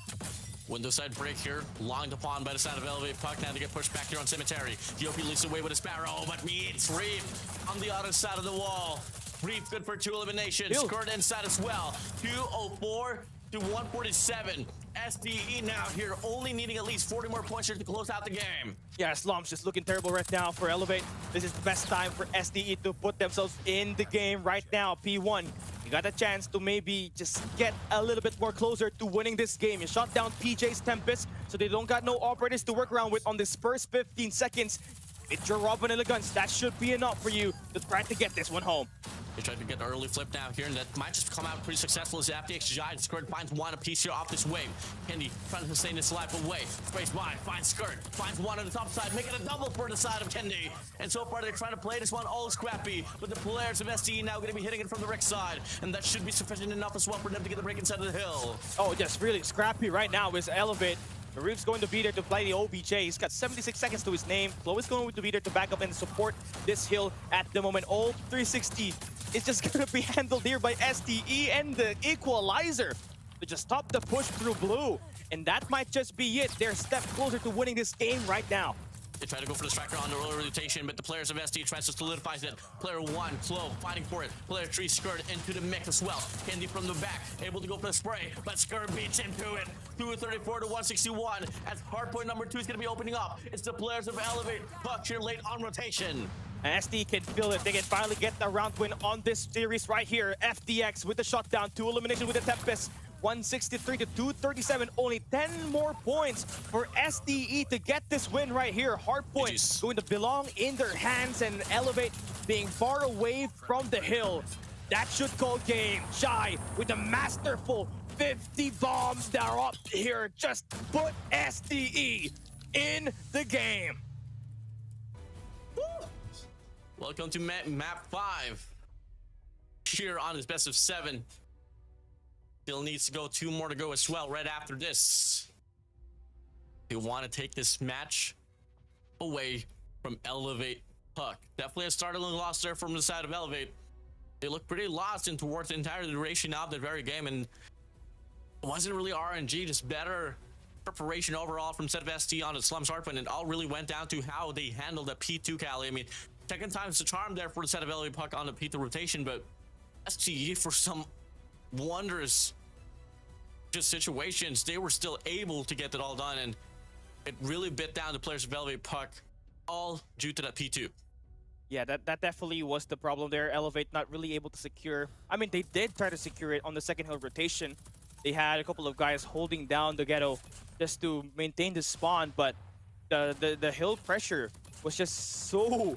Window side break here, longed upon by the side of Elevate Puck. Now to get pushed back here on Cemetery. GOP leads away with a Sparrow, but meets Reef on the other side of the wall. Reef good for 2 eliminations. Squirt inside as well. 204 to 147. SDE now here, only needing at least 40 more points here to close out the game. Yeah, Slum's just looking terrible right now for Elevate. This is the best time for SDE to put themselves in the game right now. P1, you got a chance to maybe just get a little bit more closer to winning this game. You shot down PJ's Tempest, so they don't got no operators to work around with on this first 15 seconds. It's your Robin Elegance. That should be enough for you to try to get this one home. They tried to get an early flip down here, and that might just come out pretty successful as FTX Giant Skirt finds one apiece here off this wave. Kendi trying to sustain this life away. Sprays by, finds Skirt, finds one on the top side, making a double for the side of Kendi. And so far, they're trying to play this one all scrappy, but the players of STE now going to be hitting it from the Rick side, and that should be sufficient enough as well for them to get the break inside of the hill. Oh, just really scrappy right now is Elevate. The Reef's going to be there to play the OBJ. He's got 76 seconds to his name. Flo is going to be there to back up and support this hill at the moment. All 360 is just going to be handled here by STE and the Equalizer to just stop the push through blue. And that might just be it. They're a step closer to winning this game right now. They try to go for the striker on the early rotation, but the players of ST tries to solidify it. Player 1, Flo, fighting for it. Player 3, Skirt, into the mix as well. Kendi from the back, able to go for the spray, but Skirt beats into it. 234 to 161, as hardpoint number 2 is going to be opening up. It's the players of Elevate, Puck here late on rotation. And ST can feel it. They can finally get the round win on this series right here. FDX with the shutdown, 2 elimination with the Tempest. 163 to 237, only 10 more points for SDE to get this win right here. Hardpoint going to belong in their hands, and Elevate being far away from the hill. That should call game. Shy with a masterful 50 bombs that are up here. Just put SDE in the game. Woo. Welcome to map 5. Here on this best of 7. Still needs to go 2 more to go as well right after this. They want to take this match away from Elevate Puck. Definitely a startling loss there from the side of Elevate. They look pretty lost in towards the entire duration of the very game, and it wasn't really RNG, just better preparation overall from set of ST on the Slums Hardpoint, and it all really went down to how they handled the P2 Cali. I mean, second time's the charm there for the set of Elevate Puck on the P2 rotation, but ST for some wondrous just situations, they were still able to get it all done, and it really bit down the players of Elevate Puck, all due to that P2. Yeah, that definitely was the problem there. Elevate not really able to secure. I mean, they did try to secure it on the second hill rotation. They had a couple of guys holding down the ghetto just to maintain the spawn, but the hill pressure was just so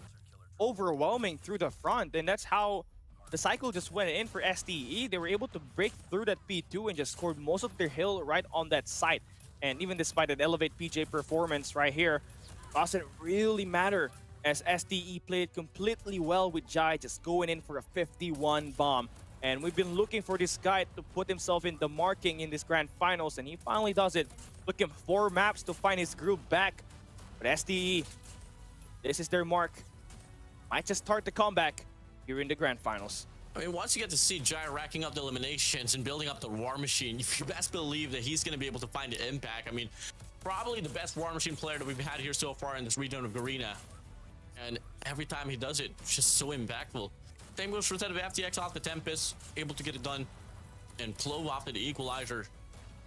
overwhelming through the front, and that's how the cycle just went in for STE. They were able to break through that P2 and just scored most of their hill right on that site. And even despite an Elevate PJ performance right here, doesn't really matter, as STE played completely well with Jai just going in for a 51 bomb. And we've been looking for this guy to put himself in the marking in this grand finals, and he finally does it. Looking 4 maps to find his group back. But STE, this is their mark. Might just start the comeback here in the grand finals. I mean, once you get to see Jai racking up the eliminations and building up the war machine, you best believe that he's going to be able to find the impact. I mean, probably the best war machine player that we've had here so far in this region of Garena. And every time he does it, it's just so impactful. Same goes for the set of FTX off the Tempest, able to get it done, and Clove off to the Equalizer.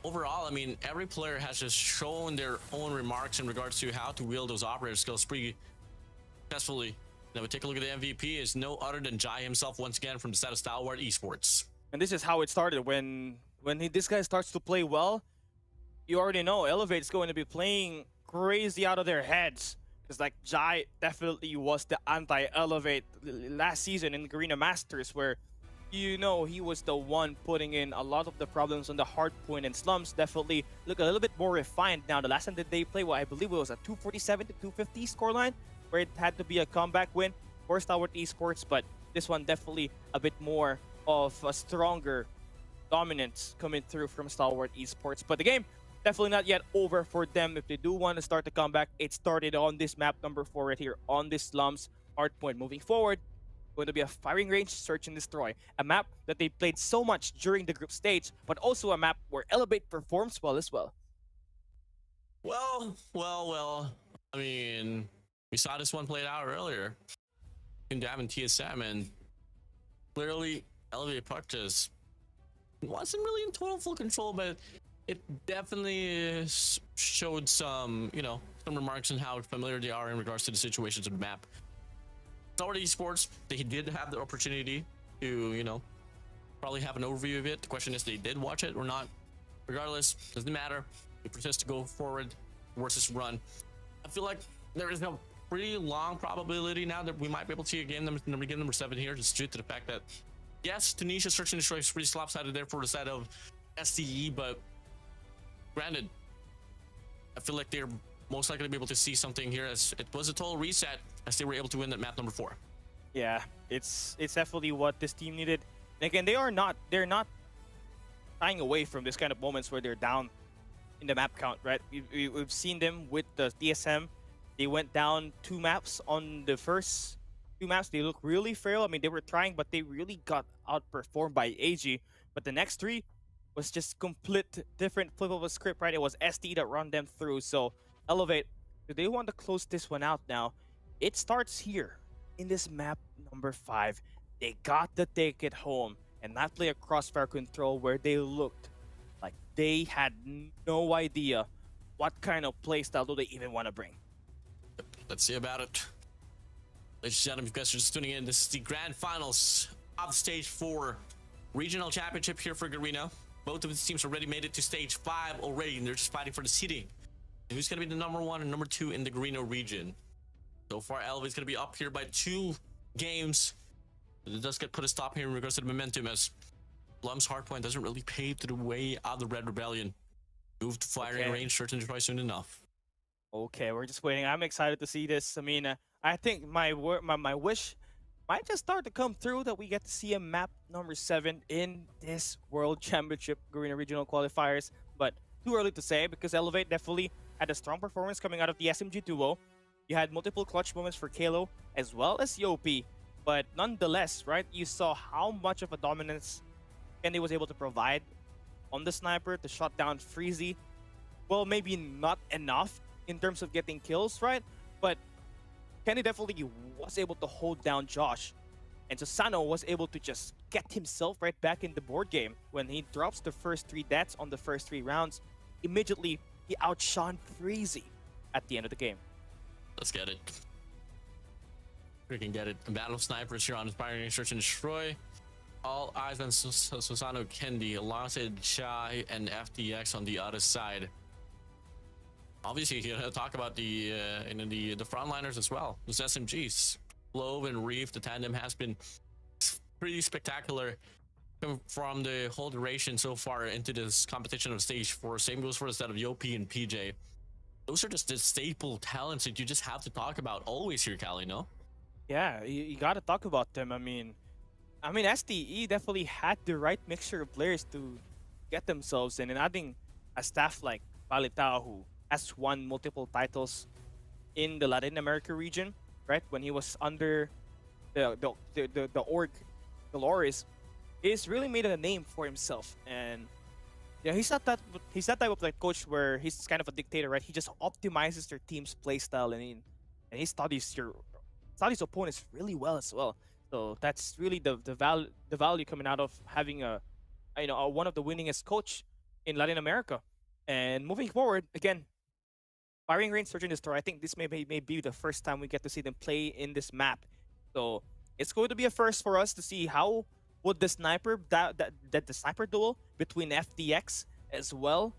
Overall, I mean, every player has just shown their own remarks in regards to how to wield those operator skills pretty successfully. Now we take a look at the MVP, is no other than Jai himself once again from the side of Stalwart Esports. And this is how it started. When this guy starts to play well, you already know Elevate's going to be playing crazy out of their heads. Because like Jai definitely was the anti-Elevate last season in Garena Masters, where you know he was the one putting in a lot of the problems on the hardpoint, and Slums definitely look a little bit more refined now. The last time that they played, well, I believe it was a 247 to 250 scoreline, where it had to be a comeback win for Stalwart Esports, but this one definitely a bit more of a stronger dominance coming through from Stalwart Esports. But the game definitely not yet over for them. If they do want to start the comeback, it started on this map number 4 right here on this Slums hardpoint. Moving forward, going to be a firing range, search and destroy, a map that they played so much during the group stage, but also a map where Elevate performs well as well. Well, I mean, we saw this one played out earlier in Dav and TSM, and clearly Elevate Puck just wasn't really in total full control, but it definitely showed some, you know, some remarks on how familiar they are in regards to the situations of the map. Stalwart Esports, they did have the opportunity to, you know, probably have an overview of it. The question is, they did watch it or not. Regardless, doesn't matter. They persist to go forward versus run. I feel like there is no pretty long probability now that we might be able to see a game number 7 here, just due to the fact that yes, Tunisia search and destroy is pretty lopsided there for the side of SDE, but granted, I feel like they're most likely to be able to see something here, as it was a total reset as they were able to win that map number 4. Yeah, it's definitely what this team needed. And again, they're not shying away from this kind of moments where they're down in the map count, right? We've seen them with the DSM. They went down 2 maps on the first 2 maps. They look really frail. I mean, they were trying, but they really got outperformed by AG. But the next 3 was just complete different flip of a script, right? It was SD that run them through. So Elevate, do they want to close this one out now? It starts here in this map number 5. They got to take it home and not play a crossfire control where they looked like they had no idea what kind of playstyle do they even want to bring. Let's see about it. Ladies and gentlemen, if you guys are just tuning in, this is the grand finals of stage 4 regional championship here for Garena. Both of the teams already made it to stage 5 already, and they're just fighting for the seeding. And who's going to be the number 1 and number 2 in the Garena region? So far, Elevate's going to be up here by 2 games. But it does get put a stop here in regards to the momentum, as Blum's hardpoint doesn't really pave to the way out of the Red Rebellion. Moved to firing range, certain to try soon enough. Okay, we're just waiting. I'm excited to see this. I mean, I think my wish might just start to come through that we get to see a map number 7 in this World Championship Garena Regional Qualifiers. But too early to say, because Elevate definitely had a strong performance coming out of the SMG duo. You had multiple clutch moments for Kalo as well as Yopi. But nonetheless, right, you saw how much of a dominance Kenny was able to provide on the sniper to shut down Freezy. Well, maybe not enough in terms of getting kills, right? But Kenny definitely was able to hold down Josh. And Susano was able to just get himself right back in the board game. When he drops the first 3 deaths on the first 3 rounds, immediately he outshone Freezy at the end of the game. Let's get it. We can get it. A battle of snipers here on Inspiring Search and Destroy. All eyes on Susano Kendi alongside Shai and FTX on the other side. Obviously, you know, talk about the frontliners as well. Those SMGs, Clove and Reef, the tandem has been pretty spectacular from the whole duration so far into this competition of stage 4. Same goes for the set of Yopi and PJ. Those are just the staple talents that you just have to talk about always here, Callie, no? Yeah, you got to talk about them. I mean, SDE definitely had the right mixture of players to get themselves in, and adding a staff like Balitao, who has won multiple titles in the Latin America region, right? When he was under the org Dolores, he's really made a name for himself. And yeah, he's that type of like coach where he's kind of a dictator, right? He just optimizes their team's playstyle, and he studies opponents really well as well. So that's really the value coming out of having one of the winningest coach in Latin America. And moving forward, again, Firing Range, Search and Destroy, I think this may be the first time we get to see them play in this map. So it's going to be a first for us to see how would the sniper the sniper duel between FDX as well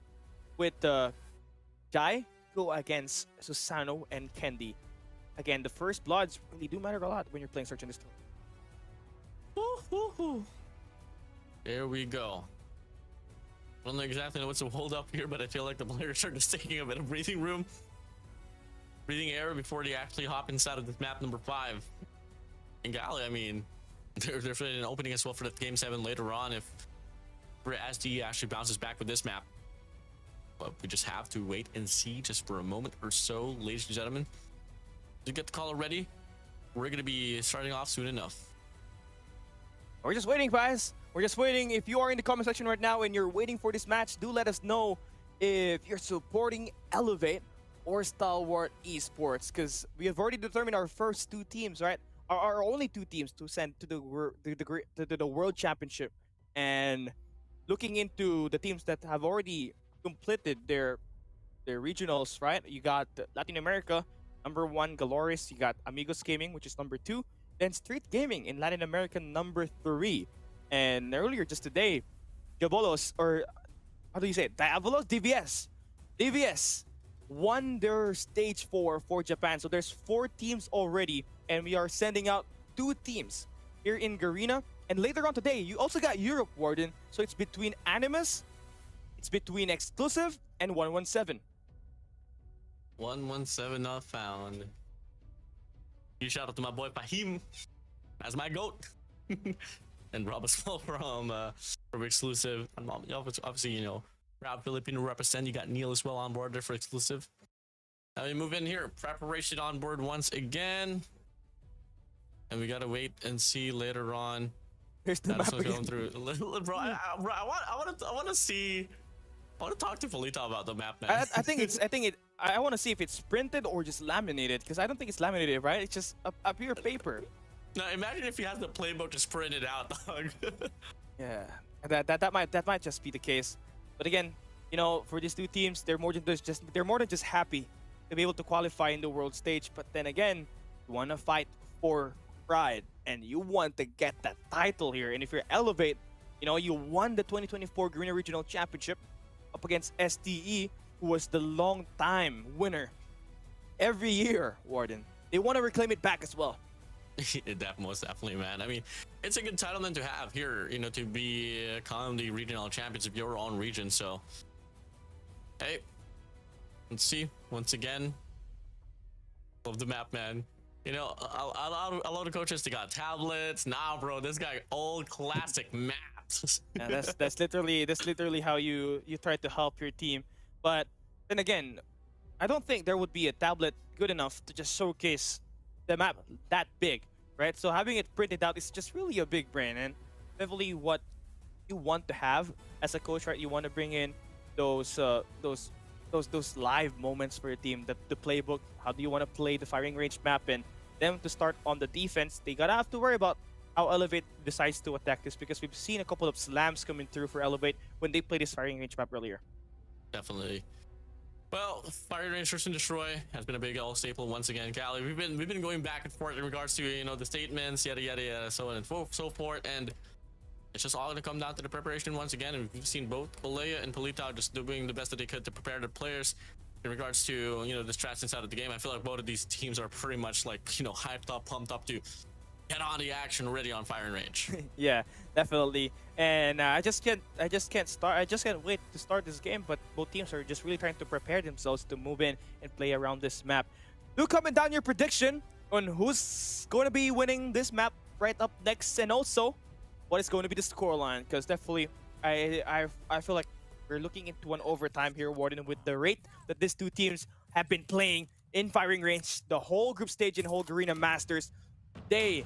with Jai go against Susano and Kendi. Again, the first bloods really do matter a lot when you're playing Search and Destroy. There we go. I don't exactly know what's the hold up here, but I feel like the players are just taking a bit of breathing air before they actually hop inside of this map number 5. And Gali, I mean, there's an opening as well for that game 7 later on if SD actually bounces back with this map. But we just have to wait and see just for a moment or so, ladies and gentlemen. To get the caller ready, we're going to be starting off soon enough. We're just waiting, guys. We're just waiting. If you are in the comment section right now and you're waiting for this match, do let us know if you're supporting Elevate or Stalwart Esports, because we have already determined our first 2 teams, right? Our only 2 teams to send to the World Championship. And looking into the teams that have already completed their regionals, right? You got Latin America, number 1, Galoris. You got Amigos Gaming, which is number 2. Then Street Gaming in Latin America, number 3. And earlier, just today, Diabolos, or how do you say it? Diabolos? DVS won their stage 4 for Japan. So there's 4 teams already, and we are sending out 2 teams here in Garena. And later on today, you also got Europe, Warden. So it's between Animus, it's between Exclusive, and 117. 117 not found. Huge shout out to my boy Fahim as my goat. And Rob as well from Exclusive. And obviously, you know, Rob Filipino represent. You got Neil as well on board there for Exclusive. Now we move in here. Preparation on board once again. And we gotta wait and see later on. Here's the map going through. Bro, I want to see. I want to talk to Polita about the map, man. I want to see if it's printed or just laminated, because I don't think it's laminated, right? It's just a pure paper. Now imagine if he has the playbook just printed out, dog. Yeah, that might just be the case. But again, you know, for these 2 teams, they're more than just happy to be able to qualify in the world stage. But then again, you want to fight for pride, and you want to get that title here. And if you're Elevate, you know, you won the 2024 Garena Regional Championship up against STE, who was the long-time winner every year, Warden. They want to reclaim it back as well. That most definitely, man. I mean, it's a good title then to have here, you know, to be the regional champions of your own region. So, hey, let's see once again. Love the map, man. You know, a lot of coaches, they got tablets. Nah, bro, this guy old classic maps. Yeah, that's literally how you try to help your team. But then again, I don't think there would be a tablet good enough to just showcase the map that big, right? So having it printed out is just really a big brain, and definitely what you want to have as a coach, right? You want to bring in those live moments for your team, the playbook. How do you want to play the firing range map, and them to start on the defense? They gotta have to worry about how Elevate decides to attack this, because we've seen a couple of slams coming through for Elevate when they played this firing range map earlier. Definitely. Well, Fire Range Search and Destroy has been a big L staple once again, Callie. We've been going back and forth in regards to, you know, the statements, yada yada yada, so on and so forth, and it's just all gonna come down to the preparation once again. And we've seen both Polea and Polita just doing the best that they could to prepare the players in regards to, you know, the strats inside of the game. I feel like both of these teams are pretty much like, you know, hyped up, pumped up to get on the action, ready on Fire Range. Yeah, definitely. And I just can't wait to start this game. But both teams are just really trying to prepare themselves to move in and play around this map. Do comment down your prediction on who's going to be winning this map right up next, and also what is going to be the scoreline, because definitely I feel like we're looking into an overtime here, Warden, with the rate that these 2 teams have been playing in firing range the whole group stage and whole Garena Masters. They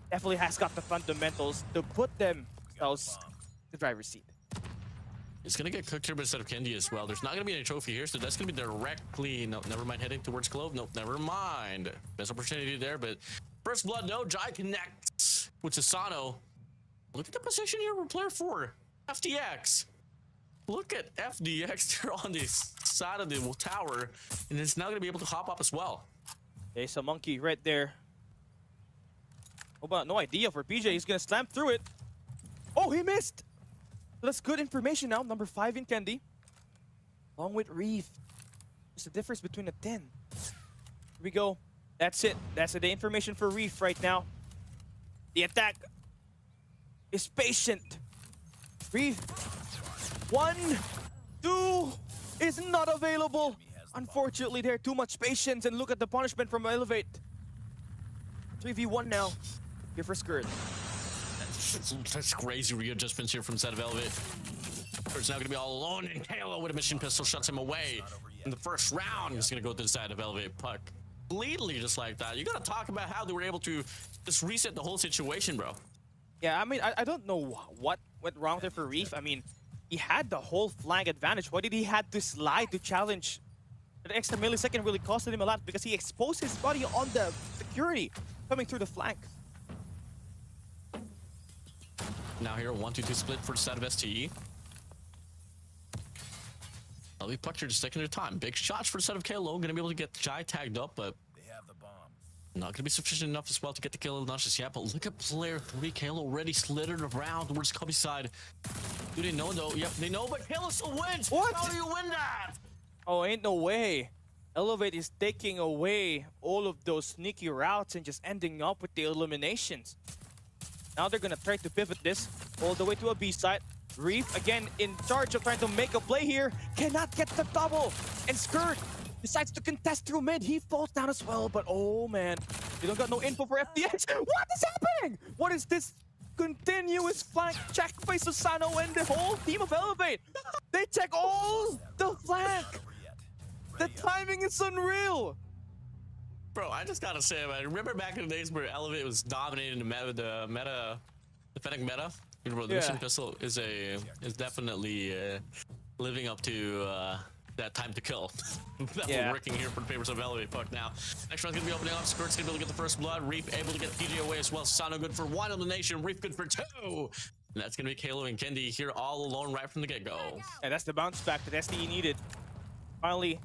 definitely has got the fundamentals to put themselves in the driver's seat. It's gonna get cooked here instead of Kendi as well. There's not gonna be any trophy here, so that's gonna be directly, no, never mind, heading towards Clove. Nope, never mind. Best opportunity there, but first blood, no. Jai connects with Sasano. Look at the position here for player 4, FDX. Look at FDX there on this side of the tower, and it's now gonna be able to hop up as well. There's a monkey right there. Oh, but no idea for PJ. He's gonna slam through it. Oh, he missed. So that's good information now. Number 5 in Kendi, along with Reef. There's a difference between a 10. Here we go. That's it. That's the information for Reef right now. The attack is patient. Reef. 1, 2 is not available. Unfortunately, there too much patience, and look at the punishment from Elevate. 3v1 now. Here for Skirt. That's crazy readjustments here from side of Elevate. Skurt's now going to be all alone, and Kalo with a mission pistol shuts him away. In the first round, he's going to go to the side of Elevate Puck. Completely just like that. You got to talk about how they were able to just reset the whole situation, bro. Yeah, I mean, I don't know what went wrong there for Reef. I mean, he had the whole flank advantage. Why did he have to slide to challenge? The extra millisecond really costed him a lot, because he exposed his body on the security coming through the flank. Now here, 1-2-2 split for the side of STE. LV Puck here just taking their time. Big shots for the side of Kalo. Gonna be able to get Jai tagged up, but They have the bomb. not gonna be sufficient enough as well to get the kill, not just yet. But look at player 3, Kalo already slithered around towards Cubby side. Do they know though? Yep, they know, but Kalo still wins. What? How do you win that? Oh, ain't no way. Elevate is taking away all of those sneaky routes and just ending up with the eliminations. Now they're gonna try to pivot this all the way to a B side. Reef again in charge of trying to make a play here. Cannot get the double. And Skirt decides to contest through mid. He falls down as well, but oh man. We don't got no info for FDX. What is happening? What is this continuous flank check by Susano and the whole team of Elevate? They check all the flank. The timing is unreal. Bro, I just gotta say, man, remember back in the days where Elevate was dominating the meta, defending meta? You know, the Lucian pistol is definitely living up to that time to kill. That we're working here for the favors of Elevate Puck now. Next round's gonna be opening up. Squirt's gonna be able to get the first blood. Reef able to get PJ away as well. Sano good for one elimination. Reef good for 2. And that's gonna be Kalo and Kendi here all alone right from the get-go. And that's the bounce back that SDE needed. Finally,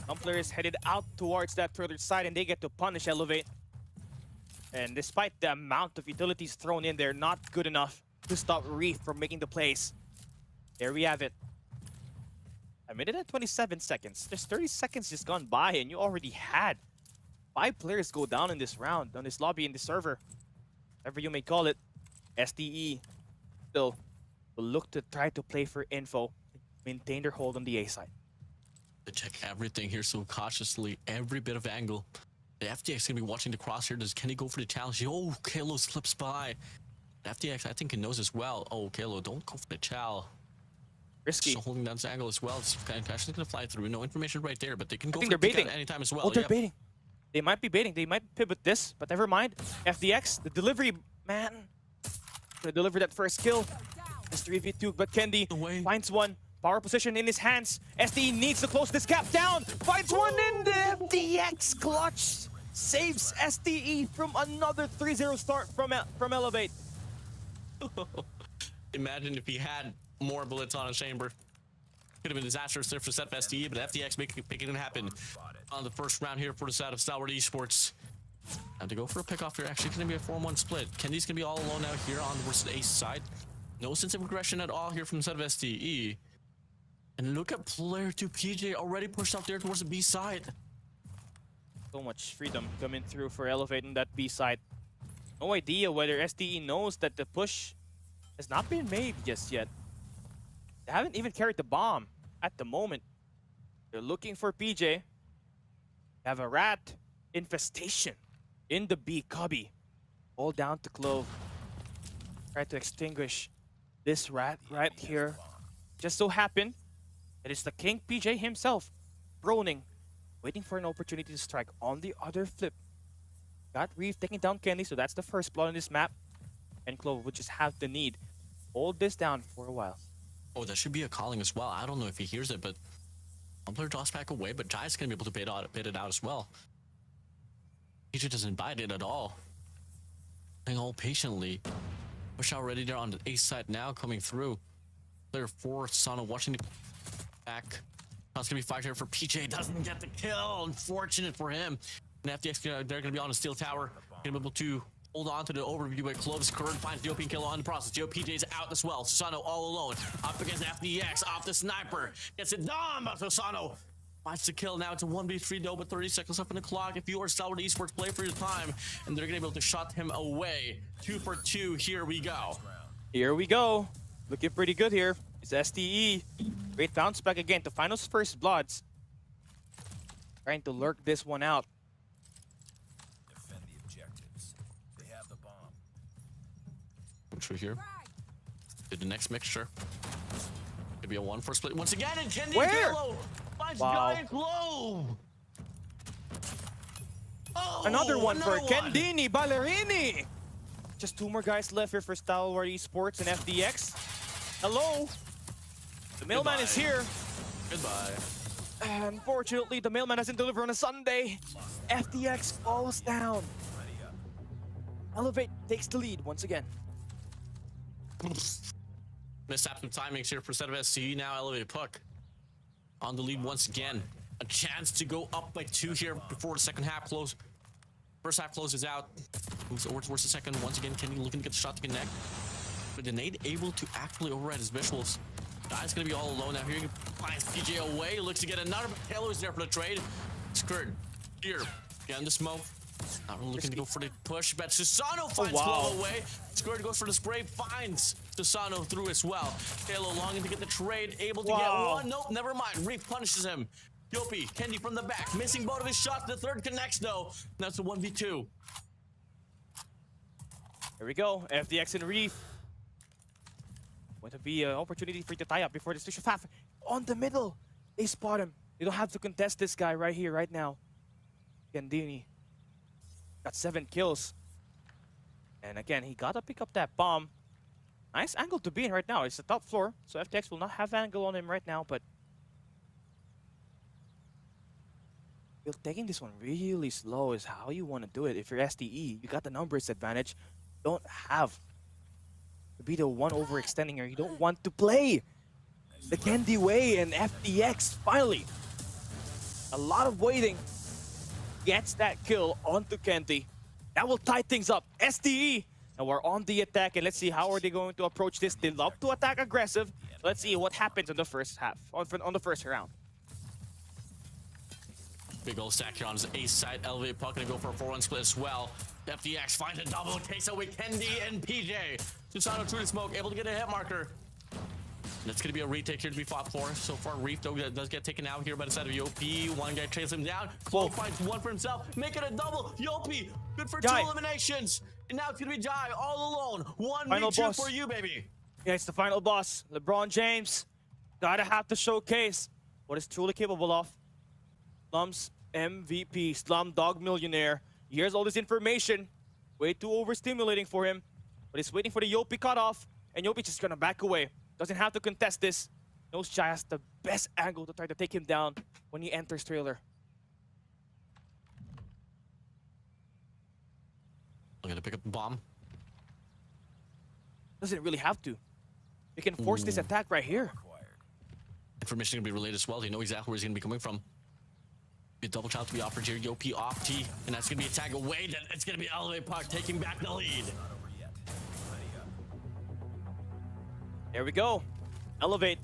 some players headed out towards that further side and they get to punish Elevate. And despite the amount of utilities thrown in, they're not good enough to stop Reef from making the plays. There we have it. A minute and 27 seconds. There's 30 seconds just gone by and you already had 5 players go down in this round, on this lobby, in this server. Whatever you may call it. SDE still will look to try to play for info, maintain their hold on the A side. They check everything here so cautiously, every bit of angle. The FTX is gonna be watching the crosshair. Does Kenny go for the challenge? Oh, Kalo slips by. The FTX, I think he knows as well. Oh, Kalo, don't go for the chow. Risky. So holding down this angle as well. It's kind of actually gonna fly through. No information right there, but they can go think for they're the kick baiting. at any time as well. Oh, they're baiting. They might be baiting. They might pivot this, but never mind. FDX, the delivery, man. Gonna deliver that first kill. It's 3v2, but Kendi finds one. Power position in his hands. SDE needs to close this gap down. Finds one in the FDX clutch. Saves SDE from another 3-0 start from Elevate. Imagine if he had more bullets on his chamber. Could have been disastrous there for set of SDE, but FDX making it happen on the first round here for the side of Stalwart Esports. And to go for a pick off here, actually going to be a 4-1 split. Kendi's going to be all alone out here on the versus Ace side. No sense of aggression at all here from the side of SDE. And look at player 2 PJ already pushed out there towards the B side. So much freedom coming through for Elevate on that B side. No idea whether SDE knows that the push has not been made just yet. They haven't even carried the bomb at the moment. They're looking for PJ. They have a rat infestation in the B cubby. All down to Clove. Try to extinguish this rat right here. Just so happened it is the King PJ himself, droning, waiting for an opportunity to strike on the other flip. Got Reef taking down Kenny, so that's the first blood on this map. And Clove would just have the need. Hold this down for a while. Oh, that should be a calling as well. I don't know if he hears it, but one player draws back away, but Jai's going to be able to bait it out as well. PJ doesn't bite it at all. Playing all patiently. Push out already there on the ace side now coming through. Player 4, Sano watching the back. That's gonna be fired here for PJ. Doesn't get the kill. Unfortunate for him. And FTX, they're gonna be on a steel tower. Gonna be able to hold on to the overview by Clovis. Current finds the OP kill on the process. PJ's out as well. Susano all alone. Up against FDX. Off the sniper. Gets it done, but Susano finds the kill. Now it's a 1v3 though, but 30 seconds left on the clock. If you are Stalwart Esports, play for your time. And they're gonna be able to shut him away. 2 for 2. Here we go. Here we go. Looking pretty good here. It's SDE. Great bounce back again to find those first bloods. Trying to lurk this one out. Defend the objectives. They have the bomb. Through here. To the next mixture. Maybe a 1 for split once again, and Kendi Where? Kalo finds Wow. Giant Globe. Oh, Another one for one. Kendini Ballerini. Just 2 more guys left here for Stalwart Esports and FDX. Hello. The mailman is here. Goodbye. Unfortunately, the mailman doesn't deliver on a Sunday. FDX falls down. Elevate takes the lead once again. Mishap some timings here for set of SCE. Now Elevate Puck on the lead once again. A chance to go up by 2 here before the second half close. First half closes out. Moves over towards the second. Once again, Kenny looking to get the shot to connect. But the nade able to actually override his visuals. Guy's gonna be all alone now. Here he finds PJ away. Looks to get another. But Kalo is there for the trade. Squirt here. Getting the smoke. Not really looking to go for the push, but Susano finds wow. Glow away. Squirt goes for the spray, finds Susano through as well. Halo longing to get the trade, able to get one. Nope, never mind. Reef punishes him. Yopi, Kendi from the back, missing both of his shots. The third connects though. That's a 1v2. Here we go. FDX and Reef. Going to be an opportunity for you to tie up before the switch of half. On the middle. They spot him. You don't have to contest this guy right here, right now. Kendini got 7 kills. And again, he got to pick up that bomb. Nice angle to be in right now. It's the top floor, so FTX will not have angle on him right now, but you're taking this one really slow is how you want to do it. If you're SDE, you got the numbers advantage. You don't have to be the one overextending here. You don't want to play the Kendi way, and FTX finally, a lot of waiting, gets that kill onto Kendi. That will tie things up. SDE, and we're on the attack, and let's see how are they going to approach this. They love to attack aggressive. Let's see what happens in the first half, on the first round. Big ol' stack here on his ace side. Elevate puck gonna go for a 4-1 split as well. FDX finds a double. Takes away Kendi and PJ. Susano through the smoke, able to get a hit marker. That's going to be a retake here to be fought for. So far, Reef though does get taken out here by the side of Yopi. One guy trails him down. Clo finds one for himself. Make it a double. Yopi, good for 2 eliminations. And now it's going to be Jai all alone. 1v2 for you, baby. Yeah, it's the final boss. LeBron James. Gotta have to showcase what he's truly capable of. Slum's MVP, Slumdog Millionaire. He hears all this information. Way too overstimulating for him. But he's waiting for the Yopi cutoff. And Yopi's just going to back away. Doesn't have to contest this. Knows Jai has the best angle to try to take him down when he enters trailer. I'm gonna pick up the bomb. Doesn't really have to. We can force this attack right here. Information gonna be relayed as well. They know exactly where he's gonna be coming from. A double child to be offered here. Yopi off T, and that's gonna be a tag away. Then it's gonna be Elevate Puck taking back the lead. There we go. Elevate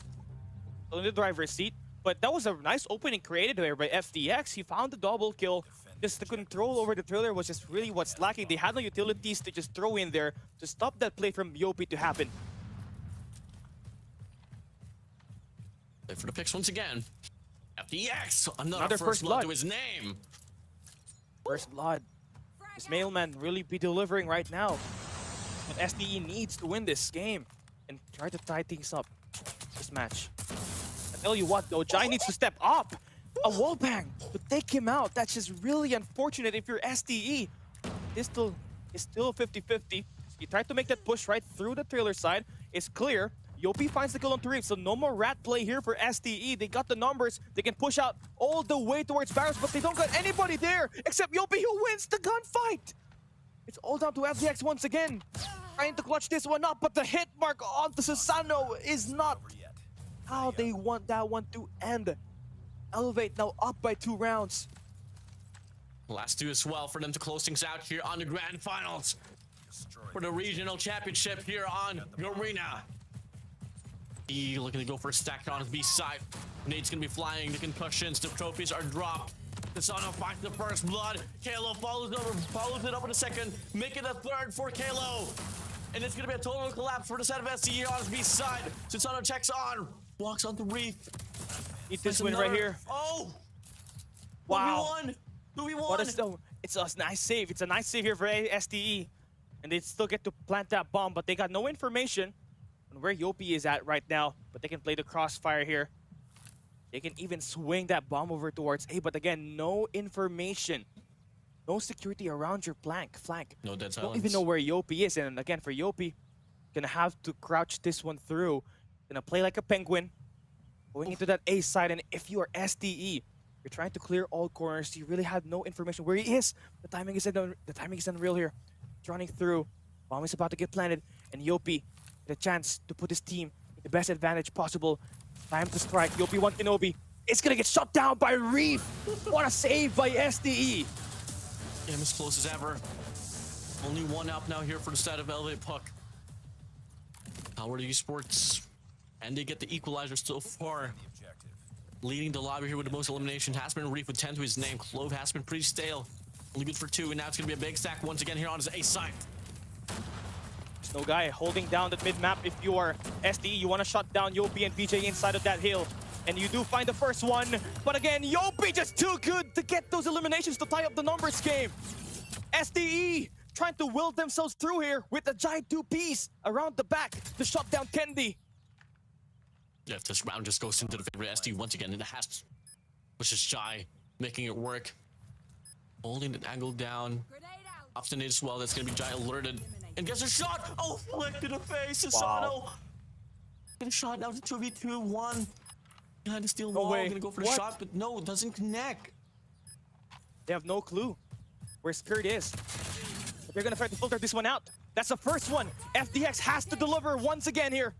in the driver's seat. But that was a nice opening created there by FDX. He found the double kill. Just the control over the trailer was just really what's lacking. They had no utilities to just throw in there to stop that play from Yopi to happen. Play for the picks once again. FDX, another first blood to his name. First blood. This mailman really be delivering right now. And SDE needs to win this game and try to tie things up this match. I tell you what though, Jai needs to step up. A wall bang to take him out. That's just really unfortunate if you're SDE. It's still 50-50. He tried to make that push right through the trailer side. It's clear. Yopi finds the kill on Reef, so no more rat play here for SDE. They got the numbers. They can push out all the way towards barrels, but they don't got anybody there except Yopi, who wins the gunfight. It's all down to FDX once again. Trying to clutch this one up, but the hit mark on the Susano is not how they want that one to end. Elevate now up by 2 rounds. Last 2 as well for them to close things out here on the grand finals for the regional championship here on Garena. He looking to go for a stack on his B side. Nate's gonna be flying. The concussions, the trophies are dropped. Susano finds the first blood. Kalo follows it up in a second. Make it a third for Kalo. And it's gonna be a total collapse for the side of SDE on his B side. Susano checks on, walks onto Reef. Need this win right here. Oh! Wow. 2v1! It's a nice save. It's a nice save here for SDE. And they still get to plant that bomb, but they got no information on where Yopi is at right now. But they can play the crossfire here. They can even swing that bomb over towards A, but again, no information. No security around your flank. No dead silence. Don't even know where Yopi is. And again, for Yopi, gonna have to crouch this one through. Gonna play like a penguin. Going into that A side, and if you are SDE, you're trying to clear all corners. You really have no information where he is. The timing is unreal here. He's running through. Bomb is about to get planted, and Yopi get a chance to put his team in the best advantage possible. Time to strike. Yopi 1 Kenobi. It's gonna get shut down by Reef. What a save by SDE. Game as close as ever. Only 1 up now here for the side of Elevate Puck. Howard Esports. And they get the equalizer so far. leading the lobby here with the most eliminations. Has been Reef with 10 to his name. Clove has been pretty stale. Only good for 2, and now it's going to be a big stack once again here on his A side. There's no guy holding down that mid-map. If you are SDE, you want to shut down Yopi and PJ inside of that hill. And you do find the first one. But again, Yopi just too good to get those eliminations to tie up the numbers game. SDE trying to will themselves through here with a giant 2-piece around the back to shut down Kendi. Yeah, if this round just goes into the favor of SD once again, and it has to, which is Shy, making it work. Holding the angle down. Obstinate as well, that's gonna be Jai alerted. And gets a shot! Oh, flick to the face, Asano! Get a shot, now it's a 2v2, 1. Behind the steel wall, way. Gonna go for the shot, but no, it doesn't connect. They have no clue where Skirt is. But they're gonna try to filter this one out. That's the first one. FDX has to deliver once again here.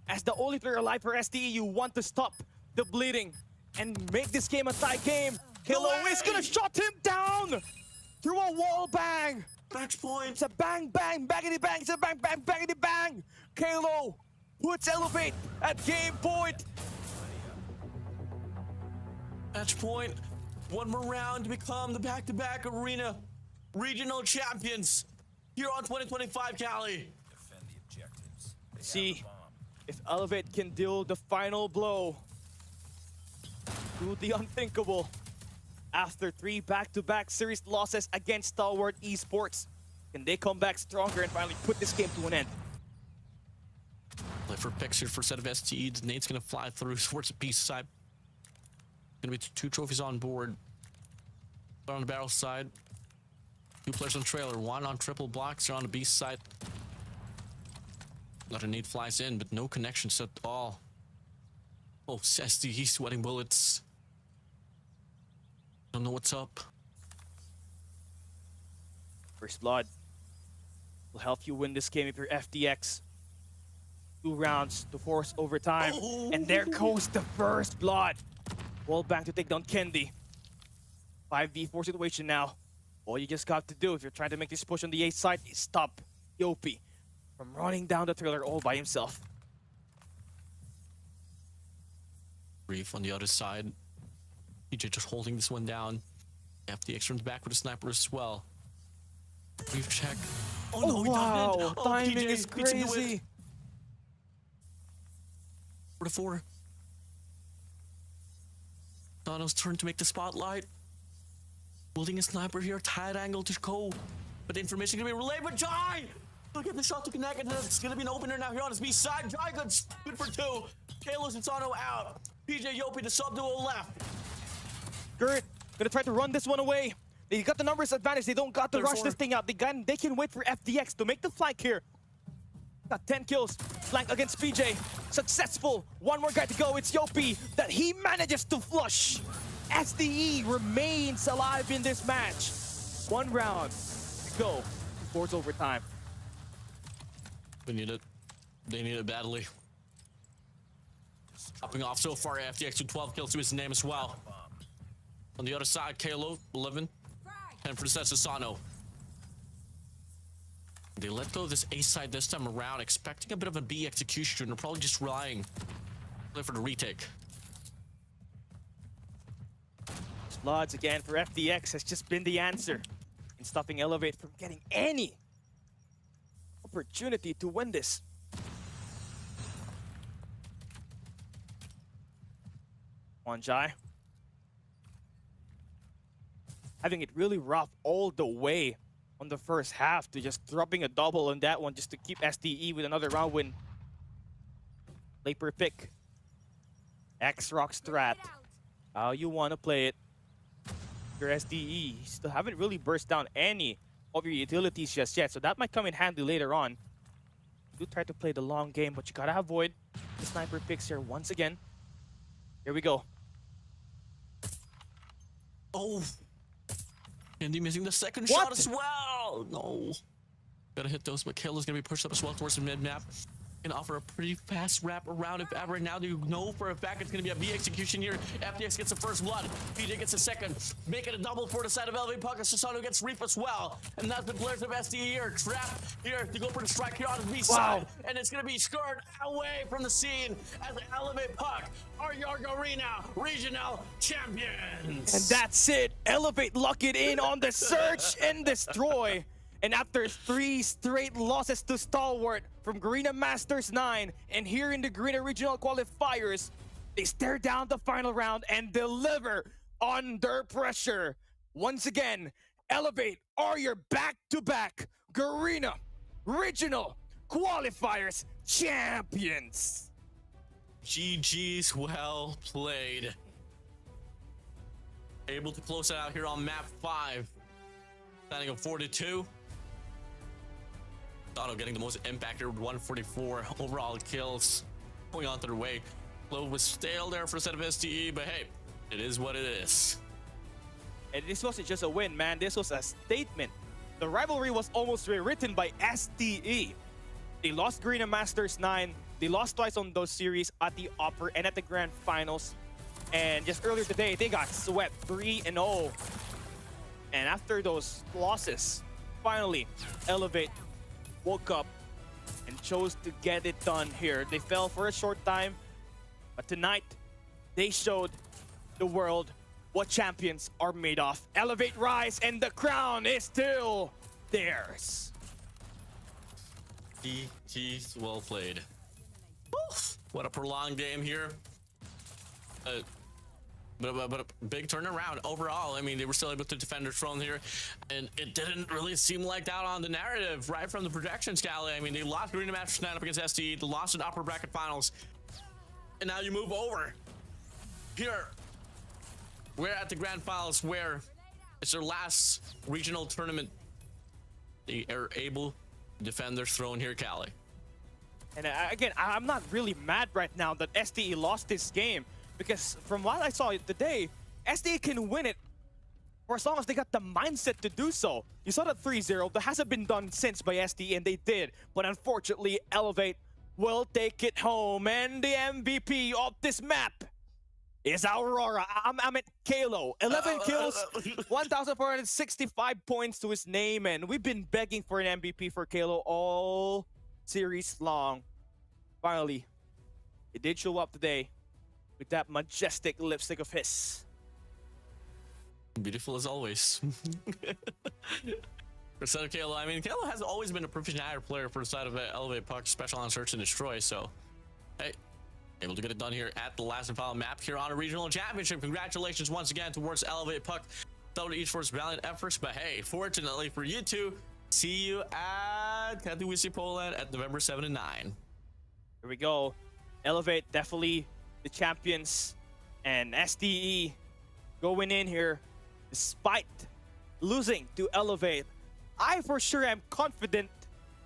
As the only player alive for SDE, you want to stop the bleeding and make this game a tie game. Kilo is gonna shut him down through a wall bang. Match point. It's a bang, bang, bangity bang. It's a bang, bang, bangity bang. Kalo puts Elevate at game point. Match point. One more round to become the back-to-back arena regional champions here on 2025 Cali. Defend the objectives. They have See the bomb. if Elevate can deal the final blow. Do the unthinkable. After 3 back-to-back series losses against Stalwart Esports, can they come back stronger and finally put this game to an end? Play for picture for set of STEs. Nate's gonna fly through towards the B side. Gonna be 2 trophies on board. On the barrel side. 2 players on trailer. 1 on triple blocks. They're on the B side. Another Nate flies in, but no connections at all. Oh, STE sweating bullets. Don't know what's up. First blood will help you win this game if you're FDX. 2 rounds to force overtime. Oh. And there goes the first blood. Wall bang to take down Kendi. 5v4 situation now. All you just got to do if you're trying to make this push on the A side is stop Yopi from running down the trailer all by himself. Reef on the other side. PJ just holding this one down. FDX runs back with a sniper as well. Reef check. Oh, no, he wow, doesn't. Oh, timing PJ is beats him to it. crazy. 4-4. Dono's turn to make the spotlight. Holding a sniper here, tight angle to go. But the information gonna be relayed with Jai! Look at the shot to connect, and it's gonna be an opener now here on his B side. Jai good for 2. Kalos and Sano out. PJ Yopi, the sub duo left. Gert gonna try to run this one away. They got the numbers advantage. They don't got to rush 34. this thing out. They can wait for FDX to make the flank here. Got 10 kills. Flank against PJ. Successful. One more guy to go. It's Yopi that he manages to flush. SDE remains alive in this match. 1 round to go towards overtime. We need it. They need it badly. Popping off so far, FDX with 12 kills to his name as well. On the other side, Kalo, 11. And for the sets of Sano. They let go of this A side this time around, expecting a bit of a B execution. They're probably just relying for the retake. Bloods again for FDX has just been the answer in stopping Elevate from getting any opportunity to win this. On Jai. Having it really rough all the way on the first half to just dropping a double on that one just to keep SDE with another round win. Play per pick. X-Rock strat. How you want to play it. Your SDE, you still haven't really burst down any of your utilities just yet, so that might come in handy later on. Do try to play the long game, but you gotta avoid the sniper picks here once again. Here we go. Oh! Andy missing the second What? shot as well! No. Gotta hit those, but Kalo's gonna be pushed up as well towards the mid-map. can offer a pretty fast wrap around if ever. Now you know for a fact it's going to be a B execution here. FTX gets the first blood. PJ gets the second. Make it a double for the side of Elevate Puck. Sasano gets Reap as well. And that's the players of SDE here. Trap here to go for the strike here on the B side. And it's going to be scored away from the scene as Elevate Puck are your Garena Regional Champions. And that's it. Elevate lock it in on the search and destroy. And after 3 straight losses to Stalwart from Garena Masters 9, and here in the Garena Regional Qualifiers, they stare down the final round and deliver under pressure. Once again, Elevate are your back-to-back Garena Regional Qualifiers champions. GG's, well played. Able to close it out here on map 5. Standing of 42. Dono getting the most impact here with 144 overall kills. Going on to their way. Low was stale there for a set of STE, but hey, it is what it is. And this wasn't just a win, man. This was a statement. The rivalry was almost rewritten by STE. They lost Garena Masters 9. They lost twice on those series at the upper and at the grand finals. And just earlier today, they got swept 3-0. And after those losses, finally, Elevate woke up and chose to get it done here. They fell for a short time, but tonight, they showed the world what champions are made of. Elevate rise, and the crown is still theirs. GG's, well played. Oof, what a prolonged game here. But a big turnaround overall. I mean, they were still able to defend their throne here, and it didn't really seem like that on the narrative right from the projections, Cali. I mean, they lost Garena Masters 9 up against SDE, they lost in the upper bracket finals, and now you move over here. We're at the grand finals where it's their last regional tournament. They are able to defend their throne here, Cali. And again, I'm not really mad right now that SDE lost this game, because from what I saw today, SDE can win it for as long as they got the mindset to do so. You saw that 3-0, that hasn't been done since by SDE, and they did. But unfortunately, Elevate will take it home, and the MVP of this map is Aurora. I'm at Kalo. 11 kills, 1,465 points to his name, and we've been begging for an MVP for Kalo all series long. Finally, it did show up today with that majestic lipstick of his. Beautiful as always. For side of Kalo, I mean, Kalo has always been a proficient player for the side of Elevate Puck, special on search and destroy, so hey, able to get it done here at the last and final map here on a regional championship. Congratulations once again towards Elevate Puck. Though to each for its valiant efforts, but hey, fortunately for you two, see you at Katowice, Poland at November 7 and 9. Here we go. Elevate definitely the champions, and SDE going in here despite losing to Elevate. I for sure am confident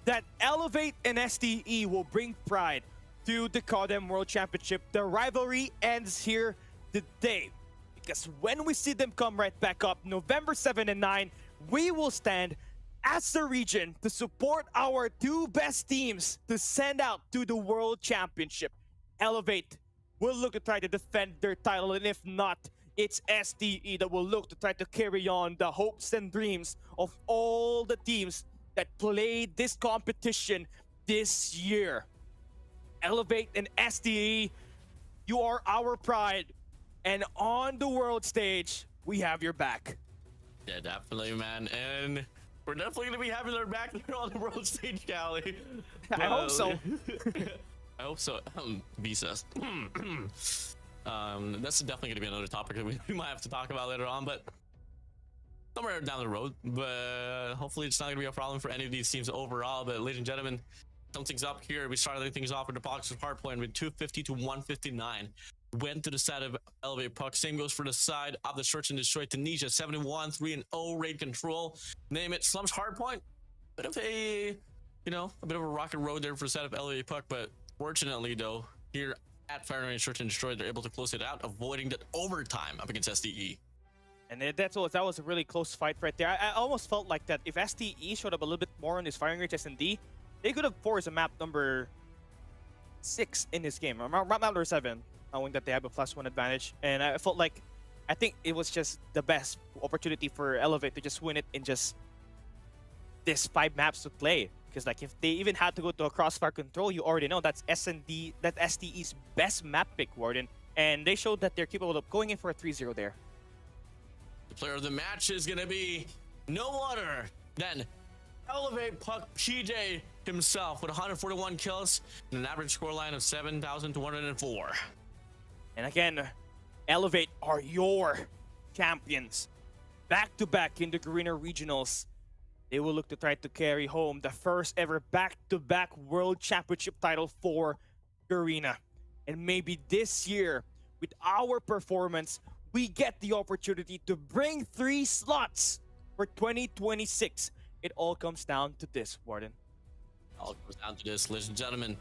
that Elevate and SDE will bring pride to the COD World Championship. The rivalry ends here today, because when we see them come right back up November 7 and 9, we will stand as a region to support our two best teams to send out to the World Championship. Elevate will look to try to defend their title, and if not, it's SDE that will look to try to carry on the hopes and dreams of all the teams that played this competition this year. Elevate and SDE, you are our pride, and on the world stage, we have your back. Yeah, definitely, man, and we're definitely going to be having their back there on the world stage, Cali. I hope so. I hope so. Visas. That's definitely going to be another topic that we might have to talk about later on, but somewhere down the road. But hopefully it's not going to be a problem for any of these teams overall. But ladies and gentlemen, something's up here. We started things off with the box of hardpoint with 250 to 159. Went to the side of Elevate Puck. Same goes for the side of the search and destroy. Tunisia 71, 3-0 raid control. Name it. Slums hardpoint. Bit of a, you know, a bit of a rocket road there for the side of Elevate Puck, but fortunately though, here at Fire Range Search and Destroy, they're able to close it out, avoiding that overtime up against SDE. And that was a really close fight right there. I almost felt like that if SDE showed up a little bit more on this firing range S&D, they could have forced a map number 6 in this game. Around number 7, knowing that they have a +1 advantage. And I felt like, I think it was just the best opportunity for Elevate to just win it in just this 5 maps to play. Because like if they even had to go to a crossfire control, you already know that's STE's best map pick, Warden. And they showed that they're capable of going in for a 3-0 there. The player of the match is going to be no other than Elevate Puck PJ himself with 141 kills and an average scoreline of 7,204. And again, Elevate are your champions. Back-to-back in the Garena Regionals. They will look to try to carry home the first ever back-to-back World Championship title for Garena. And maybe this year, with our performance, we get the opportunity to bring 3 slots for 2026. It all comes down to this, Warden. All comes down to this, ladies and gentlemen.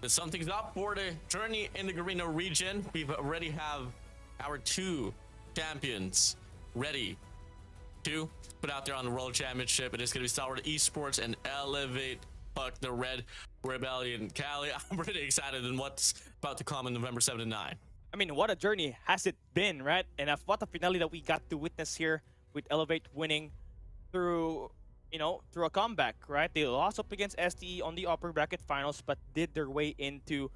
There's something's up for the journey in the Garena region. We already have our 2 champions ready to put out there on the World Championship. It is going to be Stalwart Esports and Elevate Puck, the Red Rebellion. Callie, I'm pretty excited in what's about to come in November 7 and 9. I mean, what a journey has it been, right? And what a finale that we got to witness here with Elevate winning through, you know, through a comeback, right? They lost up against STE on the upper bracket finals, but did their way into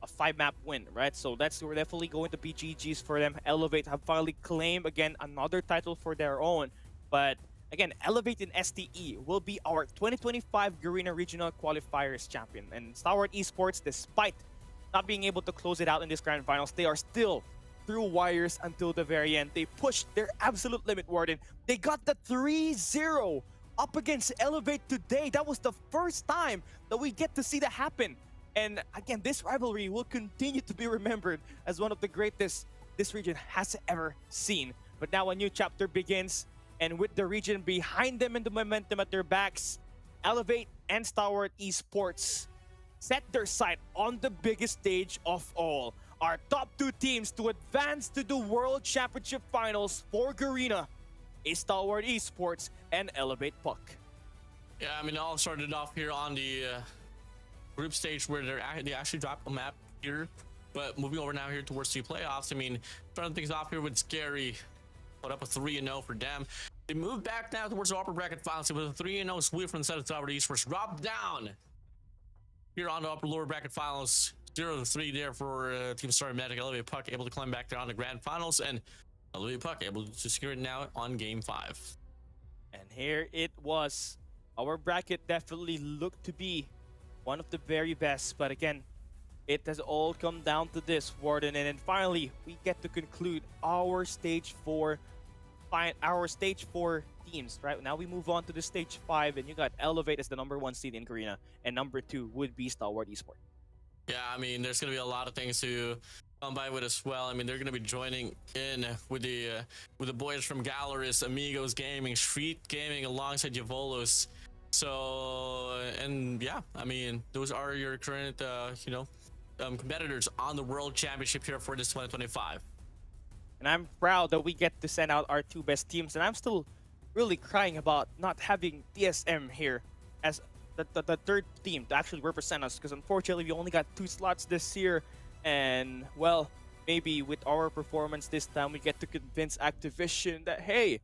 a 5-map win, right? So that's definitely going to be GG's for them. Elevate have finally claimed, again, another title for their own. But again, Elevate and STE will be our 2025 Garena Regional Qualifiers champion. And Stalwart Esports, despite not being able to close it out in this grand finals, they are still through wires until the very end. They pushed their absolute limit, Warden. They got the 3-0 up against Elevate today. That was the first time that we get to see that happen. And again, this rivalry will continue to be remembered as one of the greatest this region has ever seen. But now a new chapter begins, and with the region behind them and the momentum at their backs, Elevate and Stalwart Esports set their sight on the biggest stage of all. Our top 2 teams to advance to the World Championship Finals for Garena is Stalwart Esports and Elevate Puck. Yeah, I mean, it all started off here on the group stage where they actually dropped a map here. But moving over now here towards the playoffs, I mean, starting things off here with Scary. Put up a 3-0 for them. They moved back now towards the upper bracket finals with a 3-0 sweep from the set of Stalwart Esports. Dropped down here on the upper lower bracket finals. 0-3 there for Team Star Medic. Elevate Puck able to climb back there on the grand finals, and Elevate Puck able to secure it now on game 5. And here it was. Our bracket definitely looked to be one of the very best, but again, it has all come down to this, Warden. And then finally, we get to conclude our stage 4 teams. Right now, we move on to the stage 5, and you got Elevate as the #1 seed in Garena, and number 2 would be Stalwart Esports. Yeah, I mean, there's going to be a lot of things to come by with as well. I mean, they're going to be joining in with the boys from Galeris, Amigos Gaming, Street Gaming, alongside Yavolos. So, and yeah, I mean, those are your current, competitors on the World Championship here for this 2025. And I'm proud that we get to send out our 2 best teams, and I'm still really crying about not having TSM here as the 3rd team to actually represent us, because unfortunately we only got 2 slots this year. And well, maybe with our performance this time, we get to convince Activision that, hey,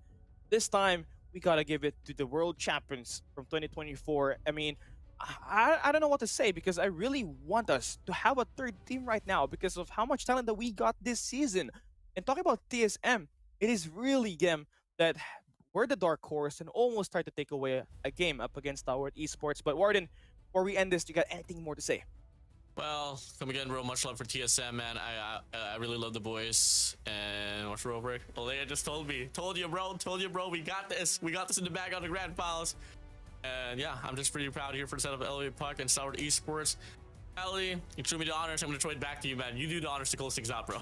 this time we gotta give it to the world champions from 2024. I mean, I don't know what to say, because I really want us to have a 3rd team right now because of how much talent that we got this season. And talking about TSM, it is really them that were the dark horse and almost tried to take away a game up against Stalwart Esports. But Warden, before we end this, you got anything more to say? Well, come again, bro. Much love for TSM, man. I really love the boys. And what's real break? Olea just told me. Told you, bro. We got this. We got this in the bag on the grand finals. And yeah, I'm just pretty proud here for the setup of Elevate Puck and Stalwart Esports. Ellie, you threw me the honors. I'm going to throw it back to you, man. You do the honors to close things out, bro.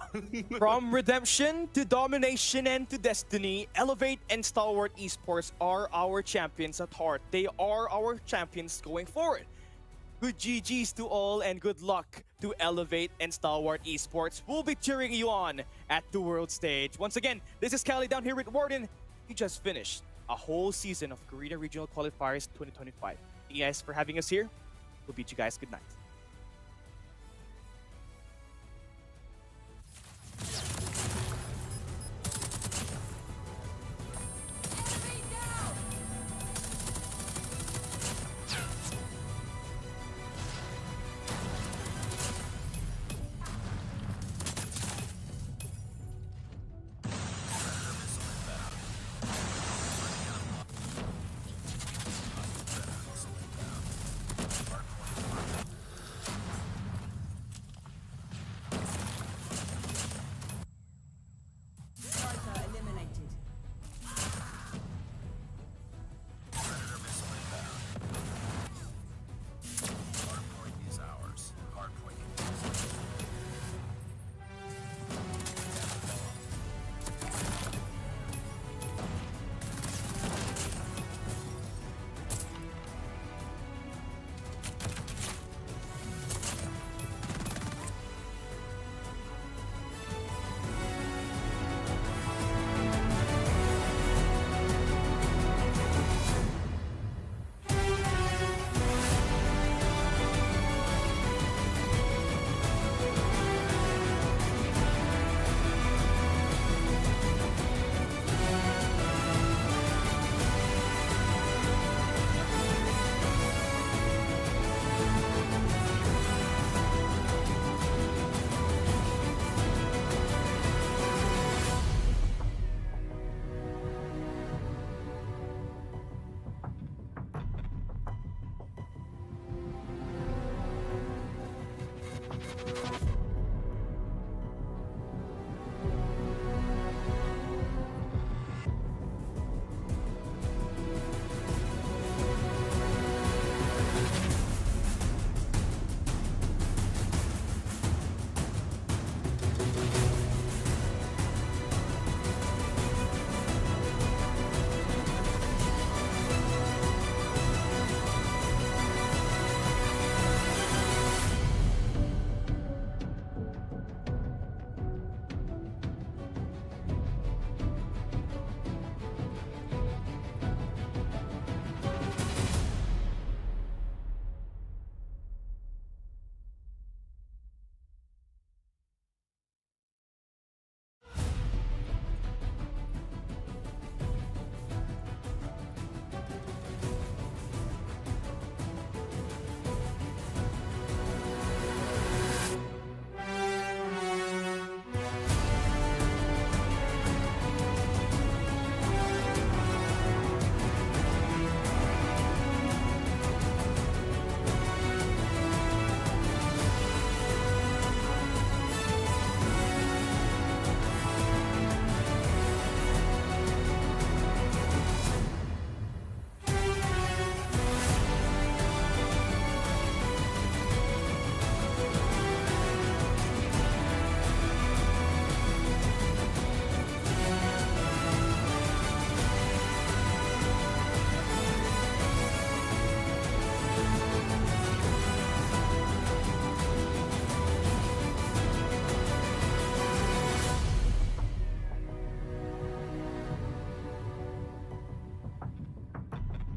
From redemption to domination and to destiny, Elevate and Stalwart Esports are our champions at heart. They are our champions going forward. Good GGs to all, and good luck to Elevate and Stalwart Esports. We'll be cheering you on at the world stage. Once again, this is Callie down here with Warden. We just finished a whole season of Garena Regional Qualifiers 2025. Thank you guys for having us here. We'll bid you guys good night.